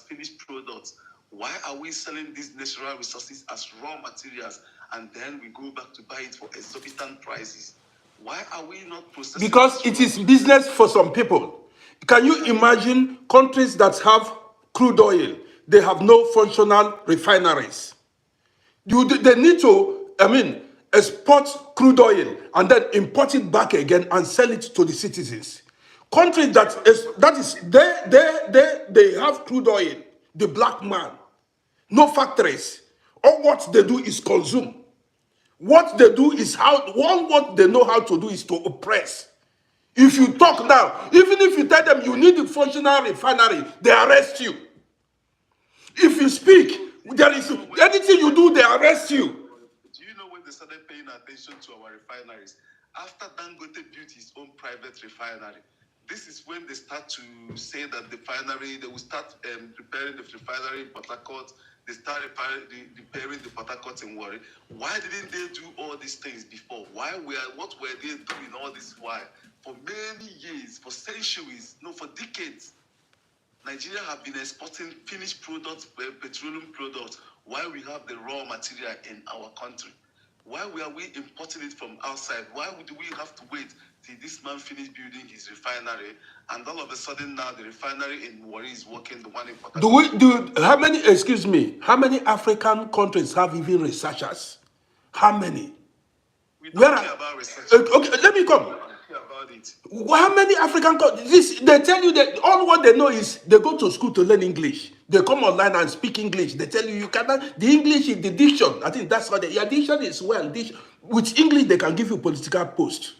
finished products? Why are we selling these natural resources as raw materials, and then we go back to buy it for exorbitant prices? Why are we not processing? Because it is business for some people. Can you imagine countries that have crude oil? They have no functional refineries. They need to, export crude oil and then import it back again and sell it to the citizens. Countries they have crude oil, the black man, no factories. All what they do is consume. What they do is what they know how to do is to oppress. If you talk now, even if you tell them you need a functional refinery, they arrest you. If you speak, there is anything you do, they arrest you. Do you know when they started paying attention to our refineries? After Dangote built his own private refinery, this is when they start to say that they will start repairing the refinery in Port Harcourt. They start repairing the Port Harcourt in Warri. Why didn't they do all these things before? What were they doing all this while? For many years, for centuries, no, for decades, Nigeria have been exporting finished products, petroleum products, while we have the raw material in our country. Why are we importing it from outside? Why do we have to wait till this man finish building his refinery, and all of a sudden now the refinery in Warri is working, the one in Port Harcourt? How many African countries have even researchers? How many? We don't care about research. Okay, let me come. We don't care about it. How many African countries? They tell you that all what they know is they go to school to learn English. They come online and speak English. They tell you cannot. The English is the diction. I think that's what your diction is well. With English, they can give you political post.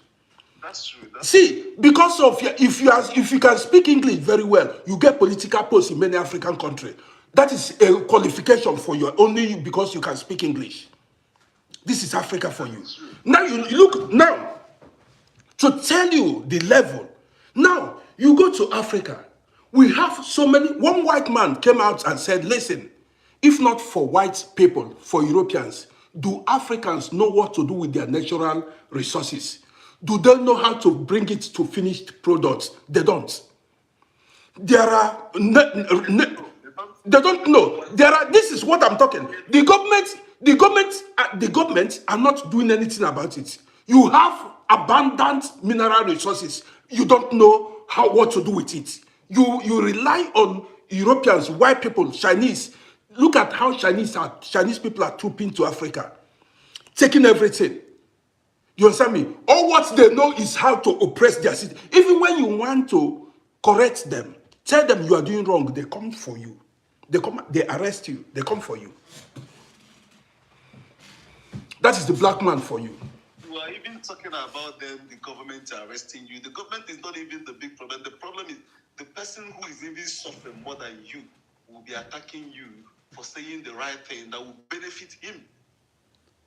That's true. See, because of if you can speak English very well, you get political posts in many African countries. That is a qualification for you only because you can speak English. This is Africa for you. Now you look now to tell you the level. Now you go to Africa. We have so many. One white man came out and said, "Listen, if not for white people, for Europeans, Do Africans know what to do with their natural resources? Do they know how to bring it to finished products? They don't. There are they don't know. There are. This is what I'm talking. The government are not doing anything about it. You have abundant mineral resources. You don't know what to do with it. You rely on Europeans, white people, Chinese. Look at how Chinese people are trooping to Africa, taking everything. You understand me? All what they know is how to oppress their city. Even when you want to correct them, tell them you are doing wrong, they come for you. They arrest you, they come for you. That is the black man for you. You are even talking about them, the government arresting you. The government is not even the big problem. The problem is the person who is even suffering more than you will be attacking you for saying the right thing that will benefit him.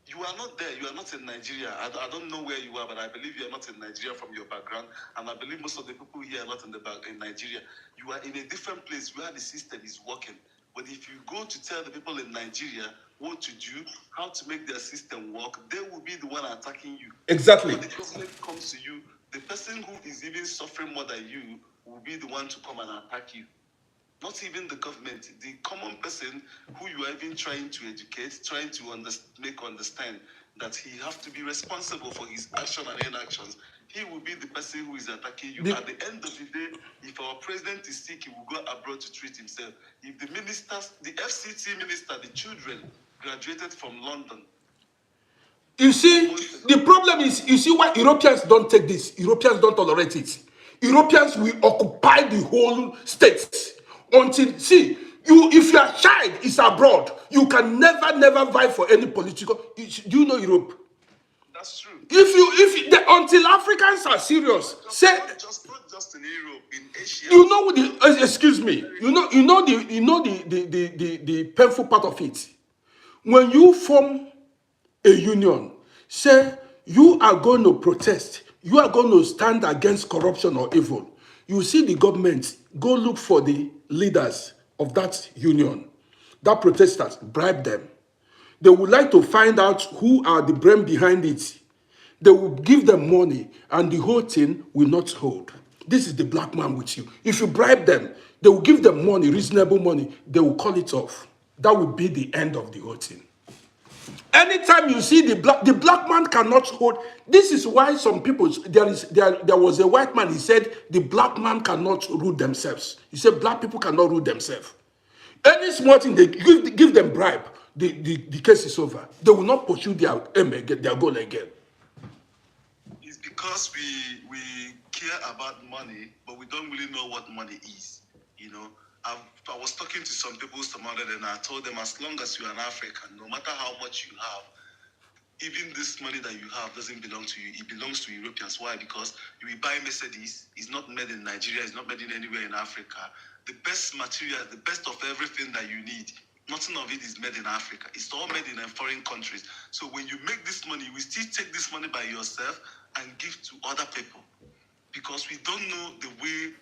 You are not there. You are not in Nigeria. I don't know where you are, but I believe you are not in Nigeria from your background. And I believe most of the people here are not in Nigeria. You are in a different place where the system is working. But if you go to tell the people in Nigeria what to do, how to make their system work, they will be the one attacking you. Exactly. When the government comes to you, the person who is even suffering more than you will be the one to come and attack you. Not even the government, the common person who you are even trying to educate, trying to make understand that he has to be responsible for his action and inactions. He will be the person who is attacking you. At the end of the day, if our president is sick, he will go abroad to treat himself. If the ministers, the FCT minister, the children graduated from London. You see, the problem is, you see why Europeans don't take this. Europeans don't tolerate it. Europeans will occupy the whole state until, see, if your child is abroad, you can never vie for any political. Do you know Europe? That's true. Until Africans are serious, not just in Europe, in Asia. You know the excuse me. You know the painful part of it. When you form a union, say you are going to protest, you are going to stand against corruption or evil. You see the government go look for the leaders of that union, that protesters, bribe them. They would like to find out who are the brain behind it. They will give them money and the whole thing will not hold. This is the black man with you. If you bribe them, they will give them money, reasonable money. They will call it off. That will be the end of the whole thing. Anytime you see the black man cannot hold. This is why some people, there was a white man, he said the black man cannot rule themselves. He said black people cannot rule themselves. Any small thing, they give them bribe, the case is over. They will not pursue their aim again, their goal again. It's because we care about money, but we don't really know what money is. You know, I was talking to some people some other day, and I told them, as long as you're an African, no matter how much you have, even this money that you have doesn't belong to you. It belongs to Europeans. Why? Because you will buy Mercedes. It's not made in Nigeria. It's not made in anywhere in Africa. The best material, the best of everything that you need, nothing of it is made in Africa. It's all made in foreign countries. So when you make this money, you will still take this money by yourself and give to other people. Because we don't know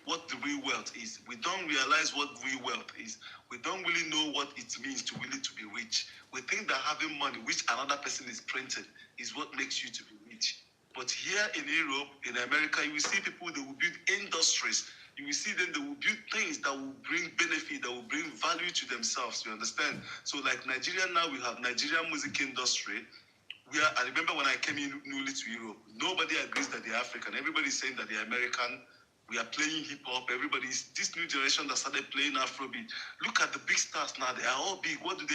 what the real wealth is. We don't realize what real wealth is. We don't really know what it means to really to be rich. We think that having money, which another person is printed, is what makes you to be rich. But here in Europe, in America, you will see people that will build industries. You will see them, they will build things that will bring benefit, that will bring value to themselves, you understand? So like Nigeria now, we have Nigerian music industry. I remember when I came in newly to Europe, nobody agrees that they're African. Everybody's saying that they're American. We are playing hip-hop. Everybody's, this new generation that started playing Afrobeat. Look at the big stars now. They are all big. What do?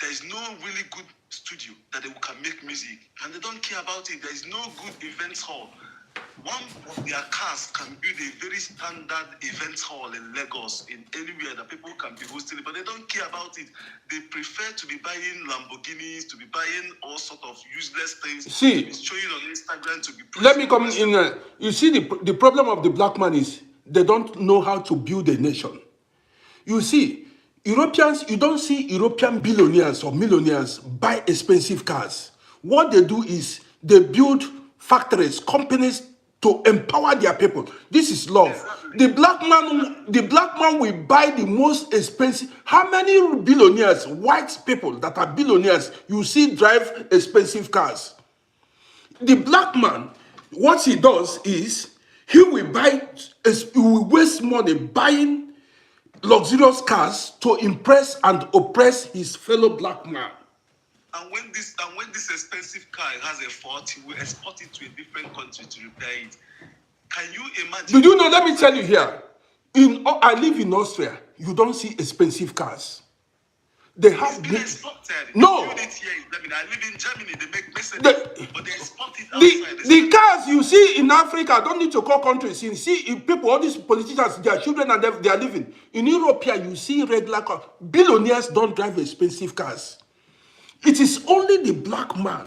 There's no really good studio that they can make music. And they don't care about it. There's no good events hall. One of their cars can build a very standard event hall in Lagos, in anywhere that people can be hosting it, but they don't care about it. They prefer to be buying Lamborghinis, to be buying all sort of useless things, See, to be showing on Instagram, to be... Let me come in. You see, the problem of the black man is they don't know how to build a nation. You see, Europeans, you don't see European billionaires or millionaires buy expensive cars. What they do is they build factories, companies to empower their people. This is love. Exactly. The black man will buy the most expensive. How many billionaires, white people that are billionaires, you see drive expensive cars? The black man, what he does is he will he will waste money buying luxurious cars to impress and oppress his fellow black man. And when this expensive car has a fault, he will export it to a different country to repair it. Can you imagine? Do you know? Let me tell you here. I live in Austria. You don't see expensive cars. They It's have been exported. no. They build it here in Germany. I live in Germany. They make Mercedes, but they export it outside. The cars you see in Africa don't need to call countries. You see people, all these politicians, their children and they are living. In Europe here, you see regular cars. Billionaires don't drive expensive cars. It is only the black man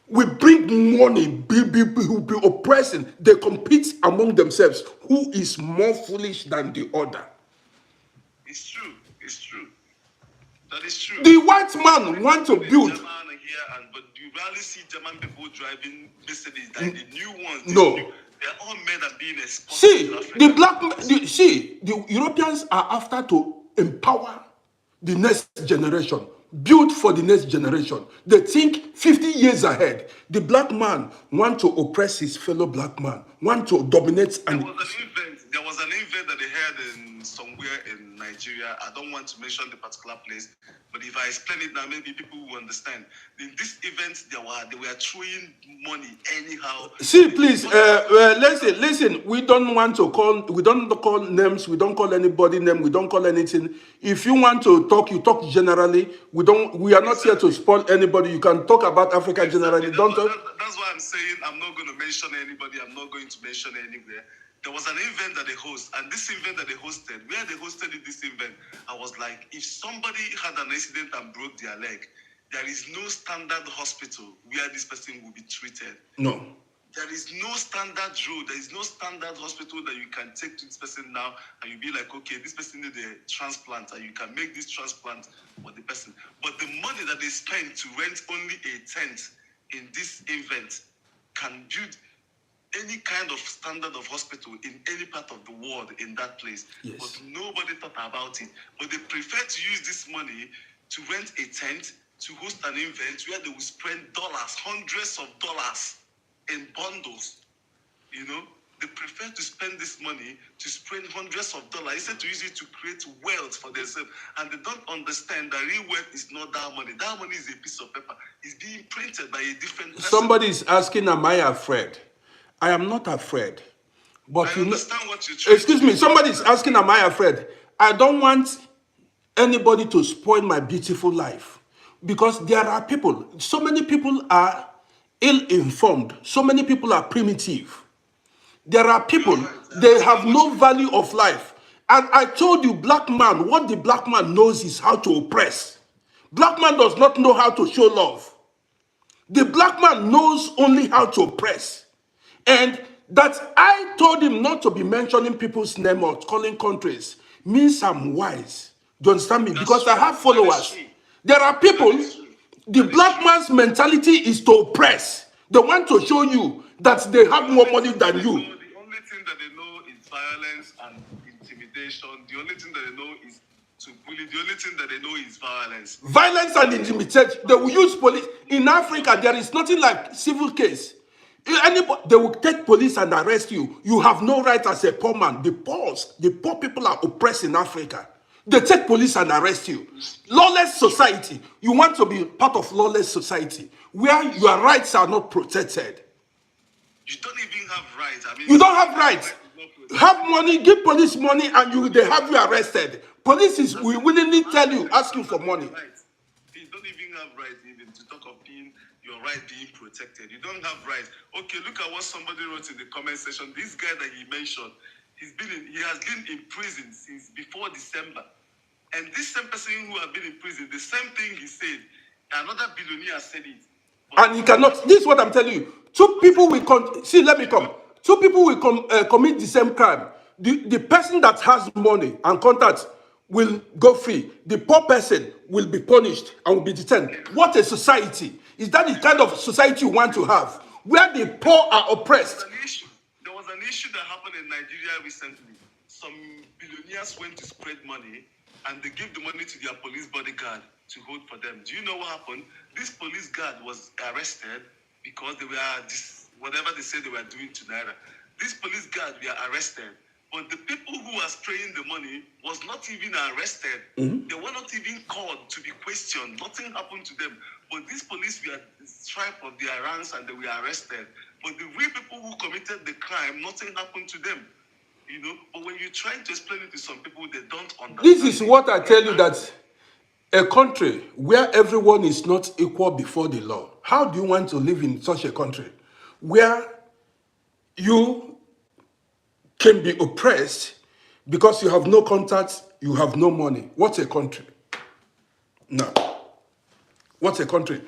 will bring money, will be oppressing. They compete among themselves. Who is more foolish than the other? It's true. It's true. That is true. The white man want to build. German here, but you rarely see German people driving Mercedes, like the new ones. No. They're all men that being exported See, to Africa. the Europeans are after to empower the next generation, build for the next generation. They think 50 years ahead. The black man want to oppress his fellow black man, want to dominate. And There was an event that they had in somewhere in Nigeria. I don't want to mention the particular place, but if I explain it now, maybe people will understand. In this event, they were throwing money anyhow. see, please, listen. We don't call names. We don't call anybody name. We don't call anything. If you want to talk, you talk generally. We are not here to spoil anybody. You can talk about Africa generally. That's why I'm saying I'm not going to mention anybody. I'm not going to mention anywhere. There was an event that they host, and this event that they hosted, where they hosted this event, I was like, if somebody had an accident and broke their leg, there is no standard hospital where this person will be treated. No. There is no standard road. There is no standard hospital that you can take to this person now, and you'll be like, okay, this person needs a transplant, and you can make this transplant for the person. But the money that they spend to rent only a tent in this event can build any kind of standard of hospital in any part of the world in that place. Yes. But nobody thought about it. But they prefer to use this money to rent a tent, to host an event where they will spend dollars, hundreds of dollars in bundles. You know, they prefer to spend this money to spend hundreds of dollars instead to use it to create wealth for themselves. And they don't understand that real wealth is not that money. That money is a piece of paper. It's being printed by a different person. Somebody is asking, am I afraid? I am not afraid. But I understand what you're trying excuse to me, do. somebody is asking, am I afraid? I don't want anybody to spoil my beautiful life. Because there are people, so many people are ill-informed. So many people are primitive. There are people, they have no value of life. And I told you, black man, what the black man knows is how to oppress. Black man does not know how to show love. The black man knows only how to oppress. And that I told him not to be mentioning people's name or calling countries means I'm wise. Do you understand me? Because I have followers. There are people, the black man's mentality is to oppress. They want to show you that they have more money than you. The only thing that they know is violence and intimidation. The only thing that they know is to bully. The only thing that they know is violence. Violence and intimidation. They will use police. In Africa, there is nothing like civil case. They will take police and arrest you. You have no right as a poor man. The poor people are oppressed in Africa. They take police and arrest you. Lawless society. You want to be part of lawless society where your rights are not protected. You don't even have rights. I mean, You don't have rights. Have money, give police money, and they have you arrested. Police will willingly tell you, ask you for money. You don't even have rights even to talk of your right being protected. You don't have rights. Okay, look at what somebody wrote in the comment section. This guy that he mentioned, he has been in prison since before December. And this same person who has been in prison, the same thing he said, another billionaire said it. And he cannot. This is what I'm telling you. Two people will let me come. Two people will commit the same crime. The person that has money and contacts will go free. The poor person will be punished and will be detained. What a society! Is that the kind of society you want to have, where the poor are oppressed? There was issue that happened in Nigeria recently. Some billionaires went to spread money and they gave the money to their police bodyguard to hold for them. Do you know what happened? This police guard was arrested because they were whatever they said they were doing to Naira. This police guard were arrested, but the people who were spraying the money was not even arrested. They were not even called to be questioned. Nothing happened to them. But these police were stripped of their ranks and they were arrested. But the real people who committed the crime, nothing happened to them. You know, but when you try to explain it to some people, they don't understand. This is what I tell you, that a country where everyone is not equal before the law, how do you want to live in such a country where you can be oppressed because you have no contacts, you have no money? What's a country? No. What's a country?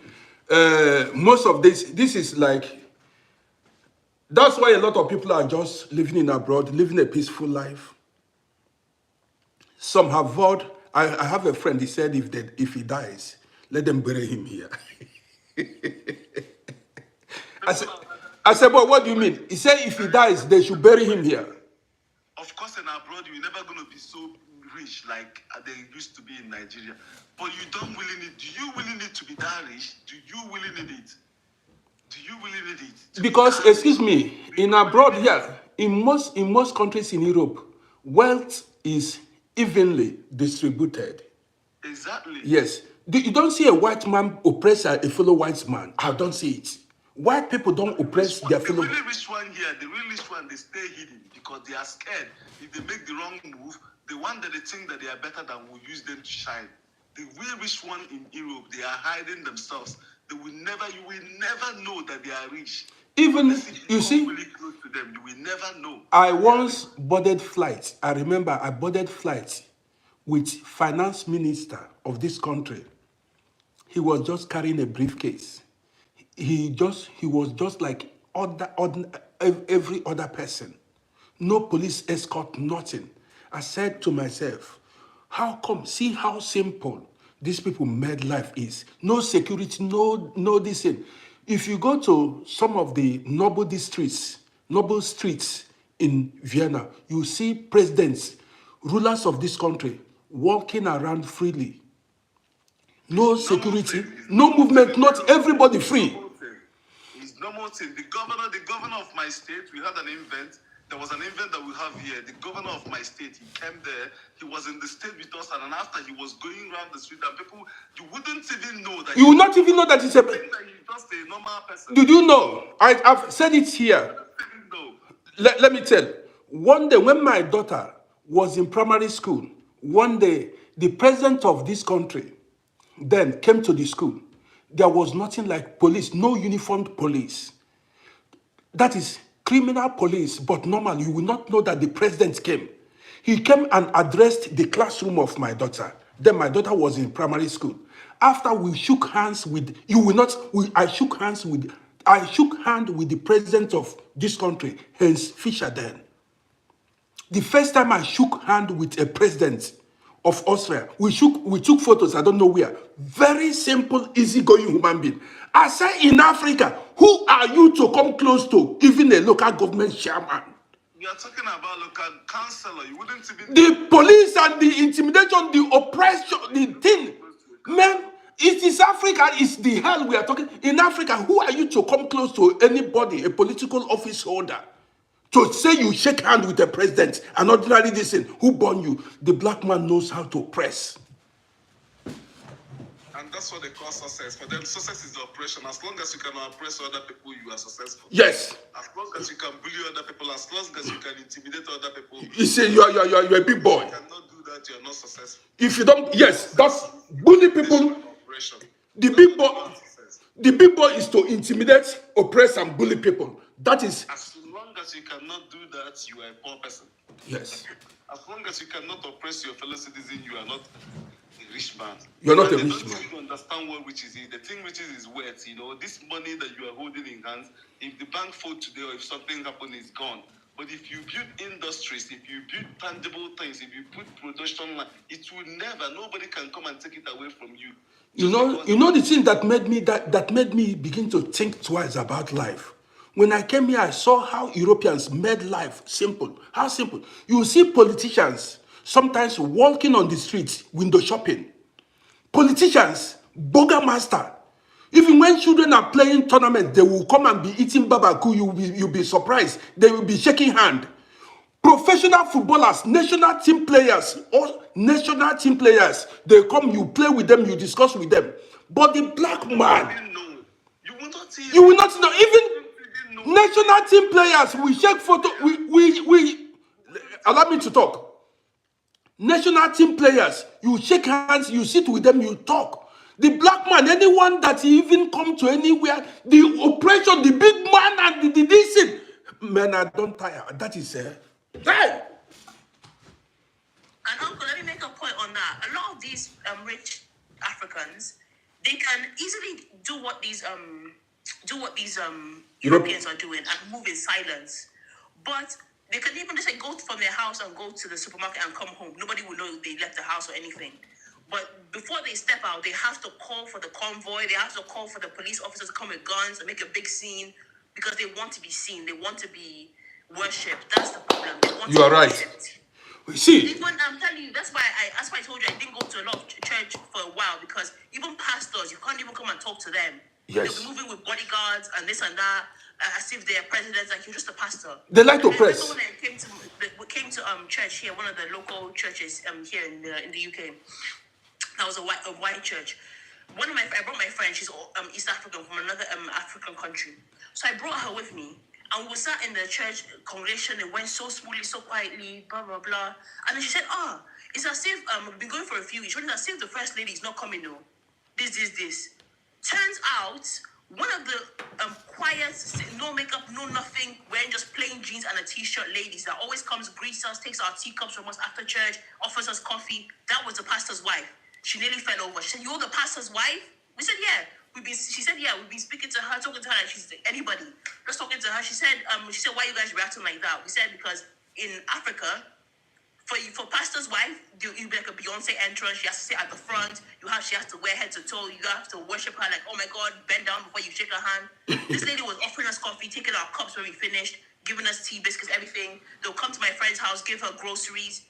Most of this is like, that's why a lot of people are just living in abroad, living a peaceful life. Some have vowed. I have a friend, he said if he dies, let them bury him here. I said, but what do you mean? He said if he dies, they should bury him here. Of course, in abroad, you're never going to be so rich like they used to be in Nigeria. But you don't really need, do you really need to be that rich? Do you really need it? Do you really need it? Because, excuse me, in abroad here, in most countries in Europe, wealth is evenly distributed. Exactly. Yes. You don't see a white man oppress a fellow white man. I don't see it. White people don't oppress their fellow. The really rich one here, the really rich one, they stay hidden because they are scared. If they make the wrong move, the one that they think that they are better than will use them to shine. The real rich one in Europe, they are hiding themselves. You will never know that they are rich. Even, you see, really close to them, you will never know. I once boarded flights. I remember I boarded flights with finance minister of this country. He was just carrying a briefcase. He was just like every other person. No police escort, nothing. I said to myself, how come? See how simple these people made life is. No security, no this thing. If you go to some of the noble streets in Vienna, you see presidents, rulers of this country walking around freely. No security, no movement, not everybody free. It's normal thing. The governor of my state, we had an event. There was an event that we have here. The governor of my state, he came there. He was in the state with us, and after he was going around the street, and people, you wouldn't even know that. You will not even know that he's he's just a normal person. Did you know? I've said it here. Let me tell. One day when my daughter was in primary school, one day the president of this country then came to the school. There was nothing like police, no uniformed police. That is criminal police, but normally you will not know that the president came. He came and addressed the classroom of my daughter. Then my daughter was in primary school. After we shook hands with, I shook hand with the president of this country, Hans Fischer then. The first time I shook hand with a president of Austria, we took photos, I don't know where. Very simple, easygoing human being. I say in Africa, who are you to come close to even a local government chairman? You are talking about local councillor. You wouldn't even. The police and the intimidation, the oppression, the thing. Man, it is Africa, it's the hell we are talking. In Africa, who are you to come close to anybody, a political office holder? To say you shake hand with the president, an ordinary citizen who born you, the black man knows how to oppress. And that's what they call success. For them, success is the oppression. As long as you can oppress other people, you are successful. Yes. As long as you can bully other people, as long as you can intimidate other people. You say you're a big boy. If you cannot do that, you are not successful. If you don't, yes, that's bully people. The big boy is to intimidate, oppress, and bully people. That is. As long as you cannot do that, you are a poor person. Yes. As long as you cannot oppress your fellow citizen, you are not a rich man. You're not a rich man. You understand what riches is. The thing riches is worth. You know, this money that you are holding in hands, if the bank fold today or if something happens, it's gone. But if you build industries, if you build tangible things, if you put production line, it will never. Nobody can come and take it away from you. You know the thing that made me begin to think twice about life. When I came here, I saw how Europeans made life simple. How simple. You see politicians sometimes walking on the streets, window shopping. Politicians, burger master. Even when children are playing tournament, they will come and be eating barbeque. You'll be surprised. They will be shaking hand. Professional footballers, national team players, they come, you play with them, you discuss with them. But the black man, didn't know. You will not see. you will not know. Even national team players, we shake photo. We allow me to talk. National team players, you shake hands, you sit with them, you talk. The black man, anyone that even come to anywhere, the oppression, the big man and the this, man, I don't tire. That is hey. And uncle, let me make a point on that. A lot of these rich Africans, they can easily do what these Europeans are doing and move in silence. But they can even just like go from their house and go to the supermarket and come home. Nobody will know they left the house or anything. But before they step out, they have to call for the convoy. They have to call for the police officers to come with guns and make a big scene because they want to be seen. They want to be worshipped. That's the problem. They want You to are be right. worshipped. See, Even I'm telling you, that's why I told you I didn't go to a lot of church for a while because even pastors, you can't even come and talk to them. Yes. They'll be moving with bodyguards and this and that, as if they're presidents. Like you're just a pastor. they like to And I remember press. when I came to church here, one of the local churches here in the UK. That was a white church. I brought my friend. She's East African from another African country. So I brought her with me, and we sat in the church congregation. It went so smoothly, so quietly, blah blah blah. And then she said, "Ah, it's as if we've been going for a few weeks. It's as if the first lady is not coming. No, this. Turns out." One of the quiet, no makeup, no nothing, wearing just plain jeans and a t-shirt ladies that always comes, greets us, takes our teacups from us after church, offers us coffee. That was the pastor's wife. She nearly fell over. She said, "You're the pastor's wife?" We said, "Yeah." She said, "Yeah." We've been speaking to her, talking to her like she's anybody. Just talking to her. She said, "Why are you guys reacting like that?" We said, "Because in Africa, for pastor's wife, you be like a Beyonce entrance. She has to sit at the front. She has to wear head to toe. You have to worship her like, oh my God, bend down before you shake her hand." This lady was offering us coffee, taking our cups when we finished, giving us tea, biscuits, everything. They'll come to my friend's house, give her groceries,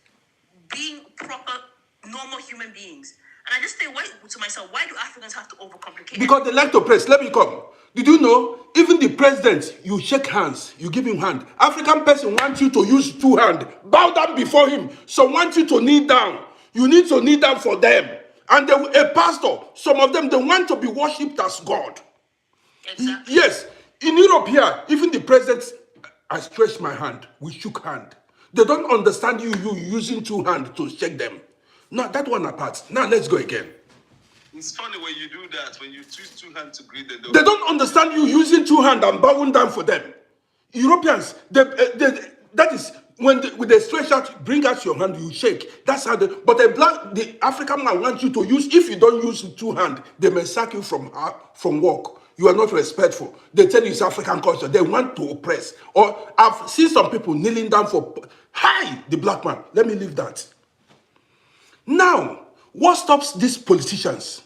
being proper, normal human beings. And I just say, to myself, why do Africans have to overcomplicate? Because they like to press. Let me come. Did you know, even the president, you shake hands, you give him hand. African person wants you to use two hands. Bow down before him. Some want you to kneel down. You need to kneel down for them. And a pastor, some of them, they want to be worshipped as God. Exactly. Yes. In Europe here, even the president, I stretched my hand. We shook hand. They don't understand you using two hands to shake them. Now, that one apart. Now, let's go again. It's funny when you do that, when you choose two hands to greet them. They don't understand you using two hands and bowing down for them. Europeans, that is when with the stretch out, bring out your hand, you shake. That's how but the African man wants you to use. If you don't use two hands, they may sack you from work. You are not respectful. They tell you it's African culture. They want to oppress. Or I've seen some people kneeling down for hi, the black man. Let me leave that. Now, what stops these politicians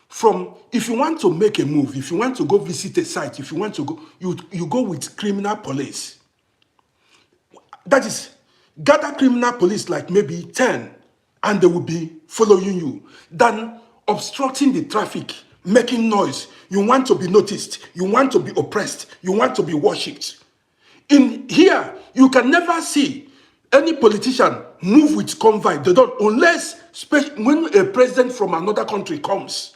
from, if you want to make a move, if you want to go visit a site, if you want to go, you go with criminal police. That is, gather criminal police like maybe 10, and they will be following you, than obstructing the traffic, making noise. You want to be noticed. You want to be oppressed. You want to be worshipped. In here, you can never see any politician move with convoy. They don't, unless when a president from another country comes.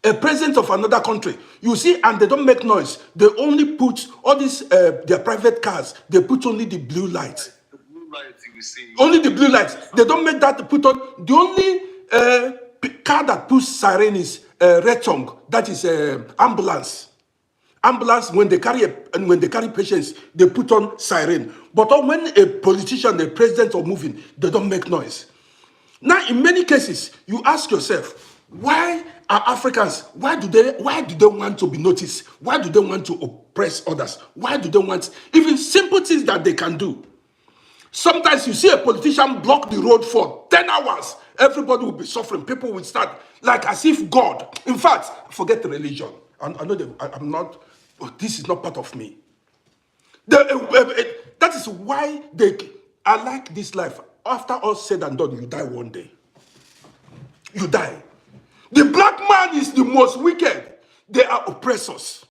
A president of another country, you see, and they don't make noise. They only put all these their private cars. They put only the blue lights. The blue lights you will see. Only the blue lights. They don't make that to put on. The only car that puts siren is red tongue. That is ambulance. Ambulance, when they carry patients, they put on siren. But when a politician, a president are moving, they don't make noise. Now, in many cases, you ask yourself, why are Africans, why do they want to be noticed? Why do they want to oppress others? Why do they want even simple things that they can do? Sometimes you see a politician block the road for 10 hours. Everybody will be suffering. People will start like as if God. In fact, forget the religion. I know that I'm not Oh, this is not part of me. That is why I like this life. After all said and done, you die one day. You die. The black man is the most wicked. They are oppressors.